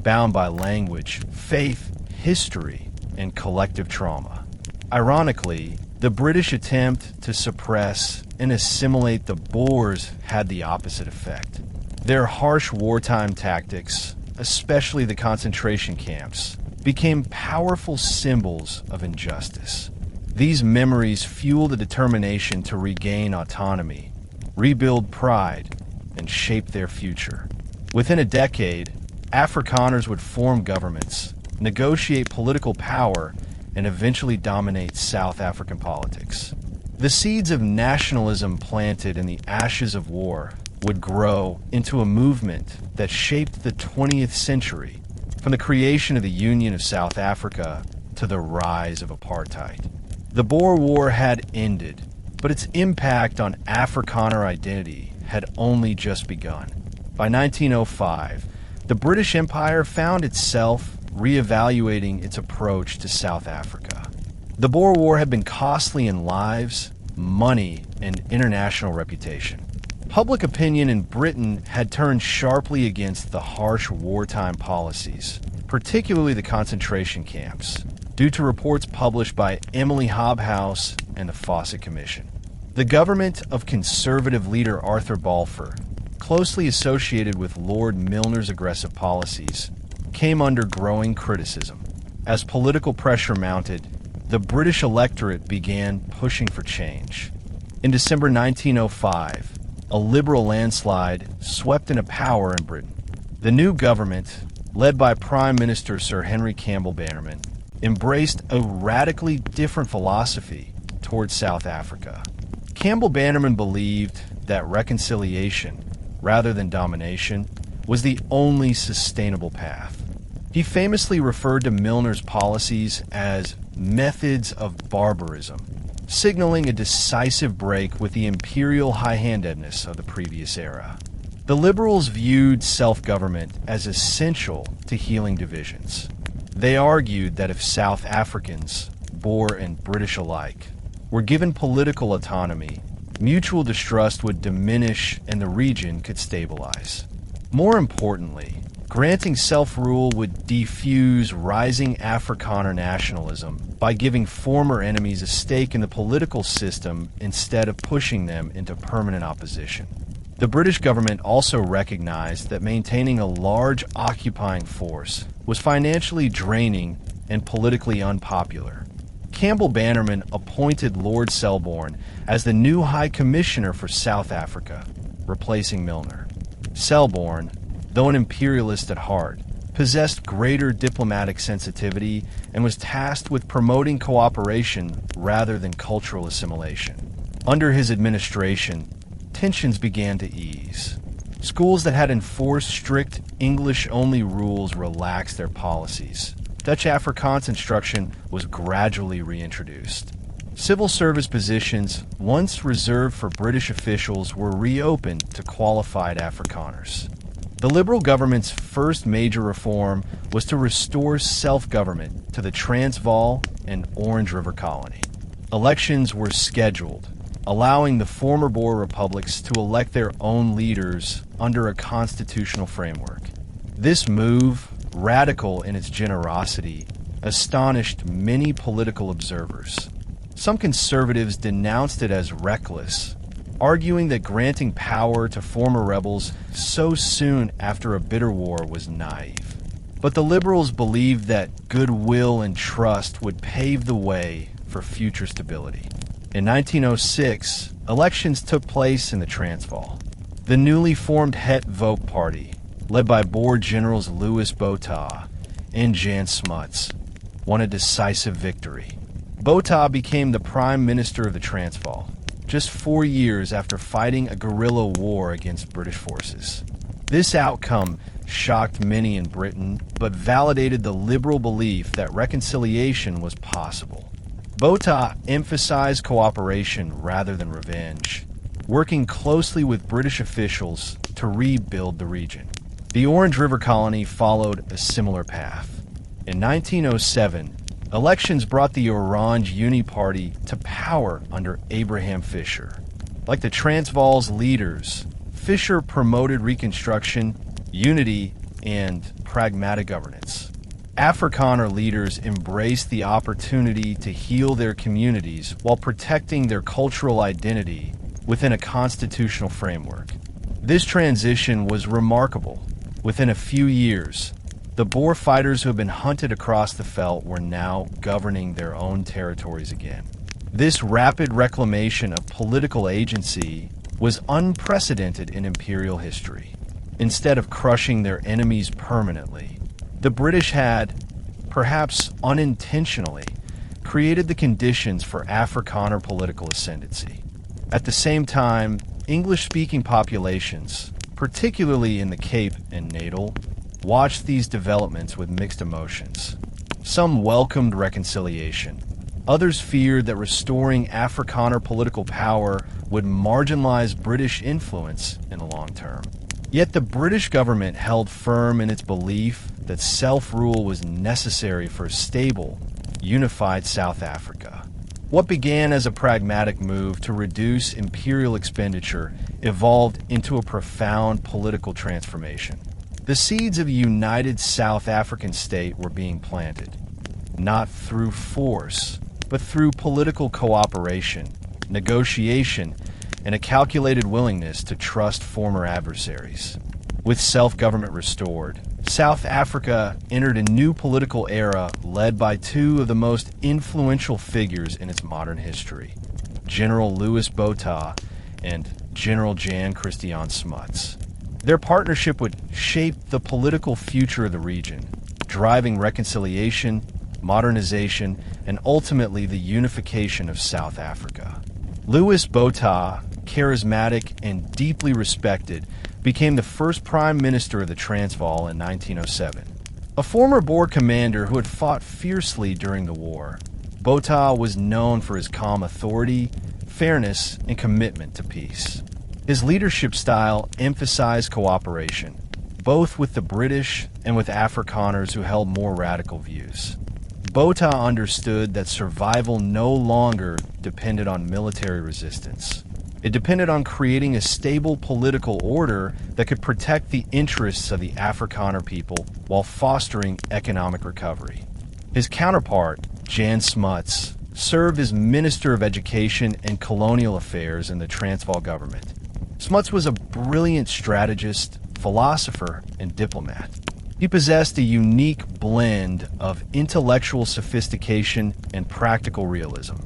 bound by language, faith, history, and collective trauma. Ironically, the British attempt to suppress and assimilate the Boers had the opposite effect. Their harsh wartime tactics, especially the concentration camps, became powerful symbols of injustice. These memories fueled a determination to regain autonomy, rebuild pride, and shape their future. Within a decade, Afrikaners would form governments, negotiate political power, and eventually dominate South African politics. The seeds of nationalism planted in the ashes of war would grow into a movement that shaped the 20th century, from the creation of the Union of South Africa to the rise of apartheid. The Boer War had ended, but its impact on Afrikaner identity had only just begun. By 1905, the British Empire found itself reevaluating its approach to South Africa. The Boer War had been costly in lives, money, and international reputation. Public opinion in Britain had turned sharply against the harsh wartime policies, particularly the concentration camps, due to reports published by Emily Hobhouse and the Fawcett Commission. The government of conservative leader Arthur Balfour, closely associated with Lord Milner's aggressive policies, came under growing criticism. As political pressure mounted, the British electorate began pushing for change. In December 1905, a liberal landslide swept into power in Britain. The new government, led by Prime Minister Sir Henry Campbell Bannerman, embraced a radically different philosophy towards South Africa. Campbell Bannerman believed that reconciliation, rather than domination, was the only sustainable path. He famously referred to Milner's policies as methods of barbarism, signaling a decisive break with the imperial high-handedness of the previous era. The Liberals viewed self-government as essential to healing divisions. They argued that if South Africans, Boer and British alike, were given political autonomy, mutual distrust would diminish and the region could stabilize. More importantly, granting self-rule would defuse rising Afrikaner nationalism by giving former enemies a stake in the political system instead of pushing them into permanent opposition. The British government also recognized that maintaining a large occupying force was financially draining and politically unpopular. Campbell Bannerman appointed Lord Selborne as the new High Commissioner for South Africa, replacing Milner. Selborne, though an imperialist at heart, possessed greater diplomatic sensitivity and was tasked with promoting cooperation rather than cultural assimilation. Under his administration, tensions began to ease. Schools that had enforced strict English-only rules relaxed their policies. Dutch Afrikaans instruction was gradually reintroduced. Civil service positions, once reserved for British officials, were reopened to qualified Afrikaners. The Liberal government's first major reform was to restore self-government to the Transvaal and Orange River Colony. Elections were scheduled, allowing the former Boer republics to elect their own leaders under a constitutional framework. This move, radical in its generosity, astonished many political observers. Some conservatives denounced it as reckless, arguing that granting power to former rebels so soon after a bitter war was naive. But the Liberals believed that goodwill and trust would pave the way for future stability. In 1906, elections took place in the Transvaal. The newly formed Het Volk Party, led by Boer generals Louis Botha and Jan Smuts, won a decisive victory. Botha became the Prime Minister of the Transvaal, just 4 years after fighting a guerrilla war against British forces. This outcome shocked many in Britain, but validated the Liberal belief that reconciliation was possible. Botha emphasized cooperation rather than revenge, working closely with British officials to rebuild the region. The Orange River Colony followed a similar path. In 1907, elections brought the Orange Uni Party to power under Abraham Fisher. Like the Transvaal's leaders, Fisher promoted reconstruction, unity, and pragmatic governance. Afrikaner leaders embraced the opportunity to heal their communities while protecting their cultural identity within a constitutional framework. This transition was remarkable. Within a few years, the Boer fighters who had been hunted across the veldt were now governing their own territories again. This rapid reclamation of political agency was unprecedented in imperial history. Instead of crushing their enemies permanently, the British had, perhaps unintentionally, created the conditions for Afrikaner political ascendancy. At the same time, English-speaking populations, particularly in the Cape and Natal, watched these developments with mixed emotions. Some welcomed reconciliation. Others feared that restoring Afrikaner political power would marginalize British influence in the long term. Yet the British government held firm in its belief that self-rule was necessary for a stable, unified South Africa. What began as a pragmatic move to reduce imperial expenditure evolved into a profound political transformation. The seeds of a united South African state were being planted, not through force, but through political cooperation, negotiation, and a calculated willingness to trust former adversaries. With self-government restored, South Africa entered a new political era led by two of the most influential figures in its modern history, General Louis Botha and General Jan Christian Smuts. Their partnership would shape the political future of the region, driving reconciliation, modernization, and ultimately the unification of South Africa. Louis Botha, charismatic and deeply respected, became the first prime minister of the Transvaal in 1907. A former Boer commander who had fought fiercely during the war, Botha was known for his calm authority, fairness, and commitment to peace. His leadership style emphasized cooperation, both with the British and with Afrikaners who held more radical views. Botha understood that survival no longer depended on military resistance. It depended on creating a stable political order that could protect the interests of the Afrikaner people while fostering economic recovery. His counterpart, Jan Smuts, served as Minister of Education and Colonial Affairs in the Transvaal government. Smuts was a brilliant strategist, philosopher, and diplomat. He possessed a unique blend of intellectual sophistication and practical realism.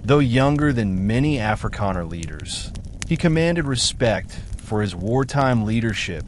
Though younger than many Afrikaner leaders, he commanded respect for his wartime leadership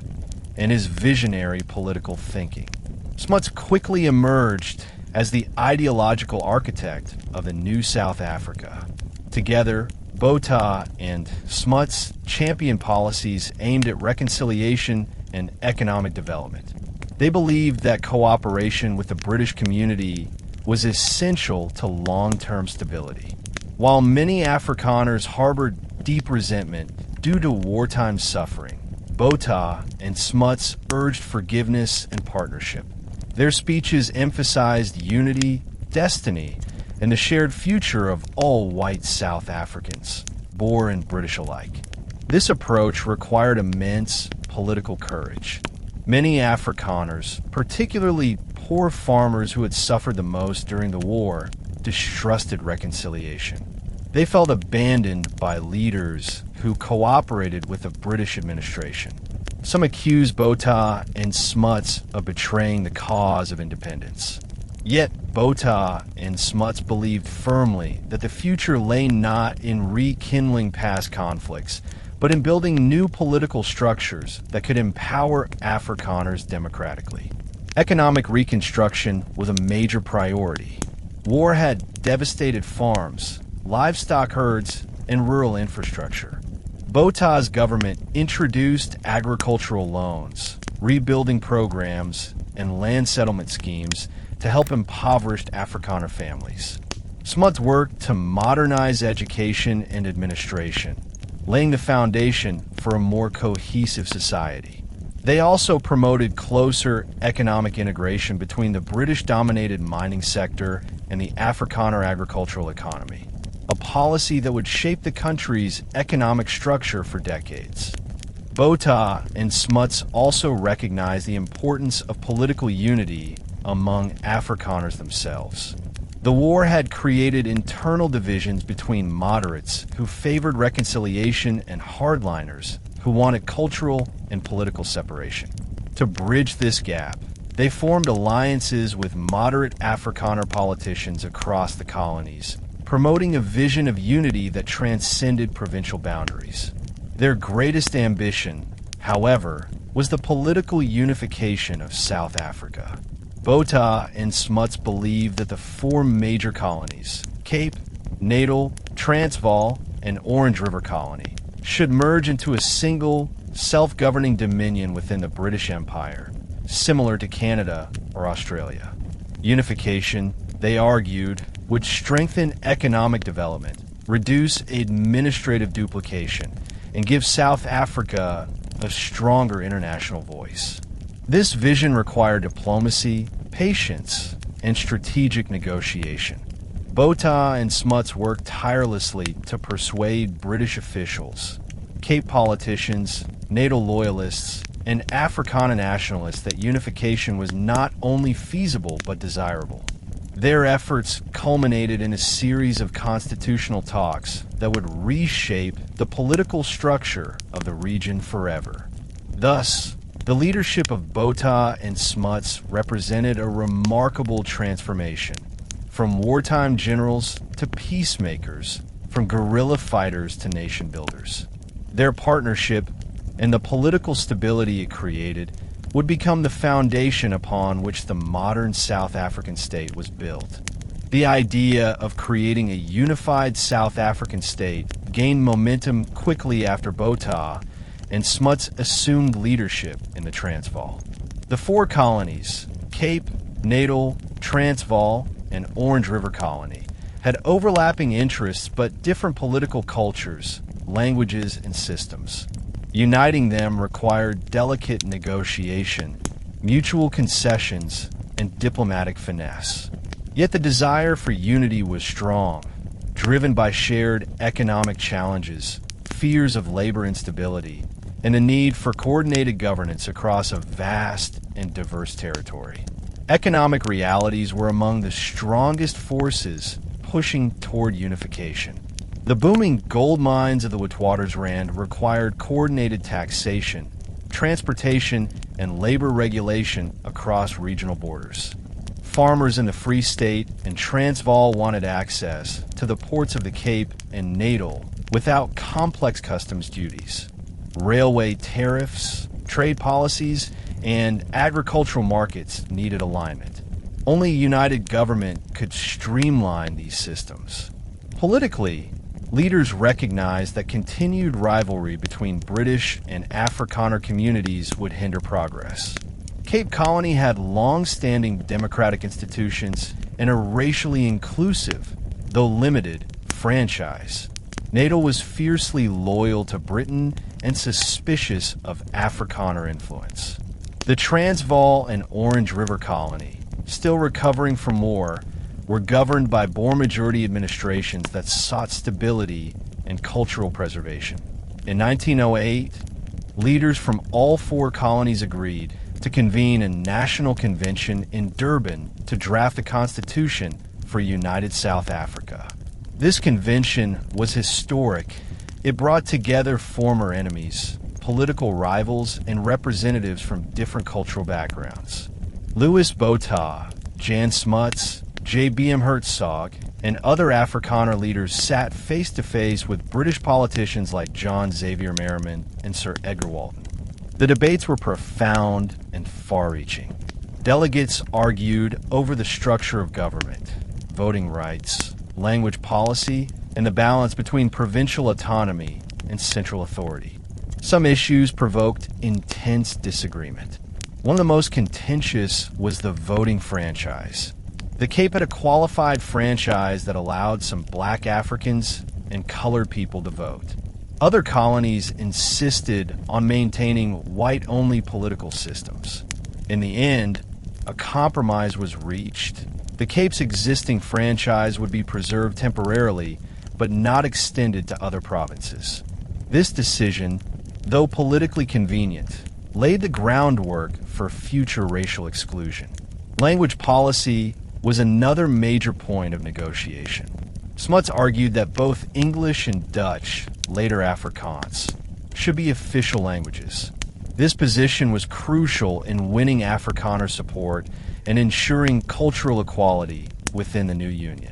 and his visionary political thinking. Smuts quickly emerged as the ideological architect of the new South Africa. Together, Botha and Smuts championed policies aimed at reconciliation and economic development. They believed that cooperation with the British community was essential to long-term stability. While many Afrikaners harbored deep resentment due to wartime suffering, Botha and Smuts urged forgiveness and partnership. Their speeches emphasized unity, destiny, and the shared future of all white South Africans, Boer and British alike. This approach required immense political courage. Many Afrikaners, particularly poor farmers who had suffered the most during the war, distrusted reconciliation. They felt abandoned by leaders who cooperated with the British administration. Some accused Botha and Smuts of betraying the cause of independence. Yet Botha and Smuts believed firmly that the future lay not in rekindling past conflicts, but in building new political structures that could empower Afrikaners democratically. Economic reconstruction was a major priority. War had devastated farms, livestock herds, and rural infrastructure. Botha's government introduced agricultural loans, rebuilding programs, and land settlement schemes to help impoverished Afrikaner families. Smuts worked to modernize education and administration, laying the foundation for a more cohesive society. They also promoted closer economic integration between the British-dominated mining sector and the Afrikaner agricultural economy, a policy that would shape the country's economic structure for decades. Botha and Smuts also recognized the importance of political unity among Afrikaners themselves. The war had created internal divisions between moderates who favored reconciliation and hardliners who wanted cultural and political separation. To bridge this gap, they formed alliances with moderate Afrikaner politicians across the colonies, promoting a vision of unity that transcended provincial boundaries. Their greatest ambition, however, was the political unification of South Africa. Botha and Smuts believed that the four major colonies, Cape, Natal, Transvaal, and Orange River Colony, should merge into a single, self-governing dominion within the British Empire, similar to Canada or Australia. Unification, they argued, would strengthen economic development, reduce administrative duplication, and give South Africa a stronger international voice. This vision required diplomacy, patience, and strategic negotiation. Botha and Smuts worked tirelessly to persuade British officials, Cape politicians, NATO loyalists, and Afrikaner nationalists that unification was not only feasible but desirable. Their efforts culminated in a series of constitutional talks that would reshape the political structure of the region forever. Thus, the leadership of Botha and Smuts represented a remarkable transformation, from wartime generals to peacemakers, from guerrilla fighters to nation builders. Their partnership and the political stability it created would become the foundation upon which the modern South African state was built. The idea of creating a unified South African state gained momentum quickly after Botha and Smuts assumed leadership in the Transvaal. The four colonies, Cape, Natal, Transvaal, and Orange River Colony, had overlapping interests but different political cultures, languages, and systems. Uniting them required delicate negotiation, mutual concessions, and diplomatic finesse. Yet the desire for unity was strong, driven by shared economic challenges, fears of labor instability, and a need for coordinated governance across a vast and diverse territory. Economic realities were among the strongest forces pushing toward unification. The booming gold mines of the Witwatersrand required coordinated taxation, transportation, and labor regulation across regional borders. Farmers in the Free State and Transvaal wanted access to the ports of the Cape and Natal without complex customs duties. Railway tariffs, trade policies, and agricultural markets needed alignment. Only a united government could streamline these systems. Politically, leaders recognized that continued rivalry between British and Afrikaner communities would hinder progress. Cape Colony had long-standing democratic institutions and a racially inclusive, though limited, franchise. Natal was fiercely loyal to Britain and suspicious of Afrikaner influence. The Transvaal and Orange River Colony, still recovering from war, were governed by Boer majority administrations that sought stability and cultural preservation. In 1908, leaders from all four colonies agreed to convene a national convention in Durban to draft a constitution for united South Africa. This convention was historic. It brought together former enemies, political rivals, and representatives from different cultural backgrounds. Louis Botha, Jan Smuts, J.B.M. Hertzog, and other Afrikaner leaders sat face-to-face with British politicians like John Xavier Merriman and Sir Edgar Walton. The debates were profound and far-reaching. Delegates argued over the structure of government, voting rights, language policy, and the balance between provincial autonomy and central authority. Some issues provoked intense disagreement. One of the most contentious was the voting franchise. The Cape had a qualified franchise that allowed some black Africans and colored people to vote. Other colonies insisted on maintaining white-only political systems. In the end, a compromise was reached. The Cape's existing franchise would be preserved temporarily, but not extended to other provinces. This decision, though politically convenient, laid the groundwork for future racial exclusion. Language policy was another major point of negotiation. Smuts argued that both English and Dutch, later Afrikaans, should be official languages. This position was crucial in winning Afrikaner support and ensuring cultural equality within the new union.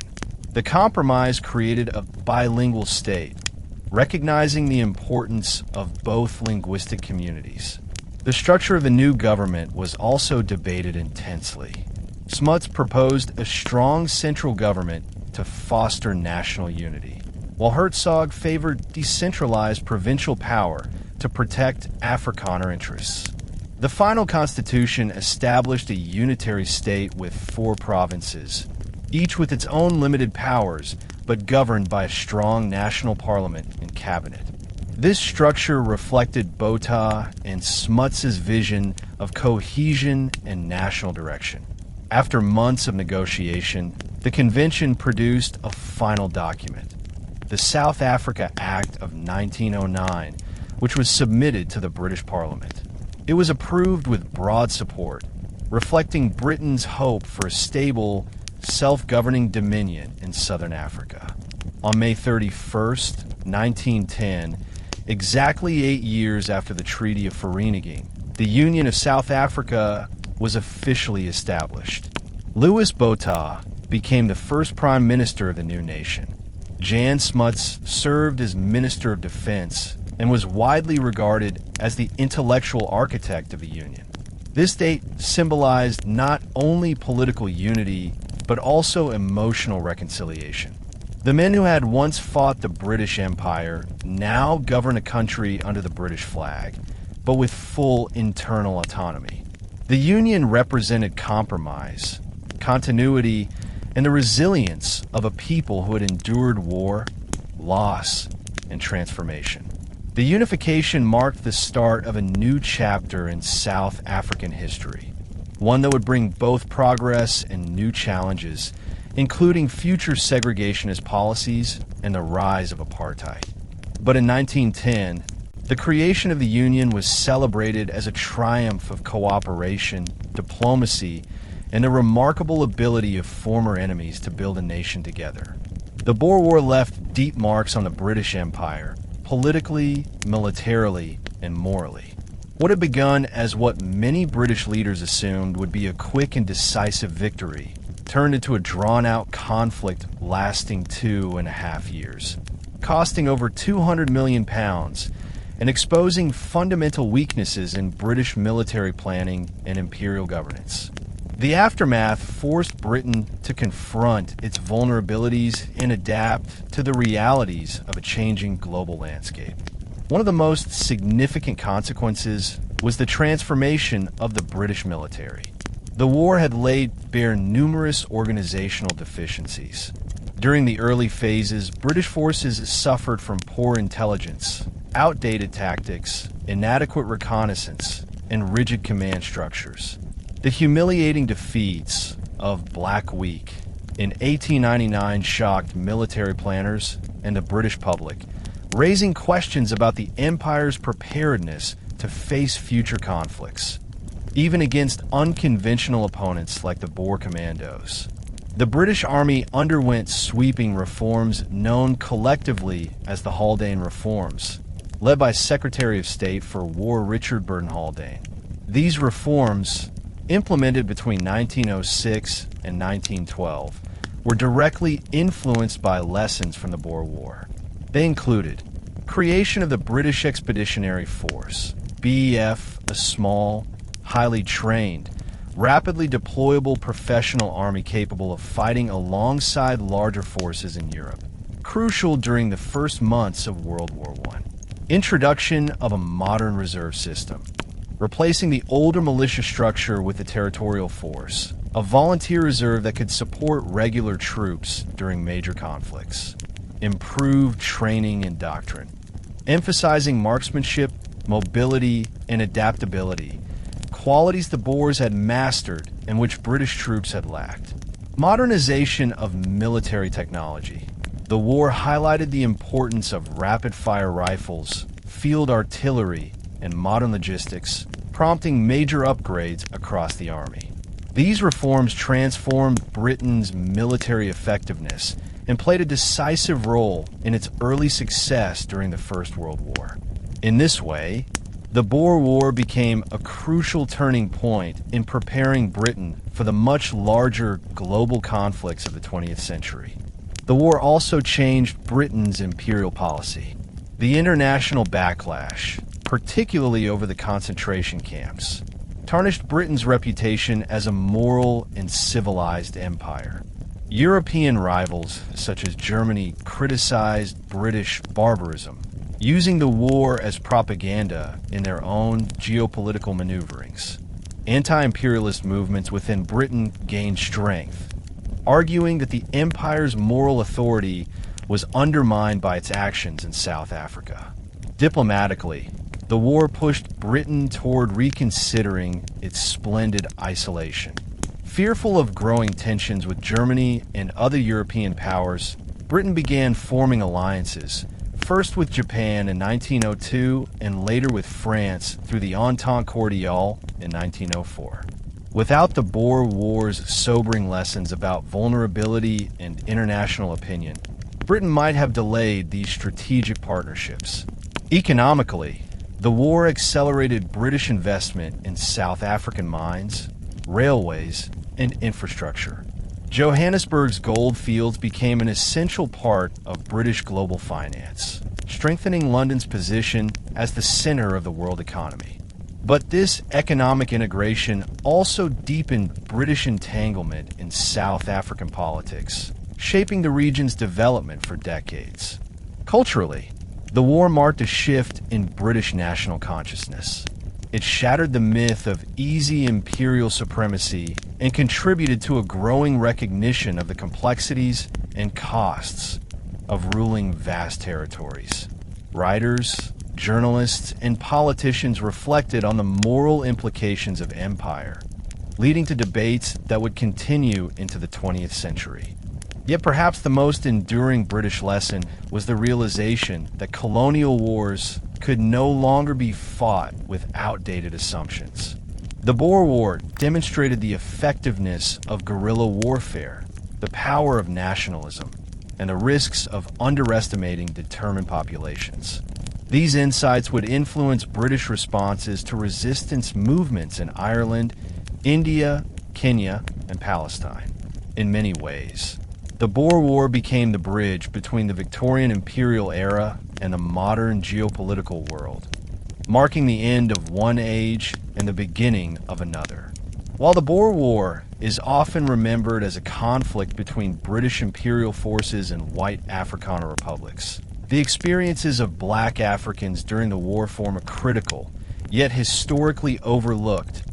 The compromise created a bilingual state, recognizing the importance of both linguistic communities. The structure of the new government was also debated intensely. Smuts proposed a strong central government to foster national unity, while Hertzog favored decentralized provincial power to protect Afrikaner interests. The final constitution established a unitary state with 4 provinces, each with its own limited powers, but governed by a strong national parliament and cabinet. This structure reflected Botha and Smuts' vision of cohesion and national direction. After months of negotiation, the convention produced a final document, the South Africa Act of 1909, which was submitted to the British Parliament. It was approved with broad support, reflecting Britain's hope for a stable, self-governing dominion in southern Africa. On May 31st, 1910, exactly 8 years after the Treaty of Vereeniging, the Union of South Africa was officially established. Louis Botha became the first prime minister of the new nation. Jan Smuts served as Minister of Defense and was widely regarded as the intellectual architect of the Union. This date symbolized not only political unity, but also emotional reconciliation. The men who had once fought the British Empire now govern a country under the British flag, but with full internal autonomy. The Union represented compromise, continuity, and the resilience of a people who had endured war, loss, and transformation. The unification marked the start of a new chapter in South African history, one that would bring both progress and new challenges, including future segregationist policies and the rise of apartheid. But in 1910, the creation of the Union was celebrated as a triumph of cooperation, diplomacy, and the remarkable ability of former enemies to build a nation together. The Boer War left deep marks on the British Empire, politically, militarily, and morally. What had begun as what many British leaders assumed would be a quick and decisive victory turned into a drawn-out conflict lasting 2.5 years, costing over £200 million and exposing fundamental weaknesses in British military planning and imperial governance. The aftermath forced Britain to confront its vulnerabilities and adapt to the realities of a changing global landscape. One of the most significant consequences was the transformation of the British military. The war had laid bare numerous organizational deficiencies. During the early phases, British forces suffered from poor intelligence, outdated tactics, inadequate reconnaissance, and rigid command structures. The humiliating defeats of Black Week in 1899 shocked military planners and the British public, raising questions about the Empire's preparedness to face future conflicts, even against unconventional opponents like the Boer commandos. The British Army underwent sweeping reforms known collectively as the Haldane Reforms, led by Secretary of State for War Richard Burton Haldane. These reforms, implemented between 1906 and 1912, were directly influenced by lessons from the Boer War. They included creation of the British Expeditionary Force, BEF, a small, highly trained, rapidly deployable professional army capable of fighting alongside larger forces in Europe, crucial during the first months of World War I. Introduction of a modern reserve system, replacing the older militia structure with a territorial force, a volunteer reserve that could support regular troops during major conflicts. Improved training and doctrine, emphasizing marksmanship, mobility, and adaptability, qualities the Boers had mastered and which British troops had lacked. Modernization of military technology. The war highlighted the importance of rapid-fire rifles, field artillery, and modern logistics, prompting major upgrades across the army. These reforms transformed Britain's military effectiveness and played a decisive role in its early success during the First World War. In this way, the Boer War became a crucial turning point in preparing Britain for the much larger global conflicts of the 20th century. The war also changed Britain's imperial policy. The international backlash, particularly over the concentration camps, tarnished Britain's reputation as a moral and civilized empire. European rivals, such as Germany, criticized British barbarism, using the war as propaganda in their own geopolitical maneuverings. Anti-imperialist movements within Britain gained strength, arguing that the empire's moral authority was undermined by its actions in South Africa. Diplomatically, the war pushed Britain toward reconsidering its splendid isolation. Fearful of growing tensions with Germany and other European powers, Britain began forming alliances, first with Japan in 1902 and later with France through the Entente Cordiale in 1904. Without the Boer War's sobering lessons about vulnerability and international opinion, Britain might have delayed these strategic partnerships. Economically, the war accelerated British investment in South African mines, railways, and infrastructure. Johannesburg's gold fields became an essential part of British global finance, strengthening London's position as the center of the world economy. But this economic integration also deepened British entanglement in South African politics, shaping the region's development for decades. Culturally, the war marked a shift in British national consciousness. It shattered the myth of easy imperial supremacy and contributed to a growing recognition of the complexities and costs of ruling vast territories. Writers, journalists, and politicians reflected on the moral implications of empire, leading to debates that would continue into the 20th century. Yet perhaps the most enduring British lesson was the realization that colonial wars could no longer be fought with outdated assumptions. The Boer War demonstrated the effectiveness of guerrilla warfare, the power of nationalism, and the risks of underestimating determined populations. These insights would influence British responses to resistance movements in Ireland, India, Kenya, and Palestine. In many ways, the Boer War became the bridge between the Victorian imperial era and the modern geopolitical world, marking the end of one age and the beginning of another. While the Boer War is often remembered as a conflict between British imperial forces and white Afrikaner republics, the experiences of black Africans during the war form a critical, yet historically overlooked,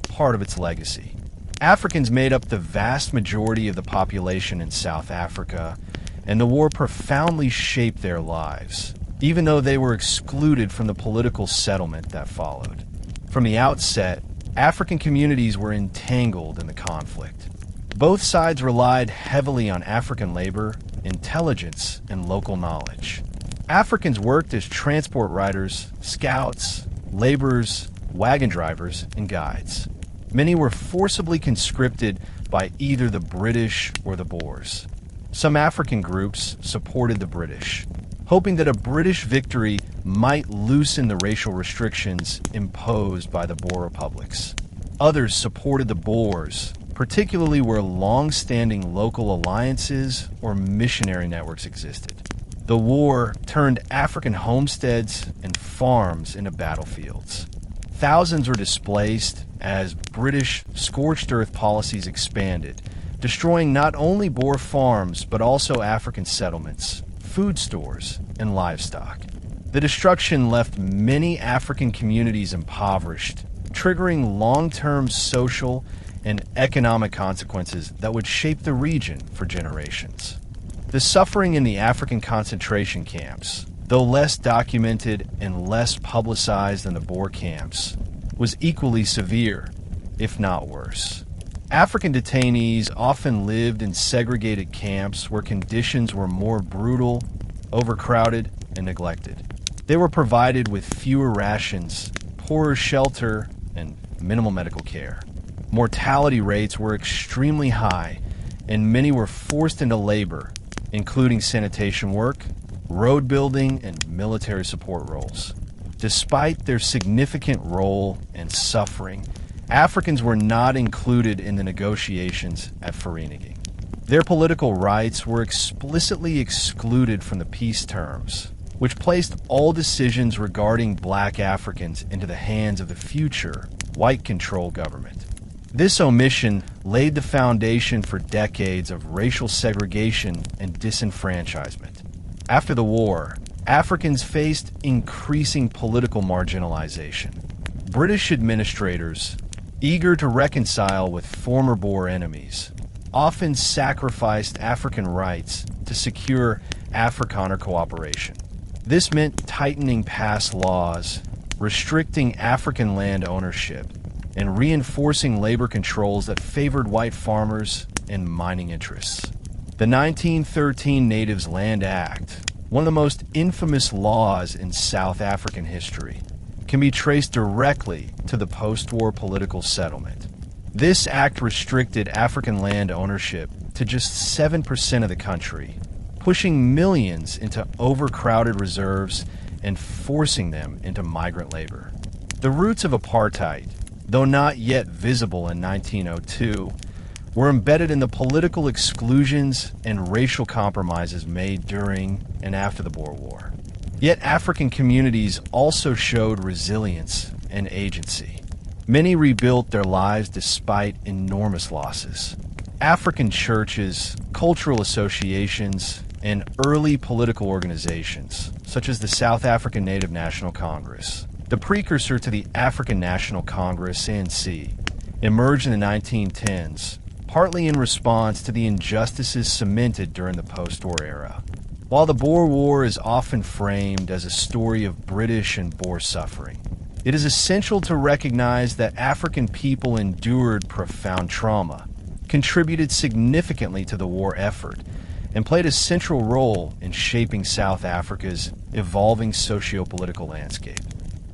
part of its legacy. Africans made up the vast majority of the population in South Africa, and the war profoundly shaped their lives, even though they were excluded from the political settlement that followed. From the outset, African communities were entangled in the conflict. Both sides relied heavily on African labor, intelligence, and local knowledge. Africans worked as transport riders, scouts, laborers, wagon drivers, and guides. Many were forcibly conscripted by either the British or the Boers. Some African groups supported the British, hoping that a British victory might loosen the racial restrictions imposed by the Boer republics. Others supported the Boers, particularly where long-standing local alliances or missionary networks existed. The war turned African homesteads and farms into battlefields. Thousands were displaced as British scorched-earth policies expanded, destroying not only Boer farms but also African settlements, food stores, and livestock. The destruction left many African communities impoverished, triggering long-term social and economic consequences that would shape the region for generations. The suffering in the African concentration camps, though less documented and less publicized than the Boer camps, was equally severe, if not worse. African detainees often lived in segregated camps where conditions were more brutal, overcrowded, and neglected. They were provided with fewer rations, poorer shelter, and minimal medical care. Mortality rates were extremely high, and many were forced into labor, including sanitation work, road building, and military support roles. Despite their significant role and suffering, Africans were not included in the negotiations at Vereeniging. Their political rights were explicitly excluded from the peace terms, which placed all decisions regarding black Africans into the hands of the future white-controlled government. This omission laid the foundation for decades of racial segregation and disenfranchisement. After the war, Africans faced increasing political marginalization. British administrators, eager to reconcile with former Boer enemies, often sacrificed African rights to secure Afrikaner cooperation. This meant tightening past laws, restricting African land ownership, and reinforcing labor controls that favored white farmers and mining interests. The 1913 Natives Land Act, one of the most infamous laws in South African history, can be traced directly to the post-war political settlement. This act restricted African land ownership to just 7% of the country, pushing millions into overcrowded reserves and forcing them into migrant labor. The roots of apartheid, though not yet visible in 1902, were embedded in the political exclusions and racial compromises made during and after the Boer War. Yet African communities also showed resilience and agency. Many rebuilt their lives despite enormous losses. African churches, cultural associations, and early political organizations, such as the South African Native National Congress, the precursor to the African National Congress, ANC, emerged in the 1910s, partly in response to the injustices cemented during the post-war era. While the Boer War is often framed as a story of British and Boer suffering, it is essential to recognize that African people endured profound trauma, contributed significantly to the war effort, and played a central role in shaping South Africa's evolving socio-political landscape.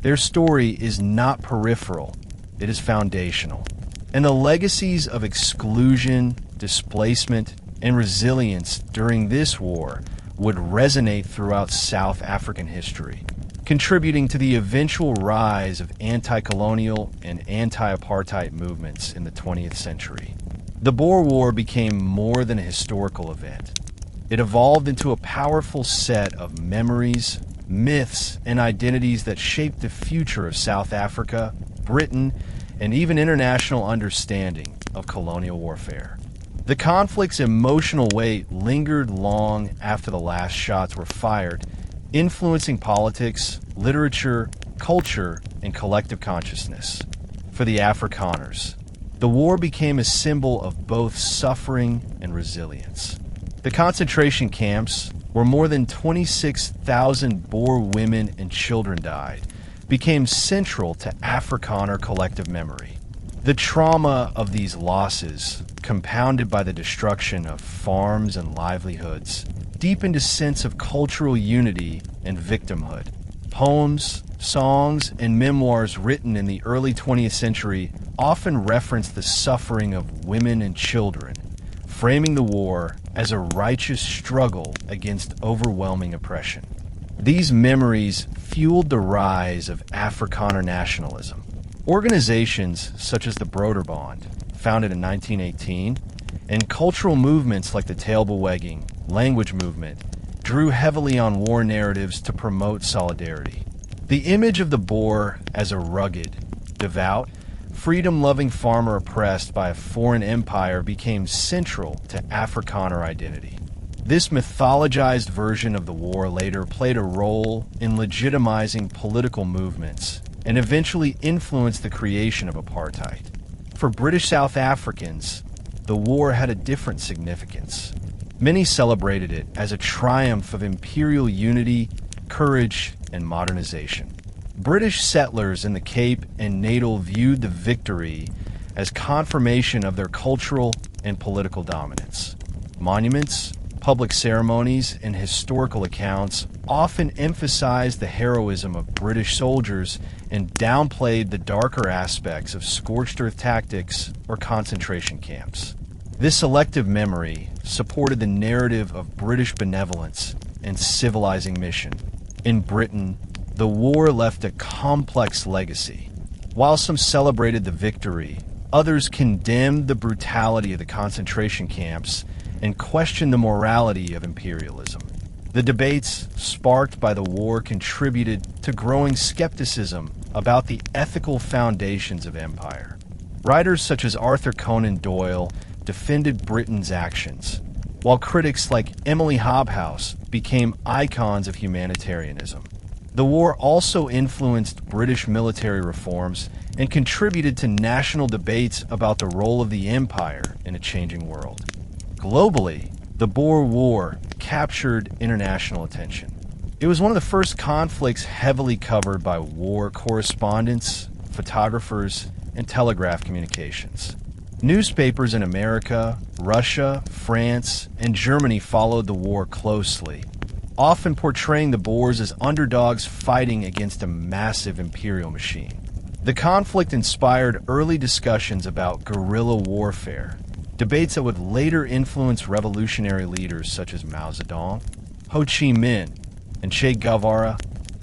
Their story is not peripheral, it is foundational. And the legacies of exclusion, displacement, and resilience during this war would resonate throughout South African history, contributing to the eventual rise of anti-colonial and anti-apartheid movements in the 20th century. The Boer War became more than a historical event. It evolved into a powerful set of memories, myths, and identities that shaped the future of South Africa, Britain, and even international understanding of colonial warfare. The conflict's emotional weight lingered long after the last shots were fired, influencing politics, literature, culture, and collective consciousness. For the Afrikaners, the war became a symbol of both suffering and resilience. The concentration camps, where more than 26,000 Boer women and children died, became central to Afrikaner collective memory. The trauma of these losses, compounded by the destruction of farms and livelihoods, deepened a sense of cultural unity and victimhood. Poems, songs, and memoirs written in the early 20th century often reference the suffering of women and children, framing the war as a righteous struggle against overwhelming oppression. These memories fueled the rise of Afrikaner nationalism. Organizations such as the Broederbond, founded in 1918, and cultural movements like the Tailbeweging language movement drew heavily on war narratives to promote solidarity. The image of the Boer as a rugged, devout, freedom-loving farmer oppressed by a foreign empire became central to Afrikaner identity. This mythologized version of the war later played a role in legitimizing political movements and eventually influenced the creation of apartheid. For British South Africans, the war had a different significance. Many celebrated it as a triumph of imperial unity, courage, and modernization. British settlers in the Cape and Natal viewed the victory as confirmation of their cultural and political dominance. Monuments, public ceremonies, and historical accounts often emphasized the heroism of British soldiers and downplayed the darker aspects of scorched-earth tactics or concentration camps. This selective memory supported the narrative of British benevolence and civilizing mission. In Britain, the war left a complex legacy. While some celebrated the victory, others condemned the brutality of the concentration camps and questioned the morality of imperialism. The debates sparked by the war contributed to growing skepticism about the ethical foundations of empire. Writers such as Arthur Conan Doyle defended Britain's actions, while critics like Emily Hobhouse became icons of humanitarianism. The war also influenced British military reforms and contributed to national debates about the role of the empire in a changing world. Globally, the Boer War captured international attention. It was one of the first conflicts heavily covered by war correspondents, photographers, and telegraph communications. Newspapers in America, Russia, France, and Germany followed the war closely, often portraying the Boers as underdogs fighting against a massive imperial machine. The conflict inspired early discussions about guerrilla warfare, debates that would later influence revolutionary leaders such as Mao Zedong, Ho Chi Minh, and Che Guevara,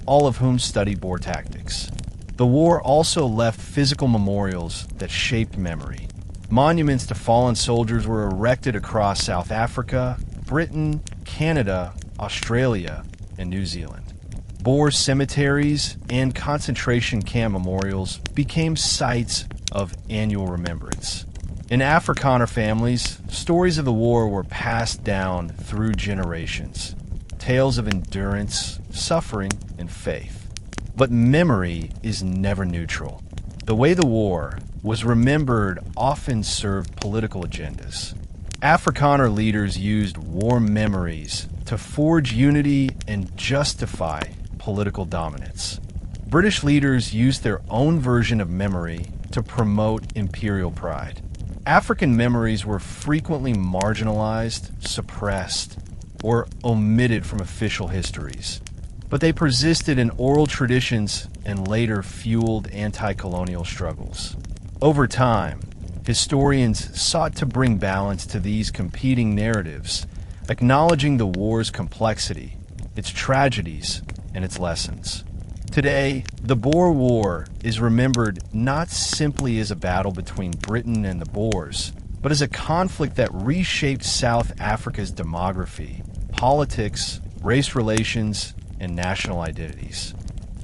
all of whom studied Boer tactics. The war also left physical memorials that shaped memory. Monuments to fallen soldiers were erected across South Africa, Britain, Canada, Australia, and New Zealand. Boer cemeteries and concentration camp memorials became sites of annual remembrance. In Afrikaner families, stories of the war were passed down through generations. Tales of endurance, suffering, and faith. But memory is never neutral. The way the war was remembered often served political agendas. Afrikaner leaders used war memories to forge unity and justify political dominance. British leaders used their own version of memory to promote imperial pride. African memories were frequently marginalized, suppressed, or omitted from official histories, but they persisted in oral traditions and later fueled anti-colonial struggles. Over time, historians sought to bring balance to these competing narratives, acknowledging the war's complexity, its tragedies, and its lessons. Today, the Boer War is remembered not simply as a battle between Britain and the Boers, but as a conflict that reshaped South Africa's demography, politics, race relations, and national identities.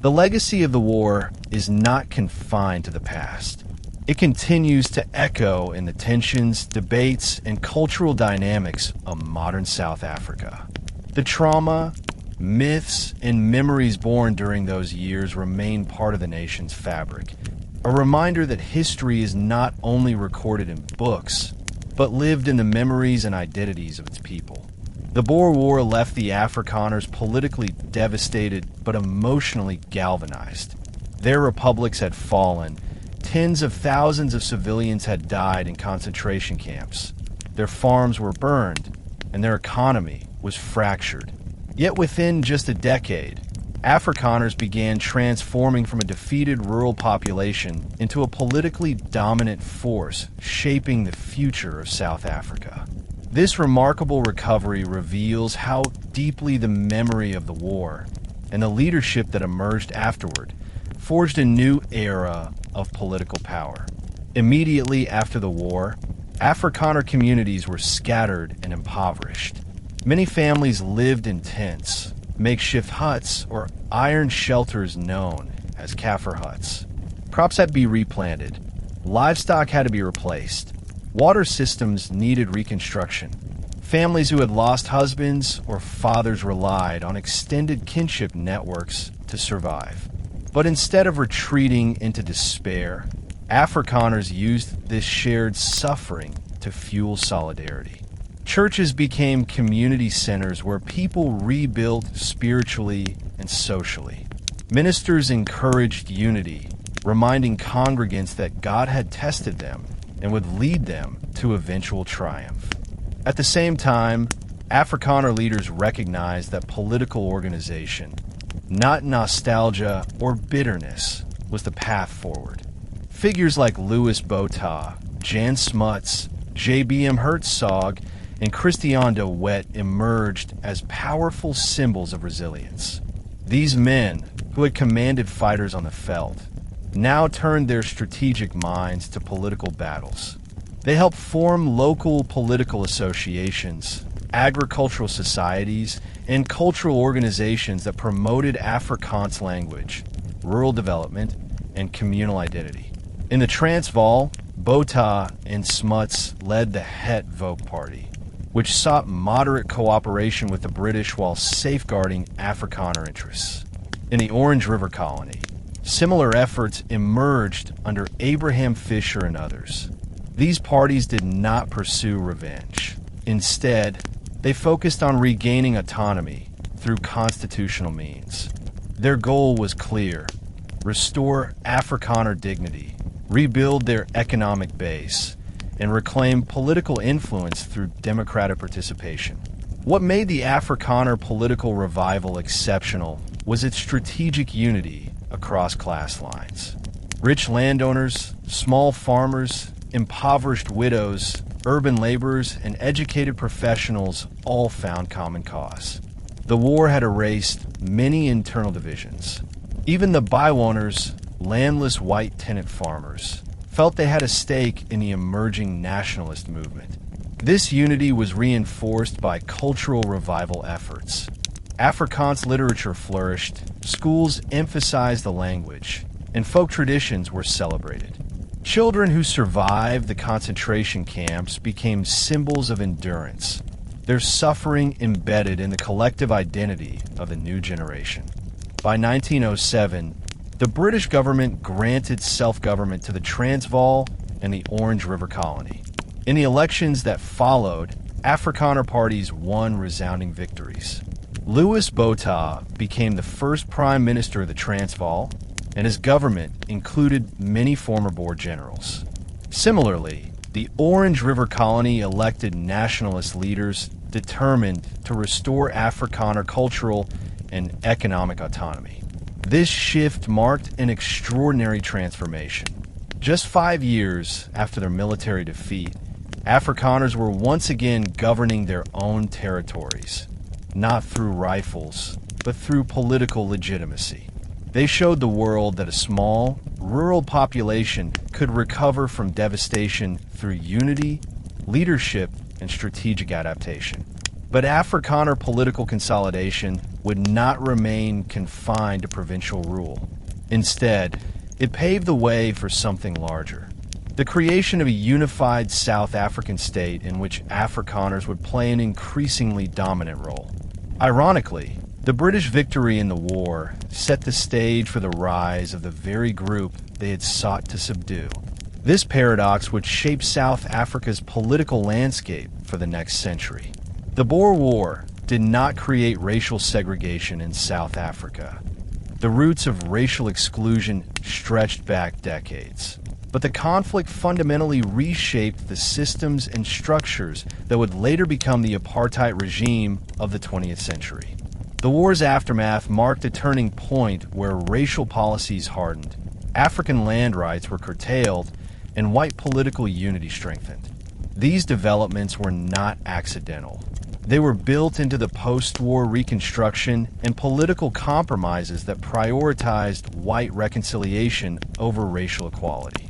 The legacy of the war is not confined to the past. It continues to echo in the tensions, debates, and cultural dynamics of modern South Africa. The trauma, myths, and memories born during those years remain part of the nation's fabric. A reminder that history is not only recorded in books, but lived in the memories and identities of its people. The Boer War left the Afrikaners politically devastated but emotionally galvanized. Their republics had fallen. Tens of thousands of civilians had died in concentration camps. Their farms were burned, and their economy was fractured. Yet within just a decade, Afrikaners began transforming from a defeated rural population into a politically dominant force, shaping the future of South Africa. This remarkable recovery reveals how deeply the memory of the war and the leadership that emerged afterward forged a new era of political power. Immediately after the war, Afrikaner communities were scattered and impoverished. Many families lived in tents, makeshift huts, or iron shelters known as Kaffir huts. Crops had to be replanted. Livestock had to be replaced. Water systems needed reconstruction. Families who had lost husbands or fathers relied on extended kinship networks to survive. But instead of retreating into despair, Afrikaners used this shared suffering to fuel solidarity. Churches became community centers where people rebuilt spiritually and socially. Ministers encouraged unity, reminding congregants that God had tested them and would lead them to eventual triumph. At the same time, Afrikaner leaders recognized that political organization, not nostalgia or bitterness, was the path forward. Figures like Louis Botha, Jan Smuts, J.B.M. Hertzog, and Christian de Wet emerged as powerful symbols of resilience. These men, who had commanded fighters on the veldt, now turned their strategic minds to political battles. They helped form local political associations, agricultural societies, and cultural organizations that promoted Afrikaans language, rural development, and communal identity. In the Transvaal, Botha and Smuts led the Het Volk Party, which sought moderate cooperation with the British while safeguarding Afrikaner interests. In the Orange River Colony, similar efforts emerged under Abraham Fisher and others. These parties did not pursue revenge. Instead, they focused on regaining autonomy through constitutional means. Their goal was clear: restore Afrikaner dignity, rebuild their economic base, and reclaim political influence through democratic participation. What made the Afrikaner political revival exceptional was its strategic unity across class lines. Rich landowners, small farmers, impoverished widows, urban laborers, and educated professionals all found common cause. The war had erased many internal divisions. Even the Bywoners, landless white tenant farmers, felt they had a stake in the emerging nationalist movement. This unity was reinforced by cultural revival efforts. Afrikaans literature flourished, schools emphasized the language, and folk traditions were celebrated. Children who survived the concentration camps became symbols of endurance, their suffering embedded in the collective identity of the new generation. By 1907, the British government granted self-government to the Transvaal and the Orange River Colony. In the elections that followed, Afrikaner parties won resounding victories. Louis Botha became the first prime minister of the Transvaal, and his government included many former Boer generals. Similarly, the Orange River Colony elected nationalist leaders determined to restore Afrikaner cultural and economic autonomy. This shift marked an extraordinary transformation. Just 5 years after their military defeat, Afrikaners were once again governing their own territories, not through rifles, but through political legitimacy. They showed the world that a small, rural population could recover from devastation through unity, leadership, and strategic adaptation. But Afrikaner political consolidation would not remain confined to provincial rule. Instead, it paved the way for something larger: the creation of a unified South African state in which Afrikaners would play an increasingly dominant role. Ironically, the British victory in the war set the stage for the rise of the very group they had sought to subdue. This paradox would shape South Africa's political landscape for the next century. The Boer War did not create racial segregation in South Africa. The roots of racial exclusion stretched back decades. But the conflict fundamentally reshaped the systems and structures that would later become the apartheid regime of the 20th century. The war's aftermath marked a turning point where racial policies hardened, African land rights were curtailed, and white political unity strengthened. These developments were not accidental. They were built into the post-war reconstruction and political compromises that prioritized white reconciliation over racial equality.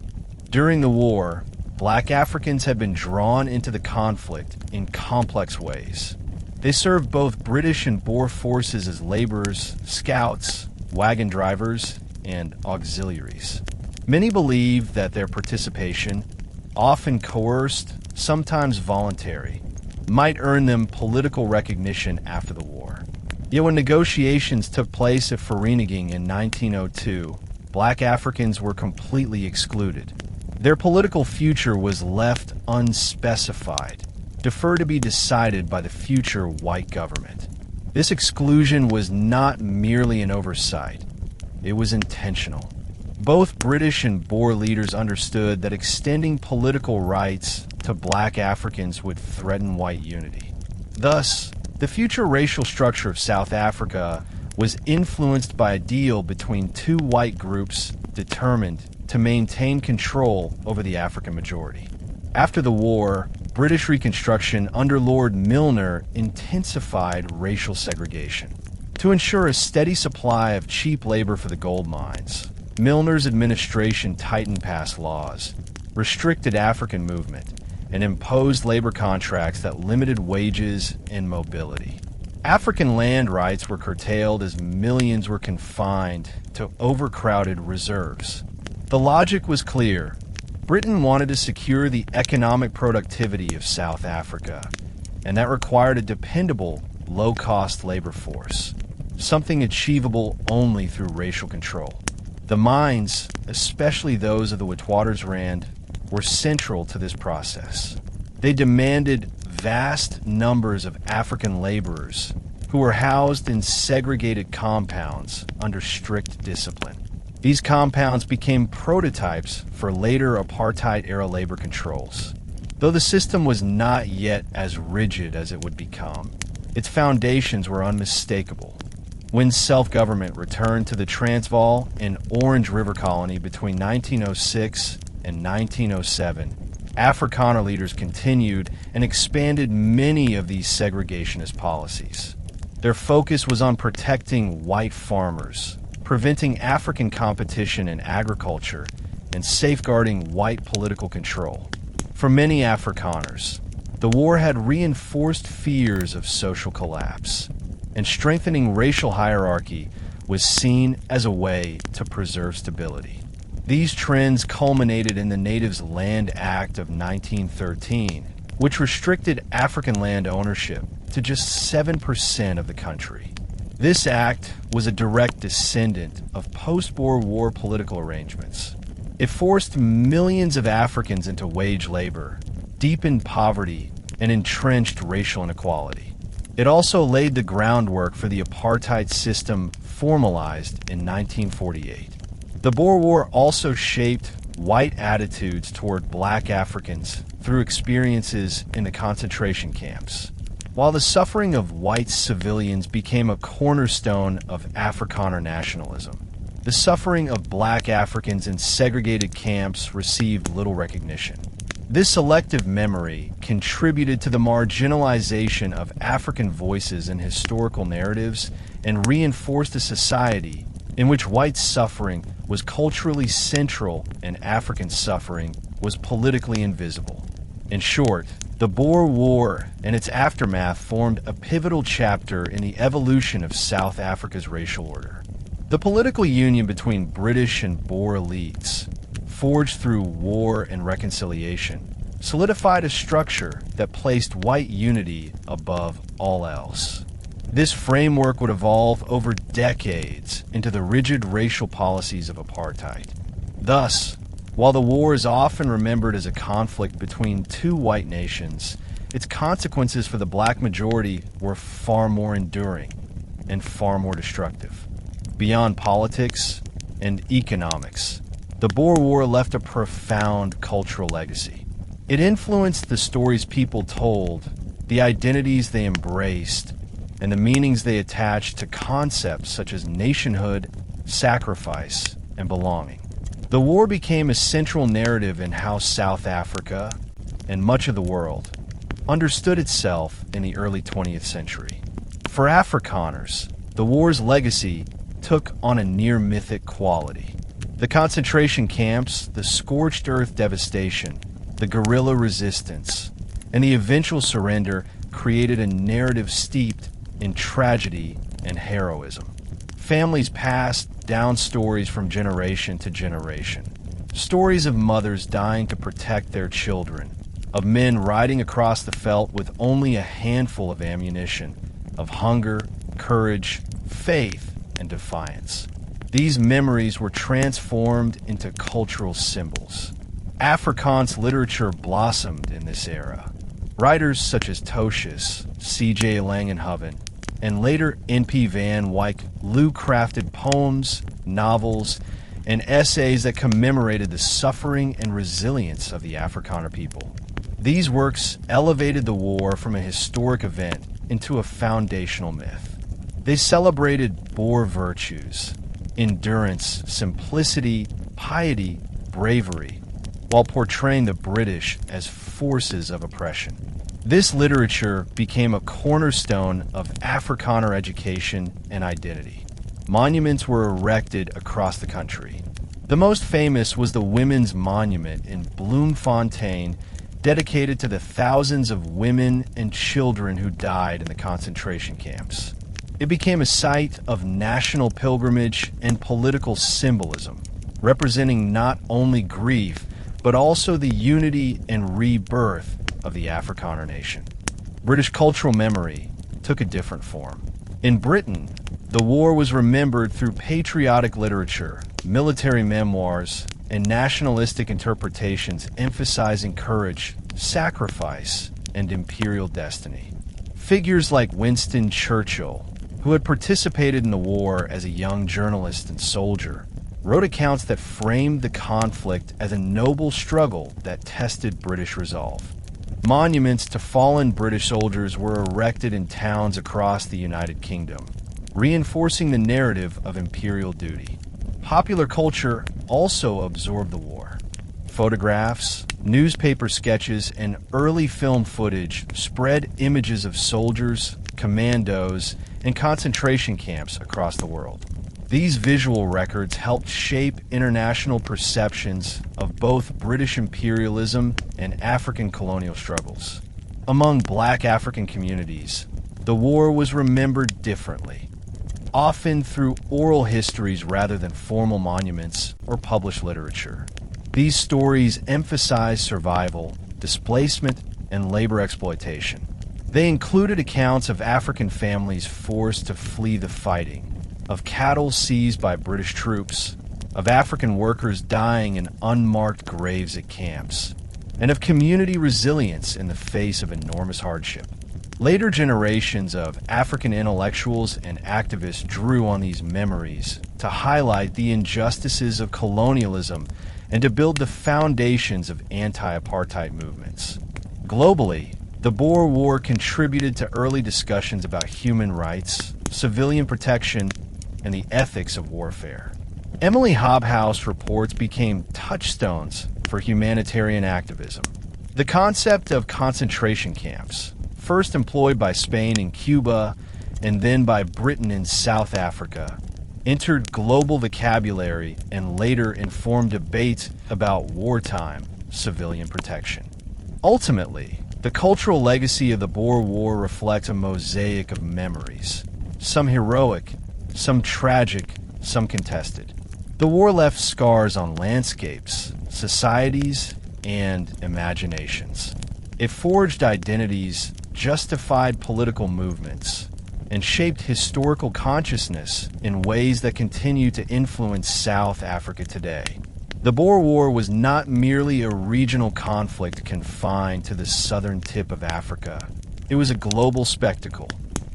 During the war, Black Africans had been drawn into the conflict in complex ways. They served both British and Boer forces as laborers, scouts, wagon drivers, and auxiliaries. Many believed that their participation, often coerced, sometimes voluntary, might earn them political recognition after the war. Yet when negotiations took place at Vereeniging in 1902, Black Africans were completely excluded. Their political future was left unspecified, deferred to be decided by the future white government. This exclusion was not merely an oversight, it was intentional. Both British and Boer leaders understood that extending political rights to Black Africans would threaten white unity. Thus, the future racial structure of South Africa was influenced by a deal between two white groups determined to maintain control over the African majority. After the war, British Reconstruction under Lord Milner intensified racial segregation. To ensure a steady supply of cheap labor for the gold mines, Milner's administration tightened past laws, restricted African movement, and imposed labor contracts that limited wages and mobility. African land rights were curtailed as millions were confined to overcrowded reserves. The logic was clear. Britain wanted to secure the economic productivity of South Africa, and that required a dependable, low-cost labor force, something achievable only through racial control. The mines, especially those of the Witwatersrand, were central to this process. They demanded vast numbers of African laborers who who were housed in segregated compounds under strict discipline. These compounds became prototypes for later apartheid-era labor controls. Though the system was not yet as rigid as it would become, its foundations were unmistakable. When self-government returned to the Transvaal and Orange River Colony between 1906 and 1907, Afrikaner leaders continued and expanded many of these segregationist policies. Their focus was on protecting white farmers, preventing African competition in agriculture, and safeguarding white political control. For many Afrikaners, the war had reinforced fears of social collapse, and strengthening racial hierarchy was seen as a way to preserve stability. These trends culminated in the Natives' Land Act of 1913, which restricted African land ownership to just 7% of the country. This act was a direct descendant of post-Boer War political arrangements. It forced millions of Africans into wage labor, deepened poverty, and entrenched racial inequality. It also laid the groundwork for the apartheid system formalized in 1948. The Boer War also shaped white attitudes toward black Africans through experiences in the concentration camps. While the suffering of white civilians became a cornerstone of Afrikaner nationalism, the suffering of black Africans in segregated camps received little recognition. This selective memory contributed to the marginalization of African voices in historical narratives and reinforced a society in which white suffering was culturally central and African suffering was politically invisible. In short, the Boer War and its aftermath formed a pivotal chapter in the evolution of South Africa's racial order. The political union between British and Boer elites, forged through war and reconciliation, solidified a structure that placed white unity above all else. This framework would evolve over decades into the rigid racial policies of apartheid. Thus, while the war is often remembered as a conflict between two white nations, its consequences for the black majority were far more enduring and far more destructive. Beyond politics and economics, the Boer War left a profound cultural legacy. It influenced the stories people told, the identities they embraced, and the meanings they attached to concepts such as nationhood, sacrifice, and belonging. The war became a central narrative in how South Africa, and much of the world, understood itself in the early 20th century. For Afrikaners, the war's legacy took on a near-mythic quality. The concentration camps, the Scorched-earth devastation, the guerrilla resistance, and the eventual surrender created a narrative steeped in tragedy and heroism. Families passed down stories from generation to generation. Stories of mothers dying to protect their children, of men riding across the veldt with only a handful of ammunition, of hunger, courage, faith, and defiance. These memories were transformed into cultural symbols. Afrikaans literature blossomed in this era. Writers such as Tosius, C.J. Langenhoven, and later N.P. van Wyk Loo crafted poems, novels, and essays that commemorated the suffering and resilience of the Afrikaner people. These works elevated the war from a historic event into a foundational myth. They celebrated Boer virtues, endurance, simplicity, piety, bravery, while portraying the British as forces of oppression. This literature became a cornerstone of Afrikaner education and identity. Monuments were erected across the country. The most famous was the Women's Monument in Bloemfontein, dedicated to the thousands of women and children who died in the concentration camps. It became a site of national pilgrimage and political symbolism, representing not only grief, but also the unity and rebirth of the Afrikaner nation. British cultural memory took a different form. In Britain, the war was remembered through patriotic literature, military memoirs, and nationalistic interpretations emphasizing courage, sacrifice, and imperial destiny. Figures like Winston Churchill, who had participated in the war as a young journalist and soldier, wrote accounts that framed the conflict as a noble struggle that tested British resolve. Monuments to fallen British soldiers were erected in towns across the United Kingdom, reinforcing the narrative of imperial duty. Popular culture also absorbed the war. Photographs, newspaper sketches, and early film footage spread images of soldiers, commandos, and concentration camps across the world. These visual records helped shape international perceptions of both British imperialism and African colonial struggles. Among Black African communities, the war was remembered differently, often through oral histories rather than formal monuments or published literature. These stories emphasized survival, displacement, and labor exploitation. They included accounts of African families forced to flee the fighting, of cattle seized by British troops, of African workers dying in unmarked graves at camps, and of community resilience in the face of enormous hardship. Later generations of African intellectuals and activists drew on these memories to highlight the injustices of colonialism and to build the foundations of anti-apartheid movements. Globally, the Boer War contributed to early discussions about human rights, civilian protection, and the ethics of warfare. Emily Hobhouse reports became touchstones for humanitarian activism. The concept of concentration camps, first employed by Spain and Cuba, and then by Britain in South Africa, entered global vocabulary and later informed debates about wartime civilian protection. Ultimately, the cultural legacy of the Boer War reflects a mosaic of memories, some heroic, some tragic, some contested. The war left scars on landscapes, societies, and imaginations. It forged identities, justified political movements, and shaped historical consciousness in ways that continue to influence South Africa today. The Boer War was not merely a regional conflict confined to the southern tip of Africa. It was a global spectacle.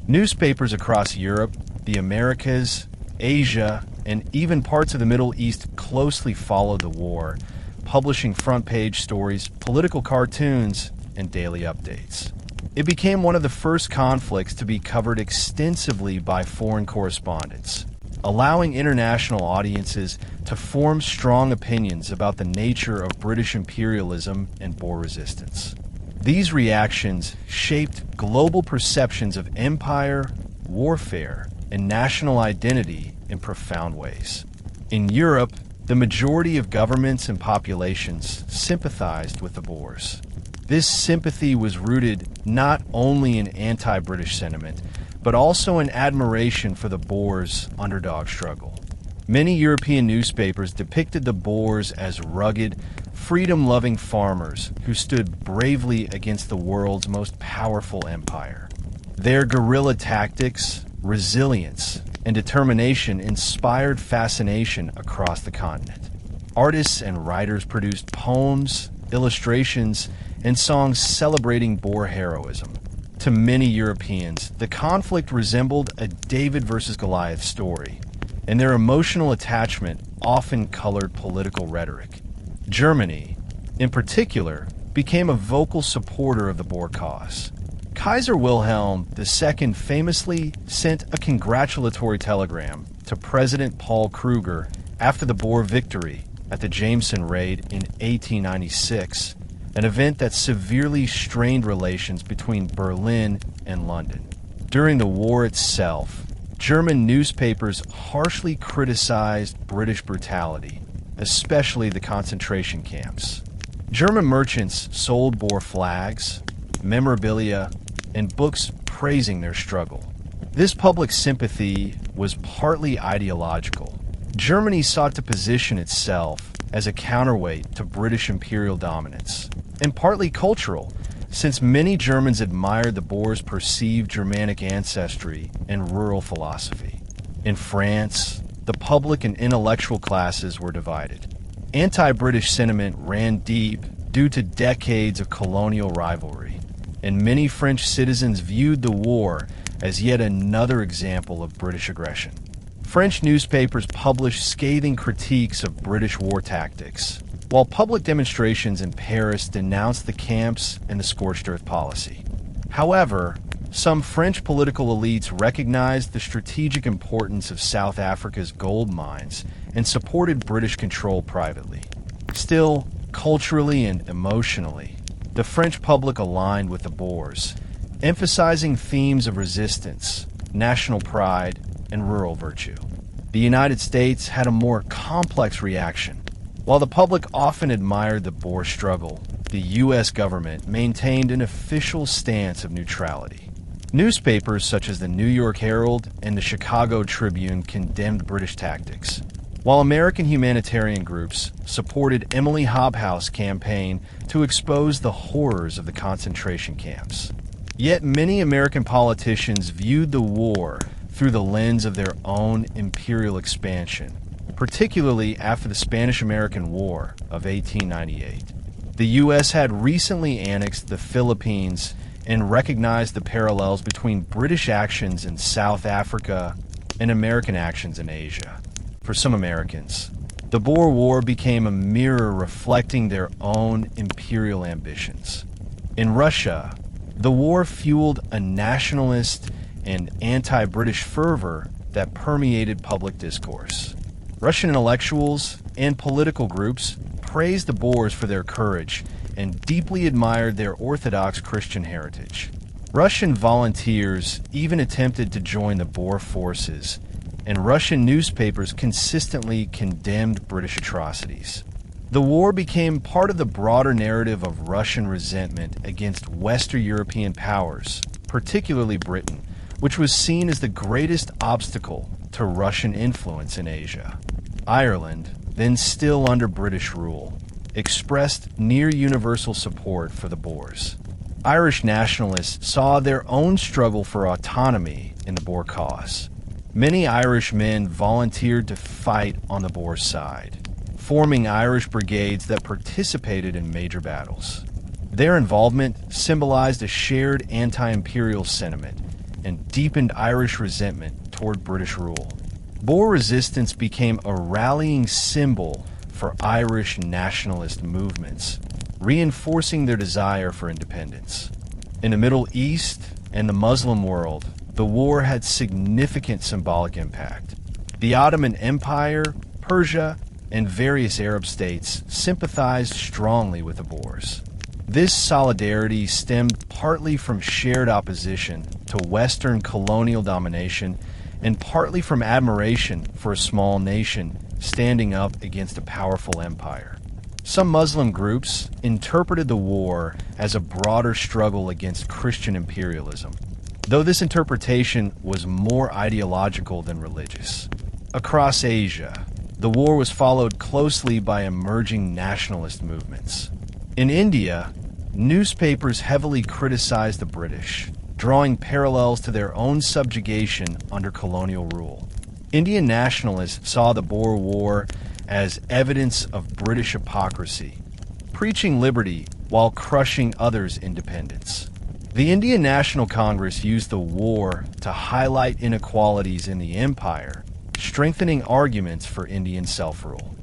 Newspapers across Europe, the Americas, Asia, and even parts of the Middle East closely followed the war, publishing front-page stories, political cartoons, and daily updates. It became one of the first conflicts to be covered extensively by foreign correspondents, allowing international audiences to form strong opinions about the nature of British imperialism and Boer resistance. These reactions shaped global perceptions of empire, warfare, and national identity in profound ways. In Europe, the majority of governments and populations sympathized with the Boers. This sympathy was rooted not only in anti-British sentiment, but also in admiration for the Boers' underdog struggle. Many European newspapers depicted the Boers as rugged, freedom-loving farmers who stood bravely against the world's most powerful empire. Their guerrilla tactics, resilience, and determination inspired fascination across the continent. Artists and writers produced poems, illustrations, and songs celebrating Boer heroism. To many Europeans, the conflict resembled a David versus Goliath story, and their emotional attachment often colored political rhetoric. Germany, in particular, became a vocal supporter of the Boer cause. Kaiser Wilhelm II famously sent a congratulatory telegram to President Paul Kruger after the Boer victory at the Jameson Raid in 1896, an event that severely strained relations between Berlin and London. During the war itself, German newspapers harshly criticized British brutality, especially the concentration camps. German merchants sold Boer flags, memorabilia, and books praising their struggle. This public sympathy was partly ideological. Germany sought to position itself as a counterweight to British imperial dominance, and partly cultural, since many Germans admired the Boers' perceived Germanic ancestry and rural philosophy. In France, the public and intellectual classes were divided. Anti-British sentiment ran deep due to decades of colonial rivalry. and many French citizens viewed the war as yet another example of British aggression. French newspapers published scathing critiques of British war tactics, while public demonstrations in Paris denounced the camps and the Scorched-earth policy. However, some French political elites recognized the strategic importance of South Africa's gold mines and supported British control privately. Still, culturally and emotionally, the French public aligned with the Boers, emphasizing themes of resistance, national pride, and rural virtue. The United States had a more complex reaction. While the public often admired the Boer struggle, the U.S. government maintained an official stance of neutrality. Newspapers such as the New York Herald and the Chicago Tribune condemned British tactics, while American humanitarian groups supported Emily Hobhouse' campaign to expose the horrors of the concentration camps. Yet many American politicians viewed the war through the lens of their own imperial expansion, particularly after the Spanish-American War of 1898. The U.S. had recently annexed the Philippines and recognized the parallels between British actions in South Africa and American actions in Asia. For some Americans, the Boer War became a mirror reflecting their own imperial ambitions. In Russia, the war fueled a nationalist and anti-British fervor that permeated public discourse. Russian intellectuals and political groups praised the Boers for their courage and deeply admired their Orthodox Christian heritage. Russian volunteers even attempted to join the Boer forces, and Russian newspapers consistently condemned British atrocities. The war became part of the broader narrative of Russian resentment against Western European powers, particularly Britain, which was seen as the greatest obstacle to Russian influence in Asia. Ireland, then still under British rule, expressed near-universal support for the Boers. Irish nationalists saw their own struggle for autonomy in the Boer cause. Many Irish men volunteered to fight on the Boer side, forming Irish brigades that participated in major battles. Their involvement symbolized a shared anti-imperial sentiment and deepened Irish resentment toward British rule. Boer resistance became a rallying symbol for Irish nationalist movements, reinforcing their desire for independence. In the Middle East and the Muslim world, the war had significant symbolic impact. The Ottoman Empire, Persia, and various Arab states sympathized strongly with the Boers. This solidarity stemmed partly from shared opposition to Western colonial domination and partly from admiration for a small nation standing up against a powerful empire. Some Muslim groups interpreted the war as a broader struggle against Christian imperialism, though this interpretation was more ideological than religious. Across Asia, the war was followed closely by emerging nationalist movements. In India, newspapers heavily criticized the British, drawing parallels to their own subjugation under colonial rule. Indian nationalists saw the Boer War as evidence of British hypocrisy, preaching liberty while crushing others' independence. The Indian National Congress used the war to highlight inequalities in the empire, strengthening arguments for Indian self-rule.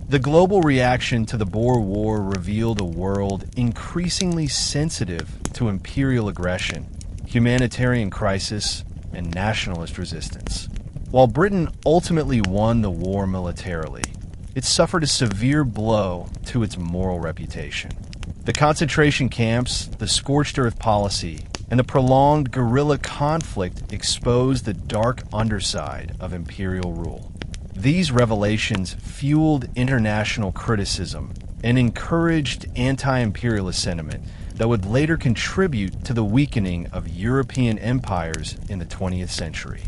The global reaction to the Boer War revealed a world increasingly sensitive to imperial aggression, humanitarian crisis, and nationalist resistance. While Britain ultimately won the war militarily, it suffered a severe blow to its moral reputation. The concentration camps, the scorched-earth policy, and the prolonged guerrilla conflict exposed the dark underside of imperial rule. These revelations fueled international criticism and encouraged anti-imperialist sentiment that would later contribute to the weakening of European empires in the 20th century.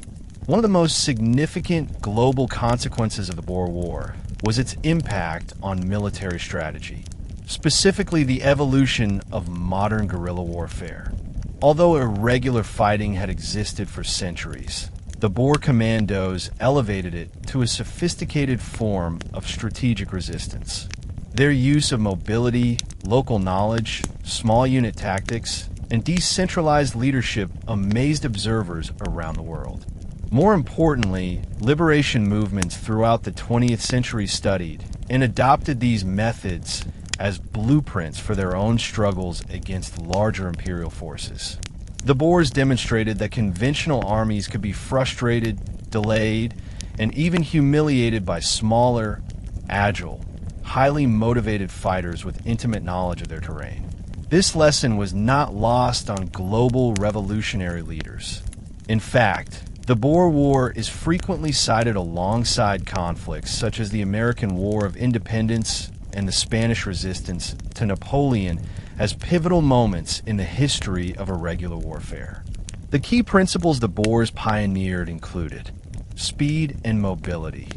One of the most significant global consequences of the Boer War was its impact on military strategy, specifically the evolution of modern guerrilla warfare. Although irregular fighting had existed for centuries, the Boer commandos elevated it to a sophisticated form of strategic resistance. Their use of mobility, local knowledge, small unit tactics, and decentralized leadership amazed observers around the world. More importantly, liberation movements throughout the 20th century studied and adopted these methods as blueprints for their own struggles against larger imperial forces. The Boers demonstrated that conventional armies could be frustrated, delayed, and even humiliated by smaller, agile, highly motivated fighters with intimate knowledge of their terrain. This lesson was not lost on global revolutionary leaders. In fact, the Boer War is frequently cited alongside conflicts such as the American War of Independence and the Spanish resistance to Napoleon as pivotal moments in the history of irregular warfare. The key principles the Boers pioneered included speed and mobility.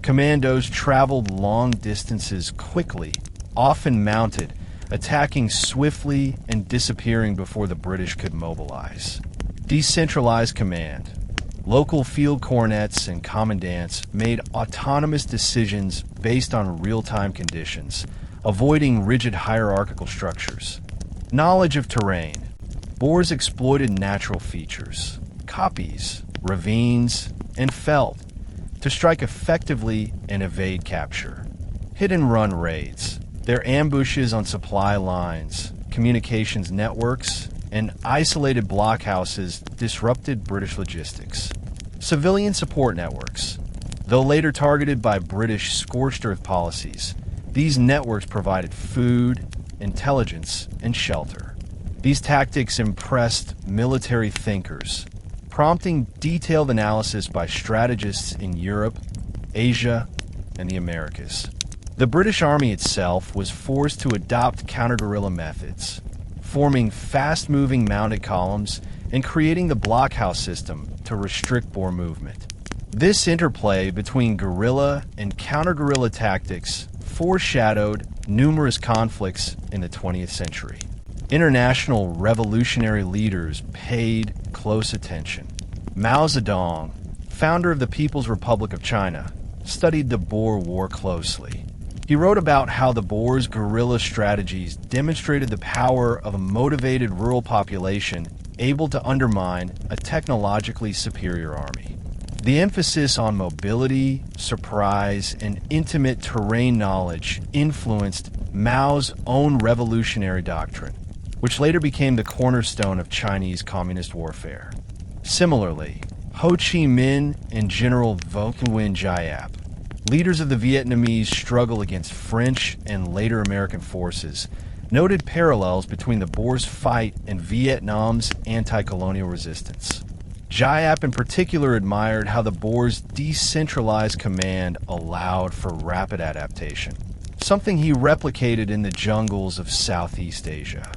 Commandos traveled long distances quickly, often mounted, attacking swiftly and disappearing before the British could mobilize. Decentralized command. Local field cornets and commandants made autonomous decisions based on real-time conditions, avoiding rigid hierarchical structures. Knowledge of terrain. Boers exploited natural features, koppies, ravines, and veld to strike effectively and evade capture. Hit-and-run raids. Their ambushes on supply lines, communications networks, and isolated blockhouses disrupted British logistics. Civilian support networks. Though later targeted by British scorched-earth policies, these networks provided food, intelligence, and shelter. These tactics impressed military thinkers, prompting detailed analysis by strategists in Europe, Asia, and the Americas. The British Army itself was forced to adopt counter-guerrilla methods, forming fast-moving mounted columns and creating the blockhouse system to restrict Boer movement. This interplay between guerrilla and counter-guerrilla tactics foreshadowed numerous conflicts in the 20th century. International revolutionary leaders paid close attention. Mao Zedong, founder of the People's Republic of China, studied the Boer War closely. He wrote about how the Boers' guerrilla strategies demonstrated the power of a motivated rural population able to undermine a technologically superior army. The emphasis on mobility, surprise, and intimate terrain knowledge influenced Mao's own revolutionary doctrine, which later became the cornerstone of Chinese communist warfare. Similarly, Ho Chi Minh and General Vo Nguyen Giap, leaders of the Vietnamese struggle against French and later American forces, noted parallels between the Boers' fight and Vietnam's anti-colonial resistance. Giap in particular admired how the Boers' decentralized command allowed for rapid adaptation, something he replicated in the jungles of Southeast Asia.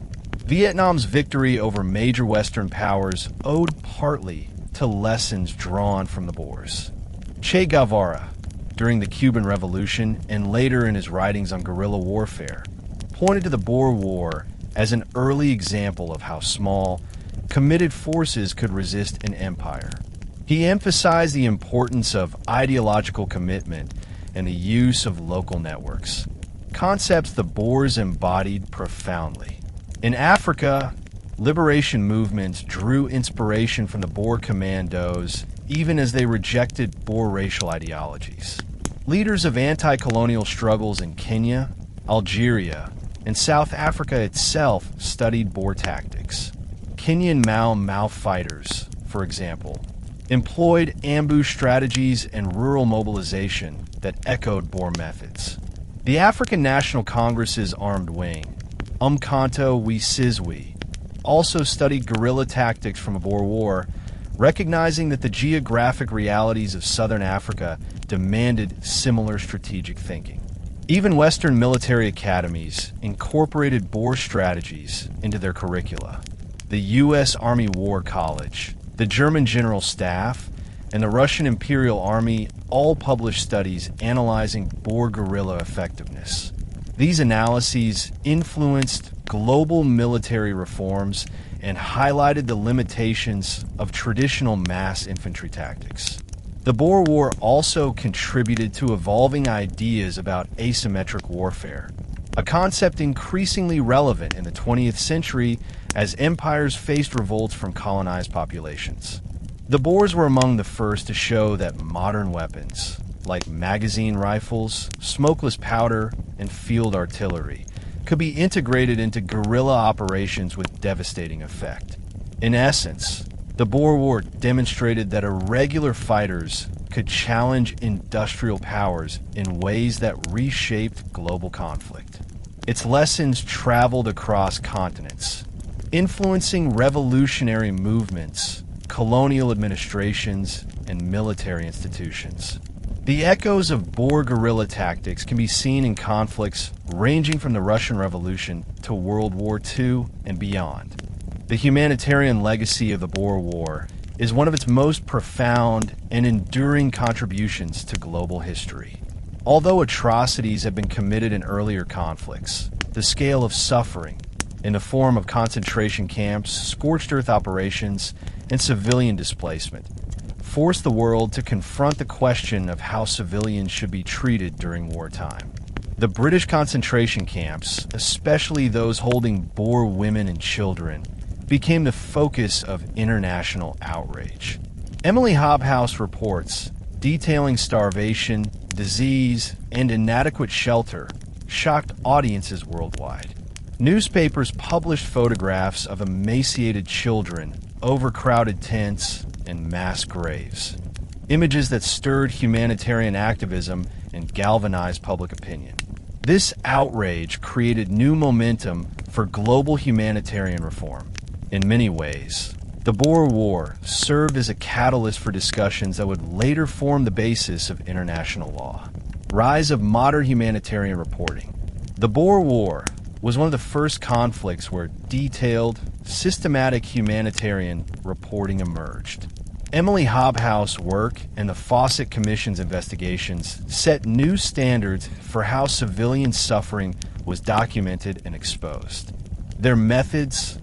Vietnam's victory over major Western powers owed partly to lessons drawn from the Boers. Che Guevara, during the Cuban Revolution and later in his writings on guerrilla warfare, pointed to the Boer War as an early example of how small, committed forces could resist an empire. He emphasized the importance of ideological commitment and the use of local networks, concepts the Boers embodied profoundly. In Africa, liberation movements drew inspiration from the Boer commandos even as they rejected Boer racial ideologies. Leaders of anti-colonial struggles in Kenya, Algeria, and South Africa itself studied Boer tactics. Kenyan Mau fighters, for example, employed ambush strategies and rural mobilization that echoed Boer methods. The African National Congress's armed wing, Umkhonto we Sizwe, also studied guerrilla tactics from a Boer War, recognizing that the geographic realities of southern Africa demanded similar strategic thinking. Even Western military academies incorporated Boer strategies into their curricula. The U.S. Army War College, the German General Staff, and the Russian Imperial Army all published studies analyzing Boer guerrilla effectiveness. These analyses influenced global military reforms and highlighted the limitations of traditional mass infantry tactics. The Boer War also contributed to evolving ideas about asymmetric warfare, a concept increasingly relevant in the 20th century as empires faced revolts from colonized populations. The Boers were among the first to show that modern weapons, like magazine rifles, smokeless powder, and field artillery, could be integrated into guerrilla operations with devastating effect. In essence, the Boer War demonstrated that irregular fighters could challenge industrial powers in ways that reshaped global conflict. Its lessons traveled across continents, influencing revolutionary movements, colonial administrations, and military institutions. The echoes of Boer guerrilla tactics can be seen in conflicts ranging from the Russian Revolution to World War II and beyond. The humanitarian legacy of the Boer War is one of its most profound and enduring contributions to global history. Although atrocities have been committed in earlier conflicts, the scale of suffering, in the form of concentration camps, scorched-earth operations, and civilian displacement, forced the world to confront the question of how civilians should be treated during wartime. The British concentration camps, especially those holding Boer women and children, became the focus of international outrage. Emily Hobhouse reports detailing starvation, disease, and inadequate shelter shocked audiences worldwide. Newspapers published photographs of emaciated children, overcrowded tents, and mass graves. Images that stirred humanitarian activism and galvanized public opinion. This outrage created new momentum for global humanitarian reform. In many ways, the Boer War served as a catalyst for discussions that would later form the basis of international law. Rise of modern humanitarian reporting. The Boer War was one of the first conflicts where detailed, systematic humanitarian reporting emerged. Emily Hobhouse' work and the Fawcett Commission's investigations set new standards for how civilian suffering was documented and exposed. Their methods,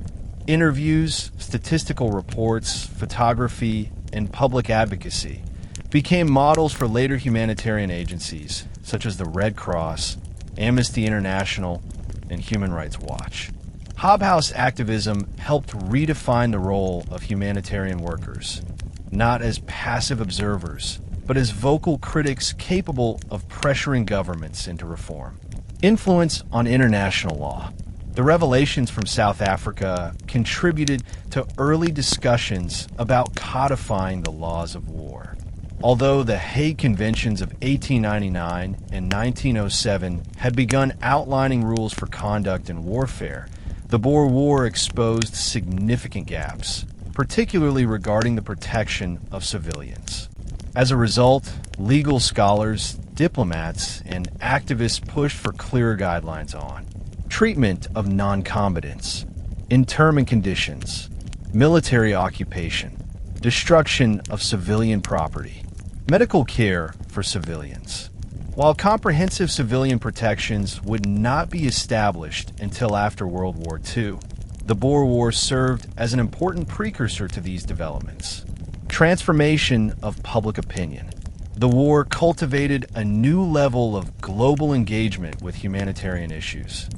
interviews, statistical reports, photography, and public advocacy became models for later humanitarian agencies such as the Red Cross, Amnesty International, and Human Rights Watch. Hobhouse activism helped redefine the role of humanitarian workers, not as passive observers, but as vocal critics capable of pressuring governments into reform. Influence on international law. The revelations from South Africa contributed to early discussions about codifying the laws of war. Although the Hague Conventions of 1899 and 1907 had begun outlining rules for conduct in warfare, the Boer War exposed significant gaps, particularly regarding the protection of civilians. As a result, legal scholars, diplomats, and activists pushed for clearer guidelines on treatment of non-combatants, internment conditions, military occupation, destruction of civilian property, medical care for civilians. While comprehensive civilian protections would not be established until after World War II, the Boer War served as an important precursor to these developments. Transformation of public opinion. The war cultivated a new level of global engagement with humanitarian issues.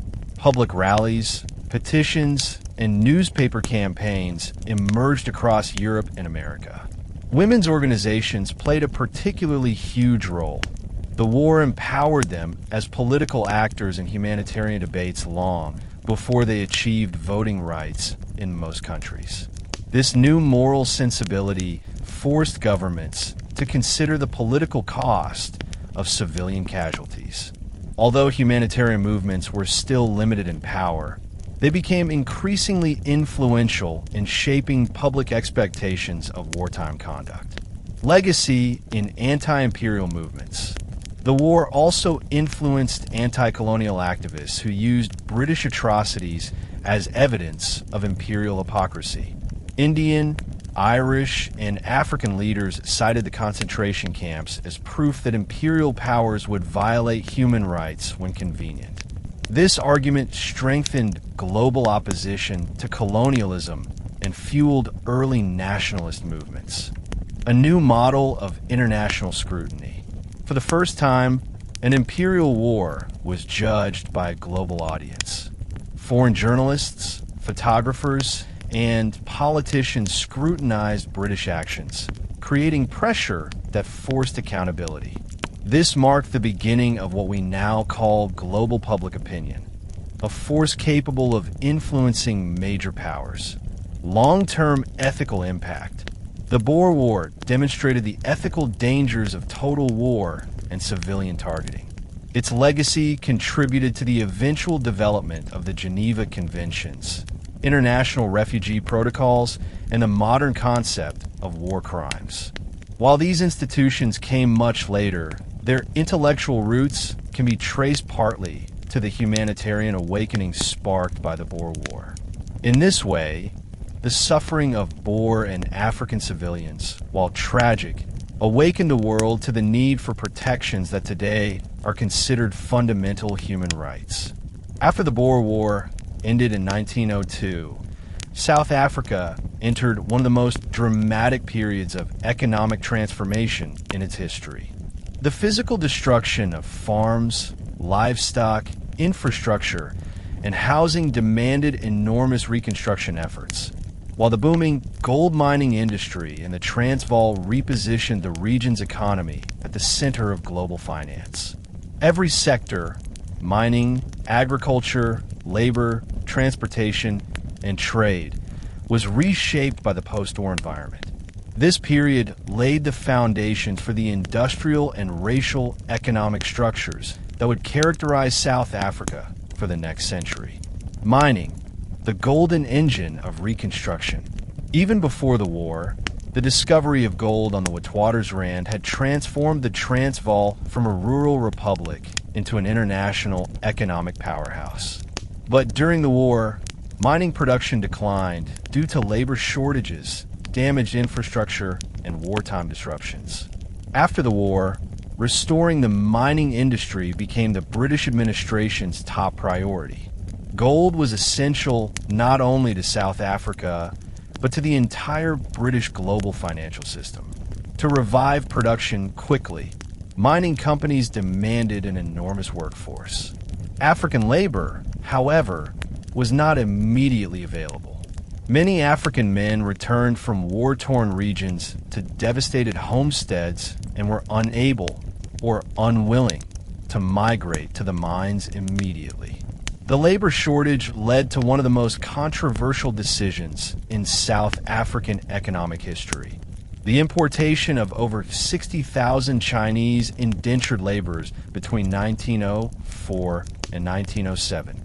Public rallies, petitions, and newspaper campaigns emerged across Europe and America. Women's organizations played a particularly huge role. The war empowered them as political actors in humanitarian debates long before they achieved voting rights in most countries. This new moral sensibility forced governments to consider the political cost of civilian casualties. Although humanitarian movements were still limited in power, they became increasingly influential in shaping public expectations of wartime conduct. Legacy in anti-imperial movements. The war also influenced anti-colonial activists who used British atrocities as evidence of imperial hypocrisy. Indian, Irish, and African leaders cited the concentration camps as proof that imperial powers would violate human rights when convenient. This argument strengthened global opposition to colonialism and fueled early nationalist movements. A new model of international scrutiny. For the first time, an imperial war was judged by a global audience. Foreign journalists, photographers, and politicians scrutinized British actions, creating pressure that forced accountability. This marked the beginning of what we now call global public opinion, a force capable of influencing major powers. Long-term ethical impact. The Boer War demonstrated the ethical dangers of total war and civilian targeting. Its legacy contributed to the eventual development of the Geneva Conventions, international refugee protocols, and the modern concept of war crimes. While these institutions came much later, their intellectual roots can be traced partly to the humanitarian awakening sparked by the Boer War. In this way, the suffering of Boer and African civilians, while tragic, awakened the world to the need for protections that today are considered fundamental human rights. After the Boer War ended in 1902, South Africa entered one of the most dramatic periods of economic transformation in its history. The physical destruction of farms, livestock, infrastructure, and housing demanded enormous reconstruction efforts, while the booming gold mining industry in the Transvaal repositioned the region's economy at the center of global finance. Every sector, mining, agriculture, labor, transportation, and trade, was reshaped by the post-war environment. This period laid the foundation for the industrial and racial economic structures that would characterize South Africa for the next century. Mining, the golden engine of reconstruction. Even before the war, the discovery of gold on the Witwatersrand had transformed the Transvaal from a rural republic into an international economic powerhouse. But during the war, mining production declined due to labor shortages, damaged infrastructure, and wartime disruptions. After the war, restoring the mining industry became the British administration's top priority. Gold was essential not only to South Africa, but to the entire British global financial system. To revive production quickly, mining companies demanded an enormous workforce. African labor, however, was not immediately available. Many African men returned from war-torn regions to devastated homesteads and were unable or unwilling to migrate to the mines immediately. The labor shortage led to one of the most controversial decisions in South African economic history: the importation of over 60,000 Chinese indentured laborers between 1904 and 1907.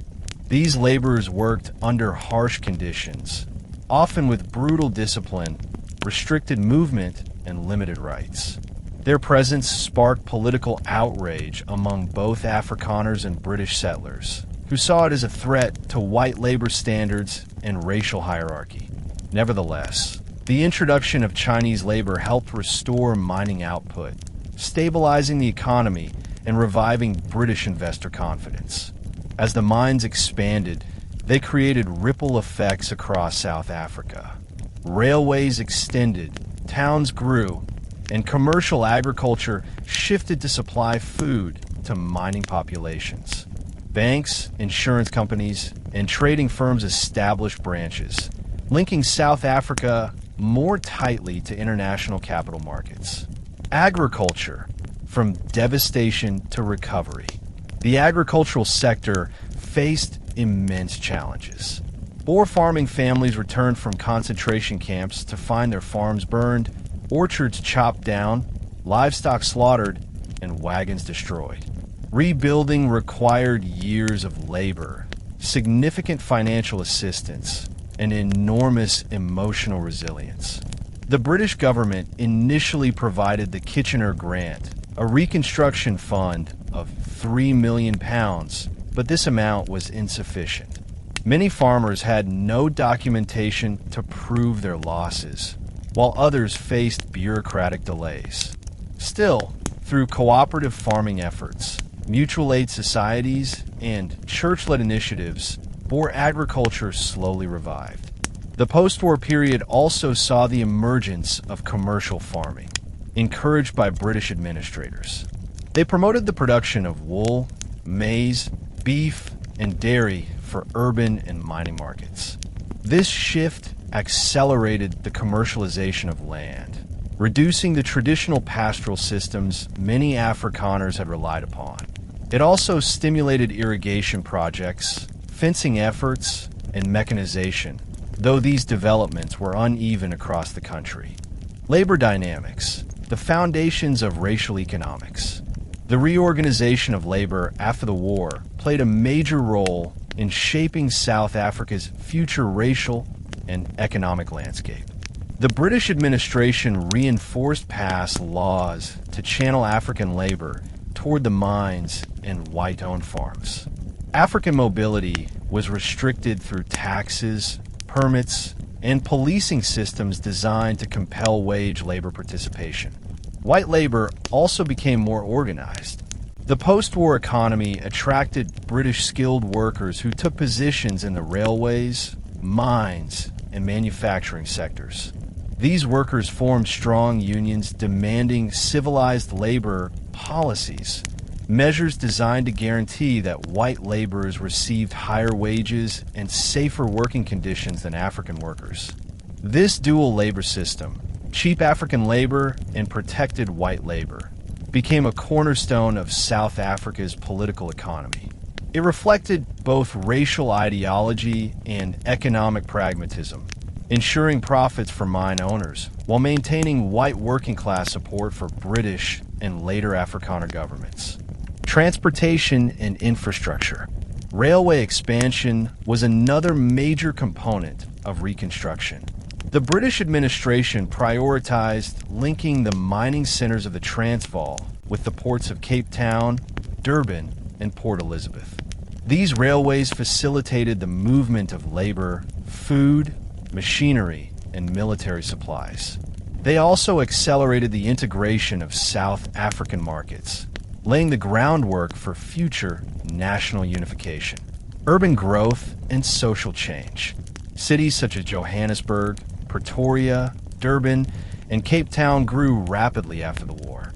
These laborers worked under harsh conditions, often with brutal discipline, restricted movement, and limited rights. Their presence sparked political outrage among both Afrikaners and British settlers, who saw it as a threat to white labor standards and racial hierarchy. Nevertheless, the introduction of Chinese labor helped restore mining output, stabilizing the economy and reviving British investor confidence. As the mines expanded, they created ripple effects across South Africa. Railways extended, towns grew, and commercial agriculture shifted to supply food to mining populations. Banks, insurance companies, and trading firms established branches, linking South Africa more tightly to international capital markets. Agriculture, from devastation to recovery. The agricultural sector faced immense challenges. Boer farming families returned from concentration camps to find their farms burned, orchards chopped down, livestock slaughtered, and wagons destroyed. Rebuilding required years of labor, significant financial assistance, and enormous emotional resilience. The British government initially provided the Kitchener Grant, a reconstruction fund of £3 million, but this amount was insufficient. Many farmers had no documentation to prove their losses, while others faced bureaucratic delays. Still, through cooperative farming efforts, mutual aid societies, and church-led initiatives, Boer agriculture slowly revived. The post-war period also saw the emergence of commercial farming, encouraged by British administrators. They promoted the production of wool, maize, beef, and dairy for urban and mining markets. This shift accelerated the commercialization of land, reducing the traditional pastoral systems many Afrikaners had relied upon. It also stimulated irrigation projects, fencing efforts, and mechanization, though these developments were uneven across the country. Labor dynamics, the foundations of racial economics. The reorganization of labor after the war played a major role in shaping South Africa's future racial and economic landscape. The British administration reinforced past laws to channel African labor toward the mines and white-owned farms. African mobility was restricted through taxes, permits, and policing systems designed to compel wage labor participation. White labor also became more organized. The post-war economy attracted British skilled workers who took positions in the railways, mines, and manufacturing sectors. These workers formed strong unions demanding civilized labor policies, measures designed to guarantee that white laborers received higher wages and safer working conditions than African workers. This dual labor system, cheap African labor and protected white labor, became a cornerstone of South Africa's political economy. It reflected both racial ideology and economic pragmatism, ensuring profits for mine owners while maintaining white working class support for British and later Afrikaner governments. Transportation and infrastructure. Railway expansion was another major component of Reconstruction. The British administration prioritized linking the mining centers of the Transvaal with the ports of Cape Town, Durban, and Port Elizabeth. These railways facilitated the movement of labor, food, machinery, and military supplies. They also accelerated the integration of South African markets, laying the groundwork for future national unification. Urban growth and social change. Cities such as Johannesburg, Pretoria, Durban, and Cape Town grew rapidly after the war.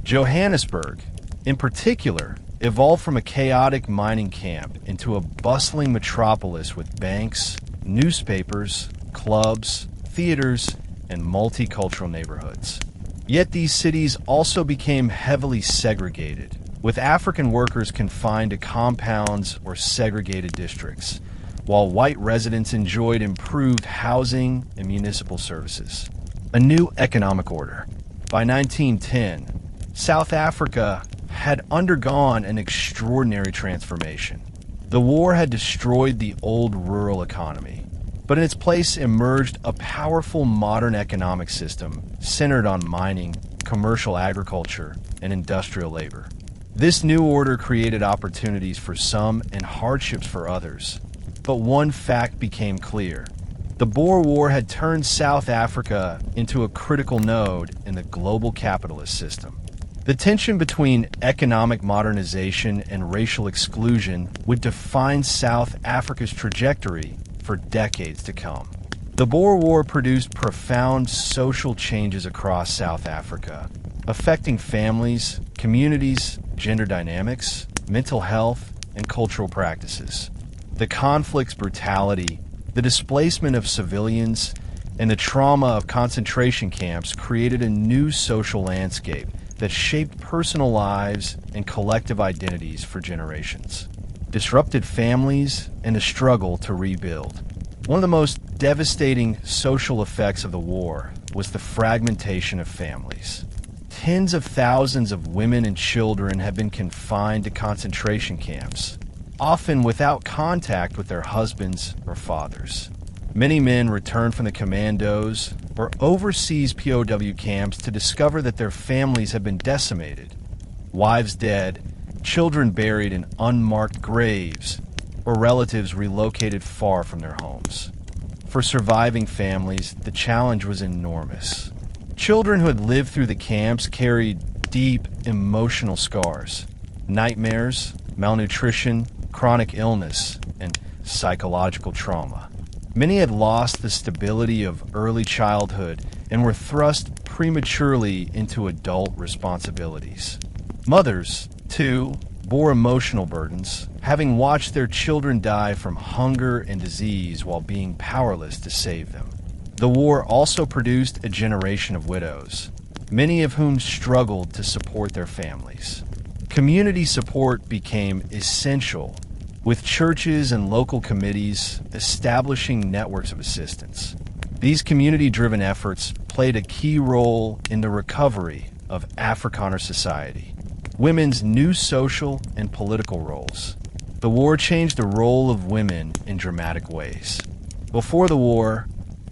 Johannesburg, in particular, evolved from a chaotic mining camp into a bustling metropolis with banks, newspapers, clubs, theaters, and multicultural neighborhoods. Yet these cities also became heavily segregated, with African workers confined to compounds or segregated districts, while white residents enjoyed improved housing and municipal services. A new economic order. By 1910, South Africa had undergone an extraordinary transformation. The war had destroyed the old rural economy, but in its place emerged a powerful modern economic system centered on mining, commercial agriculture, and industrial labor. This new order created opportunities for some and hardships for others. But one fact became clear. The Boer War had turned South Africa into a critical node in the global capitalist system. The tension between economic modernization and racial exclusion would define South Africa's trajectory for decades to come. The Boer War produced profound social changes across South Africa, affecting families, communities, gender dynamics, mental health, and cultural practices. The conflict's brutality, the displacement of civilians, and the trauma of concentration camps created a new social landscape that shaped personal lives and collective identities for generations, disrupted families, and a struggle to rebuild. One of the most devastating social effects of the war was the fragmentation of families. Tens of thousands of women and children have been confined to concentration camps, often without contact with their husbands or fathers. Many men return from the commandos or overseas POW camps to discover that their families have been decimated, wives dead, children buried in unmarked graves, or relatives relocated far from their homes. For surviving families, the challenge was enormous. Children who had lived through the camps carried deep emotional scars, nightmares, malnutrition, chronic illness, and psychological trauma. Many had lost the stability of early childhood and were thrust prematurely into adult responsibilities. Mothers, too, bore emotional burdens, having watched their children die from hunger and disease while being powerless to save them. The war also produced a generation of widows, many of whom struggled to support their families. Community support became essential, with churches and local committees establishing networks of assistance. These community-driven efforts played a key role in the recovery of Afrikaner society. Women's new social and political roles. The war changed the role of women in dramatic ways. Before the war,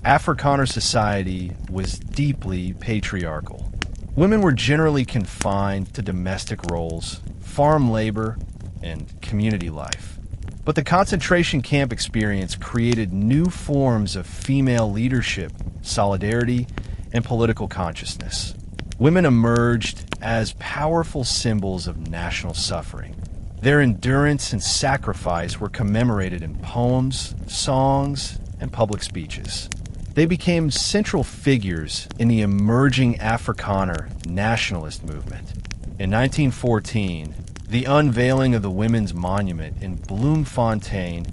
Afrikaner society was deeply patriarchal. Women were generally confined to domestic roles, farm labor, and community life. But the concentration camp experience created new forms of female leadership, solidarity, and political consciousness. Women emerged as powerful symbols of national suffering. Their endurance and sacrifice were commemorated in poems, songs, and public speeches. They became central figures in the emerging Afrikaner nationalist movement. In 1914, the unveiling of the Women's Monument in Bloemfontein,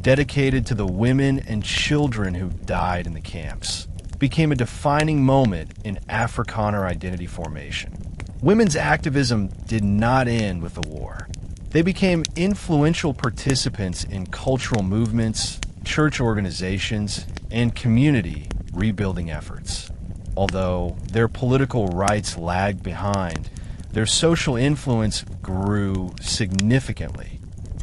dedicated to the women and children who died in the camps, became a defining moment in Afrikaner identity formation. Women's activism did not end with the war. They became influential participants in cultural movements, church organizations, and community rebuilding efforts. Although their political rights lagged behind, their social influence grew significantly.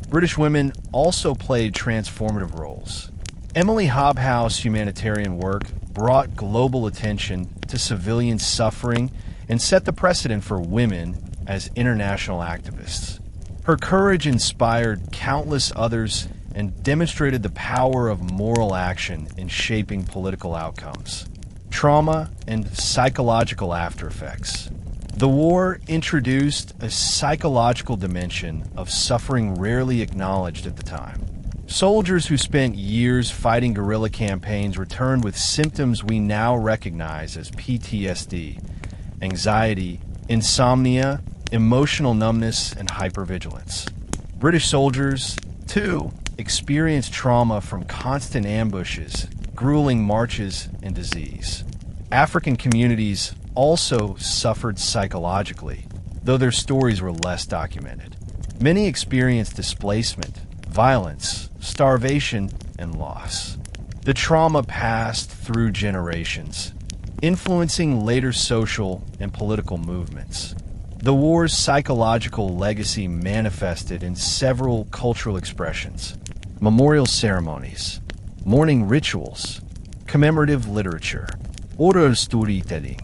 British women also played transformative roles. Emily Hobhouse humanitarian work brought global attention to civilian suffering and set the precedent for women as international activists. Her courage inspired countless others and demonstrated the power of moral action in shaping political outcomes. Trauma and psychological aftereffects. The war introduced a psychological dimension of suffering rarely acknowledged at the time. Soldiers who spent years fighting guerrilla campaigns returned with symptoms we now recognize as PTSD, anxiety, insomnia, emotional numbness, and hypervigilance. British soldiers, too, experienced trauma from constant ambushes, grueling marches, and disease. African communities also suffered psychologically, though their stories were less documented. Many experienced displacement, violence, starvation, and loss. The trauma passed through generations, influencing later social and political movements. The war's psychological legacy manifested in several cultural expressions: memorial ceremonies, mourning rituals, commemorative literature, oral storytelling,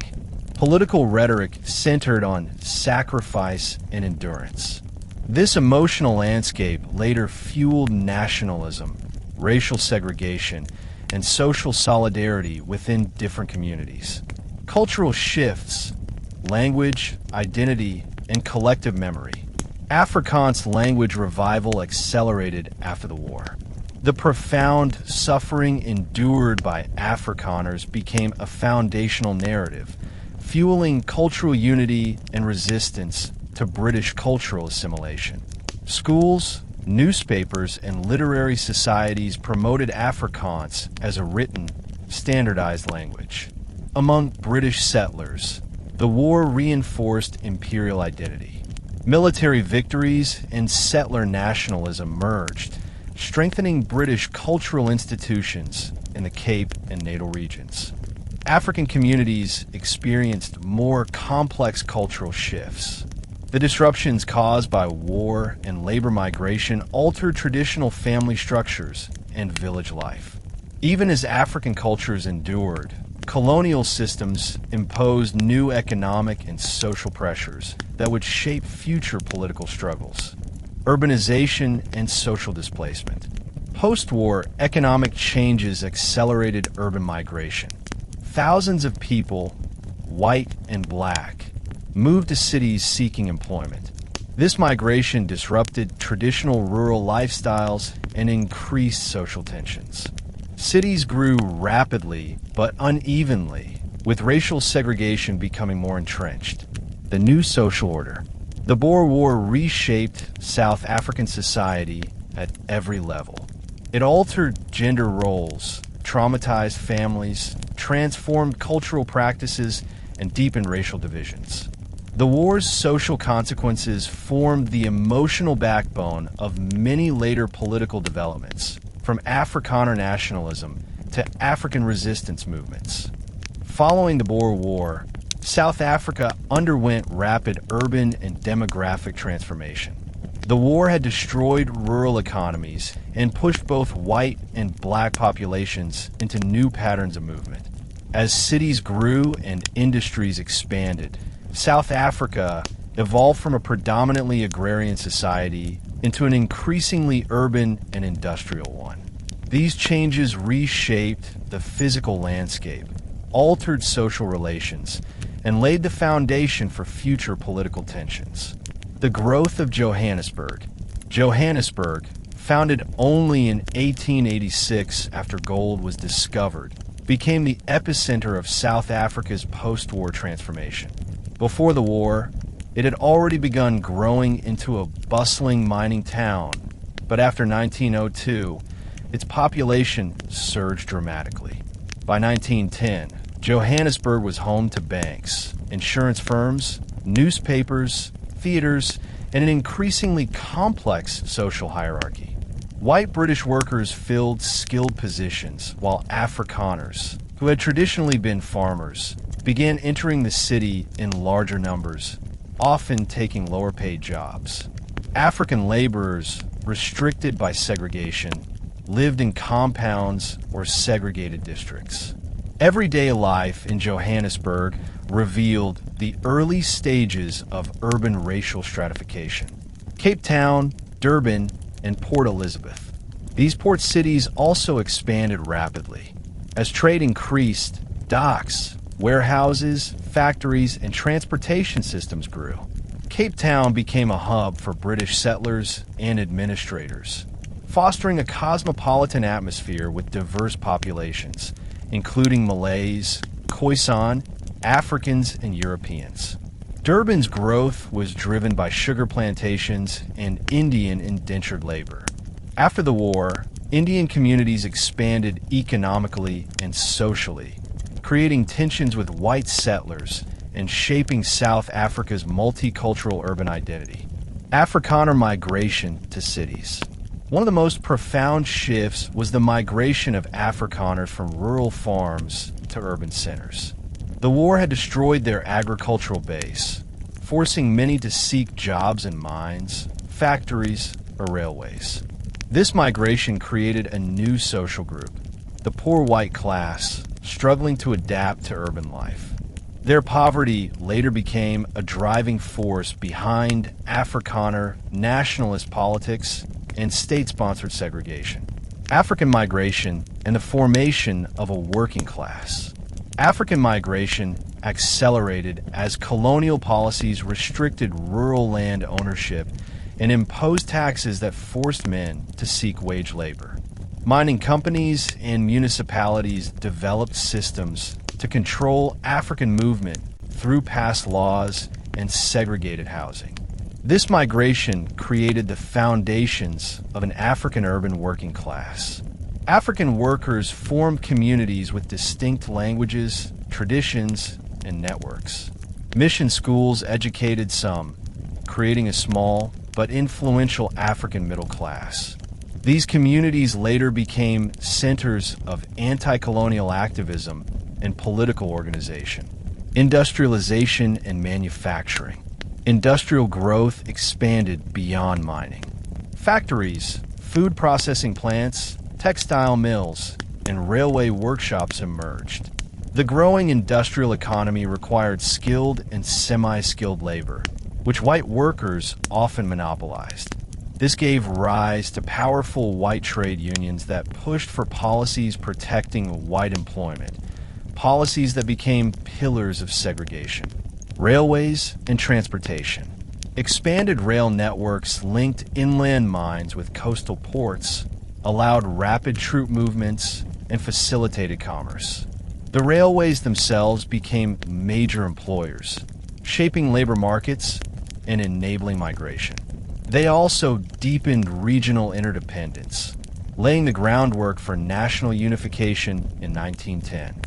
political rhetoric centered on sacrifice and endurance. This emotional landscape later fueled nationalism, racial segregation, and social solidarity within different communities. Cultural shifts, language, identity, and collective memory. Afrikaans language revival accelerated after the war. The profound suffering endured by Afrikaners became a foundational narrative, fueling cultural unity and resistance to British cultural assimilation. Schools, newspapers, and literary societies promoted Afrikaans as a written, standardized language. Among British settlers, the war reinforced imperial identity. Military victories and settler nationalism merged, strengthening British cultural institutions in the Cape and Natal regions. African communities experienced more complex cultural shifts. The disruptions caused by war and labor migration altered traditional family structures and village life. Even as African cultures endured, colonial systems imposed new economic and social pressures that would shape future political struggles. Urbanization and social displacement. Post-war economic changes accelerated urban migration. Thousands of people, white and black, moved to cities seeking employment. This migration disrupted traditional rural lifestyles and increased social tensions. Cities grew rapidly but unevenly, with racial segregation becoming more entrenched. The new social order. The Boer War reshaped South African society at every level. It altered gender roles, traumatized families, transformed cultural practices, and deepened racial divisions. The war's social consequences formed the emotional backbone of many later political developments, from Afrikaner nationalism to African resistance movements. Following the Boer War, South Africa underwent rapid urban and demographic transformation. The war had destroyed rural economies and pushed both white and black populations into new patterns of movement. As cities grew and industries expanded, South Africa evolved from a predominantly agrarian society into an increasingly urban and industrial one. These changes reshaped the physical landscape, altered social relations, and laid the foundation for future political tensions. The growth of Johannesburg, founded only in 1886 after gold was discovered, became the epicenter of South Africa's post-war transformation. Before the war, it had already begun growing into a bustling mining town, but after 1902, its population surged dramatically. By 1910, Johannesburg was home to banks, insurance firms, newspapers, theaters, and an increasingly complex social hierarchy. White British workers filled skilled positions, while Afrikaners, who had traditionally been farmers, began entering the city in larger numbers, often taking lower-paid jobs. African laborers, restricted by segregation, lived in compounds or segregated districts. Everyday life in Johannesburg revealed the early stages of urban racial stratification. Cape Town, Durban, and Port Elizabeth. These port cities also expanded rapidly. As trade increased, docks, warehouses, factories, and transportation systems grew. Cape Town became a hub for British settlers and administrators, fostering a cosmopolitan atmosphere with diverse populations, including Malays, Khoisan, Africans, and Europeans. Durban's growth was driven by sugar plantations and Indian indentured labor. After the war, Indian communities expanded economically and socially, creating tensions with white settlers and shaping South Africa's multicultural urban identity. Afrikaner migration to cities. One of the most profound shifts was the migration of Afrikaners from rural farms to urban centers. The war had destroyed their agricultural base, forcing many to seek jobs in mines, factories, or railways. This migration created a new social group, the poor white class, struggling to adapt to urban life. Their poverty later became a driving force behind Afrikaner nationalist politics and state-sponsored segregation. African migration and the formation of a working class. African migration accelerated as colonial policies restricted rural land ownership and imposed taxes that forced men to seek wage labor. Mining companies and municipalities developed systems to control African movement through passed laws and segregated housing. This migration created the foundations of an African urban working class. African workers formed communities with distinct languages, traditions, and networks. Mission schools educated some, creating a small but influential African middle class. These communities later became centers of anti-colonial activism and political organization. Industrialization and manufacturing. Industrial growth expanded beyond mining. Factories, food processing plants, textile mills, and railway workshops emerged. The growing industrial economy required skilled and semi-skilled labor, which white workers often monopolized. This gave rise to powerful white trade unions that pushed for policies protecting white employment, policies that became pillars of segregation. Railways and transportation. Expanded rail networks linked inland mines with coastal ports, allowed rapid troop movements, and facilitated commerce. The railways themselves became major employers, shaping labor markets and enabling migration. They also deepened regional interdependence, laying the groundwork for national unification in 1910.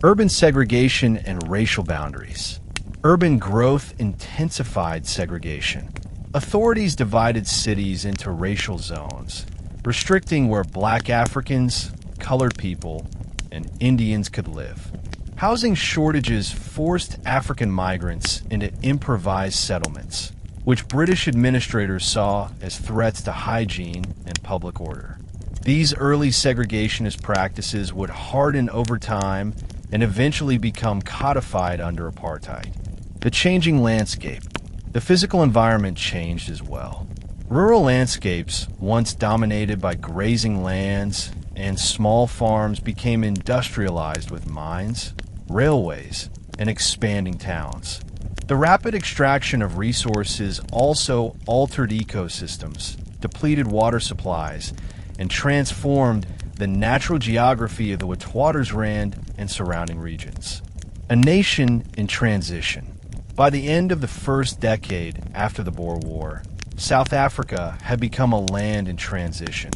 Urban segregation and racial boundaries. Urban growth intensified segregation. Authorities divided cities into racial zones, restricting where Black Africans, colored people, and Indians could live. Housing shortages forced African migrants into improvised settlements, which British administrators saw as threats to hygiene and public order. These early segregationist practices would harden over time and eventually become codified under apartheid. The changing landscape. The physical environment changed as well. Rural landscapes, once dominated by grazing lands and small farms, became industrialized with mines, railways, and expanding towns. The rapid extraction of resources also altered ecosystems, depleted water supplies, and transformed the natural geography of the Witwatersrand and surrounding regions. A nation in transition. By the end of the first decade after the Boer War, South Africa had become a land in transition,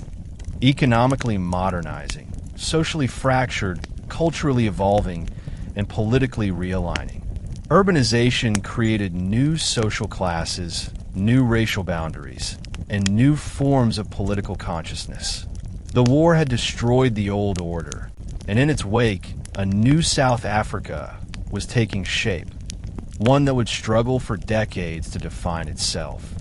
economically modernizing, socially fractured, culturally evolving, and politically realigning. Urbanization created new social classes, new racial boundaries, and new forms of political consciousness. The war had destroyed the old order, and in its wake, a new South Africa was taking shape, one that would struggle for decades to define itself.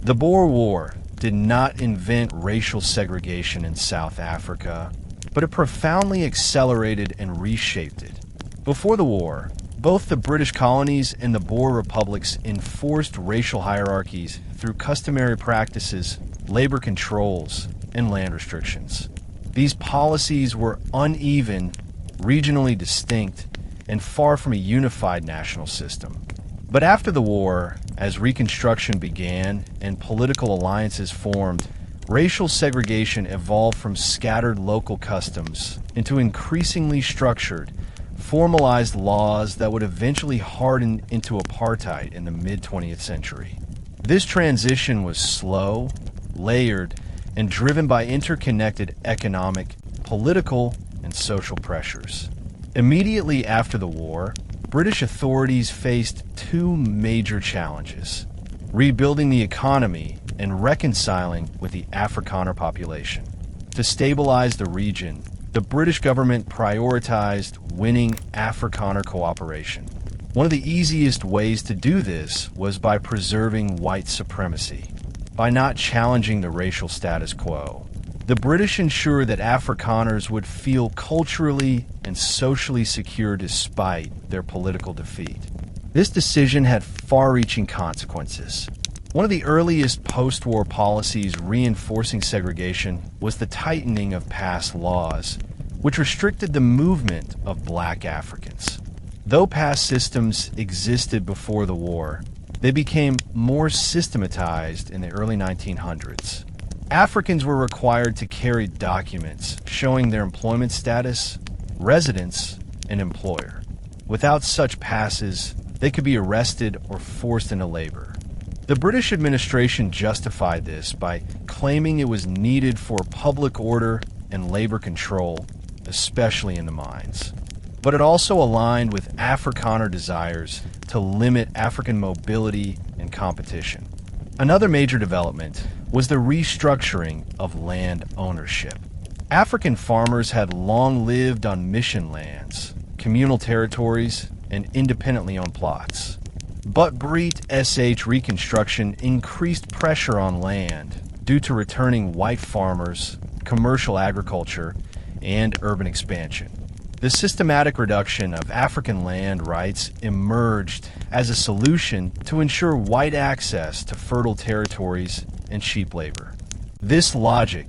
The Boer War did not invent racial segregation in South Africa, but it profoundly accelerated and reshaped it. Before the war, both the British colonies and the Boer republics enforced racial hierarchies through customary practices, labor controls, and land restrictions. These policies were uneven, regionally distinct, and far from a unified national system. But after the war, as Reconstruction began and political alliances formed, racial segregation evolved from scattered local customs into increasingly structured, formalized laws that would eventually harden into apartheid in the mid-20th century. This transition was slow, layered, and driven by interconnected economic, political, and social pressures. Immediately after the war, British authorities faced two major challenges: rebuilding the economy and reconciling with the Afrikaner population. To stabilize the region, the British government prioritized winning Afrikaner cooperation. One of the easiest ways to do this was by preserving white supremacy, by not challenging the racial status quo. The British ensured that Afrikaners would feel culturally and socially secure despite their political defeat. This decision had far-reaching consequences. One of the earliest post-war policies reinforcing segregation was the tightening of past laws, which restricted the movement of Black Africans. Though past systems existed before the war, they became more systematized in the early 1900s. Africans were required to carry documents showing their employment status, residence, and employer. Without such passes, they could be arrested or forced into labor. The British administration justified this by claiming it was needed for public order and labor control, especially in the mines. But it also aligned with Afrikaner desires to limit African mobility and competition. Another major development was the restructuring of land ownership. African farmers had long lived on mission lands, communal territories, and independently owned plots. But Breed SH Reconstruction increased pressure on land due to returning white farmers, commercial agriculture, and urban expansion. The systematic reduction of African land rights emerged as a solution to ensure white access to fertile territories and cheap labor. This logic,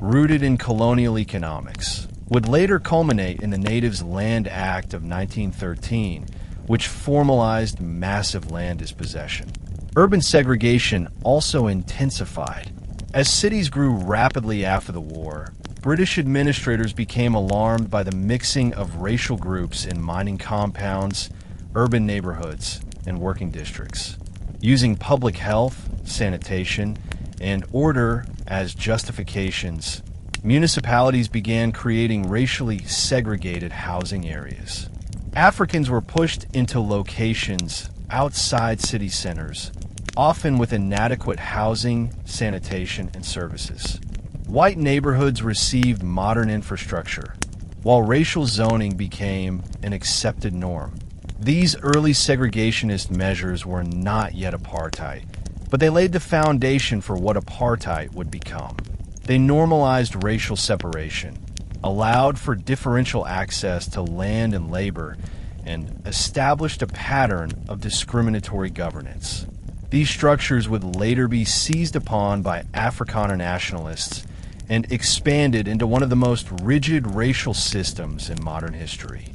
rooted in colonial economics, would later culminate in the Natives' Land Act of 1913, which formalized massive land dispossession. Urban segregation also intensified. As cities grew rapidly after the war, British administrators became alarmed by the mixing of racial groups in mining compounds, urban neighborhoods, and working districts. using public health, sanitation, and order as justifications. Municipalities began creating racially segregated housing areas. Africans were pushed into locations outside city centers, often with inadequate housing, sanitation, and services. White neighborhoods received modern infrastructure, while racial zoning became an accepted norm. These early segregationist measures were not yet apartheid, but they laid the foundation for what apartheid would become. They normalized racial separation, allowed for differential access to land and labor, and established a pattern of discriminatory governance. These structures would later be seized upon by Afrikaner nationalists and expanded into one of the most rigid racial systems in modern history.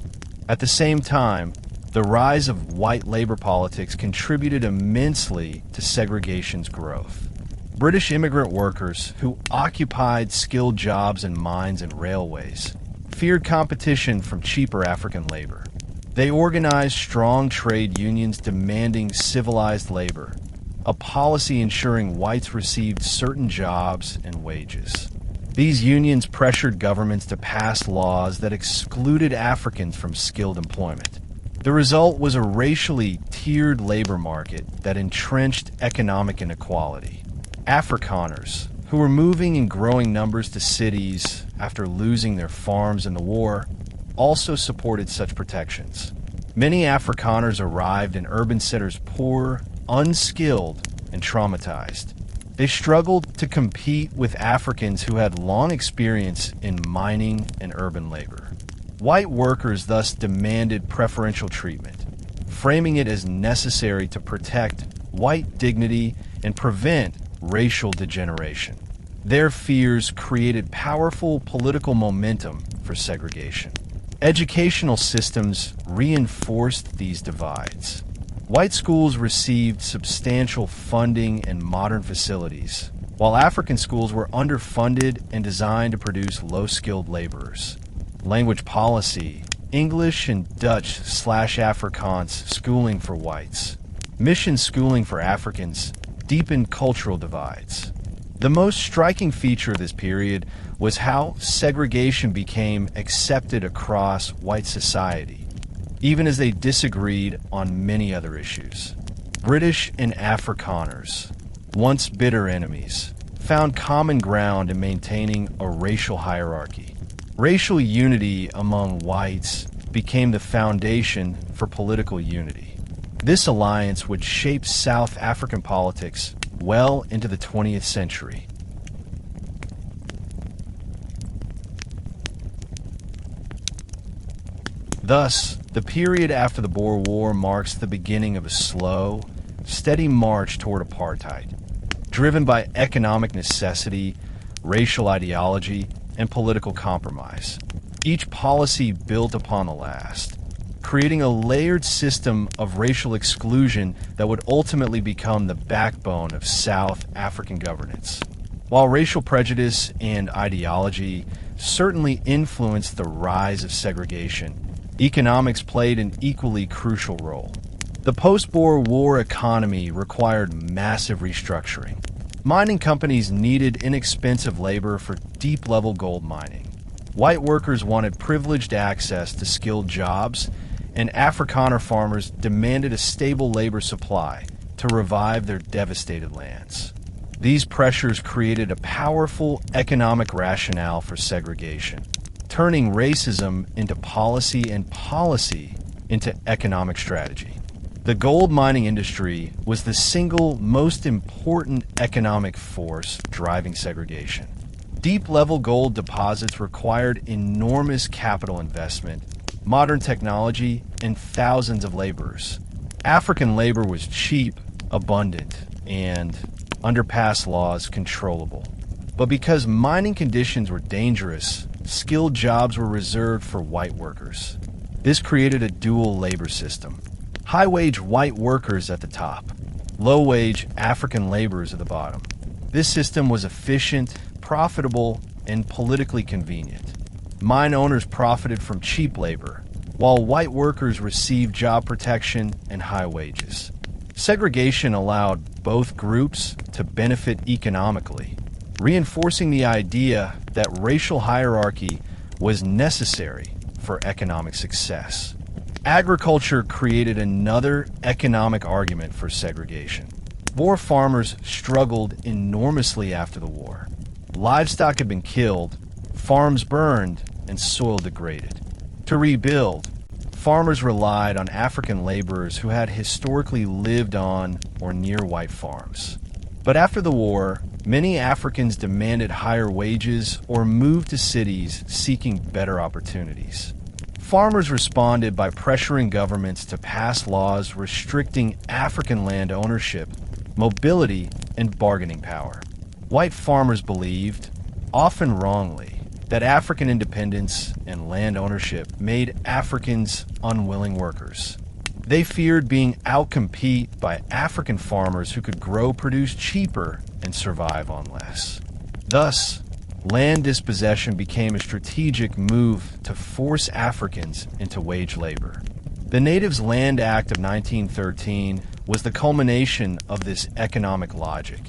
At the same time, the rise of white labor politics contributed immensely to segregation's growth. British immigrant workers who occupied skilled jobs in mines and railways feared competition from cheaper African labor. They organized strong trade unions demanding civilized labor, a policy ensuring whites received certain jobs and wages. These unions pressured governments to pass laws that excluded Africans from skilled employment. The result was a racially tiered labor market that entrenched economic inequality. Afrikaners, who were moving in growing numbers to cities after losing their farms in the war, also supported such protections. Many Afrikaners arrived in urban centers poor, unskilled, and traumatized. They struggled to compete with Africans who had long experience in mining and urban labor. White workers thus demanded preferential treatment, framing it as necessary to protect white dignity and prevent racial degeneration. Their fears created powerful political momentum for segregation. Educational systems reinforced these divides. White schools received substantial funding and modern facilities, while African schools were underfunded and designed to produce low-skilled laborers. Language policy, English and Dutch/Afrikaans schooling for whites, mission schooling for Africans deepened cultural divides. The most striking feature of this period was how segregation became accepted across white society, even as they disagreed on many other issues. British and Afrikaners, once bitter enemies, found common ground in maintaining a racial hierarchy. Racial unity among whites became the foundation for political unity. This alliance would shape South African politics well into the 20th century. Thus, the period after the Boer War marks the beginning of a slow, steady march toward apartheid, driven by economic necessity, racial ideology, and political compromise. Each policy built upon the last, creating a layered system of racial exclusion that would ultimately become the backbone of South African governance. While racial prejudice and ideology certainly influenced the rise of segregation, economics played an equally crucial role. The post-Boer War economy required massive restructuring. Mining companies needed inexpensive labor for deep-level gold mining. White workers wanted privileged access to skilled jobs, and Afrikaner farmers demanded a stable labor supply to revive their devastated lands. These pressures created a powerful economic rationale for segregation, turning racism into policy and policy into economic strategy. The gold mining industry was the single most important economic force driving segregation. Deep-level gold deposits required enormous capital investment, modern technology, and thousands of laborers. African labor was cheap, abundant, and, under past laws, controllable. But because mining conditions were dangerous, skilled jobs were reserved for white workers. This created a dual labor system. High-wage white workers at the top, low-wage African laborers at the bottom. This system was efficient, profitable, and politically convenient. Mine owners profited from cheap labor, while white workers received job protection and high wages. Segregation allowed both groups to benefit economically, reinforcing the idea that racial hierarchy was necessary for economic success. Agriculture created another economic argument for segregation. Boer farmers struggled enormously after the war. Livestock had been killed, farms burned, and soil degraded. To rebuild, farmers relied on African laborers who had historically lived on or near white farms. But after the war, many Africans demanded higher wages or moved to cities seeking better opportunities. Farmers responded by pressuring governments to pass laws restricting African land ownership, mobility, and bargaining power. White farmers believed, often wrongly, that African independence and land ownership made Africans unwilling workers. They feared being outcompeted by African farmers who could produce cheaper and survive on less. Thus, land dispossession became a strategic move to force Africans into wage labor. The Natives' Land Act of 1913 was the culmination of this economic logic,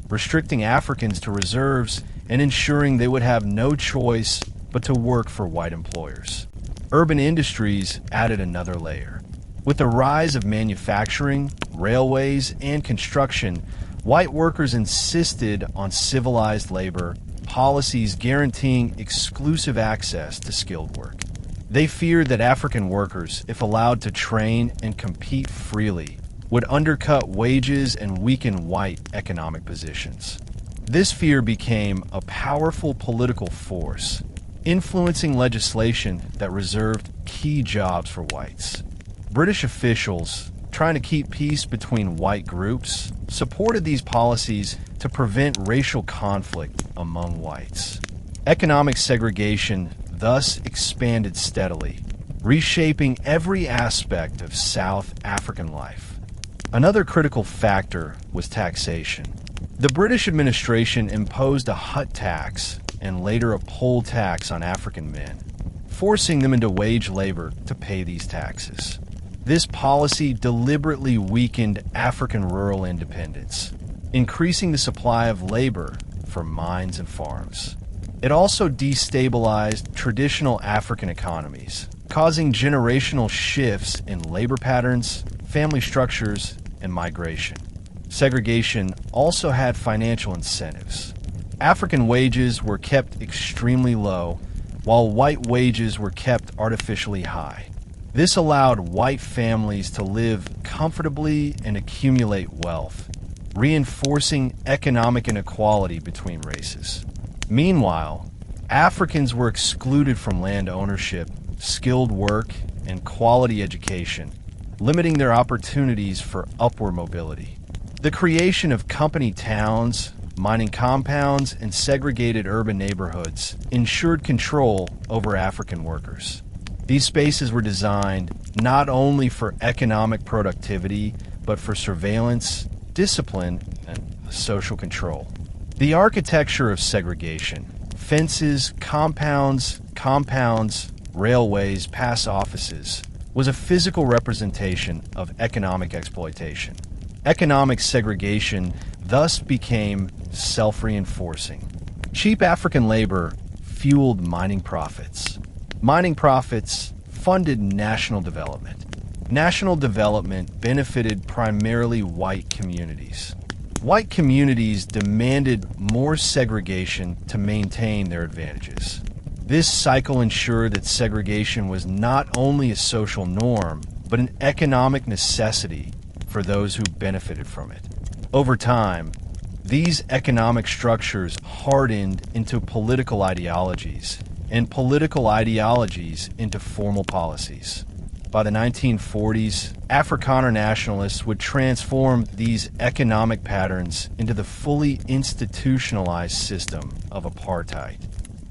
restricting Africans to reserves and ensuring they would have no choice but to work for white employers. Urban industries added another layer. With the rise of manufacturing, railways, and construction, white workers insisted on civilized labor, policies guaranteeing exclusive access to skilled work. They feared that African workers, if allowed to train and compete freely, would undercut wages and weaken white economic positions. This fear became a powerful political force, influencing legislation that reserved key jobs for whites. British officials, trying to keep peace between white groups, supported these policies to prevent racial conflict among whites. Economic segregation thus expanded steadily, reshaping every aspect of South African life. Another critical factor was taxation. The British administration imposed a hut tax and later a poll tax on African men, forcing them into wage labor to pay these taxes. This policy deliberately weakened African rural independence, increasing the supply of labor for mines and farms. It also destabilized traditional African economies, causing generational shifts in labor patterns, family structures, and migration. Segregation also had financial incentives. African wages were kept extremely low, while white wages were kept artificially high. This allowed white families to live comfortably and accumulate wealth, reinforcing economic inequality between races. Meanwhile, Africans were excluded from land ownership, skilled work, and quality education, limiting their opportunities for upward mobility. The creation of company towns, mining compounds, and segregated urban neighborhoods ensured control over African workers. These spaces were designed not only for economic productivity, but for surveillance, discipline, and social control. The architecture of segregation, fences, compounds, railways, pass offices, was a physical representation of economic exploitation. Economic segregation thus became self-reinforcing. Cheap African labor fueled mining profits. Mining profits funded national development. National development benefited primarily white communities. White communities demanded more segregation to maintain their advantages. This cycle ensured that segregation was not only a social norm, but an economic necessity for those who benefited from it. Over time, these economic structures hardened into political ideologies, and political ideologies into formal policies. By the 1940s, Afrikaner nationalists would transform these economic patterns into the fully institutionalized system of apartheid.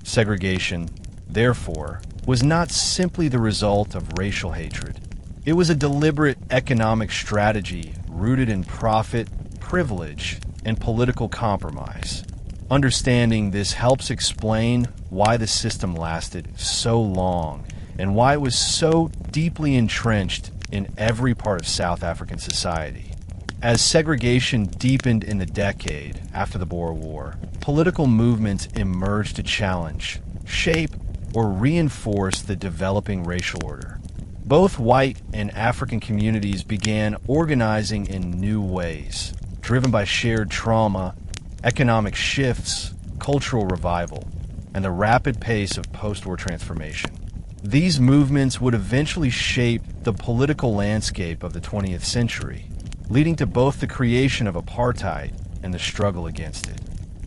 Segregation, therefore, was not simply the result of racial hatred. It was a deliberate economic strategy rooted in profit, privilege, and political compromise. Understanding this helps explain why the system lasted so long and why it was so deeply entrenched in every part of South African society. As segregation deepened in the decade after the Boer War, political movements emerged to challenge, shape, or reinforce the developing racial order. Both white and African communities began organizing in new ways, driven by shared trauma, economic shifts, cultural revival, and the rapid pace of post-war transformation. These movements would eventually shape the political landscape of the 20th century, leading to both the creation of apartheid and the struggle against it.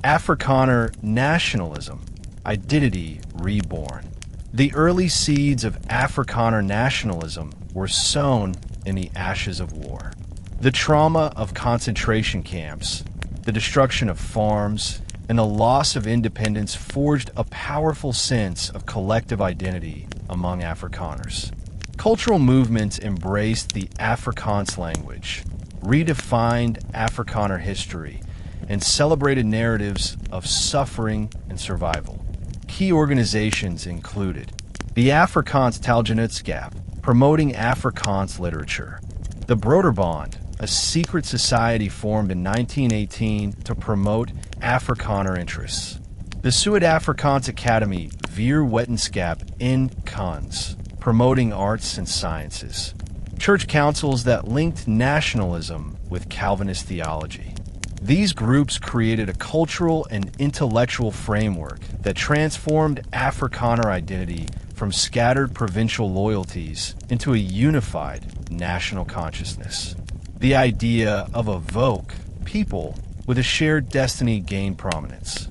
Afrikaner nationalism, identity reborn. The early seeds of Afrikaner nationalism were sown in the ashes of war. The trauma of concentration camps, the destruction of farms, and the loss of independence forged a powerful sense of collective identity among Afrikaners. Cultural movements embraced the Afrikaans language, redefined Afrikaner history, and celebrated narratives of suffering and survival. Key organizations included the Afrikaans Taalgenootskap, promoting Afrikaans literature; the Broederbond, a secret society formed in 1918 to promote Afrikaner interests; the Suid-Afrikaanse Academy Vier Wetenskap in Kuns, promoting arts and sciences; church councils that linked nationalism with Calvinist theology. These groups created a cultural and intellectual framework that transformed Afrikaner identity from scattered provincial loyalties into a unified national consciousness. The idea of a Volk, people, with a shared destiny gained prominence.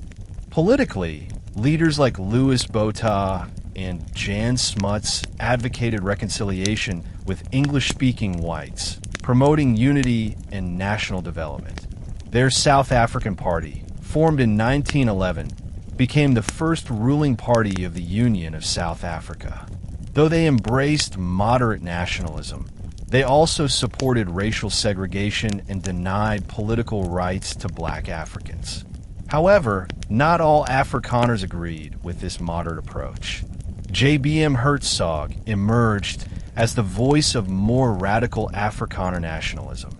Politically, leaders like Louis Botha and Jan Smuts advocated reconciliation with English-speaking whites, promoting unity and national development. Their South African Party, formed in 1911, became the first ruling party of the Union of South Africa. Though they embraced moderate nationalism, they also supported racial segregation and denied political rights to black Africans. However, not all Afrikaners agreed with this moderate approach. JBM Hertzog emerged as the voice of more radical Afrikaner nationalism.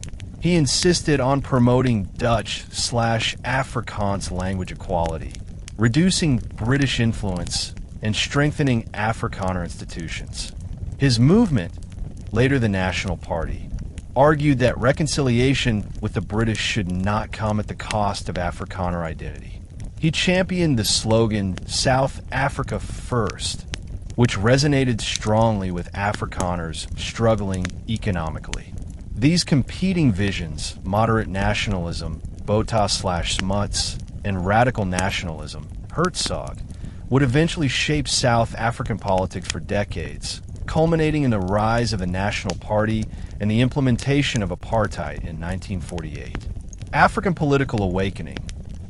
He insisted on promoting Dutch/Afrikaans language equality, reducing British influence, and strengthening Afrikaner institutions. His movement, later the National Party, argued that reconciliation with the British should not come at the cost of Afrikaner identity. He championed the slogan, South Africa First, which resonated strongly with Afrikaners struggling economically. These competing visions, moderate nationalism, Botha/Smuts, and radical nationalism, Hertzog, would eventually shape South African politics for decades, culminating in the rise of the National Party and the implementation of apartheid in 1948. African political awakening,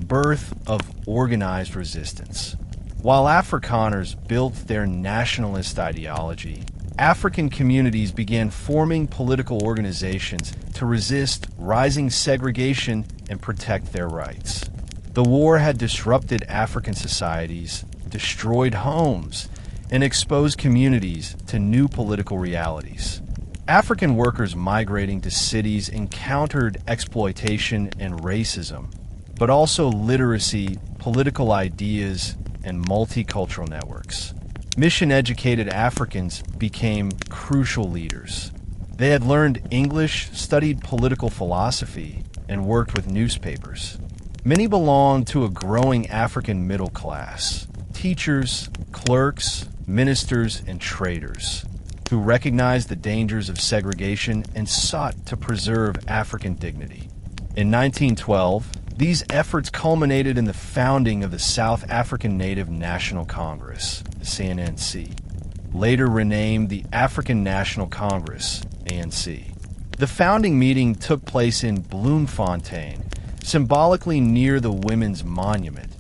birth of organized resistance. While Afrikaners built their nationalist ideology, African communities began forming political organizations to resist rising segregation and protect their rights. The war had disrupted African societies, destroyed homes, and exposed communities to new political realities. African workers migrating to cities encountered exploitation and racism, but also literacy, political ideas, and multicultural networks. Mission-educated Africans became crucial leaders. They had learned English, studied political philosophy, and worked with newspapers. Many belonged to a growing African middle class, teachers, clerks, ministers, and traders, who recognized the dangers of segregation and sought to preserve African dignity. In 1912, these efforts culminated in the founding of the South African Native National Congress, the CNNC, later renamed the African National Congress, ANC. The founding meeting took place in Bloemfontein, symbolically near the Women's Monument,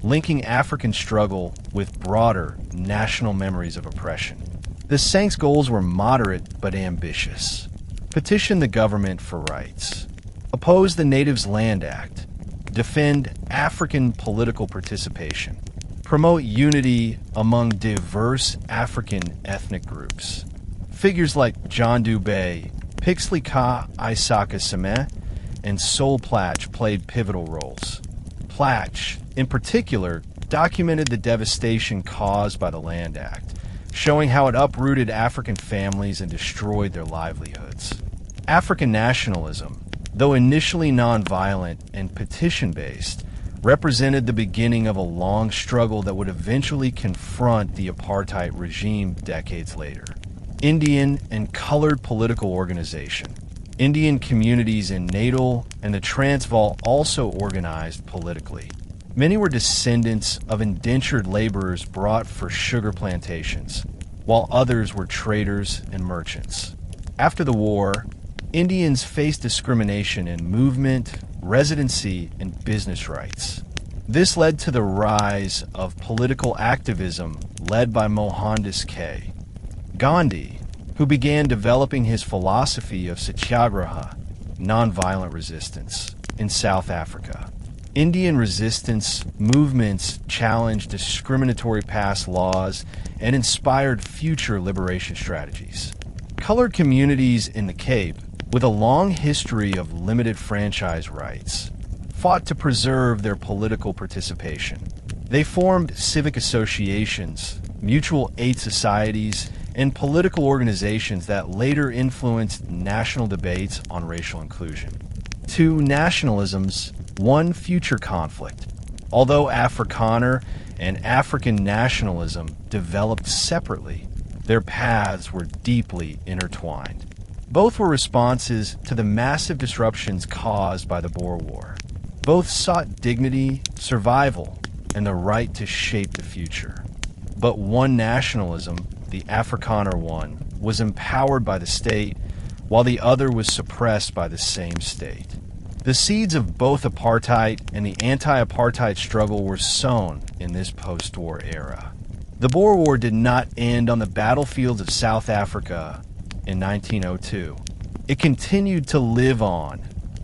linking African struggle with broader national memories of oppression. The Sank's goals were moderate but ambitious. Petition the government for rights. Oppose the Natives Land Act. Defend African political participation. Promote unity among diverse African ethnic groups. Figures like John Dubé, Pixley Ka Isaka Seme, and Soul Platch played pivotal roles. Platch, in particular, documented the devastation caused by the Land Act, showing how it uprooted African families and destroyed their livelihoods. African nationalism, though initially nonviolent and petition-based, represented the beginning of a long struggle that would eventually confront the apartheid regime decades later. Indian and colored political organization. Indian communities in Natal and the Transvaal also organized politically. Many were descendants of indentured laborers brought for sugar plantations, while others were traders and merchants. After the war, Indians faced discrimination in movement, residency, and business rights. This led to the rise of political activism led by Mohandas K. Gandhi, who began developing his philosophy of satyagraha, nonviolent resistance, in South Africa. Indian resistance movements challenged discriminatory past laws and inspired future liberation strategies. Colored communities in the Cape, with a long history of limited franchise rights, fought to preserve their political participation. They formed civic associations, mutual aid societies, and political organizations that later influenced national debates on racial inclusion. Two nationalisms, one future conflict. Although Afrikaner and African nationalism developed separately, their paths were deeply intertwined. Both were responses to the massive disruptions caused by the Boer War. Both sought dignity, survival, and the right to shape the future. But one nationalism, the Afrikaner one, was empowered by the state, while the other was suppressed by the same state. The seeds of both apartheid and the anti-apartheid struggle were sown in this post-war era. The Boer War did not end on the battlefields of South Africa in 1902. It continued to live on,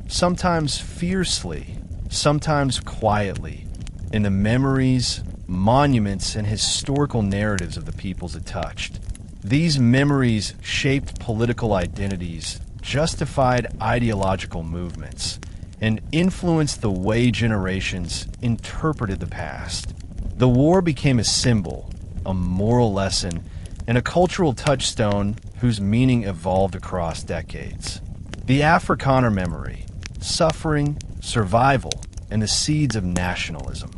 sometimes fiercely, sometimes quietly, in the memories, monuments, and historical narratives of the peoples it touched. These memories shaped political identities, justified ideological movements, and influenced the way generations interpreted the past. The war became a symbol, a moral lesson, and a cultural touchstone whose meaning evolved across decades. The Afrikaner memory, suffering, survival, and the seeds of nationalism.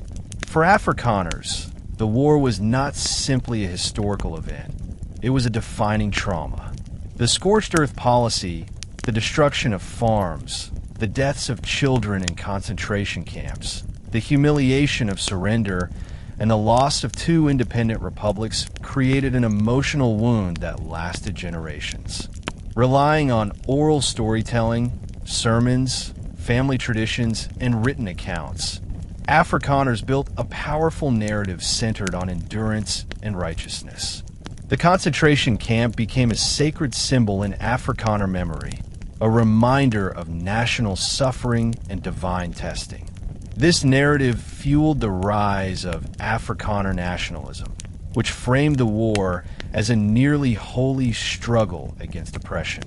For Afrikaners, the war was not simply a historical event. It was a defining trauma. The Scorched-earth policy, the destruction of farms, the deaths of children in concentration camps, the humiliation of surrender, and the loss of two independent republics created an emotional wound that lasted generations. Relying on oral storytelling, sermons, family traditions, and written accounts, Afrikaners built a powerful narrative centered on endurance and righteousness. The concentration camp became a sacred symbol in Afrikaner memory, a reminder of national suffering and divine testing. This narrative fueled the rise of Afrikaner nationalism, which framed the war as a nearly holy struggle against oppression.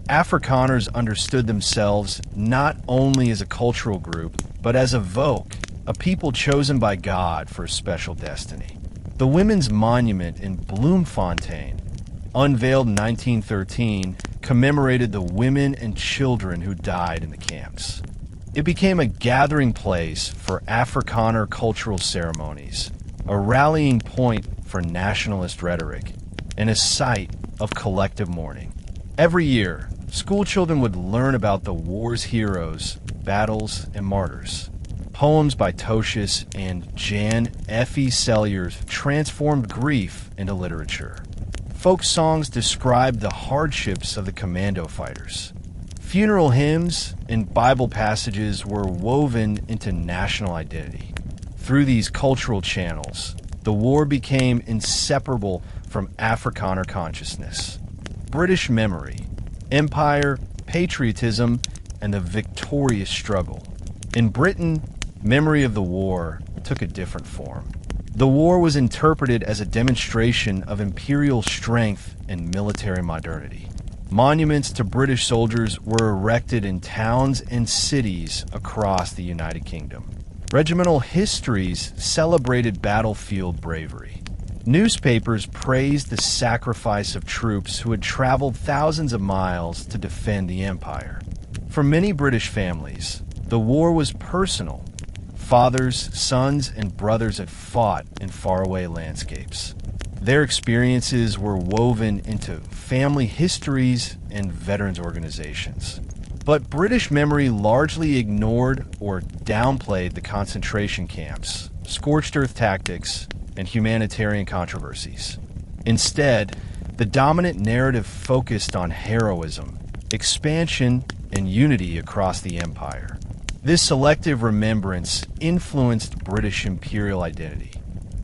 Afrikaners understood themselves not only as a cultural group, but as a volk, a people chosen by God for a special destiny. The Women's Monument in Bloemfontein, unveiled in 1913, commemorated the women and children who died in the camps. It became a gathering place for Afrikaner cultural ceremonies, a rallying point for nationalist rhetoric, and a site of collective mourning. Every year, school children would learn about the war's heroes, battles, and martyrs. Poems by Tosius and Jan F.E. Selliers transformed grief into literature. Folk songs described the hardships of the commando fighters. Funeral hymns and Bible passages were woven into national identity. Through these cultural channels, the war became inseparable from Afrikaner consciousness. British memory, empire, patriotism, and the victorious struggle. In Britain, memory of the war took a different form. The war was interpreted as a demonstration of imperial strength and military modernity. Monuments to British soldiers were erected in towns and cities across the United Kingdom. Regimental histories celebrated battlefield bravery. Newspapers praised the sacrifice of troops who had traveled thousands of miles to defend the empire. For many British families, the war was personal. Fathers, sons, and brothers had fought in faraway landscapes. Their experiences were woven into family histories and veterans organizations. But British memory largely ignored or downplayed the concentration camps, scorched-earth tactics, and humanitarian controversies. Instead, the dominant narrative focused on heroism, expansion, and unity across the empire. This selective remembrance influenced British imperial identity.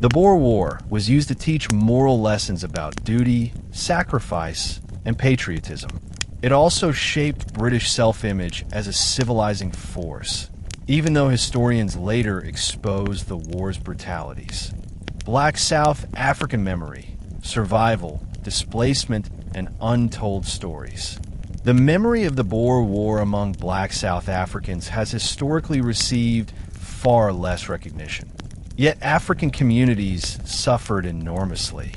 The Boer War was used to teach moral lessons about duty, sacrifice, and patriotism. It also shaped British self-image as a civilizing force, even though historians later exposed the war's brutalities. Black South African memory, survival, displacement, and untold stories. The memory of the Boer War among Black South Africans has historically received far less recognition. Yet African communities suffered enormously.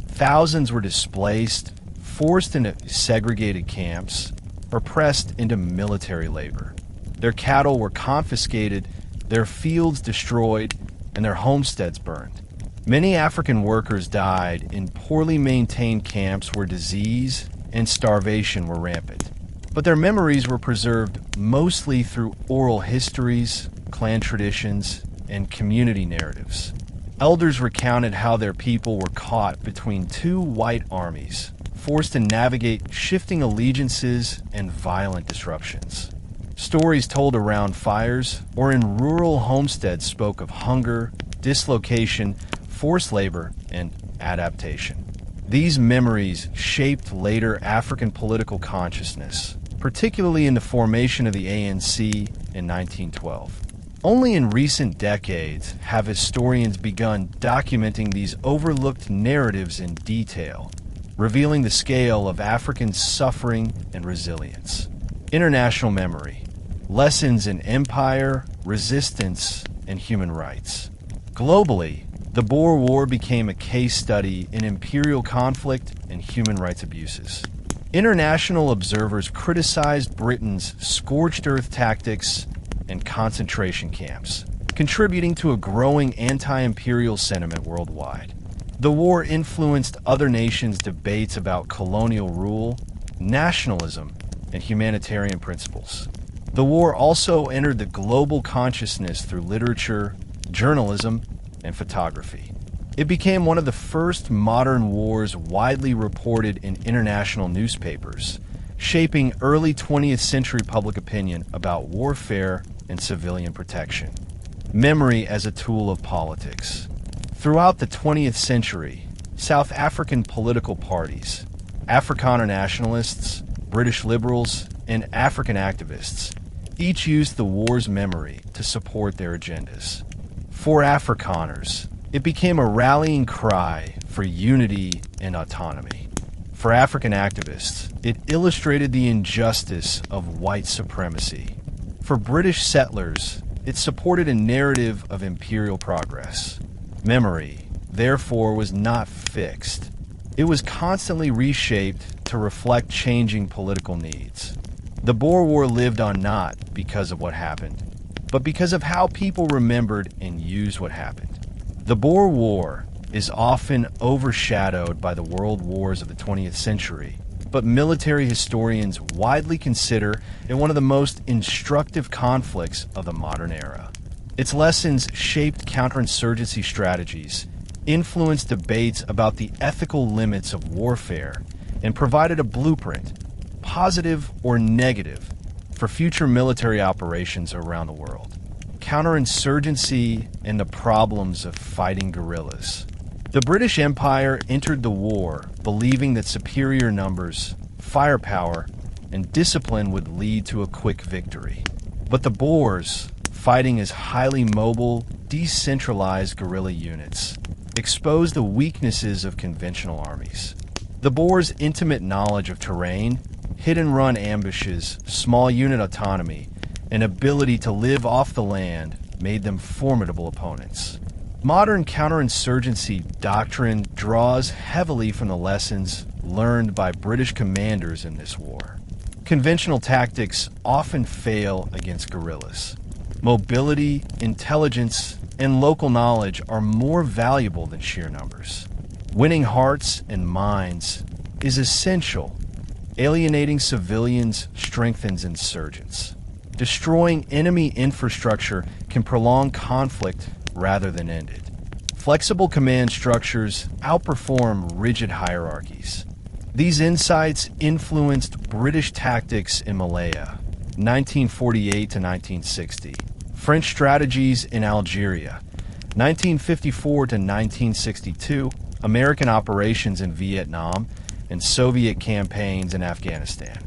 Thousands were displaced, forced into segregated camps, or pressed into military labor. Their cattle were confiscated, their fields destroyed, and their homesteads burned. Many African workers died in poorly maintained camps where disease and starvation were rampant. But their memories were preserved mostly through oral histories, clan traditions, and community narratives. Elders recounted how their people were caught between two white armies, forced to navigate shifting allegiances and violent disruptions. Stories told around fires or in rural homesteads spoke of hunger, dislocation, forced labor, and adaptation. These memories shaped later African political consciousness, particularly in the formation of the ANC in 1912. Only in recent decades have historians begun documenting these overlooked narratives in detail, revealing the scale of African suffering and resilience. International memory, lessons in empire, resistance, and human rights. Globally, the Boer War became a case study in imperial conflict and human rights abuses. International observers criticized Britain's scorched-earth tactics and concentration camps, contributing to a growing anti-imperial sentiment worldwide. The war influenced other nations' debates about colonial rule, nationalism, and humanitarian principles. The war also entered the global consciousness through literature, journalism, and photography. It became one of the first modern wars widely reported in international newspapers, shaping early 20th century public opinion about warfare and civilian protection. Memory as a tool of politics. Throughout the 20th century, South African political parties, Afrikaner nationalists, British liberals, and African activists each used the war's memory to support their agendas. For Afrikaners, it became a rallying cry for unity and autonomy. For African activists, it illustrated the injustice of white supremacy. For British settlers, it supported a narrative of imperial progress. Memory, therefore, was not fixed. It was constantly reshaped to reflect changing political needs. The Boer War lived on not because of what happened, but because of how people remembered and used what happened. The Boer War is often overshadowed by the world wars of the 20th century, but military historians widely consider it one of the most instructive conflicts of the modern era. Its lessons shaped counterinsurgency strategies, influenced debates about the ethical limits of warfare, and provided a blueprint, positive or negative, for future military operations around the world. Counterinsurgency and the problems of fighting guerrillas. The British Empire entered the war believing that superior numbers, firepower, and discipline would lead to a quick victory. But the Boers, fighting as highly mobile, decentralized guerrilla units, exposed the weaknesses of conventional armies. The Boers' intimate knowledge of terrain, hit-and-run ambushes, small unit autonomy, and ability to live off the land made them formidable opponents. Modern counterinsurgency doctrine draws heavily from the lessons learned by British commanders in this war. Conventional tactics often fail against guerrillas. Mobility, intelligence, and local knowledge are more valuable than sheer numbers. Winning hearts and minds is essential. Alienating civilians strengthens insurgents. Destroying enemy infrastructure can prolong conflict rather than end it. Flexible command structures outperform rigid hierarchies. These insights influenced British tactics in Malaya, 1948 to 1960, French strategies in Algeria, 1954 to 1962, American operations in Vietnam, and Soviet campaigns in Afghanistan.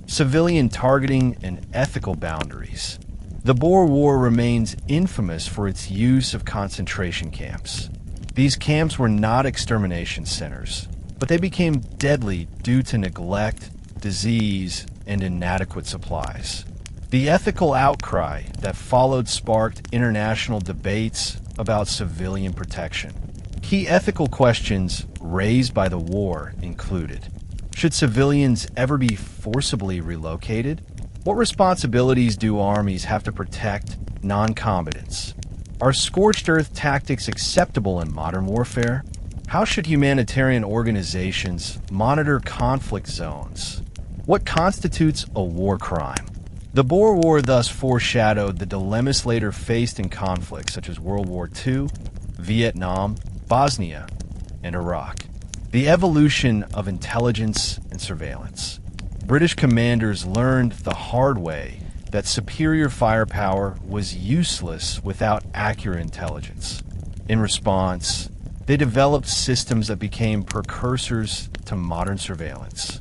Civilian targeting and ethical boundaries. The Boer War remains infamous for its use of concentration camps. These camps were not extermination centers, but they became deadly due to neglect, disease, and inadequate supplies. The ethical outcry that followed sparked international debates about civilian protection. Key ethical questions raised by the war included: should civilians ever be forcibly relocated? What responsibilities do armies have to protect non-combatants? Are scorched-earth tactics acceptable in modern warfare? How should humanitarian organizations monitor conflict zones? What constitutes a war crime? The Boer War thus foreshadowed the dilemmas later faced in conflicts such as World War II, Vietnam, Bosnia, and Iraq. The evolution of intelligence and surveillance. British commanders learned the hard way that superior firepower was useless without accurate intelligence. In response, they developed systems that became precursors to modern surveillance.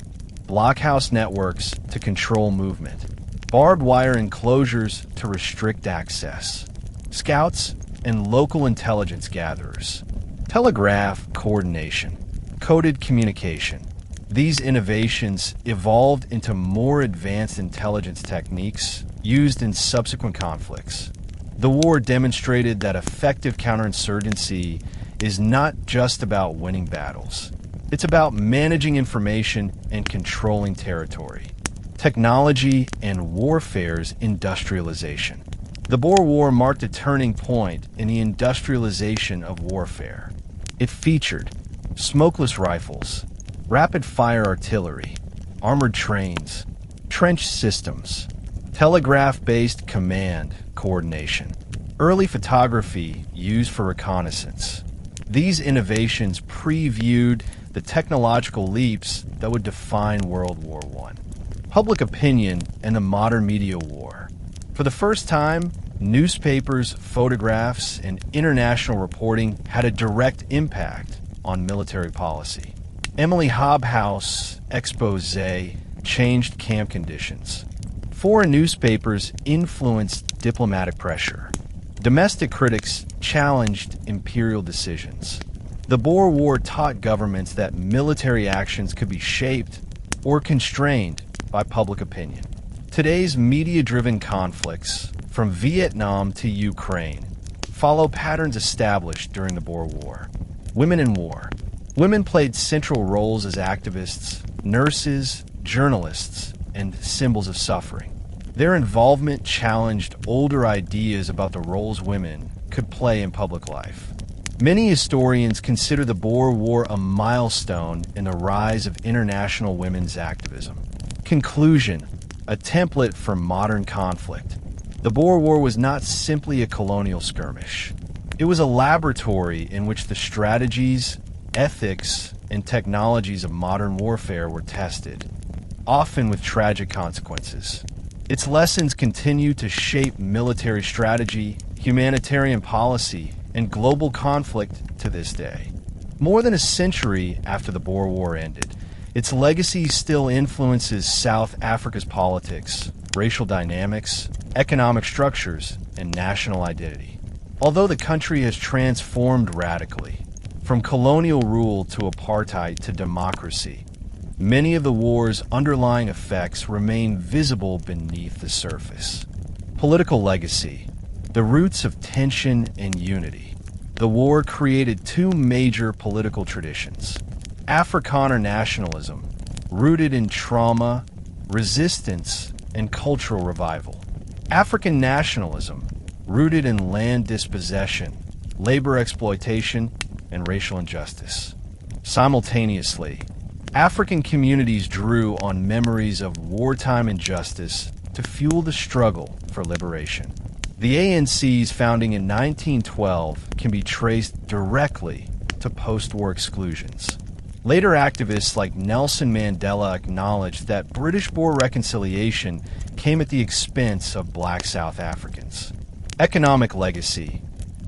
Blockhouse networks to control movement. Barbed wire enclosures to restrict access. Scouts and local intelligence gatherers. Telegraph coordination. Coded communication. These innovations evolved into more advanced intelligence techniques used in subsequent conflicts. The war demonstrated that effective counterinsurgency is not just about winning battles. It's about managing information and controlling territory. Technology and warfare's industrialization. The Boer War marked a turning point in the industrialization of warfare. It featured smokeless rifles, rapid-fire artillery, armored trains, trench systems, telegraph-based command coordination, early photography used for reconnaissance. These innovations previewed the technological leaps that would define World War I. Public opinion and the modern media war. For the first time, newspapers, photographs, and international reporting had a direct impact on military policy. Emily Hobhouse' expose changed camp conditions. Foreign newspapers influenced diplomatic pressure. Domestic critics challenged imperial decisions. The Boer War taught governments that military actions could be shaped or constrained by public opinion. Today's media-driven conflicts, from Vietnam to Ukraine, follow patterns established during the Boer War. Women in war. Women played central roles as activists, nurses, journalists, and symbols of suffering. Their involvement challenged older ideas about the roles women could play in public life. Many historians consider the Boer War a milestone in the rise of international women's activism. Conclusion: a template for modern conflict. The Boer War was not simply a colonial skirmish. It was a laboratory in which the strategies, ethics, and technologies of modern warfare were tested, often with tragic consequences. Its lessons continue to shape military strategy, humanitarian policy, and global conflict to this day. More than a century after the Boer War ended, its legacy still influences South Africa's politics, racial dynamics, economic structures, and national identity. Although the country has transformed radically, from colonial rule to apartheid to democracy, many of the war's underlying effects remain visible beneath the surface. Political legacy, the roots of tension and unity. The war created two major political traditions. Afrikaner nationalism, rooted in trauma, resistance, and cultural revival. African nationalism, rooted in land dispossession, labor exploitation, and racial injustice. Simultaneously, African communities drew on memories of wartime injustice to fuel the struggle for liberation. The ANC's founding in 1912 can be traced directly to post-war exclusions. Later activists like Nelson Mandela acknowledged that British Boer reconciliation came at the expense of black South Africans. Economic legacy,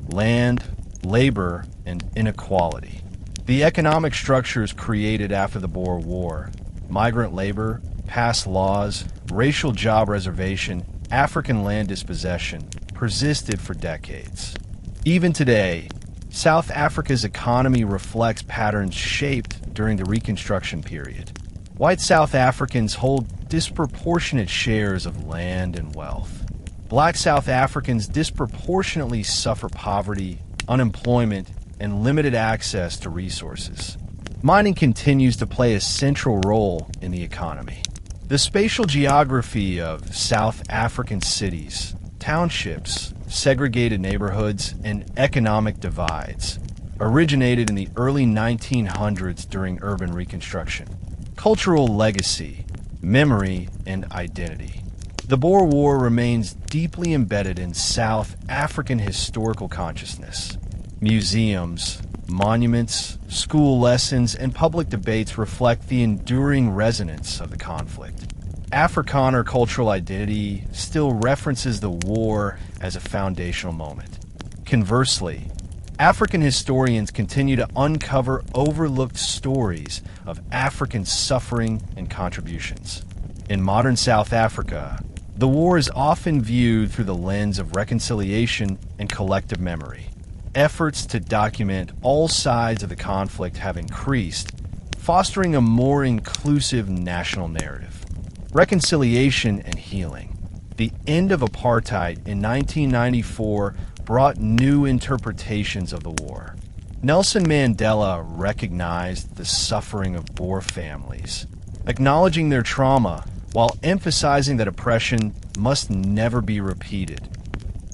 land, labor, and inequality. The economic structures created after the Boer War, migrant labor, past laws, racial job reservation, African land dispossession, persisted for decades. Even today, South Africa's economy reflects patterns shaped during the Reconstruction period. White South Africans hold disproportionate shares of land and wealth. Black South Africans disproportionately suffer poverty, unemployment, and limited access to resources. Mining continues to play a central role in the economy. The spatial geography of South African cities, townships, segregated neighborhoods, and economic divides originated in the early 1900s during urban reconstruction. Cultural legacy, memory, and identity. The Boer War remains deeply embedded in South African historical consciousness. Museums, monuments, school lessons, and public debates reflect the enduring resonance of the conflict. Afrikaner cultural identity still references the war as a foundational moment. Conversely, African historians continue to uncover overlooked stories of African suffering and contributions. In modern South Africa, the war is often viewed through the lens of reconciliation and collective memory. Efforts to document all sides of the conflict have increased, fostering a more inclusive national narrative. Reconciliation and healing. The end of apartheid in 1994 brought new interpretations of the war. Nelson Mandela recognized the suffering of Boer families, acknowledging their trauma while emphasizing that oppression must never be repeated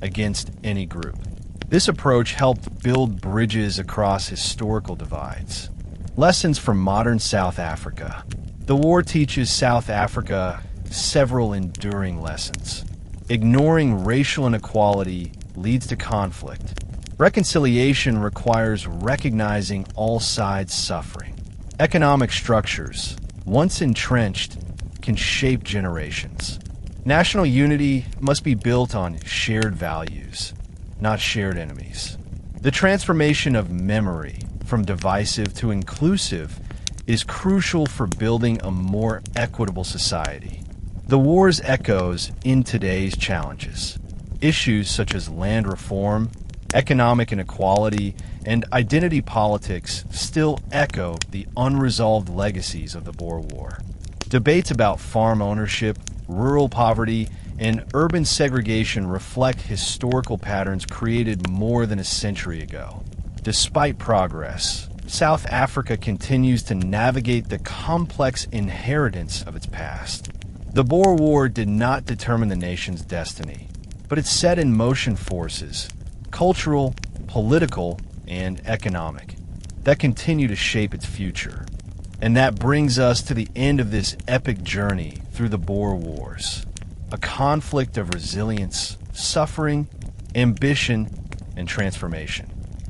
against any group. This approach helped build bridges across historical divides. Lessons from modern South Africa. The war teaches South Africa several enduring lessons. Ignoring racial inequality leads to conflict. Reconciliation requires recognizing all sides' suffering. Economic structures, once entrenched, can shape generations. National unity must be built on shared values, not shared enemies. The transformation of memory from divisive to inclusive is crucial for building a more equitable society. The war's echoes in today's challenges. Issues such as land reform, economic inequality, and identity politics still echo the unresolved legacies of the Boer War. Debates about farm ownership, rural poverty, and urban segregation reflect historical patterns created more than a century ago. Despite progress, South Africa continues to navigate the complex inheritance of its past. The Boer War did not determine the nation's destiny, but it set in motion forces, cultural, political, and economic, that continue to shape its future. And that brings us to the end of this epic journey through the Boer Wars, a conflict of resilience, suffering, ambition, and transformation.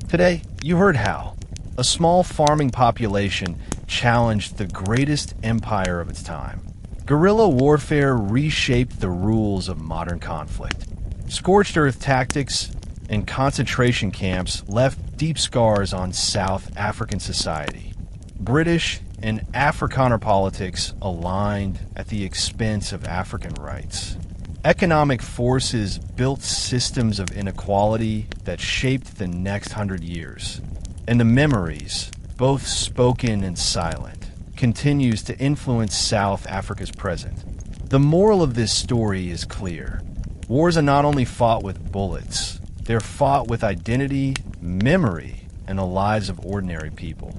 Today, you heard how a small farming population challenged the greatest empire of its time. Guerrilla warfare reshaped the rules of modern conflict. Scorched-earth tactics and concentration camps left deep scars on South African society. British and Afrikaner politics aligned at the expense of African rights. Economic forces built systems of inequality that shaped the next 100 years. And the memories, both spoken and silent, continues to influence South Africa's present. The moral of this story is clear. Wars are not only fought with bullets, they're fought with identity, memory, and the lives of ordinary people.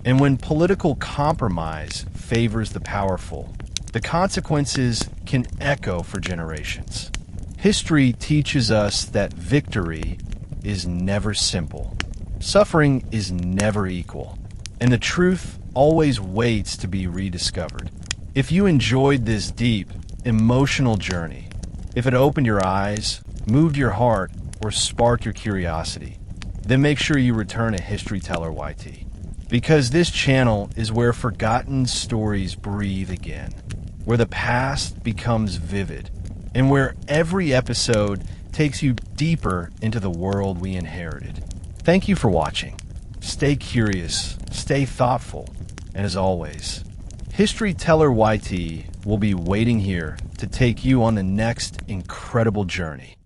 And when political compromise favors the powerful, the consequences can echo for generations. History teaches us that victory is never simple. Suffering is never equal, and the truth always waits to be rediscovered. If you enjoyed this deep, emotional journey, if it opened your eyes, moved your heart, or sparked your curiosity, then make sure you return to History Teller YT. Because this channel is where forgotten stories breathe again, where the past becomes vivid, and where every episode takes you deeper into the world we inherited. Thank you for watching. Stay curious, stay thoughtful, and as always, History Teller YT will be waiting here to take you on the next incredible journey.